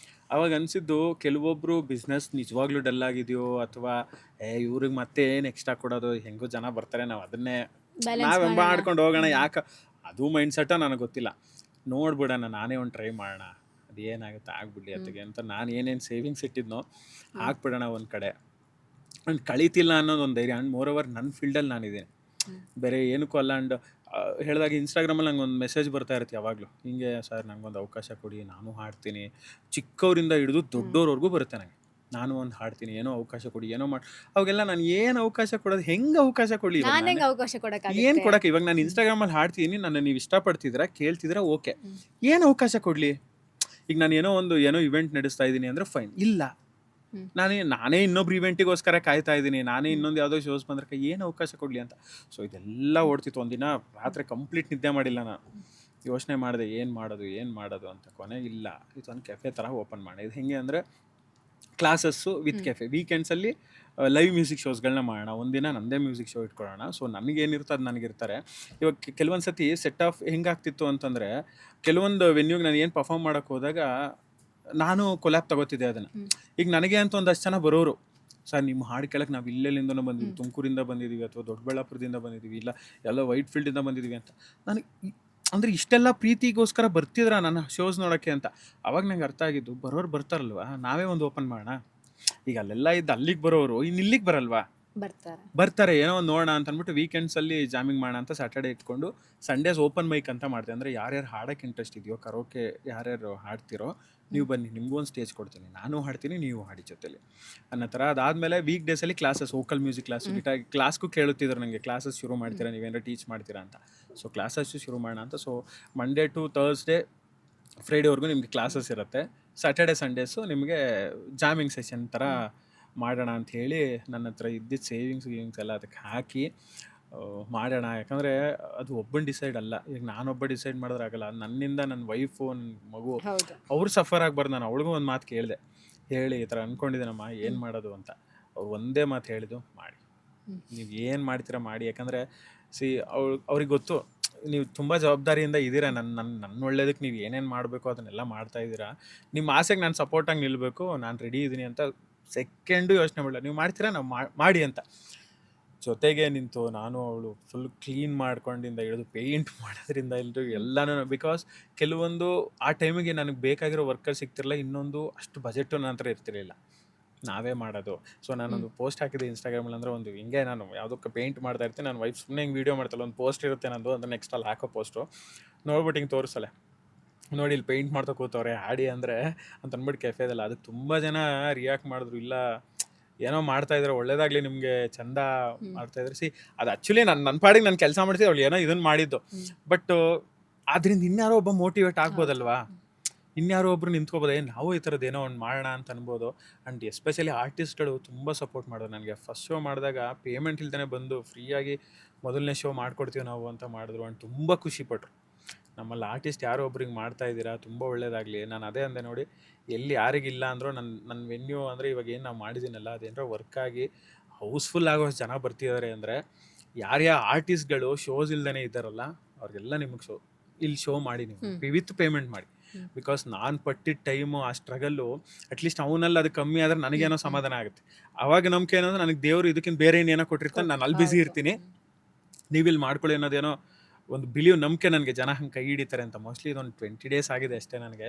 ಅವಾಗ ಅನಿಸಿದ್ದು, ಕೆಲವೊಬ್ಬರು ಬಿಸ್ನೆಸ್ ನಿಜವಾಗ್ಲೂ ಡಲ್ ಆಗಿದೆಯೋ ಅಥವಾ ಇವ್ರಿಗೆ ಮತ್ತೆ ಏನು ಎಕ್ಸ್ಟ್ರಾ ಕೊಡೋದು, ಹೆಂಗೋ ಜನ ಬರ್ತಾರೆ, ನಾವು ಅದನ್ನೇ ಬ್ಯಾಲೆನ್ಸ್ ನಾವೇ ಮಾಡೋಣ. ಮಾಡ್ಕೊಂಡು ಹೋಗೋಣ, ಯಾಕೆ ಅದು ಮೈಂಡ್ ಸೆಟ್ಟ ನನಗೆ ಗೊತ್ತಿಲ್ಲ. ನೋಡ್ಬಿಡೋಣ, ನಾನೇ ಒಂದು ಟ್ರೈ ಮಾಡೋಣ, ಅದು ಏನಾಗುತ್ತೆ ಆಗ್ಬಿಡ್ಲಿ ಅತ್ತಿಗೆ ಅಂತ ನಾನು ಏನೇನು ಸೇವಿಂಗ್ಸ್ ಇಟ್ಟಿದ್ನೋ ಹಾಕ್ಬಿಡೋಣ ಒಂದು ಕಡೆ. ಅಂಡ್ ಕಳೀತಿಲ್ಲ ಅನ್ನೋದು ಒಂದು ಧೈರ್ಯ. ಆ್ಯಂಡ್ ಮೋರ್ ಓವರ್ ನನ್ನ ಫೀಲ್ಡಲ್ಲಿ ನಾನಿದ್ದೀನಿ, ಬೇರೆ ಏನಕ್ಕೂ ಅಲ್ಲ. ಆ್ಯಂಡ್ ಹೇಳಿದಾಗ ಇನ್ಸ್ಟಾಗ್ರಾಮಲ್ಲಿ ನಂಗೆ ಒಂದು ಮೆಸೇಜ್ ಬರ್ತಾ ಇರುತ್ತೆ ಯಾವಾಗಲೂ, ಹಿಂಗೆ ಸರ್ ನಂಗೊಂದು ಅವಕಾಶ ಕೊಡಿ, ನಾನು ಹಾಡ್ತೀನಿ. ಚಿಕ್ಕವರಿಂದ ಹಿಡಿದು ದೊಡ್ಡೋರ್ವರೆಗೂ ಬರುತ್ತೆ ನನಗೆ, ನಾನು ಒಂದು ಹಾಡ್ತೀನಿ, ಏನೋ ಅವಕಾಶ ಕೊಡಿ, ಏನೋ ಮಾಡಿ. ಅವಾಗೆಲ್ಲ ನಾನು ಏನು ಅವಕಾಶ ಕೊಡೋದು, ಹೆಂಗೆ ಅವಕಾಶ ಕೊಡಲಿ? ನಾನು ಹೆಂಗೆ ಅವಕಾಶ ಏನು ಕೊಡಕ್ಕಾಗುತ್ತೆ? ಕೊಡೋಕ್ಕೆ? ಇವಾಗ ನಾನು ಇನ್ಸ್ಟಾಗ್ರಾಮಲ್ಲಿ ಹಾಡ್ತೀನಿ, ನನ್ನ ನೀವು ಇಷ್ಟಪಡ್ತಿದ್ದೀರಾ, ಕೇಳ್ತಿದ್ದೀರಾ, ಓಕೆ. ಏನು ಅವಕಾಶ ಕೊಡಲಿ? ಈಗ ನಾನು ಏನೋ ಇವೆಂಟ್ ನಡೆಸ್ತಾ ಇದ್ದೀನಿ ಅಂದರೆ ಫೈನ್. ಇಲ್ಲ, ನಾನೇ ಇನ್ನೊಬ್ರು ಇವೆಂಟಿಗೋಸ್ಕರ ಕಾಯ್ತಾ ಇದ್ದೀನಿ, ನಾನೇ ಇನ್ನೊಂದು ಯಾವುದೋ ಶೋಸ್ ಬಂದ್ರೆ ಏನು ಅವಕಾಶ ಕೊಡಲಿ ಅಂತ. ಸೊ ಇದೆಲ್ಲ ಓಡ್ತಿತ್ತು. ಒಂದಿನ ರಾತ್ರಿ ಕಂಪ್ಲೀಟ್ ನಿದ್ದೆ ಮಾಡಿಲ್ಲ ನಾನು, ಯೋಚನೆ ಮಾಡಿದೆ ಏನು ಮಾಡೋದು ಅಂತ. ಕೊನೆಗೆ ಇಲ್ಲ, ಇದೊಂದು ಕೆಫೆ ಥರ ಓಪನ್ ಮಾಡಿ. ಇದು ಹೆಂಗೆ ಅಂದರೆ ಕ್ಲಾಸಸ್ಸು ವಿತ್ ಕೆಫೆ. ವೀಕೆಂಡ್ಸಲ್ಲಿ ಲೈವ್ ಮ್ಯೂಸಿಕ್ ಶೋಸ್ಗಳನ್ನ ಮಾಡೋಣ, ಒಂದಿನ ನನ್ನದೇ ಮ್ಯೂಸಿಕ್ ಶೋ ಇಟ್ಕೊಳ್ಳೋಣ. ಸೊ ನನಗೇನಿರುತ್ತೆ ಅದು ನನಗಿರ್ತಾರೆ. ಇವಾಗ ಕೆಲವೊಂದು ಸತಿ ಸೆಟ್ ಆಫ್ ಹೆಂಗಾಗ್ತಿತ್ತು ಅಂತಂದರೆ, ಕೆಲವೊಂದು ವೆನ್ಯೂಗೆ ನಾನು ಏನು ಪರ್ಫಾರ್ಮ್ ಮಾಡೋಕ್ಕೆ ಹೋದಾಗ ನಾನು ಕೊಲ್ಯಾಪ್ ತಗೋತಿದ್ದೆ ಅದನ್ನು. ಈಗ ನನಗೆ ಅಂತ ಒಂದಷ್ಟು ಜನ ಬರೋರು, ಸರ್ ನಿಮ್ಮ ಹಾಡು ಕೇಳಕ್ಕೆ ನಾವು ಇಲ್ಲೆಲ್ಲಿಂದನೂ ಬಂದಿದ್ದೀವಿ, ತುಮಕೂರಿಂದ ಬಂದಿದ್ದೀವಿ ಅಥವಾ ದೊಡ್ಡಬಳ್ಳಾಪುರದಿಂದ ಬಂದಿದ್ದೀವಿ, ಇಲ್ಲ ಎಲ್ಲ ವೈಟ್ ಫೀಲ್ಡಿಂದ ಬಂದಿದ್ದೀವಿ ಅಂತ. ನನಗೆ ಅಂದರೆ ಇಷ್ಟೆಲ್ಲ ಪ್ರೀತಿಗೋಸ್ಕರ ಬರ್ತಿದ್ರ ನನ್ನ ಶೋಸ್ ನೋಡೋಕ್ಕೆ ಅಂತ. ಅವಾಗ ನಂಗೆ ಅರ್ಥ ಆಗಿದ್ದು, ಬರೋರು ಬರ್ತಾರಲ್ವ, ನಾವೇ ಒಂದು ಓಪನ್ ಮಾಡೋಣ. ಈಗ ಅಲ್ಲೆಲ್ಲ ಇದ್ದು ಅಲ್ಲಿಗೆ ಬರೋರು ಇನ್ನು ಇಲ್ಲಿಗೆ ಬರಲ್ವಾ? ಬರ್ತಾರೆ, ಏನೋ ಒಂದು ನೋಡೋಣ ಅಂತ ಅಂದ್ಬಿಟ್ಟು ವೀಕೆಂಡ್ಸಲ್ಲಿ ಜಾಮಿಂಗ್ ಮಾಡೋಣ ಅಂತ ಸ್ಯಾಟರ್ಡೇ ಇಟ್ಕೊಂಡು ಸಂಡೇಸ್ ಓಪನ್ ಮೈಕ್ ಅಂತ ಮಾಡ್ತೀವಿ. ಅಂದರೆ ಯಾರ್ಯಾರು ಹಾಡೋಕ್ಕೆ ಇಂಟ್ರೆಸ್ಟ್ ಇದೆಯೋ, ಕರೋಕೆ ಯಾರ್ಯಾರು ಹಾಡ್ತಿರೋ ನೀವು ಬನ್ನಿ, ನಿಮಗೂ ಒಂದು ಸ್ಟೇಜ್ ಕೊಡ್ತೀನಿ, ನಾನು ಹಾಡ್ತೀನಿ, ನೀವು ಹಾಡಿ ಜೊತೆಲಿ ಅನ್ನೋ ಥರ. ಅದಾದಮೇಲೆ ವೀಕ್ ಡೇಸಲ್ಲಿ classes, vocal music class, guitar ಕ್ಲಾಸ್ಗೂ ಕೇಳುತ್ತಿದ್ರು ನನಗೆ, ಕ್ಲಾಸಸ್ ಶುರು ಮಾಡ್ತೀರಾ, ನೀವೇನಾರು ಟೀಚ್ ಮಾಡ್ತೀರಾ ಅಂತ. ಸೊ ಕ್ಲಾಸಸ್ಸು ಶುರು ಮಾಡೋಣ ಅಂತ. ಸೊ ಮಂಡೇ ಟು ಥರ್ಸ್ಡೇ ಫ್ರೈಡೇವರೆಗೂ ನಿಮಗೆ ಕ್ಲಾಸಸ್ ಇರುತ್ತೆ. ಸ್ಯಾಟರ್ಡೆ ಸಂಡೇಸು ನಿಮಗೆ ಜಾಮಿಂಗ್ ಸೆಷನ್ ಥರ ಮಾಡೋಣ ಅಂಥೇಳಿ ನನ್ನ ಹತ್ರ ಇದ್ದಿದ್ದು ಸೇವಿಂಗ್ಸ್ ಎಲ್ಲ ಅದಕ್ಕೆ ಹಾಕಿ ಮಾಡೋಣ. ಯಾಕಂದರೆ ಅದು ಒಬ್ಬನ ಡಿಸೈಡ್ ಅಲ್ಲ. ಈಗ ನಾನೊಬ್ಬ ಡಿಸೈಡ್ ಮಾಡಿದ್ರೆ ಆಗಲ್ಲ. ನನ್ನಿಂದ ನನ್ನ ವೈಫು, ನನ್ನ ಮಗು ಅವ್ರು ಸಫರ್ ಆಗಬಾರ್ದು. ನಾನು ಅವ್ಳಿಗೂ ಒಂದು ಮಾತು ಕೇಳಿದೆ, ಹೇಳಿ ಈ ಥರ ಅಂದ್ಕೊಂಡಿದ್ದೀನಮ್ಮ, ಏನು ಮಾಡೋದು ಅಂತ. ಅವ್ರು ಒಂದೇ ಮಾತು ಹೇಳಿದ್ದು, ಮಾಡಿ, ನೀವು ಏನು ಮಾಡ್ತೀರಾ ಮಾಡಿ. ಯಾಕಂದರೆ ಅವ್ರಿಗೆ ಗೊತ್ತು ನೀವು ತುಂಬ ಜವಾಬ್ದಾರಿಯಿಂದ ಇದ್ದೀರಾ, ನನ್ನ ಒಳ್ಳೇದಕ್ಕೆ ನೀವು ಏನೇನು ಮಾಡಬೇಕು ಅದನ್ನೆಲ್ಲ ಮಾಡ್ತಾ ಇದ್ದೀರಾ. ನಿಮ್ಮ ಆಸೆಗೆ ನಾನು ಸಪೋರ್ಟಾಗಿ ನಿಲ್ಲಬೇಕು, ನಾನು ರೆಡಿ ಇದ್ದೀನಿ ಅಂತ ಸೆಕೆಂಡು ಯೋಚನೆ ಮಾಡಲ್ಲ. ನೀವು ಮಾಡ್ತೀರಾ, ನಾವು ಮಾಡಿ ಅಂತ ಜೊತೆಗೆ ನಿಂತು ನಾನು ಅವಳು ಫುಲ್ ಕ್ಲೀನ್ ಮಾಡ್ಕೊಂಡಿಂದ ಹಿಡಿದು ಪೇಂಟ್ ಮಾಡೋದ್ರಿಂದ ಎಲ್ಲನೂ. ಬಿಕಾಸ್ ಕೆಲವೊಂದು ಆ ಟೈಮಿಗೆ ನನಗೆ ಬೇಕಾಗಿರೋ ವರ್ಕರ್ ಸಿಗ್ತಿರಲಿಲ್ಲ, ಇನ್ನೊಂದು ಅಷ್ಟು ಬಜೆಟು ನನ್ನ ಹತ್ರ ಇರ್ತಿರಲಿಲ್ಲ, ನಾವೇ ಮಾಡೋದು. ಸೊ ನಾನೊಂದು ಪೋಸ್ಟ್ ಹಾಕಿದ್ದೆ ಇನ್ಸ್ಟಾಗ್ರಾಮಲ್ಲಿ. ಅಂದರೆ ಒಂದು ಹಿಂಗೆ ನಾನು ಯಾವುದಕ್ಕೆ ಪೇಂಟ್ ಮಾಡ್ತಾ ಇರ್ತೀನಿ, ನನ್ನ ವೈಫ್ ಸುಮ್ಮನೆ ಹಿಂಗೆ ವೀಡಿಯೋ ಮಾಡ್ತಾಳೆ, ಒಂದು ಪೋಸ್ಟ್ ಇರುತ್ತೆ ನಂದು, ಅಂದರೆ ನೆಕ್ಸ್ಟ್ ಅಲ್ಲಿ ಹಾಕೋ ಪೋಸ್ಟು ನೋಡ್ಬಿಟ್ಟು ಹಿಂಗೆ ತೋರಿಸಲೆ, ನೋಡಿ ಇಲ್ಲಿ ಪೇಂಟ್ ಮಾಡ್ತಾ ಕೂತವ್ರೆ ಆಡಿ ಅಂದರೆ ಅಂತ ಅಂದ್ಬಿಟ್ಟು ಕೆಫೆದಲ್ಲ. ಅದಕ್ಕೆ ತುಂಬ ಜನ ರಿಯಾಕ್ಟ್ ಮಾಡಿದ್ರು, ಇಲ್ಲ ಏನೋ ಮಾಡ್ತಾಯಿದ್ರೆ ಒಳ್ಳೇದಾಗಲಿ, ನಿಮಗೆ ಚಂದ ಮಾಡ್ತಾಯಿದ್ರೆ. ಅದು ಆ್ಯಕ್ಚುಲಿ ನನ್ನ ಪಾಡಿಗೆ ನಾನು ಕೆಲಸ ಮಾಡ್ತಿದ್ದೆ, ಅವಳು ಏನೋ ಇದನ್ನು ಮಾಡಿದ್ದು. ಬಟ್ ಅದರಿಂದ ಇನ್ಯಾರೋ ಒಬ್ಬ ಮೋಟಿವೇಟ್ ಆಗ್ಬೋದಲ್ವಾ, ಇನ್ಯಾರೋ ಒಬ್ರು ನಿಂತ್ಕೋಬೋದು, ನಾವು ಈ ಥರದ್ದು ಏನೋ ಒಂದು ಮಾಡೋಣ ಅಂತ ಅನ್ಬೋದು. ಆ್ಯಂಡ್ ಎಸ್ಪೆಷಲಿ ಆರ್ಟಿಸ್ಟ್ಗಳು ತುಂಬ ಸಪೋರ್ಟ್ ಮಾಡೋದು ನನಗೆ. ಫಸ್ಟ್ ಶೋ ಮಾಡಿದಾಗ ಪೇಮೆಂಟ್ ಇಲ್ದೇ ಬಂದು ಫ್ರೀಯಾಗಿ ಮೊದಲನೇ ಶೋ ಮಾಡ್ಕೊಡ್ತೀವಿ ನಾವು ಅಂತ ಮಾಡಿದ್ರು. ಆ್ಯಂಡ್ ತುಂಬ ಖುಷಿಪಟ್ಟರು. ನಮ್ಮಲ್ಲಿ ಆರ್ಟಿಸ್ಟ್ ಯಾರೋ ಒಬ್ರಿಗೆ ಮಾಡ್ತಾ ಇದ್ದೀರಾ, ತುಂಬ ಒಳ್ಳೇದಾಗಲಿ. ನಾನು ಅದೇ ಅಂದೆ, ನೋಡಿ ಎಲ್ಲಿ ಯಾರಿಗಿಲ್ಲ ಅಂದರೂ ನನ್ನ ವೆನ್ಯೂ ಅಂದರೆ ಇವಾಗ ಏನು ನಾವು ಮಾಡಿದ್ದೀನಲ್ಲ, ಅದೇನೋ ವರ್ಕಾಗಿ ಹೌಸ್ಫುಲ್ ಆಗೋ ಜನ ಬರ್ತಿದ್ದಾರೆ ಅಂದರೆ, ಯಾರ್ಯಾರು ಆರ್ಟಿಸ್ಟ್ಗಳು ಶೋಸ್ ಇಲ್ದೇ ಇದ್ದಾರಲ್ಲ ಅವ್ರಿಗೆಲ್ಲ ನಿಮಗೆ ಇಲ್ಲಿ ಶೋ ಮಾಡಿ, ನೀವು ವಿತ್ ಪೇಮೆಂಟ್ ಮಾಡಿ. ಬಿಕಾಸ್ ನಾನು ಪಟ್ಟಿದ್ದ ಟೈಮು, ಆ ಸ್ಟ್ರಗಲ್ಲು, ಅಟ್ಲೀಸ್ಟ್ ಅವನಲ್ಲಿ ಅದು ಕಮ್ಮಿ ಆದರೆ ನನಗೇನೋ ಸಮಾಧಾನ ಆಗುತ್ತೆ. ಆವಾಗ ನಂಬಿಕೆ ಏನಂದ್ರೆ, ನನಗೆ ದೇವರು ಇದಕ್ಕಿಂತ ಬೇರೆ ಇನ್ನೇನೋ ಕೊಟ್ಟಿರ್ತಾನೆ, ನಾನು ಅಲ್ಲಿ ಬ್ಯುಸಿ ಇರ್ತೀನಿ, ನೀವಿಲ್ಲಿ ಮಾಡ್ಕೊಳ್ಳಿ ಅನ್ನೋದೇನೋ ಒಂದು ನಂಬಿಕೆ ನನಗೆ. ಜನ ಹಂಗೆ ಕೈ ಹಿಡಿತಾರೆ ಅಂತ. ಮೋಸ್ಟ್ಲಿ ಇದೊಂದು 20 ಡೇಸ್ ಆಗಿದೆ ಅಷ್ಟೇ ನನಗೆ,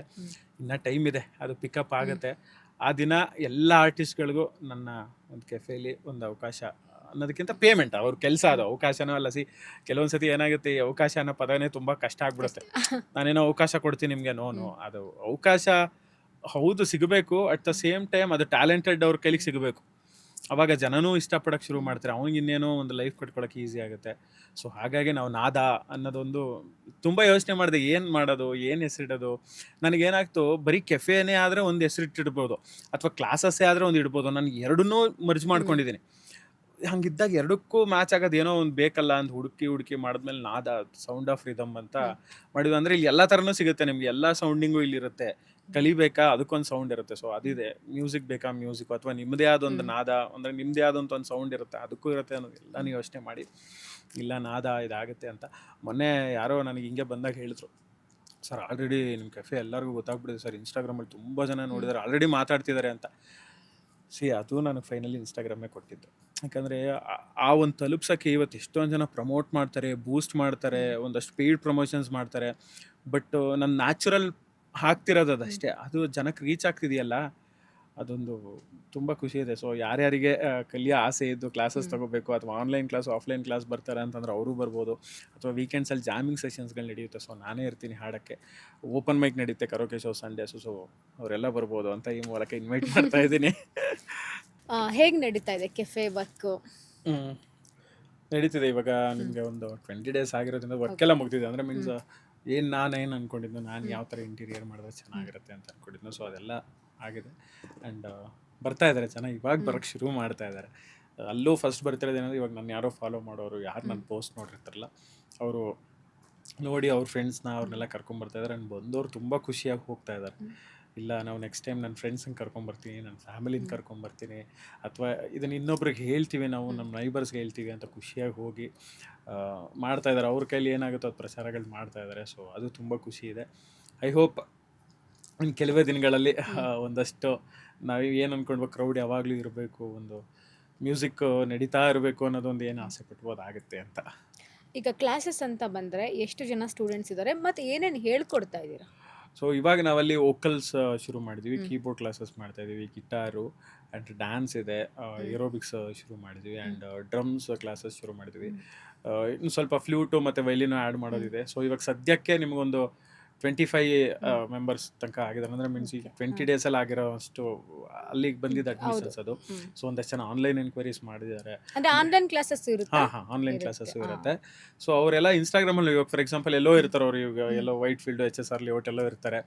ಇನ್ನೂ ಟೈಮ್ ಇದೆ, ಅದು ಪಿಕಪ್ ಆಗುತ್ತೆ. ಆ ದಿನ ಎಲ್ಲ ಆರ್ಟಿಸ್ಟ್ಗಳಿಗೂ ನನ್ನ ಒಂದು ಕೆಫೆಯಲ್ಲಿ ಒಂದು ಅವಕಾಶ ಅನ್ನೋದಕ್ಕಿಂತ ಪೇಮೆಂಟ್, ಅವ್ರ ಕೆಲಸ, ಅದು ಅವಕಾಶನೂ ಅಲ್ಲ. ಕೆಲವೊಂದು ಸತಿ ಏನಾಗುತ್ತೆ, ಈ ಅವಕಾಶ ಅನ್ನೋ ಪದನೇ ತುಂಬ ಕಷ್ಟ ಆಗ್ಬಿಡುತ್ತೆ. ನಾನೇನೋ ಅವಕಾಶ ಕೊಡ್ತೀನಿ ನಿಮಗೆ, ನೋನು ಅದು ಅವಕಾಶ ಹೌದು ಸಿಗಬೇಕು, ಅಟ್ ದ ಸೇಮ್ ಟೈಮ್ ಅದು ಟ್ಯಾಲೆಂಟೆಡ್ ಅವ್ರ ಕೈಲಿಗೆ ಸಿಗಬೇಕು. ಅವಾಗ ಜನನೂ ಇಷ್ಟಪಡೋಕ್ಕೆ ಶುರು ಮಾಡ್ತಾರೆ, ಅವ್ನಿಗೆ ಇನ್ನೇನೋ ಒಂದು ಲೈಫ್ ಕಟ್ಕೊಳಕ್ಕೆ ಈಸಿ ಆಗುತ್ತೆ. ಸೊ ಹಾಗಾಗಿ ನಾವು ನಾದ ಅನ್ನೋದೊಂದು ತುಂಬ ಯೋಚನೆ ಮಾಡಿದೆ, ಏನು ಮಾಡೋದು, ಏನು ಹೆಸರಿಡೋದು. ನನಗೇನಾಗ್ತು, ಬರೀ ಕೆಫೆನೇ ಆದರೆ ಒಂದು ಹೆಸರಿಟ್ಟಿಡ್ಬೋದು, ಅಥವಾ ಕ್ಲಾಸಸ್ಸೇ ಆದರೆ ಒಂದು ಇಡ್ಬೋದು. ನಾನು ಎರಡನ್ನೂ ಮರ್ಜ್ ಮಾಡ್ಕೊಂಡಿದ್ದೀನಿ. ಹಂಗಿದ್ದಾಗ ಎರಡಕ್ಕೂ ಮ್ಯಾಚ್ ಆಗೋದು ಏನೋ ಒಂದು ಬೇಕಲ್ಲ ಅಂತ ಹುಡುಕಿ ಮಾಡಿದ್ಮೇಲೆ ನಾದ ಸೌಂಡ್ ಆಫ್ ರಿದಮ್ ಅಂತ ಮಾಡಿದ್ವಿ. ಅಂದರೆ ಇಲ್ಲಿ ಎಲ್ಲ ಥರನೂ ಸಿಗುತ್ತೆ ನಿಮಗೆ, ಎಲ್ಲ ಸೌಂಡಿಂಗು ಇಲ್ಲಿರುತ್ತೆ. ಕಲಿಬೇಕಾ ಅದಕ್ಕೊಂದು ಸೌಂಡ್ ಇರುತ್ತೆ. ಸೊ ಅದಿದೆ, ಮ್ಯೂಸಿಕ್ ಬೇಕಾ ಮ್ಯೂಸಿಕ್, ಅಥವಾ ನಿಮ್ಮದೇ ಆದೊಂದು ನಾದ ಅಂದರೆ ನಿಮ್ಮದೇ ಆದಂಥ ಒಂದು ಸೌಂಡ್ ಇರುತ್ತೆ, ಅದಕ್ಕೂ ಇರುತ್ತೆ ಅನ್ನೋದು ಎಲ್ಲನೂ ಯೋಚನೆ ಮಾಡಿ ಇಲ್ಲ ನಾದ ಇದಾಗುತ್ತೆ ಅಂತ. ಮೊನ್ನೆ ಯಾರೋ ನನಗೆ ಹಿಂಗೆ ಬಂದಾಗ ಹೇಳಿದ್ರು, ಸರ್ ಆಲ್ರೆಡಿ ನಿಮ್ಮ ಕೆಫೆ ಎಲ್ಲರಿಗೂ ಗೊತ್ತಾಗ್ಬಿಟ್ಟಿದೆ ಸರ್, ಇನ್ಸ್ಟಾಗ್ರಾಮಲ್ಲಿ ತುಂಬ ಜನ ನೋಡಿದ್ದಾರೆ, ಆಲ್ರೆಡಿ ಮಾತಾಡ್ತಿದ್ದಾರೆ ಅಂತ. ಅದು ನನಗೆ ಫೈನಲಿ ಇನ್ಸ್ಟಾಗ್ರಾಮೇ ಕೊಟ್ಟಿದ್ದು. ಯಾಕಂದರೆ ಆ ಒಂದು ತಲುಪ್ಸೋಕ್ಕೆ ಇವತ್ತು ಎಷ್ಟೊಂದು ಜನ ಪ್ರಮೋಟ್ ಮಾಡ್ತಾರೆ, ಬೂಸ್ಟ್ ಮಾಡ್ತಾರೆ, ಒಂದಷ್ಟು ಪೇಯ್ಡ್ ಪ್ರಮೋಷನ್ಸ್ ಮಾಡ್ತಾರೆ. ಬಟ್ ನನ್ನ ನ್ಯಾಚುರಲ್ ಹಾಕ್ತಿರೋದು ಅದಷ್ಟೇ, ಅದು ಜನಕ್ಕೆ ರೀಚ್ ಆಗ್ತಿದೆಯಲ್ಲ, ಅದೊಂದು ತುಂಬ ಖುಷಿ ಇದೆ. ಸೊ ಯಾರ್ಯಾರಿಗೆ ಕಲಿಯೋ ಆಸೆ ಇದ್ದು ಕ್ಲಾಸಸ್ ತೊಗೋಬೇಕು, ಅಥವಾ ಆನ್ಲೈನ್ ಕ್ಲಾಸ್ ಆಫ್ಲೈನ್ ಕ್ಲಾಸ್ ಬರ್ತಾರೆ ಅಂತಂದ್ರೆ ಅವರು ಬರ್ಬೋದು, ಅಥವಾ ವೀಕೆಂಡ್ಸಲ್ಲಿ ಜಾಮಿಂಗ್ ಸೆಷನ್ಸ್ಗಳು ನಡೆಯುತ್ತೆ. ಸೊ ನಾನೇ ಇರ್ತೀನಿ ಹಾಡೋಕ್ಕೆ, ಓಪನ್ ಮೈಕ್ ನಡೀತೆ ಕರೋಕೆ ಶೋ ಸಂಡೇಸು. ಸೊ ಅವರೆಲ್ಲ ಬರ್ಬೋದು ಅಂತ ಈ ಮೂಲಕ ಇನ್ವೈಟ್ ಮಾಡ್ತಾ ಇದ್ದೀನಿ. ಹೇಗೆ ನಡೀತಾ ಇದೆ ಕೆಫೆ ವರ್ಕು? ನಡೀತಿದೆ. ಇವಾಗ ನಿಮಗೆ ಒಂದು 20 days ಆಗಿರೋದ್ರಿಂದ ವರ್ಕೆಲ್ಲ ಮುಗ್ದಿದೆ. ಅಂದರೆ ಮೀನ್ಸ್ ನಾನೇನು ಅಂದ್ಕೊಂಡಿದ್ದು, ನಾನು ಯಾವ ಥರ ಇಂಟೀರಿಯರ್ ಮಾಡಿದ್ರೆ ಚೆನ್ನಾಗಿರುತ್ತೆ ಅಂತ ಅಂದ್ಕೊಂಡಿದ್ದು. ಸೊ ಅದೆಲ್ಲ ಆಗಿದೆ. ಆ್ಯಂಡ್ ಬರ್ತಾ ಇದ್ದಾರೆ ಜನ, ಇವಾಗ ಬರೋಕ್ಕೆ ಶುರು ಮಾಡ್ತಾ ಇದ್ದಾರೆ. ಅಲ್ಲೂ ಫಸ್ಟ್ ಬರ್ತಿರೋದು ಏನಂದರೆ, ಇವಾಗ ನಾನು ಯಾರೋ ಫಾಲೋ ಮಾಡೋರು, ಯಾರು ನನ್ನ ಪೋಸ್ಟ್ ನೋಡಿರ್ತಾರಲ್ಲ, ಅವರು ನೋಡಿ ಅವ್ರ ಫ್ರೆಂಡ್ಸ್ನ ಅವ್ರನ್ನೆಲ್ಲ ಕರ್ಕೊಂಬರ್ತಾಯಿದ್ದಾರೆ. ಆ್ಯಂಡ್ ಬಂದವರು ತುಂಬ ಖುಷಿಯಾಗಿ ಹೋಗ್ತಾ ಇದ್ದಾರೆ. ಇಲ್ಲ ನಾವು ನೆಕ್ಸ್ಟ್ ಟೈಮ್ ನನ್ನ ಫ್ರೆಂಡ್ಸನ್ನ ಕರ್ಕೊಂಬರ್ತೀನಿ, ನನ್ನ ಫ್ಯಾಮಿಲಿನ ಕರ್ಕೊಂಬರ್ತೀನಿ, ಅಥವಾ ಇದನ್ನು ಇನ್ನೊಬ್ರಿಗೆ ಹೇಳ್ತೀವಿ, ನಾವು ನಮ್ಮ ನೈಬರ್ಸ್ಗೆ ಹೇಳ್ತೀವಿ ಅಂತ ಖುಷಿಯಾಗಿ ಹೋಗಿ ಮಾಡ್ತಾಯಿದ್ದಾರೆ. ಅವ್ರ ಕೈಲಿ ಏನಾಗುತ್ತೋ ಅದು ಪ್ರಚಾರಗಳು ಮಾಡ್ತಾಯಿದ್ದಾರೆ. ಸೊ ಅದು ತುಂಬ ಖುಷಿ ಇದೆ. ಐ ಹೋಪ್ ಇನ್ನು ಕೆಲವೇ ದಿನಗಳಲ್ಲಿ ಒಂದಷ್ಟು ನಾವು ಏನು ಅಂದ್ಕೊಂಡ್ಬೇಕು, ಕ್ರೌಡ್ ಯಾವಾಗಲೂ ಇರಬೇಕು, ಒಂದು ಮ್ಯೂಸಿಕ್ ನಡೀತಾ ಇರಬೇಕು ಅನ್ನೋದೊಂದು ಏನು ಆಸೆ ಪಟ್ಬೋದು ಆಗುತ್ತೆ ಅಂತ. ಈಗ ಕ್ಲಾಸಸ್ ಅಂತ ಬಂದರೆ ಎಷ್ಟು ಜನ ಸ್ಟೂಡೆಂಟ್ಸ್ ಇದ್ದಾರೆ ಮತ್ತು ಏನೇನು ಹೇಳ್ಕೊಡ್ತಾ ಇದ್ದೀರಾ? ಸೊ ಇವಾಗ ನಾವಲ್ಲಿ ವೋಕಲ್ಸ್ ಶುರು ಮಾಡಿದ್ವಿ, ಕೀಬೋರ್ಡ್ ಕ್ಲಾಸಸ್ ಮಾಡ್ತಾ ಇದ್ದೀವಿ, ಗಿಟಾರು ಆ್ಯಂಡ್ ಡ್ಯಾನ್ಸ್ ಇದೆ, ಏರೋಬಿಕ್ಸ್ ಶುರು ಮಾಡಿದ್ವಿ, ಆ್ಯಂಡ್ ಡ್ರಮ್ಸ್ ಕ್ಲಾಸಸ್ ಶುರು ಮಾಡಿದ್ವಿ. ಇನ್ನು ಸ್ವಲ್ಪ ಫ್ಲೂಟು ಮತ್ತು ವೈಲಿನು ಆ್ಯಡ್ ಮಾಡೋದಿದೆ. ಸೊ ಇವಾಗ ಸದ್ಯಕ್ಕೆ ನಿಮಗೊಂದು 25 ಮೆಂಬರ್ಸ್ ತನಕ ಆಗಿದ್ದಾರೆ. ಅಂದರೆ ಮೀನ್ಸ್ ಈಗ 20 days ಆಗಿರೋ ಅಷ್ಟು ಅಲ್ಲಿಗೆ ಬಂದಿದ್ದು ಅಡ್ಮಿಷನ್ಸ್ ಅದು. ಸೊ ಒಂದಷ್ಟು ಜನ ಆನ್ಲೈನ್ ಎನ್ಕ್ವೈರೀಸ್ ಮಾಡಿದ್ದಾರೆ. ಅಂದರೆ ಆನ್ಲೈನ್ ಕ್ಲಾಸಸ್ ಇರುತ್ತೆ? ಹಾಂ ಆನ್ಲೈನ್ ಕ್ಲಾಸಸ್ಸು ಇರುತ್ತೆ. ಸೊ ಅವರೆಲ್ಲ ಇನ್ಸ್ಟಾಗ್ರಾಮಲ್ಲಿ, ಇವಾಗ ಫಾರ್ ಎಕ್ಸಾಂಪಲ್ ಎಲ್ಲೋ ಇರ್ತಾರೆ ಅವ್ರು, ಇವಾಗ ಎಲ್ಲೋ ವೈಟ್ ಫೀಲ್ಡು, HSR ಲೇಔಟ್ ಎಲ್ಲೋ ಇರ್ತಾರೆ,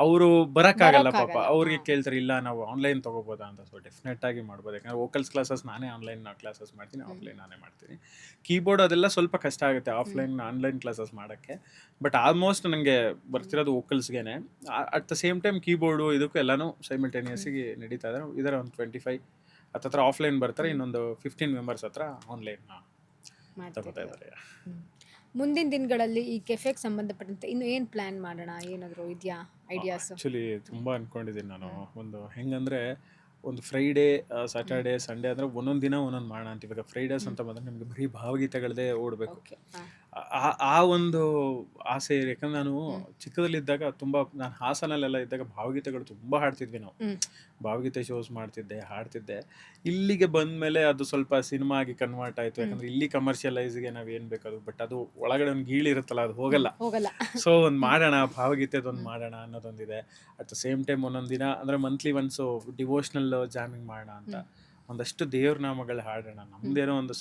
ಅವರು ಬರೋಕ್ಕಾಗಲ್ಲ ಪಾಪ. ಅವ್ರಿಗೆ ಕೇಳ್ತಾರೆ, ಇಲ್ಲ ನಾವು ಆನ್ಲೈನ್ ತೊಗೋಬೋದಾ ಅಂತ. ಸೊ ಡೆಫಿನೆಟ್ಟಾಗಿ ಮಾಡ್ಬೋದು. ಯಾಕಂದರೆ ವೋಕಲ್ಸ್ ಕ್ಲಾಸಸ್ ನಾನೇ ಆನ್ಲೈನ್ ಕ್ಲಾಸಸ್ ಮಾಡ್ತೀನಿ, ಆಫ್ಲೈನ್ ನಾನೇ ಮಾಡ್ತೀನಿ. ಕೀಬೋರ್ಡ್ ಅದೆಲ್ಲ ಸ್ವಲ್ಪ ಕಷ್ಟ ಆಗುತ್ತೆ ಆಫ್ಲೈನ್ ಆನ್ಲೈನ್ ಕ್ಲಾಸಸ್ ಮಾಡೋಕ್ಕೆ. ಬಟ್ ಆಲ್ಮೋಸ್ಟ್ ನನಗೆ ಬರ್ತಿರೋದು ವೋಕಲ್ಸ್ಗೆ. At the same time keyboard ಇದಕ್ಕೂ ಎಲ್ಲನೂ ಸೈಮಲ್ಟೇನಿಯಸ್ಸಾಗಿ ನಡೀತಾ ಇದ್ದಾರೆ. ಇದರ ಒಂದು 25 ಹತ್ರ ಆಫ್ಲೈನ್ ಬರ್ತಾರೆ, ಇನ್ನೊಂದು 15 ಮೆಂಬರ್ಸ್ ಹತ್ರ ಆನ್ಲೈನ್ ತಗೋತಾ ಇದ್ದಾರೆ. ಮುಂದಿನ ದಿನಗಳಲ್ಲಿ ಈ ಕೆಫೆಗೆ ಸಂಬಂಧಪಟ್ಟಂತೆ ಇನ್ನು ಏನು ಪ್ಲ್ಯಾನ್ ಮಾಡೋಣ, ಏನಾದರೂ ಇದೆಯಾ ಐಡಿಯಾಸ್? ಆ್ಯಕ್ಚುಲಿ ತುಂಬ ಅಂದ್ಕೊಂಡಿದ್ದೀನಿ ನಾನು. ಒಂದು ಹೆಂಗಂದರೆ, ಒಂದು ಫ್ರೈಡೇ, ಸ್ಯಾಟರ್ಡೇ, ಸಂಡೇ ಅಂದರೆ ಒಂದೊಂದು ದಿನ ಒಂದೊಂದು ಮಾಡೋಣ ಅಂತ. ಇವಾಗ ಫ್ರೈಡೇಸ್ ಅಂತ ಬಂದರೆ ನಿಮಗೆ ಬರೀ ಭಾವಗೀತೆಗಳದೇ ಓಡಬೇಕು. ಆ ಒಂದು ಆಸೆ ಇದೆ. ಯಾಕಂದ್ರೆ ನಾನು ಚಿಕ್ಕದಲ್ಲಿದ್ದಾಗ ನಾನು ಹಾಸನಲ್ಲೆಲ್ಲ ಇದ್ದಾಗ ಭಾವಗೀತೆಗಳು ತುಂಬ ಹಾಡ್ತಿದ್ವಿ ನಾವು. ಭಾವಗೀತೆ ಶೋಸ್ ಮಾಡ್ತಿದ್ದೆ, ಹಾಡ್ತಿದ್ದೆ. ಇಲ್ಲಿಗೆ ಬಂದಮೇಲೆ ಅದು ಸ್ವಲ್ಪ ಸಿನಿಮಾ ಆಗಿ ಕನ್ವರ್ಟ್ ಆಯಿತು. ಯಾಕಂದರೆ ಇಲ್ಲಿ ಕಮರ್ಷಿಯಲೈಸ್ಗೆ ನಾವು ಏನು ಬೇಕದು, ಬಟ್ ಅದು ಒಳಗಡೆ ಒಂದು ಗೀಳಿರುತ್ತಲ್ಲ, ಅದು ಹೋಗಲ್ಲ. ಸೊ ಒಂದು ಮಾಡೋಣ, ಭಾವಗೀತೆದೊಂದು ಮಾಡೋಣ ಅನ್ನೋದೊಂದಿದೆ. ಅಟ್ ದ ಸೇಮ್ ಟೈಮ್ ಒಂದೊಂದು ದಿನ ಅಂದರೆ ಮಂತ್ಲಿ ಒನ್ಸು ಡಿವೋಷ್ನಲ್ ಜಾಮಿಂಗ್ ಮಾಡೋಣ ಅಂತ. ಒಂದಷ್ಟು ದೇವ್ರ ನಾಮಗಳು ಹಾಡೋಣ. ನಮ್ಮದೇನೋ ಒಂದು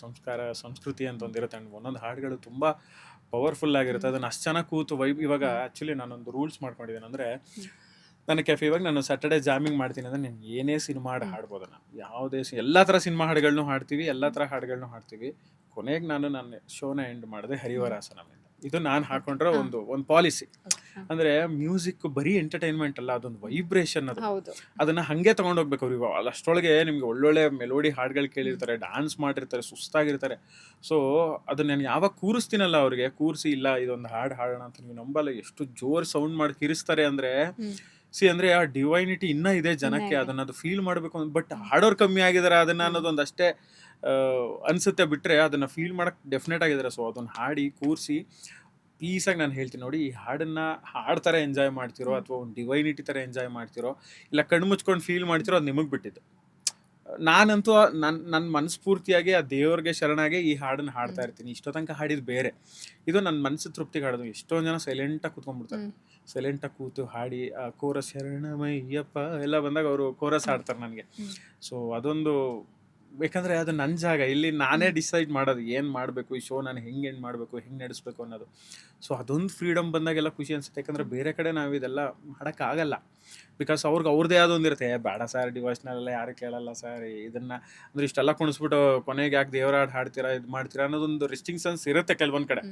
ಸಂಸ್ಕೃತಿ ಅಂತ ಒಂದಿರುತ್ತೆ. ಒಂದೊಂದು ಹಾಡುಗಳು ತುಂಬ ಪವರ್ಫುಲ್ ಆಗಿರುತ್ತೆ. ಅದನ್ನು ಅಷ್ಟು ಚೆನ್ನಾಗಿ ಕೂತು ಇವಾಗ ಆ್ಯಕ್ಚುಲಿ ನಾನೊಂದು ರೂಲ್ಸ್ ಮಾಡ್ಕೊಂಡಿದ್ದೇನೆ. ಅಂದರೆ ನನ್ನ ಕೆಫೆ ಇವಾಗ ನಾನು ಸ್ಯಾಟರ್ಡೇ ಜಾಮಿಂಗ್ ಮಾಡ್ತೀನಿ ಅಂದರೆ ನಾನು ಏನೇ ಸಿನಿಮಾ ಹಾಡು ಹಾಡ್ಬೋದು. ನಾನು ಯಾವುದೇ ಎಲ್ಲ ಥರ ಸಿನಿಮಾ ಹಾಡುಗಳನ್ನೂ ಹಾಡ್ತೀವಿ, ಎಲ್ಲ ಥರ ಹಾಡುಗಳನ್ನೂ ಹಾಡ್ತೀವಿ. ಕೊನೆಗೆ ನನ್ನ ಶೋನ ಎಂಡ್ ಮಾಡಿದೆ ಹರಿವರಾಸನಮಿಂದ. ಇದು ನಾನು ಹಾಕೊಂಡ್ರೆ ಒಂದು ಪಾಲಿಸಿ. ಅಂದರೆ ಮ್ಯೂಸಿಕ್ ಬರೀ ಎಂಟರ್ಟೈನ್ಮೆಂಟ್ ಅಲ್ಲ, ಅದೊಂದು ವೈಬ್ರೇಷನ್. ಅದನ್ನು ಹಾಗೆ ತೊಗೊಂಡೋಗ್ಬೇಕು. ಅವ್ರಿಗೆ ಅಷ್ಟೊಳಗೆ ನಿಮಗೆ ಒಳ್ಳೊಳ್ಳೆ ಮೆಲೋಡಿ ಹಾಡುಗಳು ಕೇಳಿರ್ತಾರೆ, ಡ್ಯಾನ್ಸ್ ಮಾಡಿರ್ತಾರೆ, ಸುಸ್ತಾಗಿರ್ತಾರೆ. ಸೊ ಅದನ್ನ ನಾನು ಯಾವಾಗ ಕೂರಿಸ್ತೀನಲ್ಲ, ಅವ್ರಿಗೆ ಕೂರಿಸಿ ಇಲ್ಲ ಇದೊಂದು ಹಾಡು ಹಾಡೋಣ ಅಂತ, ನೀವು ನಂಬಲ್ಲ ಎಷ್ಟು ಜೋರು ಸೌಂಡ್ ಮಾಡಿ ಕಿರಿಸ್ತಾರೆ ಅಂದರೆ. ಅಂದರೆ ಆ ಡಿವೈನಿಟಿ ಇನ್ನೂ ಇದೆ ಜನಕ್ಕೆ, ಅದು ಫೀಲ್ ಮಾಡಬೇಕು. ಬಟ್ ಹಾಡೋರು ಕಮ್ಮಿ ಆಗಿದ್ದಾರೆ ಅದನ್ನು ಅನ್ನೋದೊಂದು ಅಷ್ಟೇ ಅನಿಸುತ್ತೆ. ಬಿಟ್ಟರೆ ಅದನ್ನು ಫೀಲ್ ಮಾಡೋಕ್ಕೆ ಡೆಫಿನೆಟ್ ಆಗಿದ್ದಾರೆ. ಸೊ ಅದನ್ನು ಹಾಡಿ ಕೂರಿಸಿ ಪೀಸಾಗಿ ನಾನು ಹೇಳ್ತೀನಿ, ನೋಡಿ ಈ ಹಾಡನ್ನು ಹಾಡ್ತಾರೆ ಎಂಜಾಯ್ ಮಾಡ್ತಿರೋ, ಅಥವಾ ಒಂದು ಡಿವೈನಿಟಿ ಥರ ಎಂಜಾಯ್ ಮಾಡ್ತಿರೋ, ಇಲ್ಲ ಕಣ್ಣು ಮುಚ್ಕೊಂಡು ಫೀಲ್ ಮಾಡ್ತಿರೋ, ಅದು ನಿಮಗೆ ಬಿಟ್ಟಿದ್ದು. ನಾನಂತೂ ನನ್ನ ಮನಸ್ಫೂರ್ತಿಯಾಗಿ ಆ ದೇವ್ರಿಗೆ ಶರಣಾಗಿ ಈ ಹಾಡನ್ನು ಹಾಡ್ತಾ ಇರ್ತೀನಿ. ಇಷ್ಟೋ ತನಕ ಹಾಡಿದ್ದು ಬೇರೆ, ಇದು ನನ್ನ ಮನಸ್ಸು ತೃಪ್ತಿಗೆ ಹಾಡೋದು. ಎಷ್ಟೊಂದು ಜನ ಸೈಲೆಂಟಾಗಿ ಕೂತ್ಕೊಂಡ್ಬಿಡ್ತಾರೆ, ಸೈಲೆಂಟಾಗಿ ಕೂತು ಹಾಡಿ ಆ ಕೋರಸ್ ಶರಣಮಯ್ಯಪ್ಪ ಎಲ್ಲ ಬಂದಾಗ ಅವರು ಕೋರಸ್ ಹಾಡ್ತಾರೆ ನನಗೆ. ಸೊ ಅದೊಂದು ಯಾಕಂದ್ರೆ ಅದು ನನ್ನ ಜಾಗ, ಇಲ್ಲಿ ನಾನೇ ಡಿಸೈಡ್ ಮಾಡೋದು ಏನು ಮಾಡಬೇಕು, ಈ ಶೋ ನಾನು ಹೆಂಗೆ ಎಂಡ್ ಮಾಡಬೇಕು, ಹೆಂಗೆ ನಡೆಸ್ಬೇಕು ಅನ್ನೋದು. ಸೊ ಅದೊಂದು ಫ್ರೀಡಮ್ ಬಂದಾಗೆಲ್ಲ ಖುಷಿ ಅನ್ಸುತ್ತೆ. ಯಾಕಂದ್ರೆ ಬೇರೆ ಕಡೆ ನಾವು ಇದೆಲ್ಲ ಮಾಡೋಕ್ಕಾಗಲ್ಲ. ಬಿಕಾಸ್ ಅವ್ರಿಗೆ ಅವ್ರದ್ದೇ ಆದ ಒಂದಿರುತ್ತೆ, ಬೇಡ ಸರ್ ಡಿವೋಷನಲ್ ಎಲ್ಲ ಯಾರು ಕೇಳಲ್ಲ ಸರ್, ಇದನ್ನ ಅಂದ್ರೆ ಇಷ್ಟೆಲ್ಲ ಕುಣಿಸ್ಬಿಟ್ಟು ಕೊನೆಗೆ ಯಾಕೆ ದೇವರ ಹಾಡು ಹಾಡ್ತೀರಾ, ಇದು ಮಾಡ್ತೀರಾ ಅನ್ನೋದೊಂದು ರಿಸ್ಟ್ರಿಕ್ಷನ್ಸ್ ಇರುತ್ತೆ ಕೆಲವೊಂದು ಕಡೆ.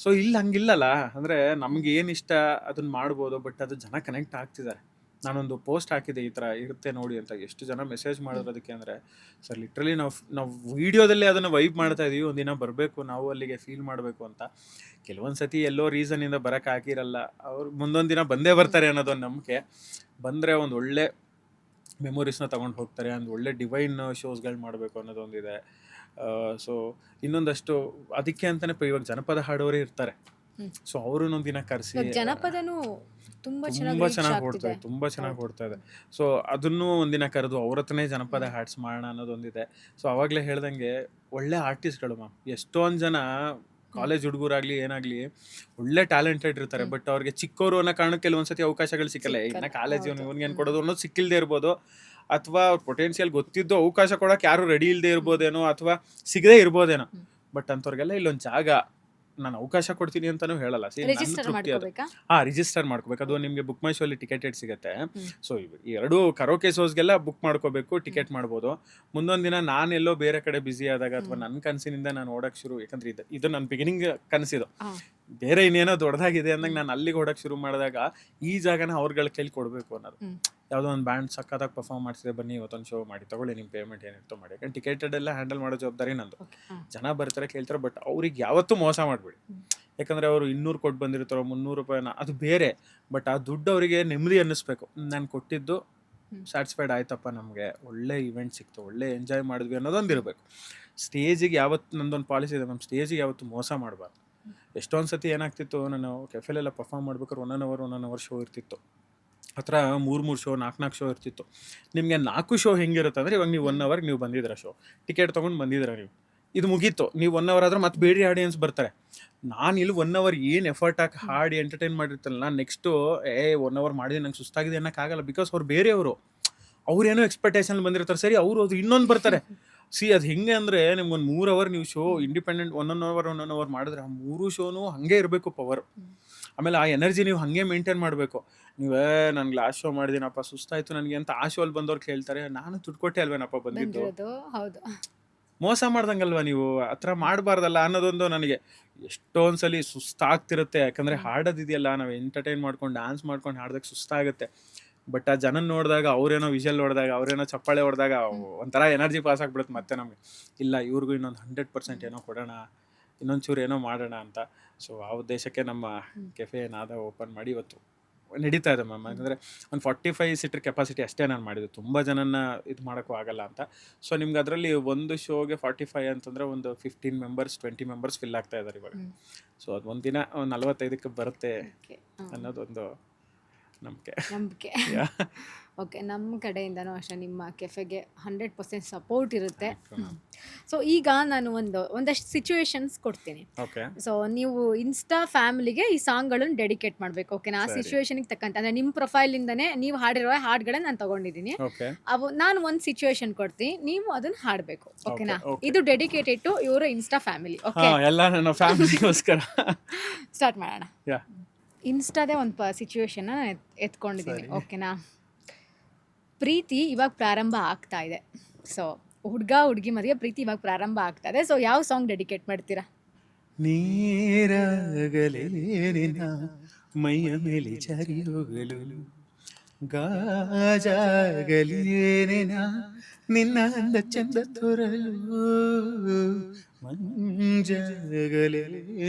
ಸೊ ಇಲ್ಲಿ ಹಂಗಿಲ್ಲಲ್ಲ, ಅಂದರೆ ನಮ್ಗೆ ಏನು ಇಷ್ಟ ಅದನ್ನ ಮಾಡ್ಬೋದು. ಬಟ್ ಅದು ಜನ ಕನೆಕ್ಟ್ ಆಗ್ತಿದ್ದಾರೆ. ನಾನೊಂದು ಪೋಸ್ಟ್ ಹಾಕಿದೆ, ಈ ಥರ ಇರುತ್ತೆ ನೋಡಿ ಅಂತ. ಎಷ್ಟು ಜನ ಮೆಸೇಜ್ ಮಾಡಿದ್ರು ಅದಕ್ಕೆ ಅಂದರೆ, ಸರ್ ಲಿಟ್ರಲಿ ನಾವು ವೀಡಿಯೋದಲ್ಲೇ ಅದನ್ನು ವೈಬ್ ಮಾಡ್ತಾ ಇದೀವಿ, ಒಂದಿನ ಬರಬೇಕು ನಾವು ಅಲ್ಲಿಗೆ ಫೀಲ್ ಮಾಡಬೇಕು ಅಂತ. ಕೆಲವೊಂದು ಸತಿ ಎಲ್ಲೋ ರೀಸನಿಂದ ಬರೋಕ್ಕೆ ಆಗಿರಲ್ಲ, ಅವ್ರು ಮುಂದೊಂದು ದಿನ ಬಂದೇ ಬರ್ತಾರೆ ಅನ್ನೋದೊಂದು ನಂಬಿಕೆ. ಬಂದರೆ ಒಂದು ಒಳ್ಳೆ ಮೆಮೊರೀಸ್ನ ತೊಗೊಂಡು ಹೋಗ್ತಾರೆ, ಒಂದು ಒಳ್ಳೆ ಡಿವೈನ್ ಶೋಸ್ಗಳು ಮಾಡಬೇಕು ಅನ್ನೋದೊಂದಿದೆ. ಸೊ ಇನ್ನೊಂದಷ್ಟು ಅದಕ್ಕೆ ಅಂತಲೇ ಇವಾಗ ಜನಪದ ಹಾಡೋರೇ ಇರ್ತಾರೆ. ಸೊ ಅವ್ರನ್ನೊಂದು ದಿನ ಕರೆಸಿ, ಜನಪದನು ತುಂಬಾ ತುಂಬ ಚೆನ್ನಾಗಿ ಓಡ್ತಾ ಇದೆ, ತುಂಬ ಚೆನ್ನಾಗಿ ಓಡ್ತಾ ಇದೆ. ಸೊ ಅದನ್ನು ಒಂದಿನ ಕರೆದು ಅವ್ರ ಹತ್ರನೇ ಜನಪದ ಹಾಡ್ಸ್ ಮಾಡೋಣ ಅನ್ನೋದೊಂದಿದೆ. ಸೊ ಅವಾಗಲೇ ಹೇಳ್ದಂಗೆ ಒಳ್ಳೆ ಆರ್ಟಿಸ್ಟ್ಗಳು ಮ್ಯಾಮ್, ಎಷ್ಟೊಂದು ಜನ ಕಾಲೇಜ್ ಹುಡುಗರಾಗ್ಲಿ ಏನಾಗ್ಲಿ ಒಳ್ಳೆ ಟ್ಯಾಲೆಂಟೆಡ್ ಇರ್ತಾರೆ. ಬಟ್ ಅವ್ರಿಗೆ ಚಿಕ್ಕವರು ಅನ್ನೋ ಕಾರಣಕ್ಕೆ ಕೆಲವೊಂದ್ಸತಿ ಅವಕಾಶಗಳು ಸಿಕ್ಕಲ್ಲ. ಇನ್ನು ಕಾಲೇಜ್ ಇವ್ನಿಗೆ ಏನು ಕೊಡೋದು ಅನ್ನೋದು ಸಿಕ್ಕಿಲ್ದೇ ಇರ್ಬೋದು, ಅಥವಾ ಅವ್ರ ಪೊಟೆನ್ಷಿಯಲ್ ಗೊತ್ತಿದ್ದು ಅವಕಾಶ ಕೊಡೋಕೆ ಯಾರು ರೆಡಿ ಇಲ್ಲದೆ ಇರ್ಬೋದೇನೋ, ಅಥವಾ ಸಿಗದೇ ಇರ್ಬೋದೇನೋ. ಬಟ್ ಅಂಥವ್ರಿಗೆಲ್ಲ ಇಲ್ಲೊಂದು ಜಾಗ ನಾನು ಅವಕಾಶ ಕೊಡ್ತೀನಿ ಅಂತಾನೂ ಹೇಳಲ್ಲ. ರಿಜಿಸ್ಟರ್ ಮಾಡ್ಕೋಬೇಕಾ? ರಿಜಿಸ್ಟರ್ ಮಾಡ್ಕೋಬೇಕು. ಅದು ನಿಮಗೆ ಬುಕ್ ಮೈ ಶೋ ಅಲ್ಲಿ ಟಿಕೆಟೆಡ್ ಸಿಗುತ್ತೆ. ಸೊ ಈ ಎರಡು ಕರೋಕೆ ಶೋಸ್ಗೆಲ್ಲ ಬುಕ್ ಮಾಡ್ಕೋಬೇಕು, ಟಿಕೆಟ್ ಮಾಡ್ಬೋದು. ಮುಂದೊಂದು ದಿನ ನಾನೆಲ್ಲೋ ಬೇರೆ ಕಡೆ ಬ್ಯುಸಿ ಆದಾಗ, ಅಥವಾ ನನ್ನ ಕನಸಿನಿಂದ ನಾನು ಓಡಕ್ಕೆ ಶುರು, ಯಾಕಂದ್ರೆ ಇದು ನನ್ನ ಬಿಗಿನಿಂಗ್ ಕನಸಿದು, ಬೇರೆ ಇನ್ನೇನೋ ದೊಡ್ಡದಾಗಿದೆ ಅಂದಾಗ ನಾನು ಅಲ್ಲಿಗೆ ಓಡಕ್ಕೆ ಶುರು ಮಾಡಿದಾಗ ಈ ಜಾಗನ ಅವ್ರಗಳ ಕೈಲಿ ಕೊಡಬೇಕು ಅನ್ನೋದು. ಯಾವುದೋ ಒಂದು ಬ್ಯಾಂಡ್ ಸಕ್ಕತ್ತಾಗಿ ಪರ್ಫಾರ್ಮ್ ಮಾಡ್ತಿದೆ, ಬನ್ನಿ ಇವತ್ತೊಂದು ಶೋ ಮಾಡಿ, ತಗೊಳ್ಳಿ ನಿಮ್ಮ ಪೇಮೆಂಟ್ ಏನಿರ್ತೋ ಮಾಡಿ. ಯಾಕಂದ್ರೆ ಟಿಕೆಟೆಡ್ ಎಲ್ಲ ಹ್ಯಾಂಡಲ್ ಮಾಡೋ ಜವಾಬ್ದಾರಿ ನಂದು. ಜನ ಬರ್ತಾರೆ ಕೇಳ್ತಾರೆ, ಬಟ್ ಅವ್ರಿಗೆ ಯಾವತ್ತೂ ಮೋಸ ಮಾಡಬೇಡಿ. ಯಾಕಂದರೆ ಅವರು 200 ಕೊಟ್ಟು ಬಂದಿರ್ತಾರೋ, 300 ರೂಪಾಯಿನ, ಅದು ಬೇರೆ. ಬಟ್ ಆ ದುಡ್ಡು ಅವರಿಗೆ ನೆಮ್ಮದಿ ಅನ್ನಿಸ್ಬೇಕು. ನಾನು ಕೊಟ್ಟಿದ್ದು ಸ್ಯಾಟಿಸ್ಫೈಡ್ ಆಯ್ತಪ್ಪ, ನಮಗೆ ಒಳ್ಳೆ ಇವೆಂಟ್ ಸಿಕ್ತು, ಒಳ್ಳೆ ಎಂಜಾಯ್ ಮಾಡಿದ್ವಿ ಅನ್ನೋದೊಂದು ಇರಬೇಕು. ಸ್ಟೇಜಿಗೆ ಯಾವತ್ತು ನಂದೊಂದು ಪಾಲಿಸಿ ಇದೆ, ನಮ್ಮ ಸ್ಟೇಜಿಗೆ ಯಾವತ್ತು ಮೋಸ ಮಾಡಬಾರ್ದು. ಎಷ್ಟೊಂದು ಸತಿ ಏನಾಗ್ತಿತ್ತು, ನಾನು ಕೆಫೆಲೆಲ್ಲ ಪರ್ಫಾರ್ಮ್ ಮಾಡ್ಬೇಕಾದ್ರೆ 1 ಅವರ್ ಶೋ ಇರ್ತಿತ್ತು. ಹತ್ರ 3 ಶೋ 4 ಶೋ ಇರ್ತಿತ್ತು. ನಿಮಗೆ 4 ಶೋ ಹೆಂಗಿರುತ್ತೆ ಅಂದರೆ, ಇವಾಗ ನೀವು 1 ಅವರ್ಗೆ ನೀವು ಬಂದಿದ್ದೀರ, ಶೋ ಟಿಕೆಟ್ ತೊಗೊಂಡು ಬಂದಿದ್ದೀರ, ನೀವು ಇದು ಮುಗೀತು, ನೀವು 1 ಅವರ್ ಆದ್ರೆ ಮತ್ತೆ ಬೇರೆ ಆಡಿಯನ್ಸ್ ಬರ್ತಾರೆ. ನಾನು ಇಲ್ಲಿ 1 ಅವರ್ ಏನು ಎಫರ್ಟ್ ಹಾಕಿ ಹಾಡಿ ಎಂಟರ್ಟೈನ್ ಮಾಡಿರ್ತಲ್ಲ, ನಾನು ನೆಕ್ಸ್ಟು 1 ಅವರ್ ಮಾಡಿದ್ರೆ ನಂಗೆ ಸುಸ್ತಾಗಿದೆ ಅನ್ನೋಕ್ಕಾಗಲ್ಲ. ಬಿಕಾಸ್ ಅವ್ರು ಬೇರೆಯವರು, ಅವ್ರೇನೋ ಎಕ್ಸ್ಪೆಕ್ಟೇಷನ್ ಬಂದಿರ್ತಾರೆ. ಸರಿ, ಅದು ಇನ್ನೊಂದು ಬರ್ತಾರೆ. ಅದು ಹೆಂಗೆ ಅಂದರೆ, ನಿಮ್ಗೊಂದು 3 ಅವರ್ ನೀವು ಶೋ ಇಂಡಿಪೆಂಡೆಂಟ್ 1 ಅವರ್ ಮಾಡಿದ್ರೆ, ಆ 3 ಶೋನು ಹಾಗೆ ಇರಬೇಕು ಪವರ್. ಆಮೇಲೆ ಆ ಎನರ್ಜಿ ನೀವು ಹಾಗೆ ಮೇಂಟೈನ್ ಮಾಡಬೇಕು. ನೀವೇ ನನಗೆ ಲಾಸ್ಟ್ ಶೋ ಮಾಡಿದ್ದೀನಪ್ಪ, ಸುಸ್ತಾಯಿತು ನನಗೆ ಅಂತ ಆ ಶೋ ಅಲ್ಲಿ ಬಂದವ್ರು ಕೇಳ್ತಾರೆ, ನಾನು ದುಡ್ಡು ಕೊಟ್ಟೆ ಅಲ್ವೇನಪ್ಪ ಬಂದಿದ್ದು, ಹೌದು, ಮೋಸ ಮಾಡ್ದಂಗಲ್ವ ನೀವು, ಆ ಥರ ಮಾಡಬಾರ್ದಲ್ಲ ಅನ್ನೋದೊಂದು ನನಗೆ. ಎಷ್ಟೊಂದ್ಸಲಿ ಸುಸ್ತಾಗ್ತಿರುತ್ತೆ, ಯಾಕಂದರೆ ಹಾಡೋದಿದೆಯಲ್ಲ, ನಾವು ಎಂಟರ್ಟೈನ್ ಮಾಡ್ಕೊಂಡು ಡ್ಯಾನ್ಸ್ ಮಾಡ್ಕೊಂಡು ಹಾಡ್ದಾಗ ಸುಸ್ತಾಗುತ್ತೆ. ಬಟ್ ಆ ಜನ ನೋಡಿದಾಗ, ಅವರೇನೋ ವಿಷಲ್ ನೋಡಿದಾಗ, ಅವರೇನೋ ಚಪ್ಪಾಳೆ ಹೊಡೆದಾಗ ಒಂಥರ ಎನರ್ಜಿ ಪಾಸ್ ಆಗಿಬಿಡುತ್ತೆ ಮತ್ತೆ ನಮಗೆ. ಇಲ್ಲ, ಇವ್ರಿಗೂ ಇನ್ನೊಂದು 100% ಏನೋ ಕೊಡೋಣ, ಇನ್ನೊಂದು ಚೂರು ಏನೋ ಮಾಡೋಣ ಅಂತ. ಸೊ ಆ ಉದ್ದೇಶಕ್ಕೆ ನಮ್ಮ ಕೆಫೆ ನಾದ ಓಪನ್ ಮಾಡಿ ಇವತ್ತು ನಡೀತಾ ಇದೆ ಮ್ಯಾಮ್. ಯಾಕಂದರೆ ಒಂದು 45 ಸೀಟರ್ ಕೆಪಾಸಿಟಿ ಅಷ್ಟೇ ನಾನು ಮಾಡಿದ್ದು, ತುಂಬ ಜನನ ಇದು ಮಾಡೋಕ್ಕೂ ಆಗಲ್ಲ ಅಂತ. ಸೊ ನಿಮ್ಗೆ ಅದರಲ್ಲಿ ಒಂದು ಶೋಗೆ 45 ಅಂತಂದರೆ ಒಂದು 15 ಮೆಂಬರ್ಸ್ 20 ಮೆಂಬರ್ಸ್ ಫಿಲ್ ಆಗ್ತಾ ಇದ್ದಾರೆ ಇವಾಗ. ಸೊ ಅದು ಒಂದಿನ 45ಕ್ಕೆ ಬರುತ್ತೆ ಅನ್ನೋದೊಂದು ನಂಬಿಕೆ. ಓಕೆ, ನಮ್ಮ ಕಡೆಯಿಂದನೂ ಅಷ್ಟೇ ನಿಮ್ಮ ಕೆಫೆಗೆ 100% ಸಪೋರ್ಟ್ ಇರುತ್ತೆ. ಸೊ ಈಗ ನಾನು ಒಂದಷ್ಟು ಸಿಚುವೇಶನ್ಸ್ ಕೊಡ್ತೀನಿ. ಸೊ ನೀವು ಇನ್ಸ್ಟಾ ಫ್ಯಾಮಿಲಿಗೆ ಈ ಸಾಂಗ್ಗಳನ್ನು ಡೆಡಿಕೇಟ್ ಮಾಡಬೇಕು. ಓಕೆನಾ? ಆ ಸಿಚುವೇಶನ್ಗೆ ತಕ್ಕಂತೆ, ಅಂದರೆ ನಿಮ್ಮ ಪ್ರೊಫೈಲಿಂದನೇ ನೀವು ಹಾಡಿರೋ ಹಾಡುಗಳನ್ನ ನಾನು ತಗೊಂಡಿದ್ದೀನಿ. ನಾನು ಒಂದು ಸಿಚುವೇಶನ್ ಕೊಡ್ತೀನಿ, ನೀವು ಅದನ್ನ ಹಾಡಬೇಕು. ಓಕೆನಾ? ಇದು ಡೆಡಿಕೇಟೆಡ್ ಟು ಇವರ ಇನ್ಸ್ಟಾ ಫ್ಯಾಮಿಲಿ. ಓಕೆ, ಎಲ್ಲ ನನ್ನ ಫ್ಯಾಮಿಲಿಗೋಸ್ಕರ ಸ್ಟಾರ್ಟ್ ಮಾಡೋಣ. ಇನ್ಸ್ಟಾದೇ ಒಂದು ಸಿಚುವೇಶನ್ನ ಎತ್ಕೊಂಡಿದ್ದೀನಿ. ಓಕೆನಾ? ಪ್ರೀತಿ ಇವಾಗ ಪ್ರಾರಂಭ ಆಗ್ತಾ ಇದೆ. ಸೊ ಹುಡುಗ ಹುಡುಗಿ ಮದುವೆ ಪ್ರೀತಿ ಇವಾಗ ಪ್ರಾರಂಭ ಆಗ್ತಾ ಇದೆ. ಸೊ ಯಾವ ಸಾಂಗ್ ಡೆಡಿಕೇಟ್ ಮಾಡ್ತೀರಾ? ನೀರಾಗಲೇ ನಿನ್ನ ಮೈಯ ಮೇಲೆ ಜಾರಿ ಹೋಗಲು, ಗಾಜಾಗಲೇನ ನಿನ್ನ ಅಂದ ಚಂದ ತೋರಲು, ಮಂಜಾಗಲೇನ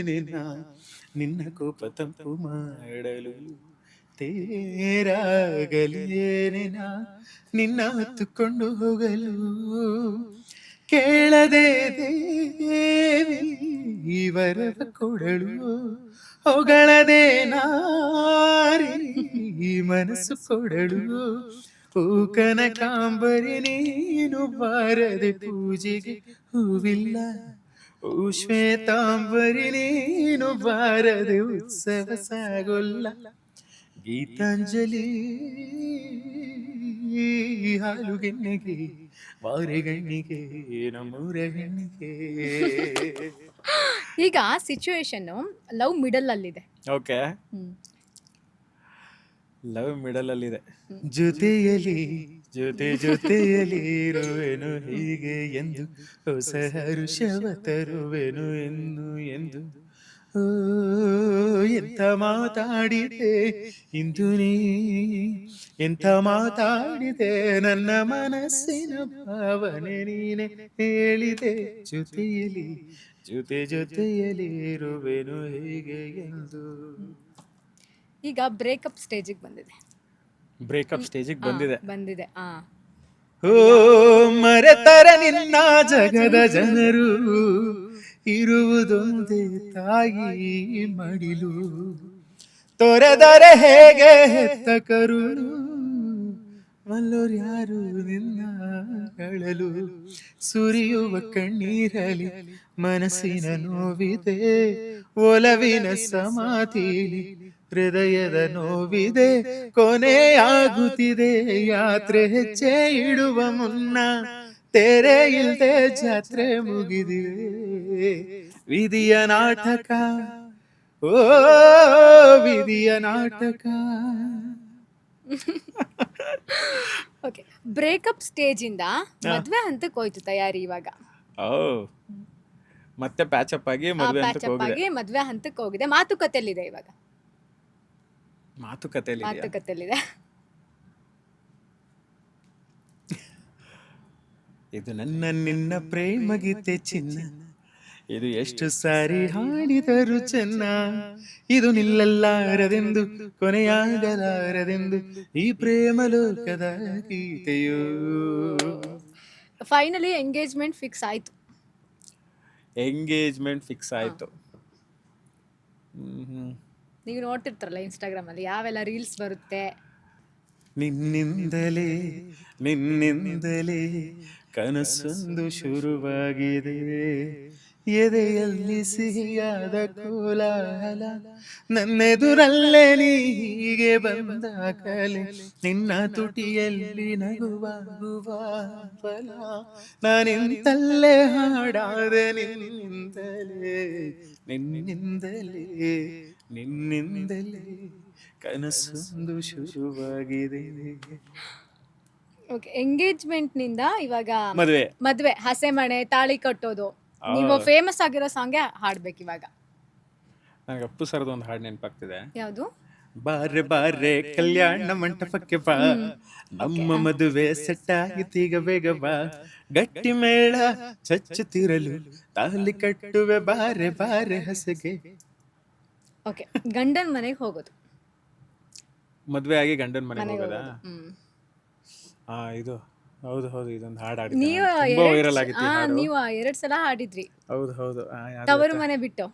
ನಿನ್ನ ಕೋಪ ತಂಪು ಮಾಡಲು, ತೇರಾಗಲೇನ ನಿನ್ನ ಹೊತ್ತುಕೊಂಡು ಹೋಗಲು, ಕೇಳದೆ ದೇವಿ ವರವ ಕೊಡಲು, ಹೊಗಳದೆ ನಾರಿ ಮನಸ್ಸು ಕೊಡಲು, ಕನಕಾಂಬರಿ ನೀನು ಬಾರದೆ ಪೂಜೆಗೆ ಹೂವಿಲ್ಲ, ಶ್ವೇತಾಂಬರಿ ನೀನು ಬಾರದೆ ಉತ್ಸವ ಸಾಗೊಲ್ಲ, ಗೀತಾಂಜಲಿ ಹಾಲುಗೆನ್ನೆಗೆ ವಾರೆಗಣ್ಣಿಗೆ ನಮ್ಮೂರ ಹೆಣ್ಣಿಗೆ. ಈಗ ಸಿಚುವೇಶನ್ ಲವ್ ಮಿಡಲ್ ಅಲ್ಲಿದೆ. ಓಕೆ, ಹ್ಮ್. ಲವ್ ಮಿಡಲ್ ಅಲ್ಲಿದೆ. ಜೊತೆಯಲ್ಲಿ ಜೊತೆಯಲ್ಲಿ ಇರುವೆನು ಹೀಗೆ ಎಂದು, ಹೊಸ ಹರುಷವ ತರುವೆನು ಎಂದು. ಓ ಎಂಥ ಮಾತಾಡಿದೆ ಇಂದು ನೀ, ಎಂಥ ಮಾತಾಡಿದೆ, ನನ್ನ ಮನಸ್ಸಿನ ಭಾವನೆ ನೀನೆ ಹೇಳಿದೆ. ಜೊತೆಯಲ್ಲಿ ಜೊತೆಯಲ್ಲಿ ಇರುವೆನು ಹೇಗೆ ಎಂದು. ಈಗ ಬ್ರೇಕಪ್ ಸ್ಟೇಜಿಗೆ ಬಂದಿದೆ. ಬ್ರೇಕಪ್ ಸ್ಟೇಜಿಗೆ ಬಂದಿದೆ. ಬಂದಿದೆ. ಓ ಮರೆತರ ನಿನ್ನ ಜಗದ ಜನರು, ಇರುವುದೊಂದೇ ತಾಯಿ ಮಡಿಲು, ತೊರೆದರೆ ಹೇಗೆ ಹೆತ್ತ ಕರುಳು, ಮಲ್ಲೋರ್ಯಾರು ನಿನ್ನ ಅಳಲು. ಸುರಿಯುವ ಕಣ್ಣೀರಲಿ ಮನಸ್ಸಿನ ನೋವಿದೆ, ಒಲವಿನ ಸಮಾಧಿಲಿ ಹೃದಯದ ನೋವಿದೆ. ಕೊನೆಯಾಗುತ್ತಿದೆ ಯಾತ್ರೆ, ಹೆಜ್ಜೆ ಇಡುವ ಮುನ್ನ ತೆರೆ ಇಲ್ದೆ ಜಾತ್ರೆ ಮುಗಿದಿದೆ. ವಿಧಿಯ ನಾಟಕ, ಓ ವಿಧಿಯ ನಾಟಕ. ಓಕೆ, ಬ್ರೇಕಪ್ ಸ್ಟೇಜ್ ಇಂದ ಮದ್ವೆ ಹಂತಕ್ಕೆ ಹೋಯ್ತು ತಯಾರಿ ಇವಾಗ. ಓ ಮತ್ತೆ ಪ್ಯಾಚಪ್ ಆಗಿ ಮದುವೆ ಅಂತ ಪ್ಯಾಚಪ್ ಆಗಿ ಮದ್ವೆ ಹಂತಕ್ಕೆ ಹೋಗಿದೆ. ಮಾತುಕತೆಯಲ್ಲಿದೆ ಇವಾಗ. ಮಾತುಕತೆಯಲ್ಲಿದೆ. ಇದು ನನ್ನ ನಿನ್ನ ಪ್ರೇಮ ಗೀತೆ ಚಿನ್ನ, ಇದು ಎಷ್ಟು ಸಾರಿ ಹಾಡಿದರು ಚೆನ್ನ, ಇದು ನಿಲ್ಲಲಾರದೆಂದು ಕೊನೆಯಾಗಲಾರದೆಂದು ಈ ಪ್ರೇಮ ಲೋಕದ ಗೀತೆಯು. ಫೈನಲಿ ಎಂಗೇಜ್ಮೆಂಟ್ ಫಿಕ್ಸ್ ಆಯ್ತು. ನೀವು ನೋಡ್ತಿರ್ತಾರಲ್ಲ ಇನ್ಸ್ಟಾಗ್ರಾಮ್ ಅಲ್ಲಿ ಯಾವೆಲ್ಲ ರೀಲ್ಸ್ ಬರುತ್ತೆ. ನಿನ್ನಿಂದಲೇ ಕನಸೊಂದು ಶುರುವಾಗಿದೆ, ಎದೆಯಲ್ಲಿ ಸಿಹಿಯಾದ ಕೋಲಾಹಲ, ನನ್ನೆದುರಲ್ಲೇ ನೀ ಹೀಗೆ ಬಂದ ಕಲೆ, ನಿನ್ನ ತುಟಿಯಲ್ಲಿ ನಗುವಾಗುವ ಫಲ, ನಾನಿಂತಲ್ಲೇ ಹಾಡಾದೆ ನಿನ್ನಿಂದಲೇ ಕನಸೊಂದು ಶುರುವಾಗಿದೆ. ಓಕೆ, ಎಂಗೇಜ್ಮೆಂಟ್ ನಿಂದ ಇವಾಗ ಮದುವೆ, ಹಸೆಮಣೆ, ತಾಳಿ ಕಟ್ಟೋದು. ನೀವು ಫೇಮಸ್ ಆಗಿರೋ ಸಾಂಗ್ ಹಾಡ್ಬೇಕು ಇವಾಗ. ನನಗೆ ಅಪ್ಪು ಸರ್ದು ಒಂದು ಹಾಡು ನೆನಪಾಗ್ತಿದೆ. ಯಾವುದು? ಬಾರೆ ಬಾರೆ ಕಲ್ಯಾಣ ಮಂಟಪಕ್ಕೆ ಬಾ, ನಮ್ಮ ಮದುವೆ ಸೆಟ್ ಆಗಿತ್ತೀಗ ಬೇಗ ಬಾ, ಗಟ್ಟಿ ಮೇಳ ಚಚ್ಚುತ್ತಿರಲು ತಾಲಿ ಕಟ್ಟುವೆ ಬಾರೆ ಬಾರೆ ಹಸಗೆ. ಓಕೆ, ಗಂಡನ ಮನೆಗೆ ಹೋಗೋದು. ಮದ್ವೆ ಆಗಿ ಗಂಡನ ಮನೆಗೆ ಹೋಗೋದಾ? ಇದು ಹೌದು, ಇದೊಂದು ಹಾಡು ಹಾಡಿದ್ದೆ, ತುಂಬಾ ವೈರಲ್ ಆಗಿತ್ತು ಈ ಹಾಡು. ನೀವು 2 ಸಲ ಹಾಡಿದ್ರಿ. ಹೌದು. ತವರು ಮನೆ ಬಿಟ್ಟು.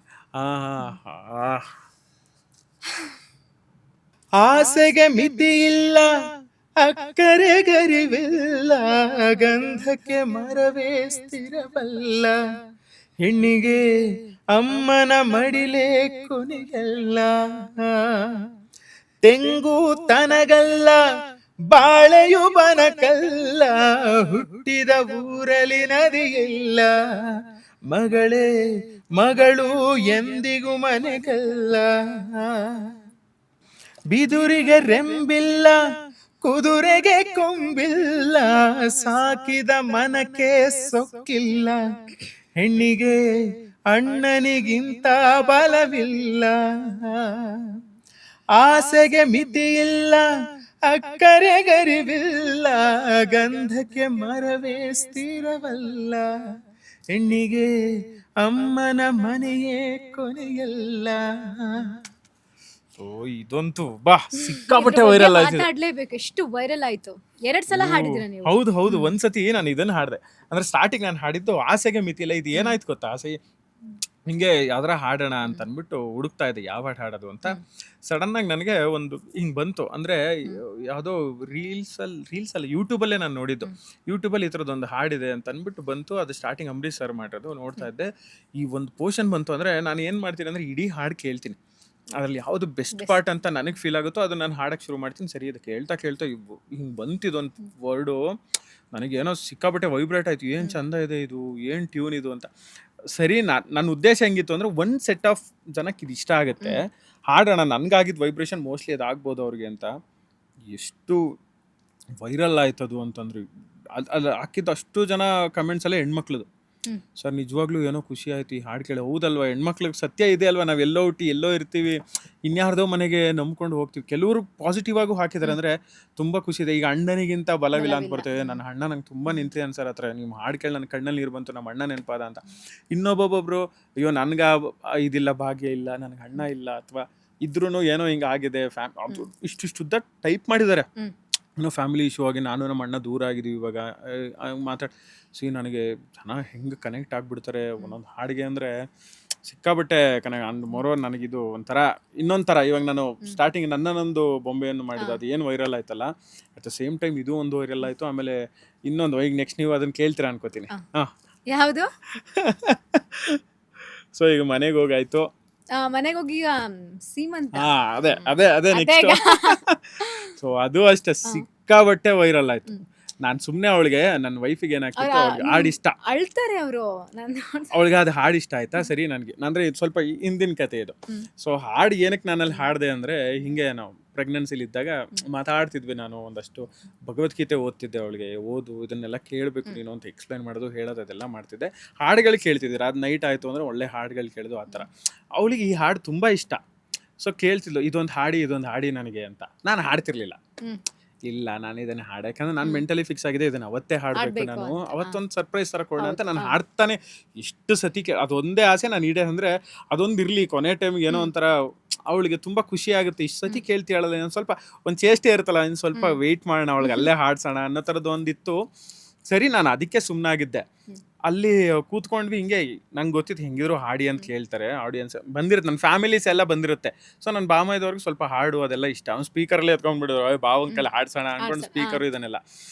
ಆಸೆಗೆ ಮಿತಿ ಇಲ್ಲ, ಅಕ್ಕರೆ ಗರಿವಿಲ್ಲ, ಗಂಧಕ್ಕೆ ಮರವೇ ಸ್ಥಿರವಲ್ಲ, ಹೆಣ್ಣಿಗೆ ಅಮ್ಮನ ಮಡಿಲೇ ಕೊನೆಯಲ್ಲ, ತೆಂಗು ತನಗಲ್ಲ ಬಾಳೆಯು ಬನಕಲ್ಲ, ಹುಟ್ಟಿದ ಊರಲಿ ನದಿಯಿಲ್ಲ, ಮಗಳು ಎಂದಿಗೂ ಮನೆಗಲ್ಲ, ಬಿದುರಿಗೆ ರೆಂಬಿಲ್ಲ, ಕುದುರೆಗೆ ಕೊಂಬಿಲ್ಲ, ಸಾಕಿದ ಮನಕ್ಕೆ ಸೊಕ್ಕಿಲ್ಲ, ಹೆಣ್ಣಿಗೆ ಅಣ್ಣನಿಗಿಂತ ಬಲವಿಲ್ಲ, ಆಸೆಗೆ ಮಿತಿಯಿಲ್ಲ, ಅಕ್ಕರೆ ಗರಿವಿಲ್ಲ, ಗಂಧಕ್ಕೆ ಮರವೇ ಸ್ಥಿರವಲ್ಲ, ಹೆಣ್ಣಿಗೆ ಅಮ್ಮನ ಮನೆಯೇ ಕೊನೆಯಲ್ಲ. ಇದಂತೂ ಸಿಕ್ಕಾಪಟ್ಟೆ ವೈರಲ್ ಆಯ್ತು. ಮಾತಾಡ್ಲೇಬೇಕು, ಎಷ್ಟು ವೈರಲ್ ಆಯ್ತು. 2 ಸಲ ಹಾಡಿದಿರ ನೀವು. ಹೌದು. ಒಂದ್ಸತಿ ನಾನು ಇದನ್ನ ಹಾಡಿದೆ. ಅಂದ್ರೆ ಸ್ಟಾರ್ಟಿಂಗ್ ನಾನು ಹಾಡಿದ್ದು ಆಸೆಗೆ ಮಿತಿಲ್ಲ. ಇದು ಏನಾಯ್ತು ಗೊತ್ತಾ, ಆಸೆ ಹಿಂಗೆ ಯಾವ್ದಾರ ಹಾಡೋಣ ಅಂತ ಅಂದ್ಬಿಟ್ಟು ಹುಡುಕ್ತಾ ಇದ್ದೆ ಯಾವ ಹಾಡು ಹಾಡೋದು ಅಂತ. ಸಡನ್ ಆಗಿ ನನಗೆ ಒಂದು ಹಿಂಗ್ ಬಂತು. ಅಂದ್ರೆ ಯಾವುದೋ ರೀಲ್ಸ್ ಅಲ್ಲಿ ಯೂಟ್ಯೂಬಲ್ಲೇ ನಾನು ನೋಡಿದ್ದು. ಯೂಟ್ಯೂಬಲ್ಲಿ ಈ ಥರದೊಂದು ಹಾಡಿದೆ ಅಂತ ಅಂದ್ಬಿಟ್ಟು ಬಂತು. ಅದು ಸ್ಟಾರ್ಟಿಂಗ್ ಅಂಬರೀಶ್ ಸರ್ ಮಾಡಿರೋದು ನೋಡ್ತಾ ಇದ್ದೆ. ಈ ಒಂದು ಪೋರ್ಷನ್ ಬಂತು ಅಂದ್ರೆ ನಾನು ಏನ್ ಮಾಡ್ತೀನಿ ಅಂದ್ರೆ ಇಡೀ ಹಾಡು ಕೇಳ್ತೀನಿ. ಅದ್ರಲ್ಲಿ ಯಾವುದು ಬೆಸ್ಟ್ Best. ಪಾರ್ಟ್ ಅಂತ ನನಗೆ ಫೀಲ್ ಆಗುತ್ತೋ ಅದು ನಾನು ಹಾಡಕ್ಕೆ ಶುರು ಮಾಡ್ತೀನಿ. ಸರಿ ಅದು ಕೇಳ್ತಾ ಕೇಳ್ತಾ ಹಿಂಗೆ ಬಂತಿದೊಂದು ವರ್ಡು ನನಗೇನೋ ಸಿಕ್ಕಾಪಟ್ಟೆ ವೈಬ್ರೇಟ್ ಆಯ್ತು. ಏನು ಚಂದ ಇದೆ ಇದು, ಏನು ಟ್ಯೂನ್ ಇದು ಅಂತ. ಸರಿ, ನನ್ನ ಉದ್ದೇಶ ಹೆಂಗಿತ್ತು ಅಂದರೆ ಒಂದು ಸೆಟ್ ಆಫ್ ಜನಕ್ಕೆ ಇದು ಇಷ್ಟ ಆಗುತ್ತೆ, ಹಾಡೋಣ, ನನಗಾಗಿದ್ದು ವೈಬ್ರೇಷನ್ ಮೋಸ್ಟ್ಲಿ ಅದು ಆಗ್ಬೋದು ಅವ್ರಿಗೆ ಅಂತ. ಎಷ್ಟು ವೈರಲ್ ಆಯ್ತದು ಅಂತಂದ್ರೆ ಅಲ್ಲಿ ಹಾಕಿದ್ದು ಅಷ್ಟು ಜನ ಕಮೆಂಟ್ಸ್ ಎಲ್ಲ ಹೆಣ್ಮಕ್ಳದು. ಸರ್ ನಿಜವಾಗ್ಲೂ ಏನೋ ಖುಷಿ ಆಯ್ತು ಈ ಹಾಡು ಕೇಳಿ. ಹೌದಲ್ವಾ, ಹೆಣ್ಮಕ್ಳಿಗೆ ಸತ್ಯ ಇದೆ ಅಲ್ವಾ, ನಾವು ಎಲ್ಲೋ ಹುಟ್ಟಿ ಎಲ್ಲೋ ಇರ್ತೀವಿ, ಇನ್ಯಾರ್ದೋ ಮನೆಗೆ ನಂಬ್ಕೊಂಡು ಹೋಗ್ತೀವಿ. ಕೆಲವರು ಪಾಸಿಟಿವ್ ಆಗೂ ಹಾಕಿದ್ದಾರೆ, ಅಂದರೆ ತುಂಬ ಖುಷಿ ಇದೆ. ಈಗ ಅಣ್ಣನಿಗಿಂತ ಬಲವಿಲ್ಲ ಅಂತ ಬರ್ತೇವೆ, ನನ್ನ ಅಣ್ಣ ನಂಗೆ ತುಂಬ ನಿಂತಿದೆ ಅನ್ಸರ್ ಹತ್ರ, ನಿಮ್ಮ ಹಾಡು ಕೇಳಿ ನನ್ನ ಕಣ್ಣಲ್ಲಿ ನೀರು ಬಂತು, ನಮ್ಮ ಅಣ್ಣ ನೆನಪಾದ ಅಂತ. ಇನ್ನೊಬ್ಬೊಬ್ಬೊಬ್ರು ಅಯ್ಯೋ ನನಗೆ ಇದಿಲ್ಲ, ಭಾಗ್ಯ ಇಲ್ಲ, ನನಗೆ ಅಣ್ಣ ಇಲ್ಲ, ಅಥವಾ ಇದ್ರೂ ಏನೋ ಹಿಂಗೆ ಆಗಿದೆ, ಅದು ಇಷ್ಟಿಷ್ಟುದ್ದ ಟೈಪ್ ಮಾಡಿದ್ದಾರೆ. ಏನೋ ಫ್ಯಾಮಿಲಿ ಇಶ್ಯೂ ಆಗಿ ನಾನು ನಮ್ಮ ಅಣ್ಣ ದೂರ ಆಗಿದ್ದೀವಿ ಇವಾಗ ನನಗೆ ಜನ ಹೆಂಗೆ ಕನೆಕ್ಟ್ ಆಗಿಬಿಡ್ತಾರೆ ಒಂದೊಂದು ಹಾಡಿಗೆ ಅಂದರೆ ಸಿಕ್ಕಾಬಟ್ಟೆ ಕನೆಕ್ಟ್. ಮೊರೋರ್ ನನಗಿದು ಒಂಥರ ಇನ್ನೊಂದು ಥರ. ಇವಾಗ ನಾನು ಸ್ಟಾರ್ಟಿಂಗ್ ನನ್ನೊಂದು ಬೊಂಬೆಯನ್ನು ಮಾಡಿದ್ದು, ಅದು ಏನು ವೈರಲ್ ಆಯ್ತಲ್ಲ, ಅಟ್ ದ ಸೇಮ್ ಟೈಮ್ ಇದು ಒಂದು ವೈರಲ್ ಆಯಿತು. ಆಮೇಲೆ ಇನ್ನೊಂದು, ಈಗ ನೆಕ್ಸ್ಟ್ ನೀವು ಅದನ್ನು ಕೇಳ್ತೀರಾ ಅನ್ಕೋತೀನಿ. ಹಾಂ, ಯಾವುದು? ಸೊ ಈಗ ಮನೆಗೆ ಹೋಗಾಯ್ತು, ಮನೆಗೆ ಹೋಗಿ ಸೀಮಂತ. ಅದೇ ಅದೇ ಅದೇ ನೆಕ್ಸ್ಟ್. ಸೊ ಅದು ಅಷ್ಟೇ ಸಿಕ್ಕಾಬಟ್ಟೆ ವೈರಲ್ ಆಯ್ತು. ನಾನು ಸುಮ್ಮನೆ ಅವಳಿಗೆ, ನನ್ನ ವೈಫಿಗೆ ಏನಾಗ್ತಿತ್ತು, ಅವ್ಳಿಗೆ ಹಾಡು ಇಷ್ಟ, ಅಳ್ತಾರೆ ಅವರು. ಅವಳಿಗೆ ಅದು ಹಾಡು ಇಷ್ಟ ಆಯ್ತಾ. ಸರಿ, ನನಗೆ ಅಂದರೆ ಇದು ಸ್ವಲ್ಪ ಹಿಂದಿನ ಕತೆ ಇದು. ಸೊ ಹಾಡು ಏನಕ್ಕೆ ನಾನಲ್ಲಿ ಹಾಡಿದೆ ಅಂದರೆ, ಹಿಂಗೆ ನಾವು ಪ್ರೆಗ್ನೆನ್ಸಿಲಿ ಇದ್ದಾಗ ಮಾತಾಡ್ತಿದ್ವಿ, ನಾನು ಒಂದಷ್ಟು ಭಗವದ್ಗೀತೆ ಓದ್ತಿದ್ದೆ. ಅವಳಿಗೆ ಓದು, ಇದನ್ನೆಲ್ಲ ಕೇಳಬೇಕು ನೀನು ಅಂತ ಎಕ್ಸ್ಪ್ಲೈನ್ ಮಾಡೋದು, ಹೇಳೋದು, ಅದೆಲ್ಲ ಮಾಡ್ತಿದ್ದೆ. ಹಾಡುಗಳು ಕೇಳ್ತಿದ್ದೆ, ಅದು ನೈಟ್ ಆಯಿತು ಅಂದರೆ ಒಳ್ಳೆ ಹಾಡುಗಳು ಕೇಳೋದು, ಆ ಥರ. ಅವಳಿಗೆ ಈ ಹಾಡು ತುಂಬ ಇಷ್ಟ. ಸೊ ಕೇಳ್ತಿದ್ಲು, ಇದೊಂದು ಹಾಡಿ ನನಗೆ ಅಂತ. ನಾನು ಹಾಡ್ತಿರ್ಲಿಲ್ಲ, ಇಲ್ಲ ನಾನು ಇದನ್ನು ಹಾಡು, ಯಾಕಂದ್ರೆ ನಾನು ಮೆಂಟಲಿ ಫಿಕ್ಸ್ ಆಗಿದೆ, ಇದನ್ನು ಅವತ್ತೇ ಹಾಡಬೇಕು, ನಾನು ಅವತ್ತೊಂದು ಸರ್ಪ್ರೈಸ್ ಥರ ಕೊಡೋಣ ಅಂತ ನಾನು ಹಾಡ್ತಾನೆ ಎಷ್ಟು ಸತಿ ಅದೊಂದೇ ಆಸೆ ನಾನು ಈಡೇ. ಅಂದರೆ ಅದೊಂದು ಇರಲಿ, ಕೊನೆ ಟೈಮ್ಗೆ ಏನೋ ಒಂಥರ ಅವಳಿಗೆ ತುಂಬ ಖುಷಿ ಆಗುತ್ತೆ. ಇಷ್ಟು ಸತಿ ಕೇಳ್ತೀಳಲ್ಲ, ಇನ್ನೊಂದು ಸ್ವಲ್ಪ ಒಂದು ಚೇಷ್ಟೆ ಇರುತ್ತಲ್ಲ, ಇನ್ನು ಸ್ವಲ್ಪ ವೆಯ್ಟ್ ಮಾಡೋಣ, ಅವಳಿಗೆ ಅಲ್ಲೇ ಹಾಡ್ಸೋಣ ಅನ್ನೋ ಥರದ್ದು ಒಂದಿತ್ತು. ಸರಿ, ನಾನು ಅದಕ್ಕೆ ಸುಮ್ಮನಾಗಿದ್ದೆ. ಅಲ್ಲಿ ಕೂತ್ಕೊಂಡ್ವಿ, ಹಿಂಗೆ ನಂಗೆ ಗೊತ್ತಿತ್ತು ಹೆಂಗಿದ್ರು ಹಾಡಿ ಅಂತ ಕೇಳ್ತಾರೆ, ಆಡಿಯನ್ಸ್ ಬಂದಿರುತ್ತೆ, ನನ್ನ ಫ್ಯಾಮಿಲೀಸ್ ಎಲ್ಲ ಬಂದಿರುತ್ತೆ. ಸೊ ನನ್ನ ಬಾಮೈದವ್ರಿಗೆ ಸ್ವಲ್ಪ ಹಾಡು ಅದೆಲ್ಲ ಇಷ್ಟ. ಅವ್ನು ಸ್ಪೀಕರಲ್ಲೇ ಎತ್ಕೊಂಡ್ಬಿಡೋರು, ಬಾವನ ಕೈಲಿ ಹಾಡ್ಸೋಣ ಅಂದ್ಕೊಂಡು ಸ್ಪೀಕರು ಇದನ್ನೆಲ್ಲ.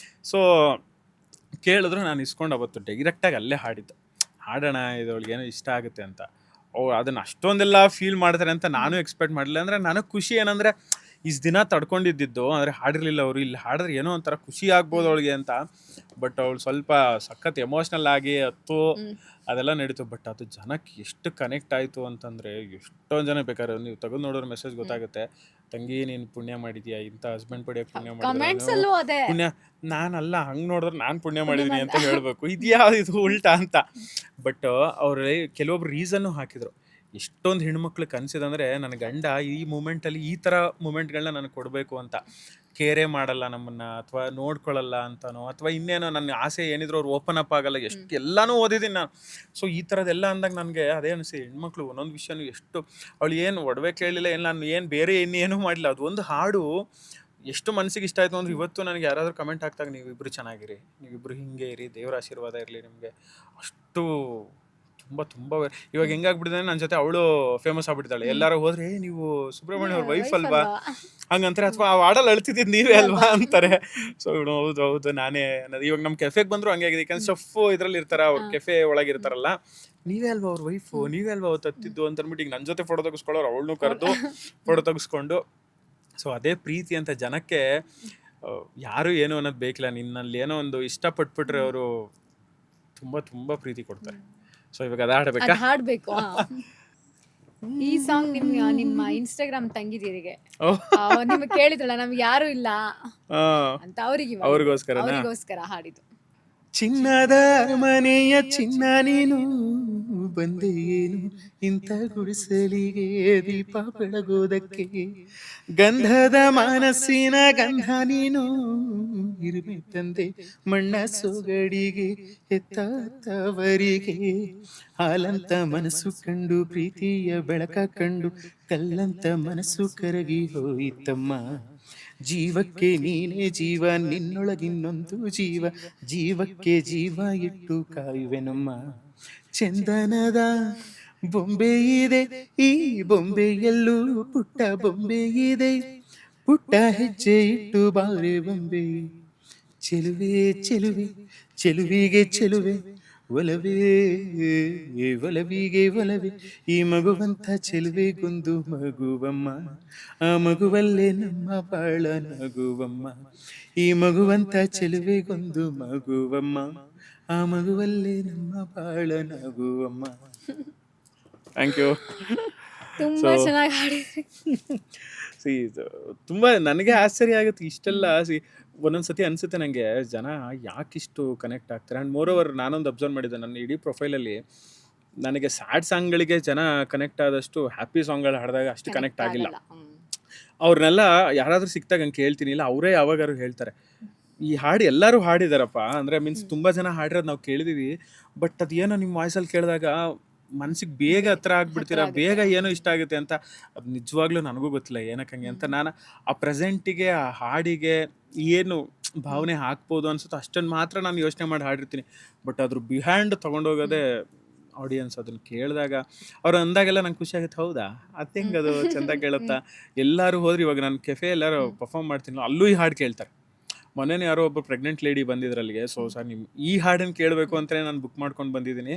ಸೊ ಕೇಳಿದ್ರು, ನಾನು ಇಸ್ಕೊಂಡು ಅವತ್ತು ಡೈರೆಕ್ಟಾಗಿ ಅಲ್ಲೇ ಹಾಡಿದ್ದು, ಹಾಡೋಣ ಇದೊಳಗೆ ಏನೋ ಇಷ್ಟ ಆಗುತ್ತೆ ಅಂತ. ಅದನ್ನು ಅಷ್ಟೊಂದೆಲ್ಲ ಫೀಲ್ ಮಾಡ್ತಾರೆ ಅಂತ ನಾನು ಎಕ್ಸ್ಪೆಕ್ಟ್ ಮಾಡಲಿಲ್ಲ. ಅಂದರೆ ನನಗೆ ಖುಷಿ ಏನಂದರೆ, ಇಷ್ಟು ದಿನ ತಡ್ಕೊಂಡಿದ್ದು, ಅಂದರೆ ಹಾಡಿರಲಿಲ್ಲ ಅವರು, ಇಲ್ಲಿ ಹಾಡಿದ್ರೆ ಏನೋ ಒಂಥರ ಖುಷಿ ಆಗ್ಬೋದು ಅವಳಿಗೆ ಅಂತ. ಬಟ್ ಅವಳು ಸ್ವಲ್ಪ ಸಖತ್ ಎಮೋಷ್ನಲ್ ಆಗಿ ಅದೆಲ್ಲ ನಡೀತು. ಬಟ್ ಅದು ಜನಕ್ಕೆ ಎಷ್ಟು ಕನೆಕ್ಟ್ ಆಯಿತು ಅಂತಂದರೆ, ಎಷ್ಟೊಂದು ಜನ ಬೇಕಾದ್ರೆ ನೀವು ತೆಗೆದು ನೋಡೋರು ಮೆಸೇಜ್ ಗೊತ್ತಾಗುತ್ತೆ, ತಂಗಿ ನೀನು ಪುಣ್ಯ ಮಾಡಿದ್ಯಾ, ಇಂಥ ಹಸ್ಬೆಂಡ್ ಪಡೆಯೋಕೆ ಪುಣ್ಯ ಮಾಡಿದ್ಯಾ. ಪುಣ್ಯ ನಾನಲ್ಲ, ಹಂಗೆ ನೋಡಿದ್ರೆ ನಾನು ಪುಣ್ಯ ಮಾಡಿದ್ದೀನಿ ಅಂತ ಹೇಳಬೇಕು, ಇದು ಉಲ್ಟಾ ಅಂತ. ಬಟ್ ಅವ್ರು ಕೆಲವೊಬ್ರು ರೀಸನ್ನು ಹಾಕಿದ್ರು. ಎಷ್ಟೊಂದು ಹೆಣ್ಮಕ್ಳು ಕನಸಿದಂದರೆ, ನನ್ನ ಗಂಡ ಈ ಮೂಮೆಂಟಲ್ಲಿ ಈ ಥರ ಮೂಮೆಂಟ್ಗಳನ್ನ ನನಗೆ ಕೊಡಬೇಕು ಅಂತ. ಕೇರೇ ಮಾಡಲ್ಲ ನಮ್ಮನ್ನು, ಅಥವಾ ನೋಡ್ಕೊಳ್ಳಲ್ಲ ಅಂತನೋ, ಅಥವಾ ಇನ್ನೇನೋ ನನ್ನ ಆಸೆ ಏನಿದ್ರು ಅವ್ರು ಓಪನ್ ಅಪ್ ಆಗಲ್ಲ. ಎಷ್ಟು ಎಲ್ಲನೂ ಓದಿದ್ದೀನಿ ನಾನು. ಸೊ ಈ ಥರದ್ದೆಲ್ಲ ಅಂದಾಗ ನನಗೆ ಅದೇ ಅನಿಸಿ, ಹೆಣ್ಮಕ್ಳು ಒಂದೊಂದು ವಿಷಯನೂ ಎಷ್ಟು, ಅವಳು ಏನು ಒಡವೆ ಕೇಳಲಿಲ್ಲ, ಏನು ನಾನು ಏನು ಬೇರೆ ಇನ್ನೇನೂ ಮಾಡಿಲ್ಲ, ಅದು ಒಂದು ಹಾಡು ಎಷ್ಟು ಮನಸ್ಸಿಗೆ ಇಷ್ಟ ಆಯಿತು ಅಂದರೆ, ಇವತ್ತು ನನಗೆ ಯಾರಾದರೂ ಕಮೆಂಟ್ ಹಾಕ್ದಾಗ, ನೀವಿಬ್ಬರು ಚೆನ್ನಾಗಿರಿ, ನೀವಿಬ್ಬರು ಹಿಂಗೆ ಇರಿ, ದೇವರ ಆಶೀರ್ವಾದ ಇರಲಿ ನಿಮಗೆ, ಅಷ್ಟು ತುಂಬ ತುಂಬ. ಇವಾಗ ಹೆಂಗಾಗ್ಬಿಟ್ಟಿದೆ, ನನ್ನ ಜೊತೆ ಅವಳು ಫೇಮಸ್ ಆಗ್ಬಿಟ್ಟಿದ್ದಾಳೆ. ಎಲ್ಲರೂ ಹೋದ್ರೆ, ನೀವು ಸುಬ್ರಹ್ಮಣ್ಯ ಅವ್ರ ವೈಫ್ ಅಲ್ವಾ ಹಂಗಂತಾರೆ, ಅಥವಾ ಆ ಹಾಡಲ್ಲಿ ಅಳ್ತಿದ್ದು ನೀವೇ ಅಲ್ವಾ ಅಂತಾರೆ. ಸೊ ಇವಳು ಹೌದು ಹೌದು ನಾನೇ ಅನ್ನೋದು. ಇವಾಗ ನಮ್ಮ ಕೆಫೆಗೆ ಬಂದರೂ ಹಂಗೆ ಆಗಿದೆ, ಯಾಕಂದ್ರೆ ಶೆಫು ಇದರಲ್ಲಿ ಇರ್ತಾರೆ, ಅವ್ರು ಕೆಫೆ ಒಳಗಿರ್ತಾರಲ್ಲ, ನೀವೇ ಅಲ್ವಾ ಅವ್ರ ವೈಫು, ನೀವೇ ಅಲ್ವಾ ಅವತ್ತು ಹತ್ತಿದ್ದು ಅಂತ ಅಂದ್ಬಿಟ್ಟು ಈಗ ನನ್ನ ಜೊತೆ ಫೋಟೋ ತೆಗೆಸ್ಕೊಳ್ಳೋರು, ಅವಳನ್ನೂ ಕರೆದು ಫೋಟೋ ತೆಗೆಸ್ಕೊಂಡು. ಸೊ ಅದೇ ಪ್ರೀತಿ ಅಂತ ಜನಕ್ಕೆ. ಯಾರು ಏನು ಅನ್ನೋದು ಬೇಕಿಲ್ಲ, ನಿನ್ನಲ್ಲಿ ಏನೋ ಒಂದು ಇಷ್ಟಪಟ್ಬಿಟ್ರೆ ಅವರು ತುಂಬ ತುಂಬ ಪ್ರೀತಿ ಕೊಡ್ತಾರೆ. ಸೊ ಇವಾಗ ಅದು ಹಾಡಬೇಕಾ? ಹಾಡ್ಬೇಕು. ಈ ಸಾಂಗ್ ನಿಮ್ಮ ಇನ್ಸ್ಟಾಗ್ರಾಮ್ ತಂಗಿದೀರಿಗೆ ನಿಮ್ಗೆ ಕೇಳಿದ್ರಲ್ಲ, ನಮ್ಗೆ ಯಾರು ಇಲ್ಲ ಅಂತ, ಅವ್ರಿಗೋಸ್ಕರ ಹಾಡಿದ್ದು. ಚಿನ್ನದ ಮನೆಯ ಚಿನ್ನ ನೀನು ಬಂದೇನು ಇಂಥ ಗುಡಿಸಲಿಗೆ, ದೀಪ ಬೆಳಗೋದಕ್ಕೆ, ಗಂಧದ ಮನಸ್ಸಿನ ಗಂಧ ನೀನು, ಇರುವೆ ತಂದೆ ಮಣ್ಣ ಸೊಗಡಿಗೆ, ಹೆತ್ತವರಿಗೆ ಹಾಲಂತ ಮನಸ್ಸು ಕಂಡು, ಪ್ರೀತಿಯ ಬೆಳಕ ಕಂಡು, ಕಲ್ಲಂತ ಮನಸ್ಸು ಕರಗಿ ಹೋಯಿತಮ್ಮ. ಜೀವಕ್ಕೆ ನೀನೇ ಜೀವ, ನಿನ್ನೊಳಗಿನ್ನೊಂದು ಜೀವ, ಜೀವಕ್ಕೆ ಜೀವ ಇಟ್ಟು ಕಾಯುವೆನಮ್ಮ. ಚಂದನದ ಬೊಂಬೆ ಇದೆ, ಈ ಬೊಂಬೆಯಲ್ಲೂ ಪುಟ್ಟ ಬೊಂಬೆ ಇದೆ, ಪುಟ್ಟ ಹೆಜ್ಜೆ ಇಟ್ಟು ಬಾರೆ ಬೊಂಬೆ. ಚೆಲುವೆ ಚೆಲುವೆ ಚೆಲುವಿಗೆ ಚೆಲುವೆ, ಒಲವೇ ಒಲವಿಗೆ ಒಲವೇ ಈ ಮಗುವಂತ ಚೆಲುವೆಗೊಂದು ಮಗುವಮ್ಮ, ಆ ಮಗುವಲ್ಲೇ ನಮ್ಮ ಬಾಳ ನಗುವಮ್ಮ, ಈ ಮಗುವಂತ ಚೆಲುವೆಗೊಂದು ಮಗುವಮ್ಮ, ಆ ಮಗುವಲ್ಲೇ ನಮ್ಮ ಬಾಳ ನಗುವಮ್ಮ. Thank you. ತುಂಬಾ ಚೆನ್ನಾಗಿ ಹಾಡಿದ್ರಿ. ಸಿ ತುಂಬ ನನಗೆ ಆಶ್ಚರ್ಯ ಆಗುತ್ತೆ ಇಷ್ಟೆಲ್ಲ. ಒಂದೊಂದ್ಸತಿ ಅನ್ಸುತ್ತೆ ನನಗೆ ಜನ ಯಾಕಿಷ್ಟು ಕನೆಕ್ಟ್ ಆಗ್ತಾರೆ. ಆ್ಯಂಡ್ ಮೋರ್ ಓವರ್ ನಾನೊಂದು ಅಬ್ಸರ್ವ್ ಮಾಡಿದ್ದೆ ನನ್ನ ಇಡೀ ಪ್ರೊಫೈಲಲ್ಲಿ, ನನಗೆ ಸ್ಯಾಡ್ ಸಾಂಗ್ಗಳಿಗೆ ಜನ ಕನೆಕ್ಟ್ ಆದಷ್ಟು ಹ್ಯಾಪಿ ಸಾಂಗ್ಗಳು ಹಾಡಿದಾಗ ಅಷ್ಟು ಕನೆಕ್ಟ್ ಆಗಿಲ್ಲ. ಅವ್ರನ್ನೆಲ್ಲ ಯಾರಾದರೂ ಸಿಕ್ತಾಗ ಹಂಗೆ ಕೇಳ್ತೀನಿ, ಇಲ್ಲ ಅವರೇ ಯಾವಾಗಾರು ಹೇಳ್ತಾರೆ ಈ ಹಾಡು ಎಲ್ಲರೂ ಹಾಡಿದಾರಪ್ಪ, ಅಂದರೆ ಮೀನ್ಸ್ ತುಂಬ ಜನ ಹಾಡಿರೋದು ನಾವು ಕೇಳಿದೀವಿ, ಬಟ್ ಅದೇನೋ ನಿಮ್ಮ ವಾಯ್ಸಲ್ಲಿ ಕೇಳಿದಾಗ ಮನ್ಸಿಗೆ ಬೇಗ ಹತ್ರ ಆಗ್ಬಿಡ್ತೀರಾ, ಬೇಗ ಏನೋ ಇಷ್ಟ ಆಗುತ್ತೆ ಅಂತ. ಅದು ನಿಜವಾಗ್ಲೂ ನನಗೂ ಗೊತ್ತಿಲ್ಲ ಏನಕ್ಕೆ ಹಂಗೆ ಅಂತ. ನಾನು ಆ ಪ್ರೆಸೆಂಟಿಗೆ ಆ ಹಾಡಿಗೆ ಏನು ಭಾವನೆ ಹಾಕ್ಬೋದು ಅನ್ಸುತ್ತೋ ಅಷ್ಟನ್ನು ಮಾತ್ರ ನಾನು ಯೋಚನೆ ಮಾಡಿ ಹಾಡಿರ್ತೀನಿ. ಬಟ್ ಅದ್ರ ಬಿಹೈಂಡ್ ತೊಗೊಂಡೋಗೋದೇ ಆಡಿಯನ್ಸ್. ಅದನ್ನು ಕೇಳಿದಾಗ ಅವ್ರು ಅಂದಾಗೆಲ್ಲ ನಂಗೆ ಖುಷಿ ಆಗುತ್ತೆ. ಹೌದಾ ಅದು ಹೆಂಗೆ ಅದು ಚೆಂದ ಕೇಳುತ್ತಾ. ಎಲ್ಲರೂ ಹೋದ್ರೆ ಇವಾಗ ನಾನು ಕೆಫೆ ಎಲ್ಲರೂ ಪರ್ಫಾರ್ಮ್ ಮಾಡ್ತೀನಿ, ಅಲ್ಲೂ ಈ ಹಾಡು ಕೇಳ್ತಾರೆ. ಮೊನ್ನೆ ಯಾರೋ ಒಬ್ಬ ಪ್ರೆಗ್ನೆಂಟ್ ಲೇಡಿ ಬಂದಿದ್ರು ಅಲ್ಲಿಗೆ. ಸೊ ಸರ್ ನಿಮ್ಮ ಈ ಹಾಡನ್ನು ಕೇಳಬೇಕು ಅಂತಲೇ ನಾನು ಬುಕ್ ಮಾಡ್ಕೊಂಡು ಬಂದಿದ್ದೀನಿ,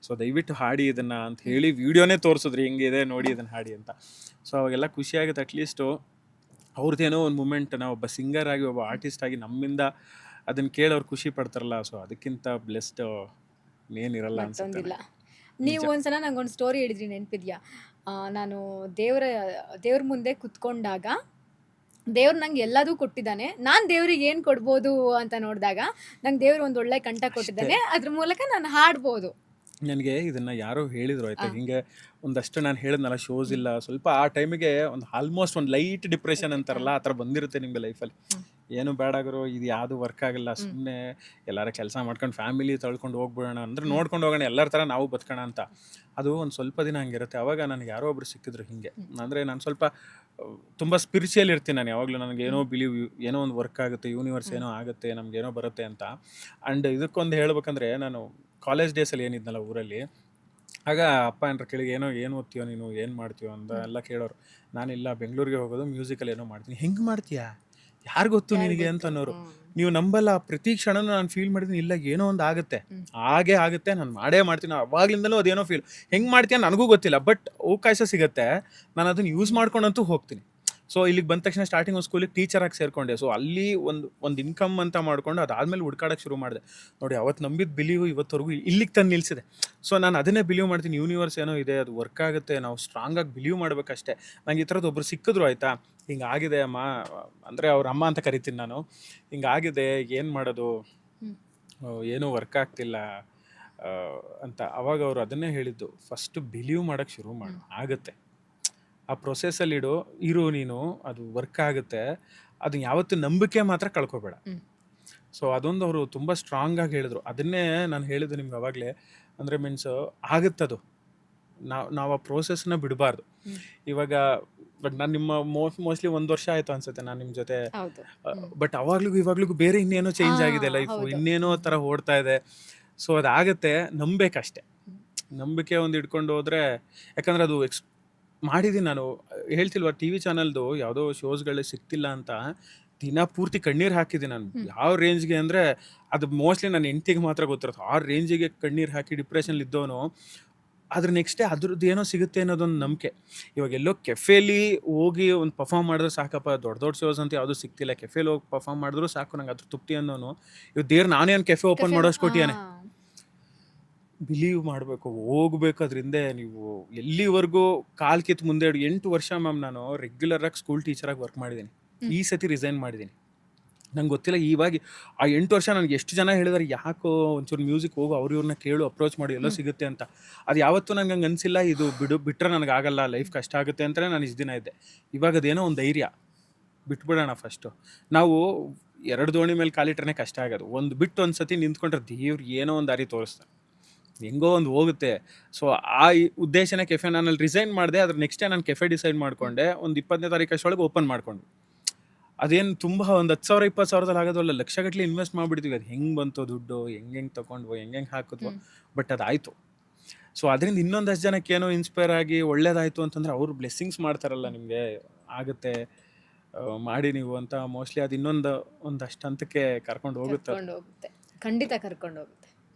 ಸೊ ದಯವಿಟ್ಟು ಹಾಡಿ ಇದನ್ನು ಅಂತ ಹೇಳಿ ವಿಡಿಯೋನೇ ತೋರಿಸಿದ್ರಿ, ಹೆಂಗಿದೆ ನೋಡಿ ಇದನ್ನು ಹಾಡಿ ಅಂತ. ಸೊ ಅವಾಗೆಲ್ಲ ಖುಷಿ ಆಗುತ್ತೆ. ಅಟ್ಲೀಸ್ಟು ಅವ್ರದ್ದೇನೋ ಒಂದು ಮೂಮೆಂಟ್, ನಾವು ಒಬ್ಬ ಸಿಂಗರ್ ಆಗಿ ಒಬ್ಬ ಆರ್ಟಿಸ್ಟ್ ಆಗಿ ನಮ್ಮಿಂದ ಅದನ್ನು ಕೇಳಿ ಅವ್ರು ಖುಷಿ ಪಡ್ತಾರಲ್ಲ, ಸೊ ಅದಕ್ಕಿಂತ ಬ್ಲೆಸ್ಡ್ ಏನಿರಲ್ಲ ಅನ್ಸುತ್ತೆ. ಮತ್ತೊಂದಿಲ್ಲ. ನೀವು ಒಂದ್ಸಲ ನಂಗೊಂದು ಸ್ಟೋರಿ ಹೇಳಿದ್ರಿ, ನೆನಪಿದ್ಯಾ? ನಾನು ದೇವ್ರ ಮುಂದೆ ಕುತ್ಕೊಂಡಾಗ ದೇವ್ರು ನಂಗೆ ಎಲ್ಲದೂ ಕೊಟ್ಟಿದ್ದಾನೆ, ನಾನು ದೇವ್ರಿಗೆ ಏನು ಕೊಡ್ಬೋದು ಅಂತ ನೋಡಿದಾಗ ನಂಗೆ ದೇವ್ರು ಒಂದು ಒಳ್ಳೆ ಕಂಠ ಕೊಟ್ಟಿದ್ದಾನೆ, ಅದ್ರ ಮೂಲಕ ನಾನು ಹಾಡ್ಬೋದು. ನನಗೆ ಇದನ್ನು ಯಾರೋ ಹೇಳಿದ್ರು ಆಯ್ತಾ, ಹಿಂಗೆ ಒಂದಷ್ಟು ನಾನು ಹೇಳಿದ್ನಲ್ಲ ಶೋಸ್ ಇಲ್ಲ ಸ್ವಲ್ಪ ಆ ಟೈಮಿಗೆ ಒಂದು ಆಲ್ಮೋಸ್ಟ್ ಒಂದು ಲೈಟ್ ಡಿಪ್ರೆಷನ್ ಅಂತಾರಲ್ಲ ಆ ಥರ ಬಂದಿರುತ್ತೆ ನಿಮಗೆ ಲೈಫಲ್ಲಿ. ಏನು ಬೇಡಾಗರು ಇದು ಯಾವುದು ವರ್ಕ್ ಆಗಲ್ಲ, ಸುಮ್ಮನೆ ಎಲ್ಲರ ಕೆಲಸ ಮಾಡ್ಕೊಂಡು ಫ್ಯಾಮಿಲಿ ತಳ್ಕೊಂಡು ಹೋಗ್ಬಿಡೋಣ ಅಂದರೆ ನೋಡ್ಕೊಂಡು ಹೋಗೋಣ ಎಲ್ಲರ ಥರ ನಾವು ಬದುಕೋಣ ಅಂತ. ಅದು ಒಂದು ಸ್ವಲ್ಪ ದಿನ ಹಂಗಿರುತ್ತೆ. ಅವಾಗ ನನಗೆ ಯಾರೋ ಒಬ್ರು ಸಿಕ್ಕಿದ್ರು ಹಿಂಗೆ. ಅಂದರೆ ನಾನು ಸ್ವಲ್ಪ ತುಂಬ ಸ್ಪಿರಿಚುವಲ್ ಇರ್ತೀನಿ ನಾನು ಯಾವಾಗಲೂ. ನನಗೆ ಏನೋ ಬಿಲೀವ್, ಏನೋ ಒಂದು ವರ್ಕ್ ಆಗುತ್ತೆ, ಯೂನಿವರ್ಸ್ ಏನೋ ಆಗುತ್ತೆ, ನಮಗೇನೋ ಬರುತ್ತೆ ಅಂತ. ಆ್ಯಂಡ್ ಇದಕ್ಕೊಂದು ಹೇಳ್ಬೇಕಂದ್ರೆ, ನಾನು ಕಾಲೇಜ್ ಡೇಸಲ್ಲಿ ಏನಿದ್ನಲ್ಲ ಊರಲ್ಲಿ, ಆಗ ಅಪ್ಪ ಏನಾರ ಕೇಳಿಗೆ ಏನು ಓದ್ತೀಯೋ ನೀನು, ಏನು ಮಾಡ್ತೀಯೋ ಅಂತ ಎಲ್ಲ ಕೇಳೋರು. ನಾನಿಲ್ಲ ಬೆಂಗಳೂರಿಗೆ ಹೋಗೋದು, ಮ್ಯೂಸಿಕಲ್ಲಿ ಏನೋ ಮಾಡ್ತೀನಿ. ಹೆಂಗೆ ಮಾಡ್ತೀಯಾ, ಯಾರು ಗೊತ್ತು ನಿನಗೆ ಅಂತ ಅನ್ನೋರು. ನೀವು ನಂಬಲ್ಲ, ಪ್ರತಿ ಕ್ಷಣನೂ ನಾನು ಫೀಲ್ ಮಾಡಿದ್ದೀನಿ, ಇಲ್ಲ ಏನೋ ಒಂದು ಆಗುತ್ತೆ, ಹಾಗೇ ಆಗುತ್ತೆ, ನಾನು ಮಾಡೇ ಮಾಡ್ತೀನಿ. ಅವಾಗ್ಲಿಂದಲೂ ಅದೇನೋ ಫೀಲ್. ಹೆಂಗೆ ಮಾಡ್ತೀಯ ನನಗೂ ಗೊತ್ತಿಲ್ಲ, ಬಟ್ ಅವಕಾಶ ಸಿಗುತ್ತೆ, ನಾನು ಅದನ್ನು ಯೂಸ್ ಮಾಡ್ಕೊಂಡಂತೂ ಹೋಗ್ತೀನಿ. ಸೊ ಇಲ್ಲಿಗೆ ಬಂದ ತಕ್ಷಣ ಸ್ಟಾರ್ಟಿಂಗ್ ಒಂದು ಸ್ಕೂಲಿಗೆ ಟೀಚರಾಗಿ ಸೇರಿಕೊಂಡೆ. ಸೊ ಅಲ್ಲಿ ಒಂದು ಇನ್ಕಮ್ ಅಂತ ಮಾಡ್ಕೊಂಡು ಅದಾದಮೇಲೆ ಹುಡ್ಕಾಡೋಕ್ಕೆ ಶುರು ಮಾಡಿದೆ. ನೋಡಿ ಅವತ್ತು ನಂಬಿದ ಬಿಲೀವ್ ಇವತ್ತವರೆಗೂ ಇಲ್ಲಿಗೆ ತಂದು ನಿಲ್ಲಿಸಿದೆ. ಸೊ ನಾನು ಅದನ್ನೇ ಬಿಲೀವ್ ಮಾಡ್ತೀನಿ, ಯೂನಿವರ್ಸ್ ಏನೋ ಇದೆ, ಅದು ವರ್ಕ್ ಆಗುತ್ತೆ, ನಾವು ಸ್ಟ್ರಾಂಗಾಗಿ ಬಿಲೀವ್ ಮಾಡಬೇಕಷ್ಟೇ. ನಂಗೆ ಈ ಥರದ್ದು ಒಬ್ರು ಸಿಕ್ಕಿದ್ರು ಆಯಿತಾ, ಹಿಂಗಾಗಿದೆ ಅಮ್ಮ, ಅಂದರೆ ಅವ್ರ ಅಮ್ಮ ಅಂತ ಕರಿತೀನಿ ನಾನು, ಹಿಂಗಾಗಿದೆ ಏನು ಮಾಡೋದು, ಏನೂ ವರ್ಕ್ ಆಗ್ತಿಲ್ಲ ಅಂತ. ಅವಾಗ ಅವರು ಅದನ್ನೇ ಹೇಳಿದ್ದು, ಫಸ್ಟು ಬಿಲೀವ್ ಮಾಡೋಕ್ಕೆ ಶುರು ಮಾಡು, ಆಗುತ್ತೆ. ಆ ಪ್ರೊಸೆಸಲ್ಲಿ ಇರು ನೀನು, ಅದು ವರ್ಕ್ ಆಗುತ್ತೆ. ಅದು ಯಾವತ್ತು ನಂಬಿಕೆ ಮಾತ್ರ ಕಳ್ಕೊಬೇಡ. ಸೊ ಅದೊಂದು ಅವರು ತುಂಬ ಸ್ಟ್ರಾಂಗಾಗಿ ಹೇಳಿದ್ರು. ಅದನ್ನೇ ನಾನು ಹೇಳಿದ್ದು ನಿಮ್ಗೆ ಅವಾಗಲೇ. ಅಂದರೆ ಮೀನ್ಸ್ ಆಗುತ್ತದು, ನಾವು ಆ ಪ್ರೋಸೆಸ್ನ ಬಿಡಬಾರ್ದು. ಇವಾಗ ನಾನು ನಿಮ್ಮ ಮೋಸ್ಟ್ಲಿ 1 ವರ್ಷ ಆಯಿತು ಅನ್ಸುತ್ತೆ ನಾನು ನಿಮ್ಮ ಜೊತೆ. ಬಟ್ ಅವಾಗ್ಲಿಗೂ ಇವಾಗ್ಲಿಗೂ ಬೇರೆ ಇನ್ನೇನೋ ಚೇಂಜ್ ಆಗಿದೆ ಲೈಫು, ಇನ್ನೇನೋ ಥರ ಓಡ್ತಾ ಇದೆ. ಸೊ ಅದಾಗುತ್ತೆ, ನಂಬೇಕಷ್ಟೆ. ನಂಬಿಕೆ ಒಂದು ಇಟ್ಕೊಂಡು ಹೋದರೆ, ಯಾಕಂದರೆ ಅದು ಮಾಡಿದ್ದೀನಿ ನಾನು. ಹೇಳ್ತಿಲ್ವ ಟಿ ವಿ ಚಾನಲ್ದು ಯಾವುದೋ ಶೋಸ್ಗಳೇ ಸಿಗ್ತಿಲ್ಲ ಅಂತ ದಿನ ಪೂರ್ತಿ ಕಣ್ಣೀರು ಹಾಕಿದ್ದೀನಿ ನಾನು. ಯಾವ ರೇಂಜ್ಗೆ ಅಂದರೆ, ಅದು ಮೋಸ್ಟ್ಲಿ ನನ್ನ ಹೆಂಡ್ತಿಗೆ ಮಾತ್ರ ಗೊತ್ತಿರುತ್ತೆ. ಆ ರೇಂಜಿಗೆ ಕಣ್ಣೀರು ಹಾಕಿ ಡಿಪ್ರೆಷನ್ಲಿ ಇದ್ದವನು, ಅದ್ರ ನೆಕ್ಸ್ಟೇ ಅದ್ರದ್ದು ಏನೋ ಸಿಗುತ್ತೆ ಅನ್ನೋದೊಂದು ನಂಬಿಕೆ. ಇವಾಗ ಎಲ್ಲೋ ಕೆಫೇಲಿ ಹೋಗಿ ಒಂದು ಪರ್ಫಾರ್ಮ್ ಮಾಡಿದ್ರೆ ಸಾಕಪ್ಪ, ದೊಡ್ಡ ಶೋಸ್ ಅಂತ ಯಾವುದೂ ಸಿಗ್ತಿಲ್ಲ, ಕೆಫೇಲಿ ಹೋಗಿ ಪರ್ಫಾರ್ಮ್ ಮಾಡಿದ್ರು ಸಾಕು ನಂಗೆ ಅದ್ರ ತೃಪ್ತಿ ಅನ್ನೋನು. ಇವಾಗ ದೇವ್ರು ನಾನೇನು ಕೆಫೆ ಓಪನ್ ಮಾಡೋಷ್ಟು ಕೊಟ್ಟಿಯಾನೆ. ಬಿಲೀವ್ ಮಾಡಬೇಕು, ಹೋಗ್ಬೇಕು ಅದರಿಂದ. ನೀವು ಎಲ್ಲಿವರೆಗೂ ಕಾಲ್ ಕಿತ್ತು ಮುಂದೆ 8 ವರ್ಷ ಮ್ಯಾಮ್ ನಾನು ರೆಗ್ಯುಲರಾಗಿ ಸ್ಕೂಲ್ ಟೀಚರಾಗಿ ವರ್ಕ್ ಮಾಡಿದ್ದೀನಿ. ಈ ಸತಿ ರಿಸೈನ್ ಮಾಡಿದ್ದೀನಿ. ನಂಗೆ ಗೊತ್ತಿಲ್ಲ ಇವಾಗ ಆ 8 ವರ್ಷ ನನಗೆ ಎಷ್ಟು ಜನ ಹೇಳಿದಾರೆ, ಯಾಕೋ ಒಂಚೂರು ಮ್ಯೂಸಿಕ್ ಹೋಗು, ಇವ್ರನ್ನ ಕೇಳು, ಅಪ್ರೋಚ್ ಮಾಡಿ, ಎಲ್ಲೋ ಸಿಗುತ್ತೆ ಅಂತ. ಅದು ಯಾವತ್ತೂ ನನಗೆ ಹಂಗೆ ಅನಿಸಿಲ್ಲ, ಇದು ಬಿಟ್ಟರೆ ನನಗಾಗಲ್ಲ, ಲೈಫ್ ಕಷ್ಟ ಆಗುತ್ತೆ ಅಂತಲೇ ನಾನು ಇಷ್ಟು ದಿನ ಇದ್ದೆ. ಇವಾಗ ಅದೇನೋ ಒಂದು ಧೈರ್ಯ, ಬಿಟ್ಬಿಡೋಣ ಫಸ್ಟು. ನಾವು 2 ದೋಣಿ ಮೇಲೆ ಕಾಲಿಟ್ರೆ ಕಷ್ಟ ಆಗೋದು, ಒಂದು ಬಿಟ್ಟು ಒಂದು ಸತಿ ನಿಂತ್ಕೊಂಡ್ರೆ ದೇವ್ರು ಏನೋ ಒಂದು ದಾರಿ ತೋರಿಸ್ತಾರೆ, ಹೆಂಗೋ ಒಂದು ಹೋಗುತ್ತೆ. ಸೊ ಆ ಉದ್ದೇಶನೇ ಕೆಫೆ. ನಾನು ಅಲ್ಲಿ ರಿಸೈನ್ ಮಾಡಿದೆ, ಅದ್ರ ನೆಕ್ಸ್ಟ್ ಡೇ ನಾನು ಕೆಫೆ ಡಿಸೈಡ್ ಮಾಡಿಕೊಂಡೆ. ಒಂದು 20ನೇ ತಾರೀಕು ಅಷ್ಟೊಳಗೆ ಓಪನ್ ಮಾಡ್ಕೊಂಡು, ಅದೇನು ತುಂಬ ಒಂದು 10,000 20,000ದಲ್ಲಿ ಆಗೋದಲ್ಲ, ಲಕ್ಷಗಟ್ಟಲೆ ಇನ್ವೆಸ್ಟ್ ಮಾಡಿಬಿಡ್ತೀವಿ. ಅದು ಹೆಂಗೆ ಬಂತು ದುಡ್ಡು, ಹೆಂಗೆ ತೊಗೊಂಡ್ವೋ, ಹೆಂಗೆ ಹಾಕಿದ್ವೋ, ಬಟ್ ಅದಾಯಿತು. ಸೊ ಅದರಿಂದ ಇನ್ನೊಂದಷ್ಟು ಜನಕ್ಕೆ ಏನೋ ಇನ್ಸ್ಪೈರ್ ಆಗಿ ಒಳ್ಳೇದಾಯಿತು ಅಂತಂದರೆ ಅವ್ರು ಬ್ಲೆಸ್ಸಿಂಗ್ಸ್ ಮಾಡ್ತಾರಲ್ಲ, ನಿಮಗೆ ಆಗುತ್ತೆ ಮಾಡಿ ನೀವು ಅಂತ. ಮೋಸ್ಟ್ಲಿ ಅದು ಒಂದಷ್ಟು ಹಂತಕ್ಕೆ ಕರ್ಕೊಂಡು ಹೋಗುತ್ತೆ. ಖಂಡಿತ ಕರ್ಕೊಂಡು ಹೋಗುತ್ತೆ.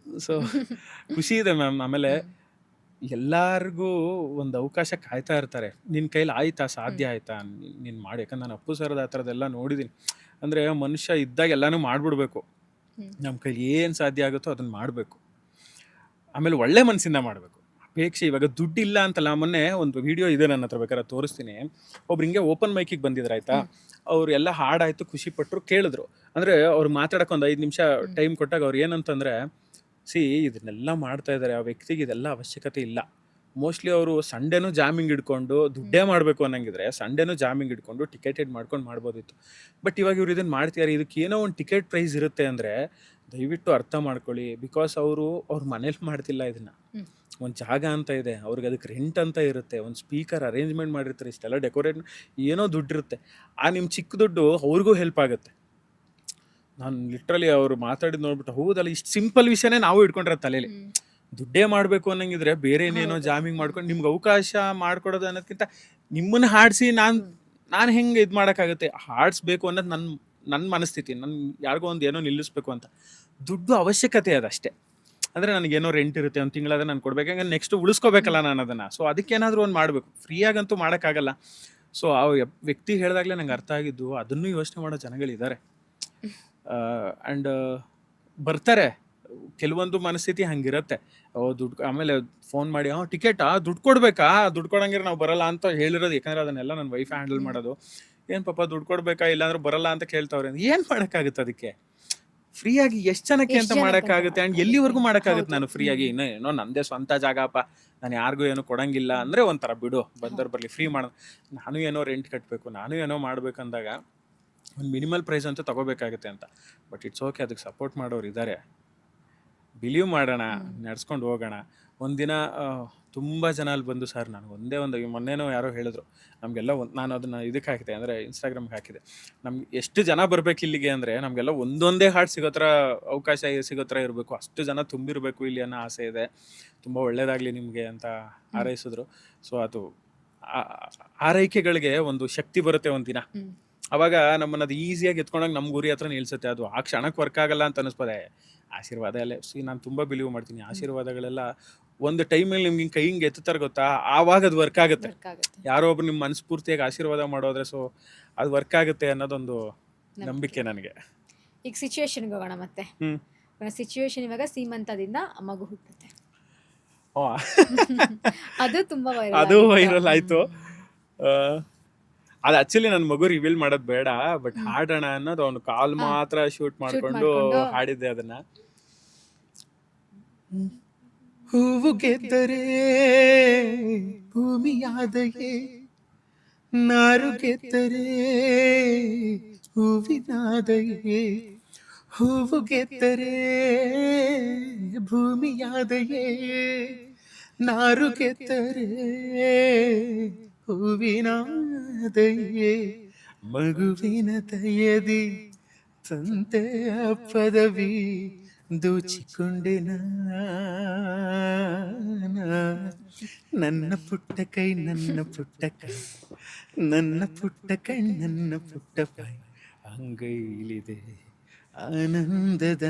ಸೊ ಖುಷಿ ಇದೆ ಮ್ಯಾಮ್. ಆಮೇಲೆ ಎಲ್ಲಾರ್ಗೂ ಒಂದು ಅವಕಾಶ ಕಾಯ್ತಾ ಇರ್ತಾರೆ, ನಿನ್ನ ಕೈಲಿ ಆಯ್ತಾ, ಸಾಧ್ಯ ಆಯ್ತಾ, ನೀನು ಮಾಡಿ. ಯಾಕಂದ್ರೆ ನಾನು ಅಪ್ಪು ಸರ್ದು ಆ ಥರದ್ದೆಲ್ಲ ನೋಡಿದ್ದೀನಿ. ಅಂದರೆ ಮನುಷ್ಯ ಇದ್ದಾಗ ಎಲ್ಲನೂ ಮಾಡಿಬಿಡ್ಬೇಕು, ನಮ್ಮ ಕೈಲಿ ಏನು ಸಾಧ್ಯ ಆಗುತ್ತೋ ಅದನ್ನು ಮಾಡಬೇಕು. ಆಮೇಲೆ ಒಳ್ಳೆ ಮನಸ್ಸಿಂದ ಮಾಡಬೇಕು. ಅಪೇಕ್ಷೆ ಇವಾಗ ದುಡ್ಡಿಲ್ಲ ಅಂತಲ್ಲ. ಮೊನ್ನೆ ಒಂದು ವಿಡಿಯೋ ಇದೆ ನನ್ನ ಹತ್ರ, ಬೇಕಾದ್ರೆ ತೋರಿಸ್ತೀನಿ. ಒಬ್ರು ಹಿಂಗೆ ಓಪನ್ ಮೈಕಿಗೆ ಬಂದಿದ್ರು ಆಯ್ತಾ, ಅವ್ರು ಎಲ್ಲ ಹಾಡಾಯ್ತು, ಖುಷಿ ಪಟ್ಟರು, ಕೇಳಿದ್ರು. ಅಂದರೆ ಅವ್ರು ಮಾತಾಡೋಕೆ ಒಂದು 5 ನಿಮಿಷ ಟೈಮ್ ಕೊಟ್ಟಾಗ ಅವ್ರು ಏನಂತಂದರೆ, ಇದನ್ನೆಲ್ಲ ಮಾಡ್ತಾ ಇದ್ದಾರೆ, ಆ ವ್ಯಕ್ತಿಗೆ ಇದೆಲ್ಲ ಅವಶ್ಯಕತೆ ಇಲ್ಲ. ಮೋಸ್ಟ್ಲಿ ಅವರು ಸಂಡೇನೂ ಜಾಮಿಂಗ್ ಇಟ್ಕೊಂಡು ದುಡ್ಡೇ ಮಾಡಬೇಕು ಅನ್ನಂಗಿದ್ರೆ ಸಂಡೇನೂ ಜಾಮಿಂಗ್ ಇಟ್ಕೊಂಡು ಟಿಕೆಟೆಡ್ ಮಾಡ್ಕೊಂಡು ಮಾಡ್ಬೋದಿತ್ತು. ಬಟ್ ಇವಾಗ ಇವ್ರು ಇದನ್ನು ಮಾಡ್ತಿದ್ದಾರೆ. ಇದಕ್ಕೆ ಏನೋ ಒಂದು ಟಿಕೆಟ್ ಪ್ರೈಸ್ ಇರುತ್ತೆ ಅಂದರೆ ದಯವಿಟ್ಟು ಅರ್ಥ ಮಾಡ್ಕೊಳ್ಳಿ. ಬಿಕಾಸ್ ಅವ್ರ ಮನೇಲಿ ಮಾಡ್ತಿಲ್ಲ ಇದನ್ನು. ಒಂದು ಜಾಗ ಅಂತ ಇದೆ, ಅವ್ರಿಗೆ ಅದಕ್ಕೆ ರೆಂಟ್ ಅಂತ ಇರುತ್ತೆ, ಒಂದು ಸ್ಪೀಕರ್ ಅರೇಂಜ್ಮೆಂಟ್ ಮಾಡಿರ್ತಾರೆ, ಇಷ್ಟೆಲ್ಲ ಡೆಕೋರೇಟ್, ಏನೋ ದುಡ್ಡಿರುತ್ತೆ. ಆ ನಿಮ್ಮ ಚಿಕ್ಕ ದುಡ್ಡು ಅವ್ರಿಗೂ ಹೆಲ್ಪ್ ಆಗುತ್ತೆ. ನಾನು ಲಿಟ್ರಲಿ ಅವರು ಮಾತಾಡಿದ್ ನೋಡ್ಬಿಟ್ಟು, ಹೌದಲ್ಲ, ಇಷ್ಟು ಸಿಂಪಲ್ ವಿಷಯನೇ ನಾವು ಇಟ್ಕೊಂಡ್ರೆ ತಲೆಯಲ್ಲಿ. ದುಡ್ಡೇ ಮಾಡಬೇಕು ಅನ್ನಂಗಿದ್ರೆ ಬೇರೆ ಏನೇನೋ ಜಾಮಿಂಗ್ ಮಾಡ್ಕೊಂಡು ನಿಮ್ಗೆ ಅವಕಾಶ ಮಾಡ್ಕೊಡೋದು ಅನ್ನೋದಕ್ಕಿಂತ ನಿಮ್ಮನ್ನು ಹಾಡಿಸಿ ನಾನು ಹೆಂಗೆ ಇದು ಮಾಡೋಕ್ಕಾಗುತ್ತೆ. ಹಾಡಿಸ್ಬೇಕು ಅನ್ನೋದು ನನ್ನ ಮನಸ್ಥಿತಿ. ನನ್ನ ಯಾರಿಗೋ ಒಂದು ಏನೋ ನಿಲ್ಲಿಸ್ಬೇಕು ಅಂತ. ದುಡ್ಡು ಅವಶ್ಯಕತೆ ಅದಷ್ಟೇ. ಅಂದರೆ ನನಗೇನೋ ರೆಂಟ್ ಇರುತ್ತೆ, ಒಂದು ತಿಂಗಳಾದ್ರೆ ನಾನು ಕೊಡ್ಬೇಕು, ಹಂಗೆ ನೆಕ್ಸ್ಟ್ ಉಳಿಸ್ಕೋಬೇಕಲ್ಲ ನಾನು ಅದನ್ನು. ಸೊ ಅದಕ್ಕೇನಾದರೂ ಒಂದು ಮಾಡಬೇಕು, ಫ್ರೀಯಾಗಂತೂ ಮಾಡೋಕ್ಕಾಗಲ್ಲ. ಸೊ ಆ ವ್ಯಕ್ತಿ ಹೇಳಿದಾಗಲೇ ನಂಗೆ ಅರ್ಥ ಆಗಿದ್ದು, ಅದನ್ನು ಯೋಚನೆ ಮಾಡೋ ಜನಗಳಿದ್ದಾರೆ. ಆ್ಯಂಡ್ ಬರ್ತಾರೆ. ಕೆಲವೊಂದು ಮನಸ್ಥಿತಿ ಹಂಗಿರುತ್ತೆ. ದುಡ್ಡು ಆಮೇಲೆ ಫೋನ್ ಮಾಡಿ, ಟಿಕೆಟಾ, ದುಡ್ಡು ಕೊಡಬೇಕಾ, ದುಡ್ಡು ಕೊಡಂಗಿದ್ರೆ ನಾವು ಬರಲ್ಲ ಅಂತ ಹೇಳಿರೋದು. ಯಾಕಂದರೆ ಅದನ್ನೆಲ್ಲ ನನ್ನ ವೈಫ್ ಹ್ಯಾಂಡಲ್ ಮಾಡೋದು. ಏನು ಪಾಪ ದುಡ್ಡು ಕೊಡಬೇಕಾ, ಇಲ್ಲಾಂದ್ರೆ ಬರಲ್ಲ ಅಂತ ಕೇಳ್ತಾವ್ರೆ. ಏನು ಮಾಡೋಕ್ಕಾಗುತ್ತೆ ಅದಕ್ಕೆ? ಫ್ರೀಯಾಗಿ ಎಷ್ಟು ಜನಕ್ಕೆ ಅಂತ ಮಾಡೋಕ್ಕಾಗುತ್ತೆ. ಆ್ಯಂಡ್ ಎಲ್ಲಿವರೆಗೂ ಮಾಡೋಕ್ಕಾಗುತ್ತೆ ನಾನು ಫ್ರೀಯಾಗಿ? ಏನೋ ನನ್ನದೇ ಸ್ವಂತ ಜಾಗಪ್ಪ, ನಾನು ಯಾರಿಗೂ ಏನೋ ಕೊಡಂಗಿಲ್ಲ ಅಂದರೆ ಒಂಥರ ಬಿಡು, ಬಂದವ್ರು ಬರಲಿ, ಫ್ರೀ ಮಾಡೋದು. ನಾನು ಏನೋ ರೆಂಟ್ ಕಟ್ಟಬೇಕು, ನಾನು ಏನೋ ಮಾಡ್ಬೇಕಂದಾಗ ಒಂದು ಮಿನಿಮಲ್ ಪ್ರೈಸ್ ಅಂತೂ ತೊಗೋಬೇಕಾಗುತ್ತೆ ಅಂತ. ಬಟ್ ಇಟ್ಸ್ ಓಕೆ, ಅದಕ್ಕೆ ಸಪೋರ್ಟ್ ಮಾಡೋರು ಇದ್ದಾರೆ. ಬಿಲೀವ್ ಮಾಡೋಣ, ನಡ್ಸ್ಕೊಂಡು ಹೋಗೋಣ. ಒಂದಿನ ತುಂಬ ಜನ ಅಲ್ಲಿ ಬಂದು, ಸರ್ ನನಗೆ ಒಂದೇ ಮೊನ್ನೆನೋ ಯಾರೋ ಹೇಳಿದ್ರು ನಮಗೆಲ್ಲ, ನಾನು ಅದನ್ನು ಇದಕ್ಕೆ ಹಾಕಿದೆ, ಅಂದರೆ ಇನ್ಸ್ಟಾಗ್ರಾಮ್ಗೆ ಹಾಕಿದೆ. ನಮ್ಗೆ ಎಷ್ಟು ಜನ ಬರಬೇಕು ಇಲ್ಲಿಗೆ ಅಂದರೆ ನಮಗೆಲ್ಲ ಒಂದೊಂದೇ ಹಾಡು ಸಿಗೋ ಥರ ಅವಕಾಶ ಸಿಗೋ ಥರ ಇರಬೇಕು, ಅಷ್ಟು ಜನ ತುಂಬಿರಬೇಕು ಇಲ್ಲಿ ಅನ್ನೋ ಆಸೆ ಇದೆ. ತುಂಬ ಒಳ್ಳೆಯದಾಗಲಿ ನಿಮಗೆ ಅಂತ ಹಾರೈಸಿದ್ರು. ಸೊ ಅದು ಆರೈಕೆಗಳಿಗೆ ಒಂದು ಶಕ್ತಿ ಬರುತ್ತೆ ಒಂದಿನ. ಅವಾಗ ನಮ್ಮನ್ನು ಅದು ಈಸಿಯಾಗಿ ಎತ್ಕೊಂಡಾಗ ನಮ್ಮ ಗುರಿ ಹತ್ರ ನಿಲ್ಸುತ್ತೆ. ಅದು ಆ ಕ್ಷಣಕ್ಕೆ ವರ್ಕ್ ಆಗಲ್ಲ ಅಂತ ಅನಿಸ್ಬೋದೆ. ಆಶೀರ್ವಾದ ಎಲ್ಲ ನಾನು ತುಂಬ ಬಿಲೀವ್ ಮಾಡ್ತೀನಿ. ಆಶೀರ್ವಾದಗಳೆಲ್ಲ ಒಂದು ಟೈಮಲ್ಲಿ ನಿಮ್ಗೆ ಕೈ ಹಿಂಗೆ ಎತ್ತುತ್ತಾರೆ ಗೊತ್ತಾ, ಆವಾಗ ಅದು ವರ್ಕ್ ಆಗುತ್ತೆ. ಯಾರೋ ಒಬ್ರು ನಿಮ್ಮ ಮನಸ್ಫೂರ್ತಿಯಾಗಿ ಆಶೀರ್ವಾದ ಮಾಡೋದ್ರೆ ಸೊ ಅದು ವರ್ಕ್ ಆಗುತ್ತೆ ಅನ್ನೋದೊಂದು ನಂಬಿಕೆ ನನಗೆ. ಈಗ ಸಿಚುವೇಶನ್ಗೆ ಹೋಗೋಣ ಮತ್ತೆ. ಸಿಚುವೇಶನ್ ಇವಾಗ ಸೀಮಂತದಿಂದ ಮಗು ಹುಟ್ಟುತ್ತೆ. ಅದು ತುಂಬಾ ಅದು ವೈರಲ್ ಆಯಿತು. ಅದು ಆಕ್ಚುಲಿ ನನ್ನ ಮಗು ರಿವೀಲ್ ಮಾಡೋದು ಬೇಡ, ಬಟ್ ಹಾಡೋಣ ಅನ್ನೋದು ಅವ್ನು ಕಾಲ್ ಮಾತ್ರ ಶೂಟ್ ಮಾಡಿಕೊಂಡು ಹಾಡಿದ್ದೆ ಅದನ್ನ. ಹೂವು ಗೆದ್ದರೆ ಭೂಮಿಯಾದಯೇ, ನಾರು ಗೆದ್ದರೆ ಹೂವಿನಾದಯೇ, ಹೂವು ಗೆದ್ದರೆ ಭೂಮಿಯಾದಯೇ, ನಾರು ಗೆದ್ದರೆ ಹೂವಿನಾದಯೇ, ಮಗುವಿನ ದಯದಿ ತಂದೆಯ ಪದವಿ ದೋಚಿಕೊಂಡೆ ನನ್ನ ಪುಟ್ಟ ಕೈ, ನನ್ನ ಪುಟ್ಟ ಕೈ, ನನ್ನ ಪುಟ್ಟ ಕೈ, ನನ್ನ ಪುಟ್ಟ ಕೈ ಅಂಗೈಲಿದೆ ಆನಂದದ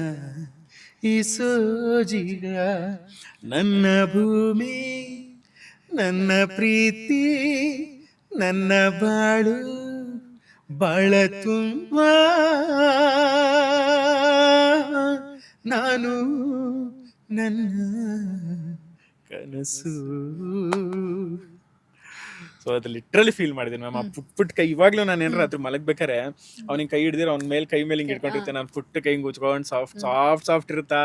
ಈ ಸೋಜಿಗ. ನನ್ನ ಭೂಮಿ, ನನ್ನ ಪ್ರೀತಿ, ನನ್ನ ಬಾಳು, ಬಾಳ ತುಂಬ ನಾನು, ನನ್ನ ಕನಸು. ಸೊ ಅದು ಲಿಟ್ರಲಿ ಫೀಲ್ ಮಾಡಿದ್ದೀನಿ ಮ್ಯಾಮ್. ಆ ಪುಟ್ ಕೈ ಇವಾಗಲೂ ನಾನು ಏನಾರ ರಾತ್ರಿ ಮಲಗ್ಬೇಕಾರೆ ಅವ್ನಿಗೆ ಕೈ ಹಿಡಿದಿರೋ ಅವ್ನ ಕೈ ಮೇಲೆ ಹಿಂಗೆ ಇಟ್ಕೊಂಡಿರ್ತೀನಿ. ನಾನು ಪುಟ್ಟ ಕೈ ಹಿಂಗೆ ಉಚ್ಕೊಂಡು ಸಾಫ್ಟ್ ಇರುತ್ತಾ,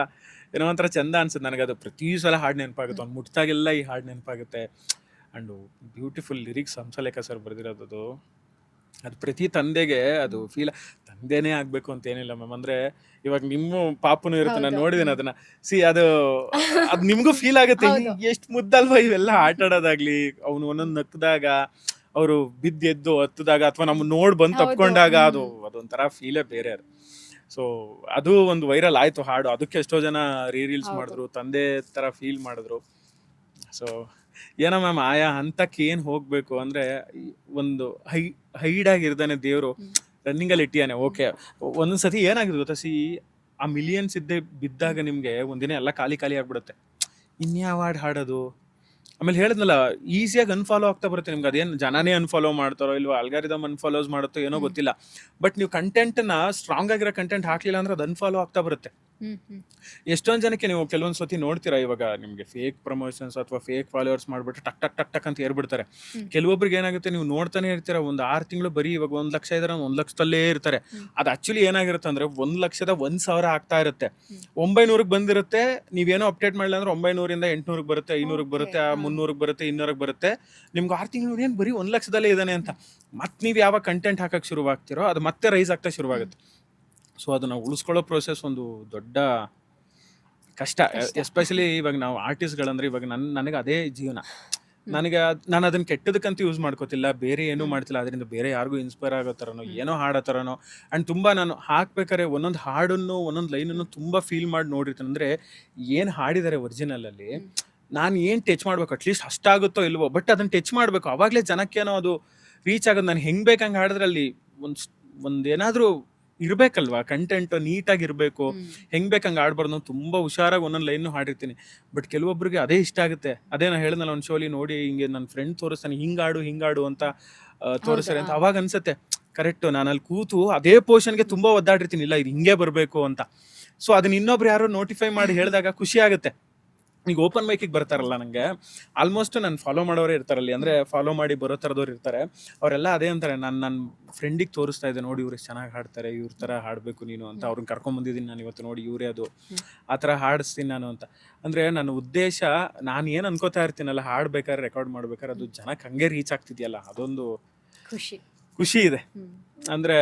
ಏನೋ ಒಂಥರ ಚಂದ ಅನ್ಸುತ್ತೆ ನನಗೆ. ಅದು ಪ್ರತಿ ಸಲ ಹಾಡು ನೆನಪಾಗುತ್ತೆ, ಅವ್ನು ಮುಟ್ಟಾಗೆಲ್ಲ ಈ ಹಾಡು ನೆನಪಾಗುತ್ತೆ. And beautiful lyrics Hamsalekha sir ಬರೆದಿರೋದು. ಅದು ಪ್ರತಿ ತಂದೆಗೆ ಅದು ಫೀಲ್. ತಂದೆನೇ ಆಗಬೇಕು ಅಂತ ಏನಿಲ್ಲ ಮ್ಯಾಮ್. ಅಂದರೆ ಇವಾಗ ನಿಮ್ಮ ಪಾಪನೂ ಇರುತ್ತೆ, ನಾನು ನೋಡಿದ್ದೀನಿ ಅದನ್ನ. ಅದು ನಿಮಗೂ ಫೀಲ್ ಆಗುತ್ತೆ, ಎಷ್ಟು ಮುದ್ದಲ್ವಾ ಇವೆಲ್ಲ ಆಟ ಆಡೋದಾಗ್ಲಿ, ಅವನು ಒಂದೊಂದು ನಕ್ಕದಾಗ, ಅವರು ಬಿದ್ದೆದ್ದು ಹತ್ತದಾಗ, ಅಥವಾ ನಮ್ಮ ನೋಡಿ ಬಂದು ತಪ್ಕೊಂಡಾಗ ಅದೊಂಥರ ಫೀಲೇ ಬೇರೆ ಅದು. ಸೊ ಅದು ಒಂದು ವೈರಲ್ ಆಯಿತು ಹಾಡು. ಅದಕ್ಕೆ ಎಷ್ಟೋ ಜನ ರೀಲ್ಸ್ ಮಾಡಿದ್ರು, ತಂದೆ ಥರ ಫೀಲ್ ಮಾಡಿದ್ರು. ಸೊ ಏನೋ ಮ್ಯಾಮ್, ಆಯಾ ಹಂತಕ್ಕೆ ಏನು ಹೋಗಬೇಕು ಅಂದರೆ, ಒಂದು ಹೈಡಾಗಿರ್ತಾನೆ ದೇವರು ರನ್ನಿಂಗಲ್ಲಿ ಇಟ್ಟಿಯಾನೆ. ಓಕೆ, ಒಂದೊಂದು ಸತಿ ಏನಾಗಿದೆ ಗೊತ್ತಾ, ಆ ಮಿಲಿಯನ್ಸ್ ಇದ್ದೇ ಬಿದ್ದಾಗ ನಿಮ್ಗೆ ಒಂದಿನ ಎಲ್ಲ ಖಾಲಿ ಖಾಲಿ ಆಗ್ಬಿಡುತ್ತೆ. ಇನ್ಯಾವ ಹಾಡು ಹಾಡೋದು? ಆಮೇಲೆ ಹೇಳಿದ್ನಲ್ಲ, ಈಸಿಯಾಗಿ ಅನ್ಫಾಲೋ ಆಗ್ತಾ ಬರುತ್ತೆ ನಿಮ್ಗೆ. ಅದೇನು ಜನನೇ ಅನ್ಫಾಲೋ ಮಾಡ್ತಾರೋ ಇಲ್ವೋ, ಅಲ್ಗಾರಿದಮ್ ಅನ್ಫಾಲೋಸ್ ಮಾಡುತ್ತೋ ಏನೋ ಗೊತ್ತಿಲ್ಲ. ಬಟ್ ನೀವು ಕಂಟೆಂಟ್ನ ಸ್ಟ್ರಾಂಗ್ ಆಗಿರೋ ಕಂಟೆಂಟ್ ಹಾಕ್ಲಿಲ್ಲ ಅಂದ್ರೆ ಅದು ಅನ್ಫಾಲೋ ಆಗ್ತಾ ಬರುತ್ತೆ. ಎಷ್ಟೊಂದು ಜನಕ್ಕೆ ನೀವು ಕೆಲವೊಂದು ಸತಿ ನೋಡ್ತೀರಾ, ಇವಾಗ ನಿಮಗೆ ಫೇಕ್ ಪ್ರಮೋಷನ್ಸ್ ಅಥವಾ ಫೇಕ್ ಫಾಲೋವರ್ಸ್ ಮಾಡ್ಬಿಟ್ಟು ಟಕ್ ಟಕ್ ಟಕ್ ಟಕ್ ಅಂತ ಏರ್ಬಿಡ್ತಾರೆ. ಕೆಲವೊಬ್ರಿಗೆ ಏನಾಗುತ್ತೆ, ನೀವು ನೋಡ್ತಾನೆ ಇರ್ತೀರ, ಒಂದು 6 ತಿಂಗಳು ಬರೀ ಇವಾಗ 1 ಲಕ್ಷ ಇದ್ರೆ 1 ಲಕ್ಷದಲ್ಲೇ ಇರ್ತಾರೆ. ಅದು ಆಕ್ಚುಲಿ ಏನಾಗಿರುತ್ತೆ ಅಂದ್ರೆ 1 ಲಕ್ಷದ 1,000 ಆಗ್ತಾ ಇರುತ್ತೆ. 900ಕ್ಕೆ ಬಂದಿರುತ್ತೆ, ನೀವೇನೋ ಅಪ್ಡೇಟ್ ಮಾಡಿಲ್ಲ ಅಂದ್ರೆ 900ರಿಂದ 800ಕ್ಕೆ ಬರುತ್ತೆ, 500ಕ್ಕೆ ಬರುತ್ತೆ, 300ಕ್ಕೆ ಬರುತ್ತೆ, 200ಕ್ಕೆ ಬರುತ್ತೆ. ನಿಮ್ಗೆ 6 ತಿಂಗಳು ಏನು ಬರೀ 1 ಲಕ್ಷದಲ್ಲೇ ಇದ್ದಾನೆ ಅಂತ. ಮತ್ತೆ ನೀವು ಯಾವಾಗ ಕಂಟೆಂಟ್ ಹಾಕಕ್ಕೆ ಶುರುವಾಗ್ತಿರೋ ಅದು ಮತ್ತೆ ರೈಸ್ ಆಗ್ತಾ ಶುರುವಾಗುತ್ತೆ. ಸೊ ಅದನ್ನ ಉಳಿಸ್ಕೊಳ್ಳೋ ಪ್ರೋಸೆಸ್ ಒಂದು ದೊಡ್ಡ ಕಷ್ಟ. ಎಸ್ಪೆಷಲಿ ಇವಾಗ ನಾವು ಆರ್ಟಿಸ್ಟ್ಗಳಂದ್ರೆ ಇವಾಗ ನನಗೆ ಅದೇ ಜೀವನ. ನಾನು ಅದನ್ನ ಕೆಟ್ಟದಕ್ಕಂತ ಯೂಸ್ ಮಾಡ್ಕೋತಿಲ್ಲ, ಬೇರೆ ಏನೂ ಮಾಡ್ತಿಲ್ಲ. ಅದರಿಂದ ಬೇರೆ ಯಾರಿಗೂ ಇನ್ಸ್ಪೈರ್ ಆಗೋ ಥರನೋ ಏನೋ ಹಾಡೋ ಥರನೋ. ಆ್ಯಂಡ್ ತುಂಬ ನಾನು ಹಾಕ್ಬೇಕಾದ್ರೆ ಒಂದೊಂದು ಹಾಡನ್ನು ಒಂದೊಂದು ಲೈನನ್ನು ತುಂಬ ಫೀಲ್ ಮಾಡಿ ನೋಡಿರ್ತೀನಿ. ಅಂದರೆ ಏನು ಹಾಡಿದ್ದಾರೆ ಒರಿಜಿನಲಲ್ಲಿ, ನಾನು ಏನು ಟಚ್ ಮಾಡ್ಬೇಕು, ಅಟ್ಲೀಸ್ಟ್ ಅಷ್ಟಾಗುತ್ತೋ ಇಲ್ವೋ, ಬಟ್ ಅದನ್ನು ಟಚ್ ಮಾಡಬೇಕು. ಆವಾಗಲೇ ಜನಕ್ಕೇನೋ ಅದು ರೀಚ್ ಆಗೋದು. ನಾನು ಹೆಂಗೆ ಬೇಕಂಗೆ ಹಾಡಿದ್ರೆ ಅಲ್ಲಿ ಒಂದೇನಾದರೂ ಇರಬೇಕಲ್ವಾ, ಕಂಟೆಂಟ್ ನೀಟಾಗಿ ಇರಬೇಕು. ಹೆಂಗೆ ಬೇಕಂಗೆ ಆಡ್ಬಾರ್ದು. ತುಂಬ ಹುಷಾರಾಗಿ ಒಂದೊಂದು ಲೈನು ಹಾಡಿರ್ತೀನಿ. ಬಟ್ ಕೆಲವೊಬ್ರಿಗೆ ಅದೇ ಇಷ್ಟ ಆಗುತ್ತೆ. ಅದೇ ನಾನು ಹೇಳಿದ್ನಲ್ಲ, ಒಂದು ಶೋಲಿ ನೋಡಿ ಹಿಂಗೆ ನನ್ನ ಫ್ರೆಂಡ್ ತೋರಿಸ್ತಾನೆ, ಹಿಂಗಾಡು ಅಂತ ತೋರಿಸ್ತಾರೆ ಅಂತ. ಅವಾಗ ಅನ್ಸುತ್ತೆ ಕರೆಕ್ಟು, ನಾನು ಅಲ್ಲಿ ಕೂತು ಅದೇ ಪೋರ್ಷನ್ಗೆ ತುಂಬ ಒದ್ದಾಡಿರ್ತೀನಿ, ಇಲ್ಲ ಇದು ಹಿಂಗೆ ಬರಬೇಕು ಅಂತ. ಸೊ ಅದನ್ನ ಇನ್ನೊಬ್ರು ಯಾರೋ ನೋಟಿಫೈ ಮಾಡಿ ಹೇಳಿದಾಗ ಖುಷಿ ಆಗುತ್ತೆ. ಈಗ ಓಪನ್ ಮೈಕಿಗೆ ಬರ್ತಾರಲ್ಲ, ನನಗೆ ಆಲ್ಮೋಸ್ಟ್ ನಾನು ಫಾಲೋ ಮಾಡೋರೇ ಇರ್ತಾರಲ್ಲಿ, ಅಂದರೆ ಫಾಲೋ ಮಾಡಿ ಬರೋ ಥರದವ್ರು ಇರ್ತಾರೆ. ಅವರೆಲ್ಲ ಅದೇ ಅಂತಾರೆ, ನನ್ನ ಫ್ರೆಂಡಿಗೆ ತೋರಿಸ್ತಾ ಇದ್ದೆ, ನೋಡಿ ಇವ್ರು ಎಷ್ಟು ಚೆನ್ನಾಗಿ ಹಾಡ್ತಾರೆ, ಇವ್ರ ಥರ ಹಾಡಬೇಕು ನೀನು ಅಂತ. ಅವ್ರನ್ನ ಕರ್ಕೊಂಬಂದಿದ್ದೀನಿ ನಾನು ಇವತ್ತು, ನೋಡಿ ಇವರೇ ಅದು, ಆ ಥರ ಹಾಡಿಸ್ತೀನಿ ನಾನು ಅಂತ. ಅಂದರೆ ನನ್ನ ಉದ್ದೇಶ, ನಾನು ಏನು ಅನ್ಕೋತಾ ಇರ್ತೀನಲ್ಲ ಹಾಡ್ಬೇಕಾದ್ರೆ, ರೆಕಾರ್ಡ್ ಮಾಡ್ಬೇಕಾದ್ರೆ, ಅದು ಜನಕ್ಕೆ ಹಂಗೆ ರೀಚ್ ಆಗ್ತಿದೆಯಲ್ಲ, ಅದೊಂದು ಖುಷಿ ಇದೆ. ಅಂದರೆ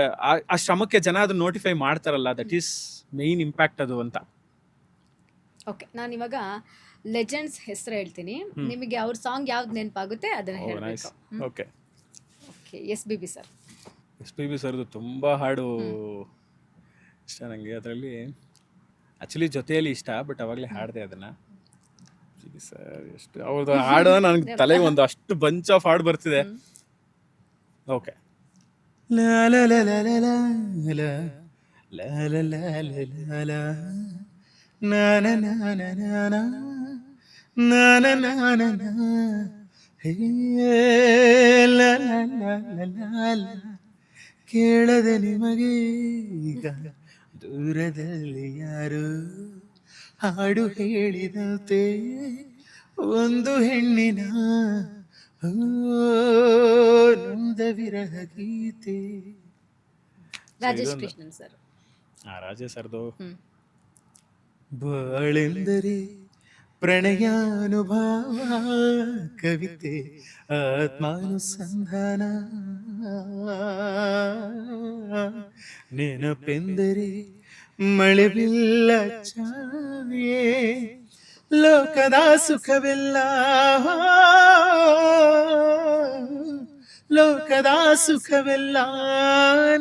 ಆ ಶ್ರಮಕ್ಕೆ ಜನ ಅದನ್ನ ನೋಟಿಫೈ ಮಾಡ್ತಾರಲ್ಲ, ದಟ್ ಈಸ್ ಮೇಯ್ನ್ ಇಂಪ್ಯಾಕ್ಟ್ ಅದು ಅಂತ. ಓಕೆ, ನಾನು ಇವಾಗ ಲೆಜೆಂಡ್ಸ್ ಹೆಸರು ಹೇಳ್ತೀನಿ, ನಿಮಗೆ ಅವ್ರ ಸಾಂಗ್ ಯಾವ್ದು ನೆನಪಾಗುತ್ತೆ ಅದನ್ನ ಹೇಳಬೇಕು. Okay, SPB sir. SPB ಸರ್ದು ತುಂಬ ಹಾಡು ಇಷ್ಟ ನನಗೆ. ಅದರಲ್ಲಿ ಆ್ಯಕ್ಚುಲಿ ಜೊತೆಯಲ್ಲಿ ಇಷ್ಟ, ಬಟ್ ಅವಾಗಲೇ ಹಾಡಿದೆ ಅದನ್ನು. SPB ಸರ್ ಎಷ್ಟು ಅವ್ರದ್ದು ಹಾಡು ನನಗೆ ತಲೆಗೆ ಒಂದು ಅಷ್ಟು ಬಂಚ್ ಆಫ್ ಹಾಡು ಬರ್ತಿದೆ. ಓಕೆ, ಲಾ ಲಾ ಲಾ ಲಾ ಲಾ ಲಾ ಲಾ ಲಾ ಲಾ ಲಾ ನಾ ನಾ ನಾ ನಾ ನಾ ನಾ ನಾ ನಾ ನಾ ನಾ ಹೇ ಲಾ ಲಾ ಲಾ ಲಾ ಲಾ ಕೇಳದೆ ನಿಮಗೆ ಈಗ ದೂರದಲ್ಲಿ ಯಾರು ಹಾಡು ಹೇಳಿದಂತೆ ಒಂದು ಹೆಣ್ಣಿನ ನೊಂದ ವಿರಹ ಗೀತೆ. ರಾಜೇಶ್ ಕೃಷ್ಣನ್ ಸರ್. ರಾಜೇಶ್ ಸರ್ದು ಬಾಳೆಂದರೆ ಪ್ರಣಯಾನುಭಾವ, ಕವಿತೆ ಆತ್ಮಾನುಸಂಧಾನ, ನೆನಪೆಂದರೆ ಮಳೆ ಬಿಲ್ಲ ಛಾಯೆ, ಲೋಕದ ಸುಖವೆಲ್ಲ ಲೋಕದ ಸುಖವೆಲ್ಲ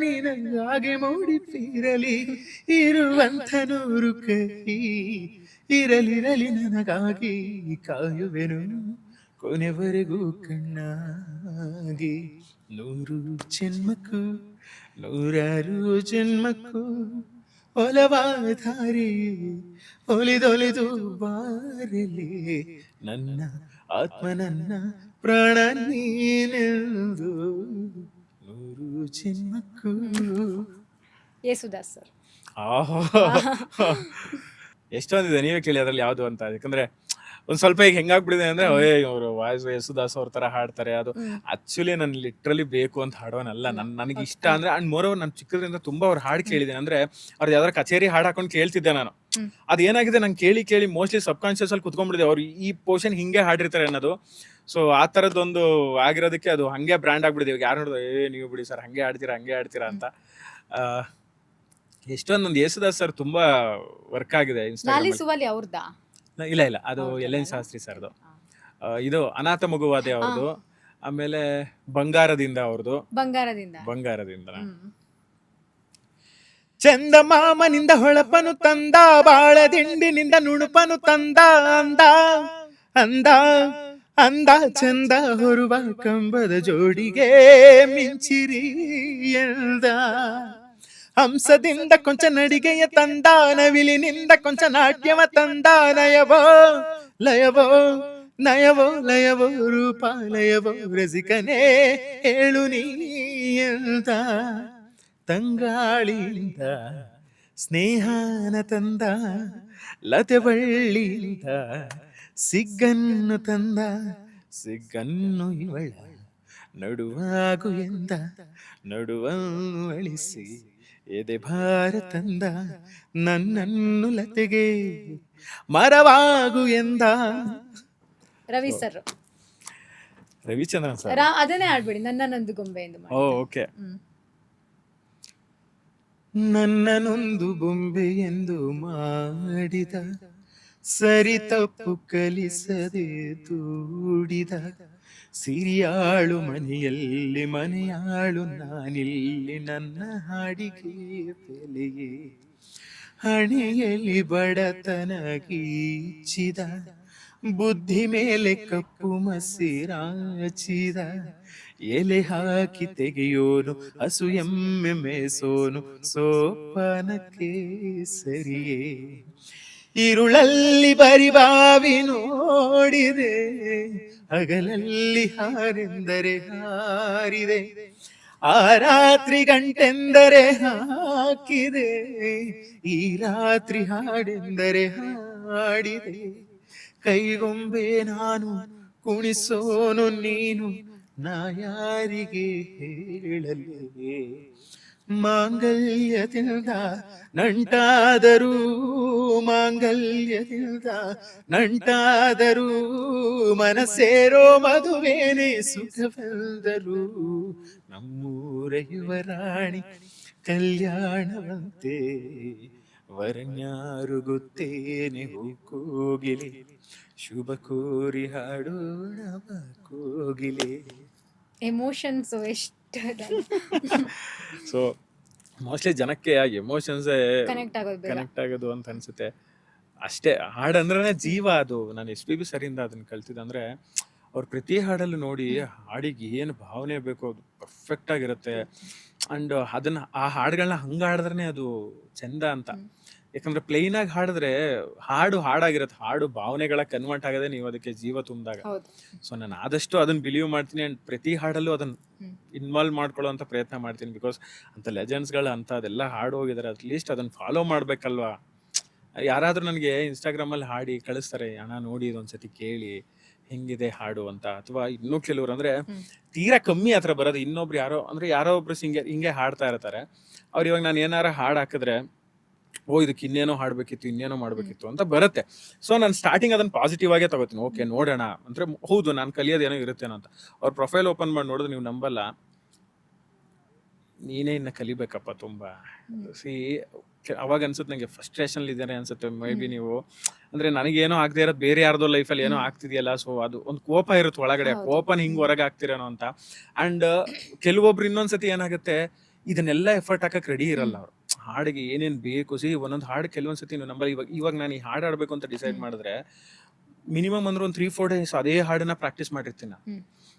ನಿನಗಾಗಿ ಮೂಡಿತಿರಲಿ, ಇರುವಂಥ ನೂರು ಕೈ ಇರಲಿರಲಿ ನನಗಾಗಿ, ಕಾಯುವೆನು ಕೊನೆವರೆಗೂ ಕಣ್ಣಾಗಿ. 100 ಜನ್ಮಕ್ಕೂ 100 ಜನ್ಮಕ್ಕೂ ಒಲವಾಧಾರಿ ಒಲಿದೊಲಿದು ಬಾರಲಿ, ನನ್ನ ಆತ್ಮ ನನ್ನ ಪ್ರಾಣ ನೀನೆಂದು 100 ಜನ್ಮಕ್ಕೂ. ಯೇಸುದಾಸ್ ಸರ್. ಎಷ್ಟೊಂದಿದೆ, ನೀವೇ ಕೇಳಿ ಅದ್ರಲ್ಲಿ ಯಾವುದು ಅಂತ. ಯಾಕಂದ್ರೆ ಒಂದ್ ಸ್ವಲ್ಪ ಈಗ ಹೆಂಗಾಗ್ಬಿಡಿದೆ ಅಂದ್ರೆ, ಅವರು ವಾಯ್ಸ್ ಯೇಸುದಾಸ್ ಅವ್ರ ತರ ಹಾಡ್ತಾರೆ. ಅದು ಆಕ್ಚುಲಿ ನಾನು ಲಿಟ್ರಲಿ ಬೇಕು ಅಂತ ಹಾಡೋನಲ್ಲ, ನನಗೆ ಇಷ್ಟ ಅಂದ್ರೆ. ಅಂಡ್ ಮೋರೋವರ್ ನಾನು ಚಿಕ್ಕದ್ರಿಂದ ತುಂಬಾ ಅವ್ರ ಹಾಡು ಕೇಳಿದ್ದೇನೆ. ಅಂದ್ರೆ ಅವ್ರದ್ದು ಯಾವ್ದಾರು ಕಚೇರಿ ಹಾಡು ಹಾಕೊಂಡು ಕೇಳ್ತಿದ್ದೆ ನಾನು. ಅದೇನಾಗಿದೆ, ನಂಗೆ ಕೇಳಿ ಕೇಳಿ ಮೋಸ್ಟ್ಲಿ ಸಬ್ ಕಾನ್ಶಿಯಸ್ ಅಲ್ಲಿ ಕುತ್ಕೊಂಡ್ಬಿಡಿದೆ, ಅವ್ರು ಈ ಪೋರ್ಷನ್ ಹಿಂಗೆ ಹಾಡಿರ್ತಾರೆ ಅನ್ನೋದು. ಸೊ ಆ ಥರದ್ದೊಂದು ಆಗಿರೋದಕ್ಕೆ ಅದು ಹಂಗೆ ಬ್ರ್ಯಾಂಡ್ ಆಗ್ಬಿಡಿದೆ. ಇವಾಗ ಯಾರು ನೋಡಿದ್ರು, ನೀವು ಬಿಡಿ ಸರ್ ಹಂಗೆ ಆಡ್ತೀರಾ ಅಂತ. ಎಷ್ಟೊಂದೊಂದು ಯೇಸುದಾಸ್ ಸರ್ ತುಂಬಾ ವರ್ಕ್ ಆಗಿದೆ ಇನ್ಸ್ಟಾಗ್ರಾಮ್. ಅವ್ರದ್ದಾ? ಇಲ್ಲ, ಅದು LN ಶಾಸ್ತ್ರಿ ಸರ್ದು. ಇದು ಅನಾಥ ಮಗುವಾದೆ ಅವ್ರದ್ದು. ಆಮೇಲೆ ಬಂಗಾರದಿಂದ ಅವ್ರದ್ದು. ಬಂಗಾರದಿಂದ ಚಂದಮಾಮನಿಂದ ಹೊಳಪನು ತಂದ, ಬಾಳದಿಂಡಿನಿಂದ ನುಣುಪನು ತಂದ, ಅಂದ ಅಂದ ಅಂದ ಚಂದ ಹೊರುವ ಕಂಬದ ಜೋಡಿಗೆ ಮಿಂಚಿರಿ ಎಂದ. ಹಂಸದಿಂದ ಕೊಂಚ ನಡಿಗೆಯ ತಂದ, ನವಿಲಿನಿಂದ ಕೊಂಚ ನಾಟ್ಯವ ತಂದ, ನಯವೋ ಲಯವೋ ನಯವೋ ಲಯವೋ ರೂಪ ಲಯವೋ ರಸಿಕನೇ ಹೇಳು ನೀಯಂತ, ತಂಗಾಳಿಯಿಂದ ಸ್ನೇಹನ ತಂದ, ಲತೆ ಬಳ್ಳಿಯಿಂದ ಸಿಗ್ಗನ್ನು ತಂದ, ಸಿಗ್ಗನ್ನು ಇವಳ ನಡುವಾಗು ಎಂದ, ನಡುವನ್ನು ಅಳಿಸಿ ಎದೆ ಭಾರ ತಂದ, ನನ್ನನ್ನು ಲತೆಗೆ ಮರವಾಗು ಎಂದ. Ravi sir Ravichandran sir. ಅದನ್ನೇ ಆಡ್ಬೇಡಿ, ನನ್ನೊಂದು ಗೊಂಬೆ ಎಂದು ಮಾಡಿ. ಓಕೆ. ನನ್ನನೊಂದು ಬೊಂಬೆ ಎಂದು ಮಾಡಿದ, ಸರಿ ತಪ್ಪು ಕಲಿಸದೆ ದೂಡಿದ, ಸಿರಿಯಾಳು ಮನೆಯಲ್ಲಿ ಮನೆಯಾಳು ನಾನಿಲ್ಲಿ, ನನ್ನ ಹಾಡಿಗೆ ಬೆಲೆಯೇ ಹಣೆಯಲ್ಲಿ ಬಡತನ ಗೀಚಿದ, ಬುದ್ಧಿ ಮೇಲೆ ಕಪ್ಪು ಮಸಿರಾಚಿದ, ಎಲೆ ಹಾಕಿ ತೆಗೆಯೋನು ಹಸು ಎಮ್ಮೆ ಮೇಸೋನು ಸೋಪಾನಕ್ಕೆ ಸರಿಯೇ, ಇರುಳಲ್ಲಿ ಬರಿಬಾವಿ ನೋಡಿದೆ, ಹಗಲಲ್ಲಿ ಹಾರೆಂದರೆ ಹಾರಿದೆ, ಆ ರಾತ್ರಿ ಗಂಟೆಂದರೆ ಹಾಕಿದೆ, ಈ ರಾತ್ರಿ ಹಾಡೆಂದರೆ ಹಾಡಿದೆ, ಕೈಗೊಂಬೆ ನಾನು ಕುಣಿಸೋನು ನೀನು, ನಾ ಯಾರಿಗೆ ಹೇಳಲೇ, ಮಾಂಗಲ್ಯದಿಂದ ನಂಟಾದರೂ ಮಾಂಗಲ್ಯದಿಂದ ನಂಟಾದರೂ, ಮನಸ್ಸೇರೋ ಮದುವೇನೆ ಸುಖವೆಂದರು, ನಮ್ಮೂರ ಯುವರಾಣಿ ಕಲ್ಯಾಣವಂತೆ, ವರನ್ಯಾರು ಗೊತ್ತೇನೆ ಕೋಗಿಲೆ, ಶುಭ ಕೋರಿ ಹಾಡೋಣ ಕೋಗಿಲೆ. ಎಮೋಷನ್ಸ್ ಎಷ್ಟು ಸೊ ಮೋಸ್ಟ್ಲಿ ಜನಕ್ಕೆ ಆ ಎಮೋಷನ್ಸ್ ಕನೆಕ್ಟ್ ಆಗೋದು ಬೇಗ. ಕನೆಕ್ಟ್ ಆಗೋದು ಅಂತ ಅನ್ಸುತ್ತೆ ಅಷ್ಟೇ. ಹಾಡಂದ್ರೆ ಜೀವ. ಅದು ನಾನು SPB ಸರಿಂದ ಅದನ್ನ ಕಲ್ತಿದ್ದೆ. ಅಂದ್ರೆ ಅವ್ರ ಪ್ರತಿ ಹಾಡಲ್ಲೂ ನೋಡಿ ಹಾಡಿಗೆ ಏನು ಭಾವನೆ ಬೇಕು ಅದು ಪರ್ಫೆಕ್ಟ್ ಆಗಿರುತ್ತೆ. ಅಂಡ್ ಅದನ್ನ ಆ ಹಾಡುಗಳನ್ನ ಹಂಗ ಹಾಡಿದ್ರೆ ಅದು ಚಂದ ಅಂತ. ಯಾಕಂದ್ರೆ ಪ್ಲೈನ್ ಆಗಿ ಹಾಡಿದ್ರೆ ಹಾಡಾಗಿರುತ್ತೆ, ಹಾಡು ಭಾವನೆಗಳ ಕನ್ವರ್ಟ್ ಆಗದೆ ನೀವು ಅದಕ್ಕೆ ಜೀವ ತುಂಬಿದಾಗ. ಸೊ ನಾನು ಆದಷ್ಟು ಅದನ್ನ ಬಿಲೀವ್ ಮಾಡ್ತೀನಿ ಅಂಡ್ ಪ್ರತಿ ಹಾಡಲ್ಲೂ ಅದನ್ನ ಇನ್ವಾಲ್ವ್ ಮಾಡ್ಕೊಳ್ಳೋ ಅಂತ ಪ್ರಯತ್ನ ಮಾಡ್ತೀನಿ. ಬಿಕಾಸ್ ಅಂತ ಲೆಜೆಂಡ್ಸ್ಗಳು ಅಂತ ಅದೆಲ್ಲ ಹಾಡು ಹೋಗಿದ್ದಾರೆ, ಅಟ್ಲೀಸ್ಟ್ ಅದನ್ನ ಫಾಲೋ ಮಾಡ್ಬೇಕಲ್ವಾ. ಯಾರಾದ್ರೂ ನನಗೆ ಇನ್ಸ್ಟಾಗ್ರಾಮಲ್ಲಿ ಹಾಡಿ ಕಳಿಸ್ತಾರೆ, ಅಣ್ಣ ನೋಡಿ ಇದೊಂದ್ಸತಿ ಕೇಳಿ ಹೆಂಗಿದೆ ಹಾಡು ಅಂತ. ಅಥವಾ ಇನ್ನೂ ಕೆಲವ್ರು ಅಂದ್ರೆ ತೀರಾ ಕಮ್ಮಿ ಹತ್ರ ಬರೋದು, ಇನ್ನೊಬ್ರು ಯಾರೋ ಒಬ್ರು ಹಿಂಗೆ ಹಾಡ್ತಾ ಇರ್ತಾರೆ. ಅವ್ರು ಇವಾಗ ನಾನು ಏನಾರ ಹಾಡು ಹಾಕಿದ್ರೆ ಇದಕ್ಕೆ ಇನ್ನೇನೋ ಹಾಡ್ಬೇಕಿತ್ತು, ಇನ್ನೇನೋ ಮಾಡ್ಬೇಕಿತ್ತು ಅಂತ ಬರುತ್ತೆ. ಸೊ ನಾನು ಸ್ಟಾರ್ಟಿಂಗ್ ಅದನ್ನ ಪಾಸಿಟಿವ್ ಆಗೇ ತಗೋತೀನಿ. ಓಕೆ ನೋಡೋಣ ಅಂದ್ರೆ ಹೌದು ನಾನು ಕಲಿಯೋದೇನೋ ಇರುತ್ತೇನೋ ಅಂತ. ಅವ್ರ ಪ್ರೊಫೈಲ್ ಓಪನ್ ಮಾಡಿ ನೋಡಿದ್ರೆ ನೀವು ನಂಬಲ್ಲ, ನೀನೇ ಇನ್ನ ಕಲಿಬೇಕಪ್ಪ ತುಂಬಾ. ಅವಾಗ ಅನ್ಸುತ್ತೆ ನಂಗೆ ಫ್ರಸ್ಟ್ರೇಷನ್ ಇದ್ದಾರೆ ಅನ್ಸುತ್ತೆ. ಮೇ ಬಿ ನೀವು ಅಂದ್ರೆ ನನಗೇನೋ ಆಗದೆ ಇರೋದು ಬೇರೆ ಯಾರ್ದೋ ಲೈಫಲ್ಲಿ ಏನೋ ಆಗ್ತಿದೆಯಲ್ಲ. ಸೊ ಅದು ಒಂದು ಕೋಪ ಇರುತ್ತೆ ಒಳಗಡೆ, ಆ ಕೋಪನ ಹಿಂಗ್ ಹೊರಗೆ ಆಗ್ತಿರೇನೋ ಅಂತ. ಅಂಡ್ ಕೆಲವೊಬ್ರು ಇನ್ನೊಂದ್ಸತಿ ಏನಾಗುತ್ತೆ, ಇದನ್ನೆಲ್ಲ ಎಫರ್ಟ್ ಹಾಕಕ್ ರೆಡಿ ಇರಲ್ಲ ಅವ್ರು. ಹಾಡಿಗೆ ಏನೇನ್ ಬೇಕು ಒಂದೊಂದು ಹಾಡು ಕೆಲವೊಂದ್ಸತಿ ನಂಬರ್. ಇವಾಗ ನಾನು ಈ ಹಾಡು ಆಡ್ಬೇಕು ಅಂತ ಡಿಸೈಡ್ ಮಾಡಿದ್ರೆ ಮಿನಿಮಮ್ ಅಂದ್ರೆ ಒಂದು 3-4 ಡೇಸ್ ಅದೇ ಹಾಡನ್ನ ಪ್ರಾಕ್ಟೀಸ್ ಮಾಡಿರ್ತೀನಿ.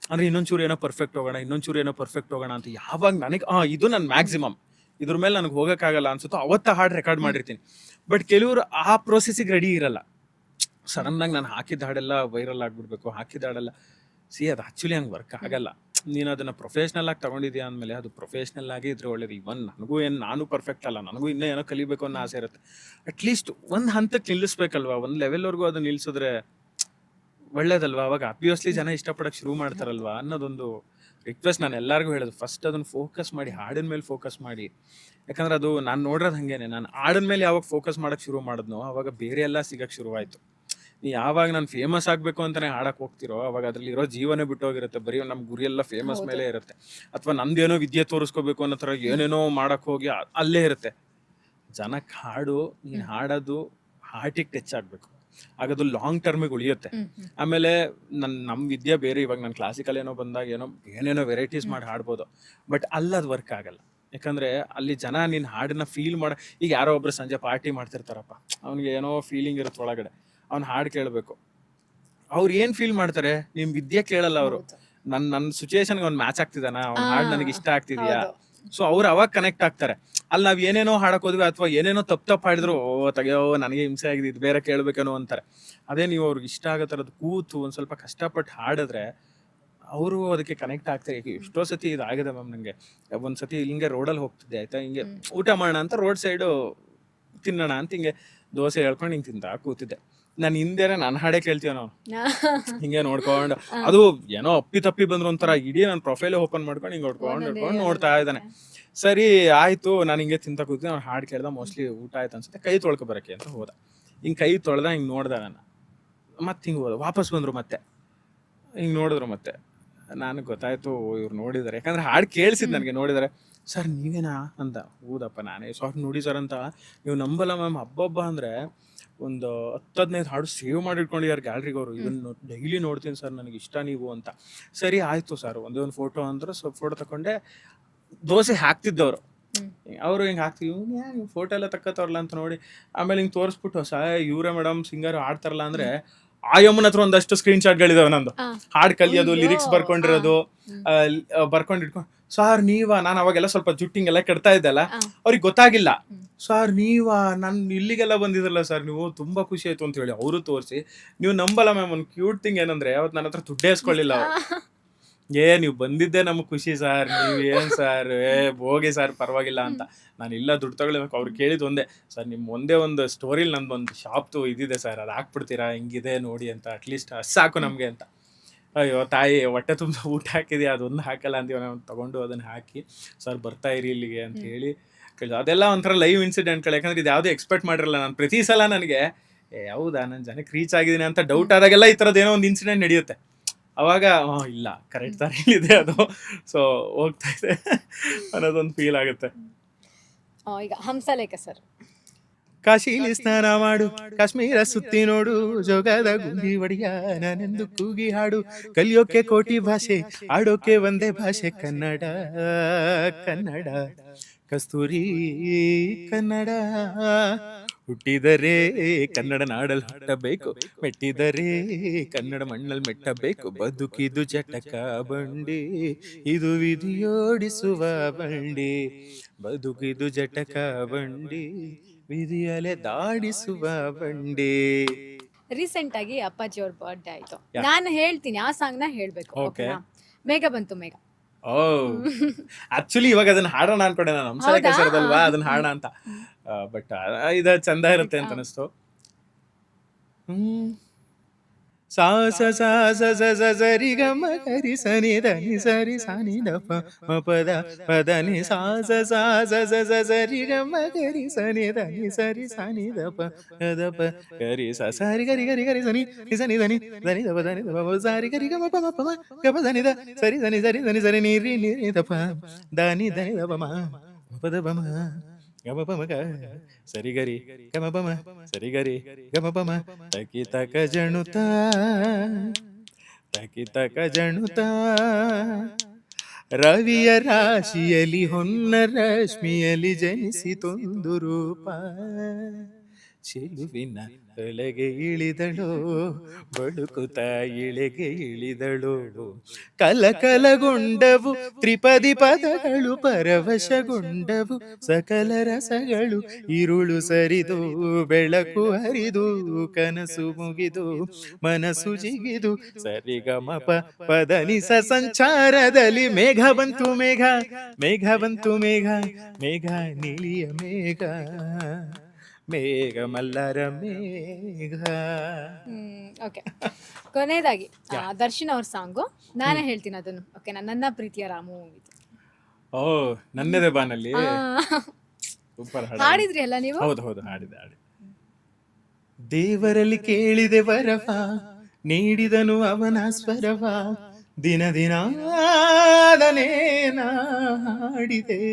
ಅಂದ್ರೆ ಇನ್ನೊಂಚೂರು ಏನೋ ಪರ್ಫೆಕ್ಟ್ ಹೋಗೋಣ ಅಂತ. ಯಾವಾಗ ನನಗೆ ಇದು ನನ್ನ ಮ್ಯಾಕ್ಸಿಮಮ್, ಇದ್ರ ಮೇಲೆ ನನಗೆ ಹೋಗಕ್ಕಾಗಲ್ಲ ಅನ್ಸುತ್ತೋ ಅವತ್ತ ಹಾಡು ರೆಕಾರ್ಡ್ ಮಾಡಿರ್ತೀನಿ. ಬಟ್ ಕೆಲವರು ಆ ಪ್ರೋಸೆಸ್ಸಿಗೆ ರೆಡಿ ಇರಲ್ಲ. ಸಡನ್ ಆಗಿ ನಾನು ಹಾಕಿದ ಹಾಡೆಲ್ಲ ವೈರಲ್ ಆಗ್ಬಿಡ್ಬೇಕು, ಹಾಕಿದ ಹಾಡೆಲ್ಲ ಅದು ಆಕ್ಚುಲಿ ಹಂಗೆ ವರ್ಕ್ ಆಗಲ್ಲ. ನೀನು ಅದನ್ನ ಪ್ರೊಫೆಷ್ನಲ್ ಆಗಿ ತಗೊಂಡಿದ್ಯಾ ಅಂದಮೇಲೆ ಅದು ಪ್ರೊಫೆಷ್ನಲ್ ಆಗಿ ಇದ್ರೆ ಒಳ್ಳೇದು. ಇವನ್ ನಾನು ಪರ್ಫೆಕ್ಟ್ ಅಲ್ಲ, ನನಗೂ ಇನ್ನೂ ಏನೋ ಕಲಿಬೇಕು ಅನ್ನೋ ಆಸೆ ಇರುತ್ತೆ. ಅಟ್ಲೀಸ್ಟ್ ಒಂದು ಹಂತಕ್ಕೆ ನಿಲ್ಲಿಸ್ಬೇಕಲ್ವಾ, ಒಂದು ಲೆವೆಲ್ವರೆಗೂ ಅದು ನಿಲ್ಸಿದ್ರೆ ಒಳ್ಳೇದಲ್ವಾ. ಅವಾಗ ಅಬ್ವಿಯಸ್ಲಿ ಜನ ಇಷ್ಟಪಡಕ್ಕೆ ಶುರು ಮಾಡ್ತಾರಲ್ವಾ ಅನ್ನೋದೊಂದು ರಿಕ್ವೆಸ್ಟ್ ನಾನು ಎಲ್ಲರಿಗೂ ಹೇಳೋದು. ಫಸ್ಟ್ ಅದನ್ನ ಫೋಕಸ್ ಮಾಡಿ, ಹಾಡಿನ ಮೇಲೆ ಫೋಕಸ್ ಮಾಡಿ. ಯಾಕಂದ್ರೆ ಅದು ನಾನು ನೋಡೋದು ಹಂಗೇನೆ, ನಾನು ಹಾಡಿನ ಮೇಲೆ ಯಾವಾಗ ಫೋಕಸ್ ಮಾಡಕ್ ಶುರು ಮಾಡಿದ್ನೋ ಅವಾಗ ಬೇರೆ ಎಲ್ಲ ಸಿಗಕ್ಕೆ ಶುರುವಾಯ್ತು. ನೀ ಯಾವಾಗ ನಾನು ಫೇಮಸ್ ಆಗ್ಬೇಕು ಅಂತಾನೆ ಹಾಡಕ್ ಹೋಗ್ತಿರೋ ಅವಾಗ ಅದ್ರಲ್ಲಿ ಇರೋ ಜೀವನೇ ಬಿಟ್ಟೋಗಿರುತ್ತೆ. ಬರೀ ನಮ್ ಗುರಿ ಎಲ್ಲ ಫೇಮಸ್ ಮೇಲೆ ಇರುತ್ತೆ. ಅಥವಾ ನಂದೇನೋ ವಿದ್ಯೆ ತೋರಿಸ್ಕೋಬೇಕು ಅನ್ನೋ ತರ ಏನೇನೋ ಮಾಡಕ್ ಹೋಗಿ ಅಲ್ಲೇ ಇರುತ್ತೆ. ಜನಕ್ಕೆ ಹಾಡು, ನೀನ್ ಹಾಡೋದು ಹಾರ್ಟಿಗೆ ಟಚ್ ಆಗ್ಬೇಕು, ಆಗದು ಲಾಂಗ್ ಟರ್ಮಿಗೆ ಉಳಿಯುತ್ತೆ. ಆಮೇಲೆ ನಮ್ ವಿದ್ಯೆ ಬೇರೆ. ಇವಾಗ ನಾನು ಕ್ಲಾಸಿಕಲ್ ಏನೋ ಬಂದಾಗ ಏನೇನೋ ವೆರೈಟೀಸ್ ಮಾಡಿ ಹಾಡ್ಬೋದು, ಬಟ್ ಅಲ್ಲದು ವರ್ಕ್ ಆಗಲ್ಲ. ಯಾಕಂದ್ರೆ ಅಲ್ಲಿ ಜನ ನಿನ್ ಹಾಡನ್ನ ಫೀಲ್ ಈಗ ಯಾರೋ ಒಬ್ರು ಸಂಜೆ ಪಾರ್ಟಿ ಮಾಡ್ತಿರ್ತಾರಪ್ಪ, ಅವ್ನಿಗೆ ಏನೋ ಫೀಲಿಂಗ್ ಇರುತ್ತೆ ಒಳಗಡೆ, ಅವ್ನ ಹಾಡು ಕೇಳಬೇಕು. ಅವ್ರು ಏನ್ ಫೀಲ್ ಮಾಡ್ತಾರೆ, ನಿಮ್ ವಿದ್ಯೆ ಕೇಳಲ್ಲ ಅವರು. ನನ್ನ ಸಿಚುಯೇಷನ್ಗೆ ಅವ್ನು ಮ್ಯಾಚ್ ಆಗ್ತಿದಾನ, ಅವ್ನ ಹಾಡು ನನಗೆ ಇಷ್ಟ ಆಗ್ತಿದ್ಯಾ. ಸೊ ಅವ್ರು ಅವಾಗ ಕನೆಕ್ಟ್ ಆಗ್ತಾರೆ. ಅಲ್ಲಿ ನಾವ್ ಏನೇನೋ ಹಾಡಕ್ ಹೋದ್ವಿ ಅಥವಾ ಏನೇನೋ ತಪ್ಪು ಹಾಡಿದ್ರು, ಓ ತೆಗೆಯೋ ನನಗೆ ಹಿಂಸೆ ಆಗಿದೆ, ಇದು ಬೇರೆ ಕೇಳ್ಬೇಕೇನೋ ಅಂತಾರೆ. ಅದೇ ನೀವು ಅವ್ರಿಗೆ ಇಷ್ಟ ಆಗೋ ಥರದ್ದು ಕೂತು ಒಂದ್ ಸ್ವಲ್ಪ ಕಷ್ಟಪಟ್ಟು ಹಾಡಿದ್ರೆ ಅವರು ಅದಕ್ಕೆ ಕನೆಕ್ಟ್ ಆಗ್ತಾರೆ. ಈಗ ಎಷ್ಟೋ ಸತಿ ಇದಾಗಿದೆ ಮ್ಯಾಮ್ ನಂಗೆ. ಒಂದ್ಸತಿ ಹಿಂಗೆ ರೋಡಲ್ಲಿ ಹೋಗ್ತಿದ್ದೆ ಆಯ್ತಾ, ಹಿಂಗೆ ಊಟ ಮಾಡೋಣ ಅಂತ ರೋಡ್ ಸೈಡು ತಿನ್ನೋಣ ಅಂತ ಹಿಂಗೆ ದೋಸೆ ಹೇಳ್ಕೊಂಡು ಹಿಂಗೆ ತಿಂತ ಕೂತಿದ್ದೆ. ನಾನು ಹಿಂದೆನೆ ನನ್ನ ಹಾಡೇ ಕೇಳ್ತೀವ ನಾವು ಹಿಂಗೆ ನೋಡ್ಕೊಂಡು, ಅದು ಏನೋ ಅಪ್ಪಿ ತಪ್ಪಿ ಬಂದ್ರು ಒಂಥರ ಇಡೀ ನನ್ನ ಪ್ರೊಫೈಲ್ ಓಪನ್ ಮಾಡ್ಕೊಂಡು ಹಿಂಗೆ ಹೊಡ್ಕೊಂಡು ನೋಡ್ತಾ ಇದ್ದಾನೆ. ಸರಿ ಆಯ್ತು, ನಾನು ಹಿಂಗೆ ತಿಂತ ಕೂತಿದ್ದೆ, ಅವ್ನು ಹಾಡು ಕೇಳ್ದ. ಮೋಸ್ಟ್ಲಿ ಊಟ ಆಯ್ತು ಅನ್ಸುತ್ತೆ, ಕೈ ತೊಳ್ಕೊ ಬರಕ್ಕೆ ಅಂತ ಹೋದ. ಹಿಂಗೆ ಕೈ ತೊಳ್ದ, ಹಿಂಗೆ ನೋಡ್ದ ನನ್ನ, ಮತ್ತೆ ಹಿಂಗೆ ಹೋದ. ವಾಪಸ್ ಬಂದ್ರು, ಮತ್ತೆ ಹಿಂಗೆ ನೋಡಿದ್ರು. ಮತ್ತೆ ನನಗೆ ಗೊತ್ತಾಯ್ತು ಇವ್ರು ನೋಡಿದಾರೆ, ಯಾಕಂದ್ರೆ ಹಾಡು ಕೇಳಿಸಿದ್ ನನಗೆ. ನೋಡಿದಾರೆ, ಸರ್ ನೀವೇನಾ ಅಂತ. ಹೌದಪ್ಪ ನಾನೇ. ಸಾರಿ ನೋಡಿ ಸರ್ ಅಂತ. ನೀವು ನಂಬಲ್ಲ ಮ್ಯಾಮ್, ಹಬ್ಬ ಅಂದ್ರೆ ಒಂದು 10-15 ಹಾಡು ಸೇವ್ ಮಾಡಿ ಇಟ್ಕೊಂಡಿದ್ದಾರೆ ಗ್ಯಾಲರಿಗೆ ಅವರು. ಇದನ್ನು ಡೈಲಿ ನೋಡ್ತೀನಿ ಸರ್, ನನಗೆ ಇಷ್ಟ ನೀವು ಅಂತ. ಸರಿ ಆಯ್ತು ಸರ್, ಒಂದೇ ಒಂದು ಫೋಟೋ ಅಂದ್ರೆ ಸ್ವಲ್ಪ ಫೋಟೋ ತಗೊಂಡೆ. ದೋಸೆ ಹಾಕ್ತಿದ್ದವ್ರು, ಅವರು ಹಿಂಗೆ ಹಾಕ್ತಿವಿ, ಫೋಟೋ ಎಲ್ಲ ತಕ್ಕತ್ತವ್ರಲ್ಲ ಅಂತ ನೋಡಿ. ಆಮೇಲೆ ಹಿಂಗೆ ತೋರಿಸ್ಬಿಟ್ಟು, ಇವರೇ ಮೇಡಮ್ ಸಿಂಗರ್ ಆಡ್ತಾರಲ್ಲ ಅಂದ್ರೆ, ಆಯಮ್ಮನ ಹತ್ರ ಒಂದಷ್ಟು ಸ್ಕ್ರೀನ್ ಶಾಟ್ಗಳಿದಾವೆ ನಂದು. ಹಾಡು ಕಲಿಯೋದು, ಲಿರಿಕ್ಸ್ ಬರ್ಕೊಂಡಿರೋದು, ಬರ್ಕೊಂಡು ಇಟ್ಕೊಂಡು. ಸರ್ ನೀವಾ, ನಾನು ಅವಾಗೆಲ್ಲ ಸ್ವಲ್ಪ ಜುಟ್ಟಿಂಗೆಲ್ಲ ಕೆಡ್ತಾ ಇದ್ದಲ್ಲ, ಅವ್ರಿಗೆ ಗೊತ್ತಾಗಿಲ್ಲ. ಸರ್ ನೀವಾ, ನಾನು ಇಲ್ಲಿಗೆಲ್ಲ ಬಂದಿದ್ರಲ್ಲ ಸರ್ ನೀವು, ತುಂಬಾ ಖುಷಿ ಆಯ್ತು ಅಂತ ಹೇಳಿ ಅವರು ತೋರಿಸಿ. ನೀವು ನಂಬಲ್ಲ ಮ್ಯಾಮ್, ಒಂದು ಕ್ಯೂಟ್ ಥಿಂಗ್ ಏನಂದ್ರೆ, ಅವತ್ತು ನನ್ನ ಹತ್ರ ದುಡ್ಡೇ ಇಸ್ಕೊಳ್ಳಿಲ್ಲ ಅವ್ರು. ನೀವು ಬಂದಿದ್ದೆ ನಮಗೆ ಖುಷಿ ಸರ್, ನೀವು ಏನ್ ಸರ್, ಹೋಗಿ ಸರ್ ಪರವಾಗಿಲ್ಲ ಅಂತ. ನಾನು ಇಲ್ಲ ದುಡ್ಡು ತಗೊಳ್ಬೇಕು. ಅವ್ರು ಕೇಳಿದ್ ಒಂದೇ, ಸರ್ ನಿಮ್ ಒಂದೇ ಒಂದು ಸ್ಟೋರಿಲಿ ನಂದು ಒಂದು ಶಾಪ್ದು ಇದಿದೆ ಸರ್, ಅದು ಹಾಕ್ಬಿಡ್ತೀರಾ, ಹಿಂಗಿದೆ ನೋಡಿ ಅಂತ, ಅಟ್ಲೀಸ್ಟ್ ಅಷ್ಟು ಸಾಕು ನಮಗೆ ಅಂತ. ಅಯ್ಯೋ ತಾಯಿ, ಹೊಟ್ಟೆ ತುಂಬ ಊಟ ಹಾಕಿದ್ಯಾ, ಅದೊಂದು ಹಾಕಲ್ಲ ಅಂತೀವಿ ನಾವು. ತಗೊಂಡು ಅದನ್ನ ಹಾಕಿ, ಸರ್ ಬರ್ತಾ ಇರಿ ಇಲ್ಲಿಗೆ ಅಂತ ಹೇಳಿ ಕೇಳಿದ್ರು. ಅದೆಲ್ಲ ಒಂಥರ ಲೈವ್ ಇನ್ಸಿಡೆಂಟ್ಗಳು. ಯಾಕಂದ್ರೆ ಇದು ಯಾವುದೇ ಎಕ್ಸ್ಪೆಕ್ಟ್ ಮಾಡಿರಲ್ಲ ನಾನು. ಪ್ರತಿ ಸಲ ನನಗೆ ಹೌದಾ ನಾನು ಜನಕ್ಕೆ ರೀಚ್ ಆಗಿದ್ದೀನಿ ಅಂತ ಡೌಟ್ ಆದಾಗೆಲ್ಲ ಈ ಥರದ್ದು ಏನೋ ಒಂದು ಇನ್ಸಿಡೆಂಟ್ ನಡೆಯುತ್ತೆ. ಅವಾಗ ಇಲ್ಲ ಕರೆಕ್ಟ್ ದಾರಿಲಿದೆ ಅದು, ಸೊ ಹೋಗ್ತಾ ಇದೆ ಅನ್ನೋದೊಂದು ಫೀಲ್ ಆಗುತ್ತೆ. ಈಗ ಹಂಸಲೇಖ ಸರ್. ಕಾಶಿಲಿ ಸ್ನಾನ ಮಾಡು, ಕಾಶ್ಮೀರ ಸುತ್ತಿ ನೋಡು, ಜೋಗದ ಗುಂಡಿ ಒಡಿಯ ನಾನೆಂದು ಕೂಗಿ ಹಾಡು. ಕಲಿಯೋಕೆ ಕೋಟಿ ಭಾಷೆ, ಆಡೋಕೆ ಒಂದೇ ಭಾಷೆ, ಕನ್ನಡ ಕನ್ನಡ ಕಸ್ತೂರಿ ಕನ್ನಡ. ಹುಟ್ಟಿದರೆ ಕನ್ನಡ ನಾಡಲ್ಲಿ ಹುಟ್ಟಬೇಕು, ಮೆಟ್ಟಿದರೆ ಕನ್ನಡ ಮಣ್ಣಲ್ಲಿ ಮೆಟ್ಟಬೇಕು. ಬದುಕಿದು ಜಟಕ ಬಂಡಿ, ಇದು ವಿಧಿಯೋಡಿಸುವ ಬಂಡಿ. ಬದುಕಿದು ಜಟಕ ಬಂಡಿ, ವಿಧಿಯಲೆ ದಾಡಿಸುವ ಬಂಡಿ. ರೀಸೆಂಟ್ ಆಗಿ ಅಪ್ಪಾಜಿ ಅವ್ರ ಬರ್ಡೇ ಆಯ್ತು. ನಾನು ಹೇಳ್ತೀನಿ, ಆ ಸಾಂಗ್ ನ ಹೇಳ್ಬೇಕು. ಓಕೆನಾ? ಮೇಘ ಬಂತು ಮೇಘ. ಓ ಆಕ್ಚುಲಿ ಇವಾಗ ಅದನ್ನ ಹಾಡೋಣ ಅನ್ಕೊಂಡೆ ನಾನು, ಹಂಸಲೇಖ ಸರ್ದಲ್ವಾ, ಅದನ್ನ ಹಾಡೋಣ ಅಂತ. ಬಟ್ ಇದು ಚಂದ ಇರುತ್ತೆ ಅಂತ ಅನಿಸ್ತು. ಸಾ ಸ ಸ ಸ ಸ ಸ ಸರಿ ಗ ಮ ಗರಿ ಸ ನಿ ದ ನಿ ಸರಿ ಸ ನಿ ದ ಪ ಮ ಪ ದ ಪ ದ ನಿ ಸಾ ಸ ಸ ಸ ಸ ಸ ಸರಿ ಗ ಮ ಗರಿ ಸ ನಿ ದ ನಿ ಸರಿ ಸ ನಿ ದ ಪ ದ ಪ ಗರಿ ಸ ಸರಿ ಗರಿ ಗರಿ ಗರಿ ಸ ನಿ ಸ ನಿ ದ ನಿ ದ ನಿ ದ ಪ ದ ನಿ ದ ಪ ಸರಿ ಗರಿ ಗ ಮ ಪ ಮ ಪ ಮ ಗ ಪ ದ ನಿ ದ ಸರಿ ದ ನಿ ಸರಿ ದ ನಿ ಸರಿ ನಿ ರಿ ನಿ ದ ಪ ದ ನಿ ದ ಪ ಮ ಪ ದ ಪ ಮ ಗಮ ಪ ಮ ಗ ಸರಿ ಗರಿ ಗಮ ಪ ಮ ಸರಿ ಗರಿ ಗಮ ಪ ಮ ತಕಿ ತಕ ಜಣುತ ತಕಿ ತಕ ಜಣುತ. ರವಿಯ ರಾಶಿಯಲ್ಲಿ ಹೊನ್ನ ರಶ್ಮಿಯಲ್ಲಿ ಜನಿಸಿತೊಂದು ರೂಪ, ಚೆಲುವಿನ ತೊಲೆಗೆ ಇಳಿದಳು, ಬಳುಕುತ ಇಳೆಗೆ ಇಳಿದಳು. ಕಲಕಲಗೊಂಡವು ತ್ರಿಪದಿ ಪದಗಳು, ಪರವಶಗೊಂಡವು ಸಕಲ ರಸಗಳು. ಇರುಳು ಸರಿದು ಬೆಳಕು ಹರಿದು, ಕನಸು ಮುಗಿದು ಮನಸ್ಸು ಜಿಗಿದು. ಸರಿಗಮಪ ಪದನಿಸ ಸಂಚಾರದಲ್ಲಿ ಮೇಘ ಬಂತು ಮೇಘ, ಮೇಘ ಬಂತು ಮೇಘ, ಮೇಘ ನೀಲಿಯ ಮೇಘ, ಮೇಘ ಮಲ್ಲರ ಮೇಘ. ಓಕೆ, ಕೊನೆಯದಾಗಿ ದರ್ಶನ್ ಅವ್ರ ಸಾಂಗು ನಾನೇ ಹೇಳ್ತೀನಿ ಅದನ್ನು. ಓಕೆ, ನನ್ನ ಪ್ರೀತಿಯ ರಾಮು ಇದು. ಓ ನನ್ನದೇ ಬಾನಲ್ಲಿ ಸೂಪರ್ ಹಾಡಿದ್ರಿ ಅಲ್ಲ ನೀವು? ಹೌದು ಹೌದು, ಹಾಡಿದೆ. ದೇವರಲ್ಲಿ ಕೇಳಿದೆ ವರವ, ನೀಡಿದನು ಅವನ ಸ್ವರವ, ದಿನ ದಿನ ಹಾಡಿದೆ.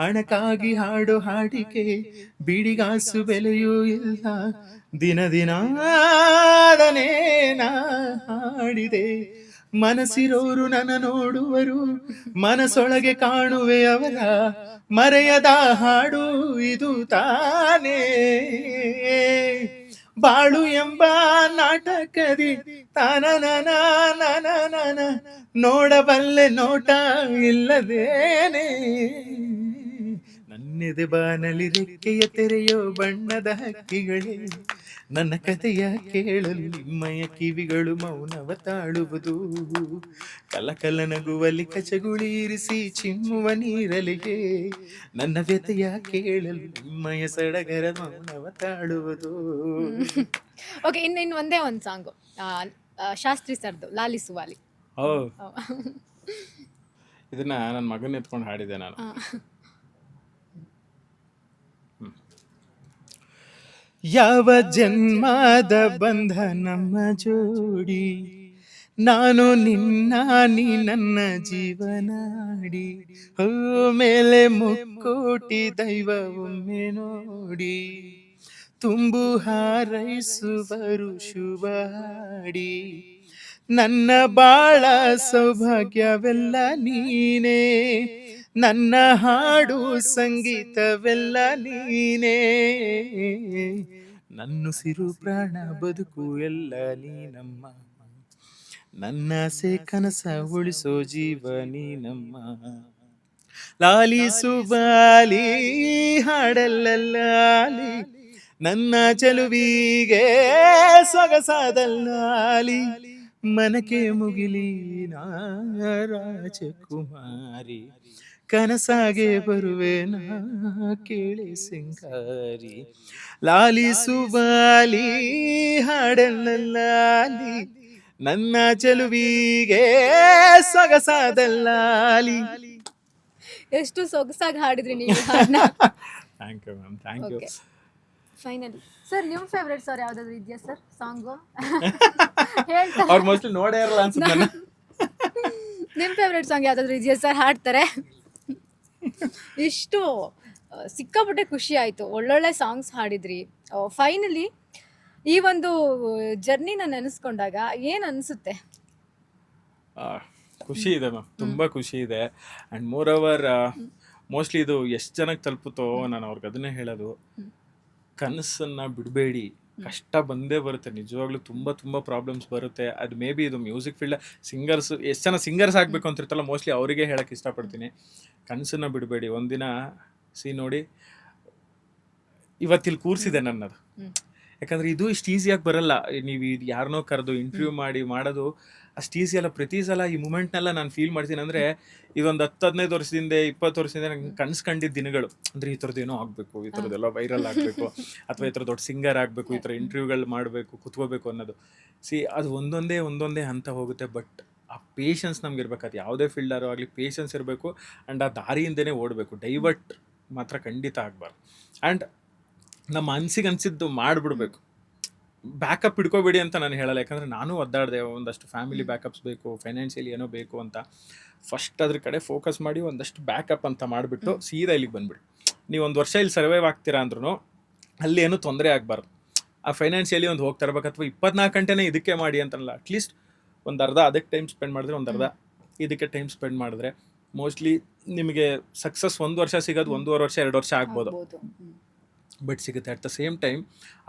ಹಣಕ್ಕಾಗಿ ಹಾಡೋ ಹಾಡಿಕೆ ಬಿಡಿಗಾಸು ಬೆಲೆಯೂ ಇಲ್ಲ, ದಿನ ದಿನ ಹಾಡಿದೆ. ಮನಸ್ಸಿರೋರು ನನ್ನ ನೋಡುವರು, ಮನಸ್ಸೊಳಗೆ ಕಾಣುವೆ ಅವರ ಮರೆಯದ ಹಾಡು ಇದು ತಾನೇ. ಬಾಳು ಎಂಬ ನಾಟಕದಿ ತಾನನ ನೋಡಬಲ್ಲೆ ನೋಟ ಇಲ್ಲದೇನೆ. ನನ್ನ ನನ್ನೆದೆ ಬಾನಲಿ ರೆಕ್ಕೆಯ ತೆರೆಯೋ ಬಣ್ಣದ ಹಕ್ಕಿಗಳೇ, ನನ್ನ ಕಥೆಯ ಕೇಳಲು ನಿಮ್ಮಯ ಕಿವಿಗಳು ಮೌನವ ತಾಳುವುದು. ಕಲಕಲ ನಗುವಲ್ಲಿ ಕಚಗುಳಿರಿಸಿ ಚಿಮ್ಮುವ ನೀರಲಿಗೆ, ನನ್ನ ವ್ಯಥೆಯ ಕೇಳಲು ನಿಮ್ಮಯ ಸಡಗರ ಮೌನವ ತಾಳುವುದು. ಓಕೆ, ಇನ್ನು ಒಂದೇ ಒಂದು ಸಾಂಗು, ಶಾಸ್ತ್ರಿ ಸರ್ದು ಲಾಲಿಸುವಾಲಿ. ಓ, ಇದನ್ನ ನನ್ನ ಮಗನ ಎತ್ಕೊಂಡು ಹಾಡಿದೆ ನಾನು. ಯಾವ ಜನ್ಮದ ಬಂಧ ನಮ್ಮ ಜೋಡಿ, ನಾನು ನಿನ್ನ ನೀ ನನ್ನ ಜೀವನಾಡಿ, ಹೋ ಮೇಲೆ ಮುಕ್ಕೋಟಿ ದೈವ ಒಮ್ಮೆ ನೋಡಿ, ತುಂಬು ಹಾರೈಸುವರು ಶುಭ ಹಾಡಿ, ನನ್ನ ಬಾಳ ಸೌಭಾಗ್ಯವೆಲ್ಲ ನೀನೇ, ನನ್ನ ಹಾಡು ಸಂಗೀತವೆಲ್ಲ ನೀನೇ, ನನ್ನುಸಿರು ಪ್ರಾಣ ಬದುಕು ಎಲ್ಲ ನೀನಮ್ಮ, ನನ್ನಾಸೆ ಕನಸ ಉಳಿಸೋ ಜೀವ ನೀನಮ್ಮ. ಲಾಲಿಸುವಾಲಿ ಹಾಡಲ್ಲಲ್ಲಿ ನನ್ನ ಚೆಲುವಿಗೆ ಸೊಗಸಾದಲ್ಲಾಲಿ, ಮನಕ್ಕೆ ಮುಗಿಲಿ ನಾ ರಾಜಕುಮಾರಿ, ಕನಸಾಗೆ ಬರುವೆ ನಾ ಕೇಳಿ ಸಿಂಗಾರಿ. ಲಾಲಿಸುವಾಲಿ ಹಾಡಲ್ಲಲ್ಲಿ ನನ್ನ ಚೆಲುವಿಗೆ ಸೊಗಸಾದಲ್ಲಾಲಿ. ಎಷ್ಟು ಸೊಗಸಾಗಿ ಹಾಡಿದ್ರಿ ನೀವು ಹಾಡನ್ನ. Thank you ma'am, thank you. Finally sir, ನಿಮ್ಮ ಫೇವ್ರೆಟ್ ಸರ್ ಯಾವ್ದಾದ್ರು ಇದೆಯಾ ಸರ್ ಸಾಂಗು? ಅವ್ರು ಮೋಸ್ಟ್ಲಿ ನೋಡೇ ಇರಲ್ಲ ಅನ್ಸುತ್ತೆ ನನ್ನ. ನಿಮ್ಮ ಫೇವ್ರೆಟ್ ಸಾಂಗ್ ಯಾವ್ದಾದ್ರು ಇದೆಯಾ ಸರ್? ಹಾಡ್ತಾರೆ. ಇಷ್ಟು ಸಿಕ್ಕಾಪಟ್ಟೆ ಖುಷಿ ಆಯಿತು, ಒಳ್ಳೊಳ್ಳೆ ಸಾಂಗ್ಸ್ ಹಾಡಿದ್ರಿ. ಫೈನಲಿ ಈ ಒಂದು ಜರ್ನಿನ ನೆನೆಸ್ಕೊಂಡಾಗ ಏನು ಅನಿಸುತ್ತೆ? ಖುಷಿ ಇದೆ ಮ್ಯಾಮ್, ತುಂಬ ಖುಷಿ ಇದೆ. ಆ್ಯಂಡ್ ಮೋರ್ ಓವರ್ ಮೋಸ್ಟ್ಲಿ ಇದು ಎಷ್ಟು ಜನಕ್ಕೆ ತಲುಪುತ್ತೋ ನಾನು ಅವ್ರಿಗೆ ಅದನ್ನೇ ಹೇಳೋದು, ಕನಸನ್ನು ಬಿಡಬೇಡಿ. ಕಷ್ಟ ಬಂದೇ ಬರುತ್ತೆ, ನಿಜವಾಗ್ಲೂ ತುಂಬ ತುಂಬ ಪ್ರಾಬ್ಲಮ್ಸ್ ಬರುತ್ತೆ. ಅದು ಮೇ ಬಿ ಇದು ಮ್ಯೂಸಿಕ್ ಫೀಲ್ಡ್ ಸಿಂಗರ್ಸ್, ಎಷ್ಟು ಜನ ಸಿಂಗರ್ಸ್ ಆಗಬೇಕು ಅಂತಿರ್ತಲ್ಲ, ಮೋಸ್ಟ್ಲಿ ಅವರಿಗೆ ಹೇಳಕ್ಕೆ ಇಷ್ಟಪಡ್ತೀನಿ, ಕನಸನ್ನು ಬಿಡಬೇಡಿ. ಒಂದಿನ ನೋಡಿ ಇವತ್ತಿಲ್ಲಿ ಕೂರಿಸಿದೆ ನನ್ನದು. ಯಾಕಂದರೆ ಇದು ಇಷ್ಟು ಈಸಿಯಾಗಿ ಬರಲ್ಲ. ನೀವು ಇದು ಯಾರನ್ನೋ ಕರೆದು ಇಂಟರ್ವ್ಯೂ ಮಾಡಿ ಮಾಡೋದು ಅಷ್ಟು ಈಸಿ ಅಲ್ಲ. ಪ್ರತಿ ಸಲ ಈ ಮೂಮೆಂಟ್ನೆಲ್ಲ ನಾನು ಫೀಲ್ ಮಾಡ್ತೀನಿ. ಅಂದರೆ ಇದೊಂದು 10-15 ವರ್ಷದಿಂದ 20 ವರ್ಷದಿಂದ ನಂಗೆ ಕನ್ಸ್ಕೊಂಡಿದ್ದ ದಿನಗಳು. ಅಂದರೆ ಈ ಥರದ್ದು ಏನೋ ಆಗಬೇಕು, ಈ ಥರದ್ದೆಲ್ಲ ವೈರಲ್ ಆಗಬೇಕು, ಅಥವಾ ಈ ಥರ ದೊಡ್ಡ ಸಿಂಗರ್ ಆಗಬೇಕು, ಈ ಥರ ಇಂಟರ್ವ್ಯೂಗಳು ಮಾಡಬೇಕು, ಕುತ್ಕೋಬೇಕು ಅನ್ನೋದು. ಅದು ಒಂದೊಂದೇ ಹಂತ ಹೋಗುತ್ತೆ. ಬಟ್ ಆ ಪೇಷನ್ಸ್ ನಮ್ಗೆ ಇರಬೇಕು. ಅದು ಯಾವುದೇ ಫೀಲ್ಡಾರು ಆಗಲಿ ಪೇಷನ್ಸ್ ಇರಬೇಕು. ಆ್ಯಂಡ್ ಆ ದಾರಿಯಿಂದನೇ ಓಡಬೇಕು, ಡೈವರ್ಟ್ ಮಾತ್ರ ಖಂಡಿತ ಆಗಬಾರ್ದು. ಆ್ಯಂಡ್ ನಮ್ಮ ಮನ್ಸಿಗೆ ಅನಿಸಿದ್ದು ಮಾಡಿಬಿಡ್ಬೇಕು. ಬ್ಯಾಕಪ್ ಇಟ್ಕೋಬೇಡಿ ಅಂತ ನಾನು ಹೇಳಲ್ಲ, ಯಾಕಂದರೆ ನಾನು ಒದ್ದಾಡಿದೆ. ಒಂದಷ್ಟು ಫ್ಯಾಮಿಲಿ ಬ್ಯಾಕಪ್ಸ್ ಬೇಕು, ಫೈನಾನ್ಷಿಯಲಿ ಏನೋ ಬೇಕು ಅಂತ. ಫಸ್ಟ್ ಅದ್ರ ಕಡೆ ಫೋಕಸ್ ಮಾಡಿ ಒಂದಷ್ಟು ಬ್ಯಾಕಪ್ ಅಂತ ಮಾಡಿಬಿಟ್ಟು ಸೀದಾ ಇಲ್ಲಿಗೆ ಬಂದುಬಿಡಿ. ನೀವು 1 ವರ್ಷ ಇಲ್ಲಿ ಸರ್ವೈವ್ ಆಗ್ತೀರಾ ಅಂದ್ರೂ ಅಲ್ಲಿ ಏನೂ ತೊಂದರೆ ಆಗಬಾರ್ದು. ಆ ಫೈನಾನ್ಷಿಯಲಿ ಒಂದು ಹೋಗ್ತಾ ಇರ್ಬೇಕು, ಅಥವಾ 24 ಗಂಟೆನೇ ಇದಕ್ಕೆ ಮಾಡಿ ಅಂತಲ್ಲ. ಅಟ್ಲೀಸ್ಟ್ ಒಂದು ಅರ್ಧ ಅದಕ್ಕೆ ಟೈಮ್ ಸ್ಪೆಂಡ್ ಮಾಡಿದ್ರೆ, ಒಂದು ಅರ್ಧ ಇದಕ್ಕೆ ಟೈಮ್ ಸ್ಪೆಂಡ್ ಮಾಡಿದ್ರೆ ಮೋಸ್ಟ್ಲಿ ನಿಮಗೆ ಸಕ್ಸಸ್ 1 ವರ್ಷ ಸಿಗೋದು 1.5 ವರ್ಷ 2 ವರ್ಷ ಆಗ್ಬೋದು, ಬಟ್ ಸಿಗುತ್ತೆ. ಅಟ್ ದ ಸೇಮ್ ಟೈಮ್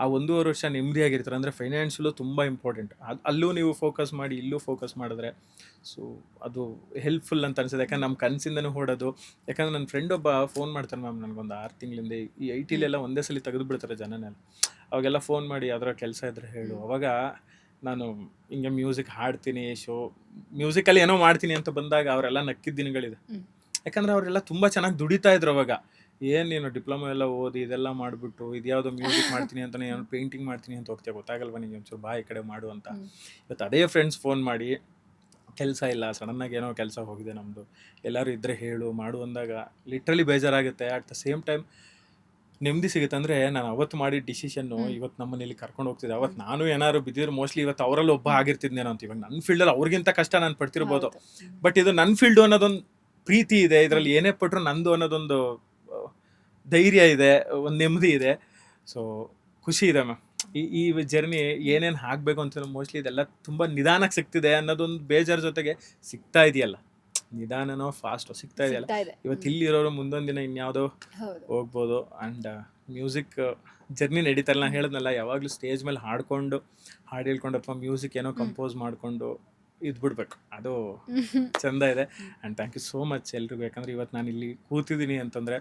ಆ 1.5 ವರ್ಷ ನೆಮ್ಮದಿಯಾಗಿರ್ತಾರೆ. ಅಂದರೆ ಫೈನಾನ್ಷಿಯಲು ತುಂಬ ಇಂಪಾರ್ಟೆಂಟ್. ಅಲ್ಲೂ ನೀವು ಫೋಕಸ್ ಮಾಡಿ, ಇಲ್ಲೂ ಫೋಕಸ್ ಮಾಡಿದ್ರೆ ಸೊ ಅದು ಹೆಲ್ಪ್ಫುಲ್ ಅಂತ ಅನ್ಸುತ್ತೆ. ಯಾಕಂದ್ರೆ ನಮ್ಮ ಕನಸಿಂದನೂ ಹೊಡೋದು. ಯಾಕಂದರೆ ನನ್ನ ಫ್ರೆಂಡ್ ಒಬ್ಬ ಫೋನ್ ಮಾಡ್ತಾನೆ ಮ್ಯಾಮ್ ನನಗೊಂದು 6 ತಿಂಗಳಿಂದ. ಈ IT-ಲೆಲ್ಲ ಒಂದೇ ಸಲ ತೆಗೆದು ಬಿಡ್ತಾರೆ ಜನನೆಲ್ಲ. ಅವಾಗೆಲ್ಲ ಫೋನ್ ಮಾಡಿ ಅದರ ಕೆಲಸ ಇದ್ರೆ ಹೇಳು. ಅವಾಗ ನಾನು ಹಿಂಗೆ ಮ್ಯೂಸಿಕ್ ಹಾಡ್ತೀನಿ, ಮ್ಯೂಸಿಕಲ್ಲಿ ಏನೋ ಮಾಡ್ತೀನಿ ಅಂತ ಬಂದಾಗ ಅವರೆಲ್ಲ ನಕ್ಕಿದ್ದ ದಿನಗಳಿದೆ. ಯಾಕಂದರೆ ಅವರೆಲ್ಲ ತುಂಬ ಚೆನ್ನಾಗಿ ದುಡಿತಾ ಇದ್ರು ಅವಾಗ. ಏನು ನೀನು ಡಿಪ್ಲೊಮಾ ಎಲ್ಲ ಓದಿ ಇದೆಲ್ಲ ಮಾಡಿಬಿಟ್ಟು ಇದ್ಯಾವುದೋ ಮ್ಯೂಸಿಕ್ ಮಾಡ್ತೀನಿ ಅಂತಲೇ, ಏನೋ ಪೇಂಟಿಂಗ್ ಮಾಡ್ತೀನಿ ಅಂತ ಹೋಗ್ತೀಯ, ಗೊತ್ತಾಗಲ್ವ ನಿಮಗೆ, ಒಂಚೂರು ಬಾ ಈ ಕಡೆ ಮಾಡು ಅಂತ. ಇವತ್ತು ಅದೇ ಫ್ರೆಂಡ್ಸ್ ಫೋನ್ ಮಾಡಿ ಕೆಲಸ ಇಲ್ಲ, ಸಡನ್ನಾಗಿ ಏನೋ ಕೆಲಸ ಹೋಗಿದೆ ನಮ್ಮದು, ಎಲ್ಲರೂ ಇದ್ದರೆ ಹೇಳು ಮಾಡು ಅಂದಾಗ ಲಿಟ್ರಲಿ ಬೇಜಾರಾಗುತ್ತೆ. ಅಟ್ ದ ಸೇಮ್ ಟೈಮ್ ನೆಮ್ಮದಿ ಸಿಗುತ್ತೆ. ಅಂದರೆ ನಾನು ಅವತ್ತು ಮಾಡಿದ ಡಿಸಿಷನ್ನು ಇವತ್ತು ನಮ್ಮನ್ನ ಇಲ್ಲಿ ಕರ್ಕೊಂಡು ಹೋಗ್ತಿದ್ದೆ. ಅವತ್ತು ನಾನು ಏನಾದ್ರು ಬಿದ್ದಿದ್ರು ಮೋಸ್ಟ್ಲಿ ಇವತ್ತು ಅವರಲ್ಲಿ ಒಬ್ಬ ಆಗಿರ್ತಿದ್ನೇನೋ ಅಂತ. ಇವಾಗ ನನ್ನ ಫೀಲ್ಡಲ್ಲಿ ಅವ್ರಿಗಿಂತ ಕಷ್ಟ ನಾನು ಪಡ್ತಿರ್ಬೋದು, ಬಟ್ ಇದು ನನ್ನ ಫೀಲ್ಡು ಅನ್ನೋದೊಂದು ಪ್ರೀತಿ ಇದೆ, ಇದರಲ್ಲಿ ಏನೇ ಪಟ್ಟರು ನಂದು ಅನ್ನೋದೊಂದು ಧೈರ್ಯ ಇದೆ, ಒಂದು ನೆಮ್ಮದಿ ಇದೆ. ಸೊ ಖುಷಿ ಇದೆ ಮ್ಯಾಮ್. ಈ ಜರ್ನಿ ಏನೇನು ಆಗಬೇಕು ಅಂತ ಮೋಸ್ಟ್ಲಿ ಇದೆಲ್ಲ ತುಂಬ ನಿಧಾನಕ್ಕೆ ಸಿಗ್ತಿದೆ ಅನ್ನೋದೊಂದು ಬೇಜಾರು ಜೊತೆಗೆ ಸಿಗ್ತಾ ಇದೆಯಲ್ಲ, ನಿಧಾನನೋ ಫಾಸ್ಟೋ ಸಿಗ್ತಾ ಇದೆಯಲ್ಲ. ಇವತ್ತು ಇಲ್ಲಿರೋರು ಮುಂದೊಂದು ದಿನ ಇನ್ಯಾವುದೋ ಹೋಗ್ಬೋದು. ಆ್ಯಂಡ್ ಮ್ಯೂಸಿಕ್ ಜರ್ನಿ ನಡೀತಲ್ಲ. ನಾನು ಹೇಳಿದ್ನಲ್ಲ, ಯಾವಾಗಲೂ ಸ್ಟೇಜ್ ಮೇಲೆ ಹಾಡು ಹೇಳ್ಕೊಂಡು ಅಥವಾ ಮ್ಯೂಸಿಕ್ ಏನೋ ಕಂಪೋಸ್ ಮಾಡಿಕೊಂಡು ಇದ್ಬಿಡ್ಬೇಕು, ಅದು ಚಂದ ಇದೆ. And thank you so much ಎಲ್ರಿಗೂ. ಯಾಕಂದರೆ ಇವತ್ತು ನಾನು ಇಲ್ಲಿ ಕೂತಿದ್ದೀನಿ ಅಂತಂದರೆ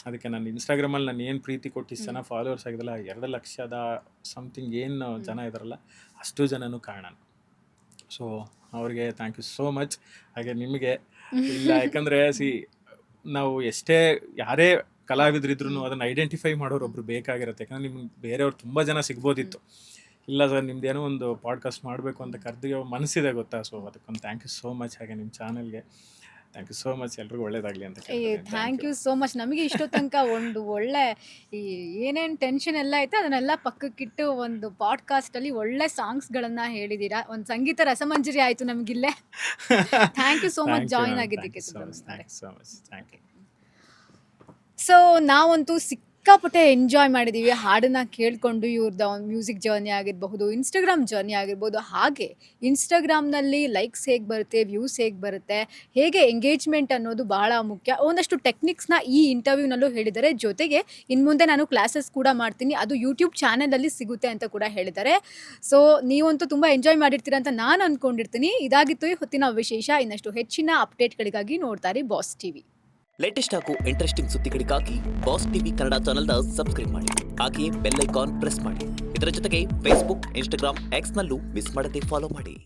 ಅದಕ್ಕೆ ನಾನು ಇನ್ಸ್ಟಾಗ್ರಾಮಲ್ಲಿ ನಾನು ಏನು ಪ್ರೀತಿ ಕೊಟ್ಟು ಇಷ್ಟು ಜನ ಫಾಲೋವರ್ಸ್ ಆಗಿದಲ್ಲ, 2 ಲಕ್ಷದ ಸಮಥಿಂಗ್ ಏನು ಜನ ಇದಾರಲ್ಲ ಅಷ್ಟು ಜನನೂ ಕಾರಣ. ಸೊ ಅವ್ರಿಗೆ ಥ್ಯಾಂಕ್ ಯು ಸೋ ಮಚ್. ಹಾಗೆ ನಿಮಗೆ ಇಲ್ಲ, ಯಾಕಂದರೆ ನಾವು ಎಷ್ಟೇ ಯಾರೇ ಕಲಾವಿದರಿದ್ರು ಅದನ್ನು ಐಡೆಂಟಿಫೈ ಮಾಡೋರು ಒಬ್ರು ಬೇಕಾಗಿರುತ್ತೆ. ಯಾಕಂದರೆ ನಿಮ್ಗೆ ಬೇರೆಯವ್ರು ತುಂಬ ಜನ ಸಿಗ್ಬೋದಿತ್ತು, ಇಲ್ಲ ಸರ್ ನಿಮ್ದೇನೋ ಒಂದು ಪಾಡ್ಕಾಸ್ಟ್ ಮಾಡಬೇಕು ಅಂತ ಕರೆದು ಮನಸ್ಸಿದೆ ಗೊತ್ತಾ. ಸೊ ಅದಕ್ಕೊಂದು ಥ್ಯಾಂಕ್ ಯು ಸೋ ಮಚ್. ಹಾಗೆ ನಿಮ್ಮ ಚಾನಲ್ಗೆ ಥ್ಯಾಂಕ್ ಯು ಸೋ ಮಚ್. ಎಲ್ರಿಗೂ ಒಳ್ಳೇದಾಗಲಿ ಅಂತ ಥ್ಯಾಂಕ್ ಯು ಸೋ ಮಚ್. ನಮಗೆ ಇಷ್ಟೋ ತನಕ ಒಂದು ಒಳ್ಳೆ ಈ ಏನೇನು ಟೆನ್ಷನ್ ಎಲ್ಲ ಐತೆ ಅದನ್ನೆಲ್ಲ ಪಕ್ಕಕ್ಕಿಟ್ಟು ಒಂದು ಪಾಡ್ಕಾಸ್ಟಲ್ಲಿ ಒಳ್ಳೆ ಸಾಂಗ್ಸ್ಗಳನ್ನು ಹೇಳಿದ್ದೀರಾ. ಒಂದು ಸಂಗೀತ ರಸಮಂಜರಿ ಆಯಿತು ನಮಗಿಲ್ಲೇ. Thank you so much join ಆಗಿದ್ದಕ್ಕೆ. Thank you. ಸೊ ನಾವಂತೂ ಸಿಕ್ಕಾಪಟ್ಟೆ ಎಂಜಾಯ್ ಮಾಡಿದ್ದೀವಿ ಹಾಡನ್ನ ಕೇಳಿಕೊಂಡು. ಇವ್ರದ್ದು ಒಂದು ಮ್ಯೂಸಿಕ್ ಜರ್ನಿ ಆಗಿರಬಹುದು, ಇನ್ಸ್ಟಾಗ್ರಾಮ್ ಜರ್ನಿ ಆಗಿರ್ಬೋದು. ಹಾಗೆ ಇನ್ಸ್ಟಾಗ್ರಾಮ್ನಲ್ಲಿ ಲೈಕ್ಸ್ ಹೇಗೆ ಬರುತ್ತೆ, ವ್ಯೂಸ್ ಹೇಗೆ ಬರುತ್ತೆ, ಹೇಗೆ ಎಂಗೇಜ್ಮೆಂಟ್ ಅನ್ನೋದು ಬಹಳ ಮುಖ್ಯ. ಒಂದಷ್ಟು ಟೆಕ್ನಿಕ್ಸ್ನ ಈ ಇಂಟರ್ವ್ಯೂನಲ್ಲೂ ಹೇಳಿದ್ದಾರೆ. ಜೊತೆಗೆ ಇನ್ನು ಮುಂದೆ ನಾನು ಕ್ಲಾಸಸ್ ಕೂಡ ಮಾಡ್ತೀನಿ, ಅದು ಯೂಟ್ಯೂಬ್ ಚಾನಲಲ್ಲಿ ಸಿಗುತ್ತೆ ಅಂತ ಕೂಡ ಹೇಳಿದ್ದಾರೆ. ಸೊ ನೀವಂತೂ ತುಂಬ ಎಂಜಾಯ್ ಮಾಡಿರ್ತೀರ ಅಂತ ನಾನು ಅಂದ್ಕೊಂಡಿರ್ತೀನಿ. ಇದಾಗಿತ್ತು ಈ ಹೊತ್ತಿನ ವಿಶೇಷ. ಇನ್ನಷ್ಟು ಹೆಚ್ಚಿನ ಅಪ್ಡೇಟ್ಗಳಿಗಾಗಿ ನೋಡ್ತಾರೆ ಬಾಸ್ ಟಿವಿ. ಲೇಟೆಸ್ಟ್ ಹಾಗೂ ಇಂಟ್ರೆಸ್ಟಿಂಗ್ ಸುದ್ದಿಗಳಿಗಾಗಿ ಬಾಸ್ ಟಿವಿ ಕನ್ನಡ ಚಾನೆಲ್ನ ಸಬ್ಸ್ಕ್ರೈಬ್ ಮಾಡಿ. ಹಾಗೆಯೇ ಬೆಲ್ ಐಕಾನ್ ಪ್ರೆಸ್ ಮಾಡಿ. ಇದರ ಜೊತೆಗೆ ಫೇಸ್ಬುಕ್, ಇನ್ಸ್ಟಾಗ್ರಾಮ್, ಎಕ್ಸ್ನಲ್ಲೂ ಮಿಸ್ ಮಾಡದೆ ಫಾಲೋ ಮಾಡಿ.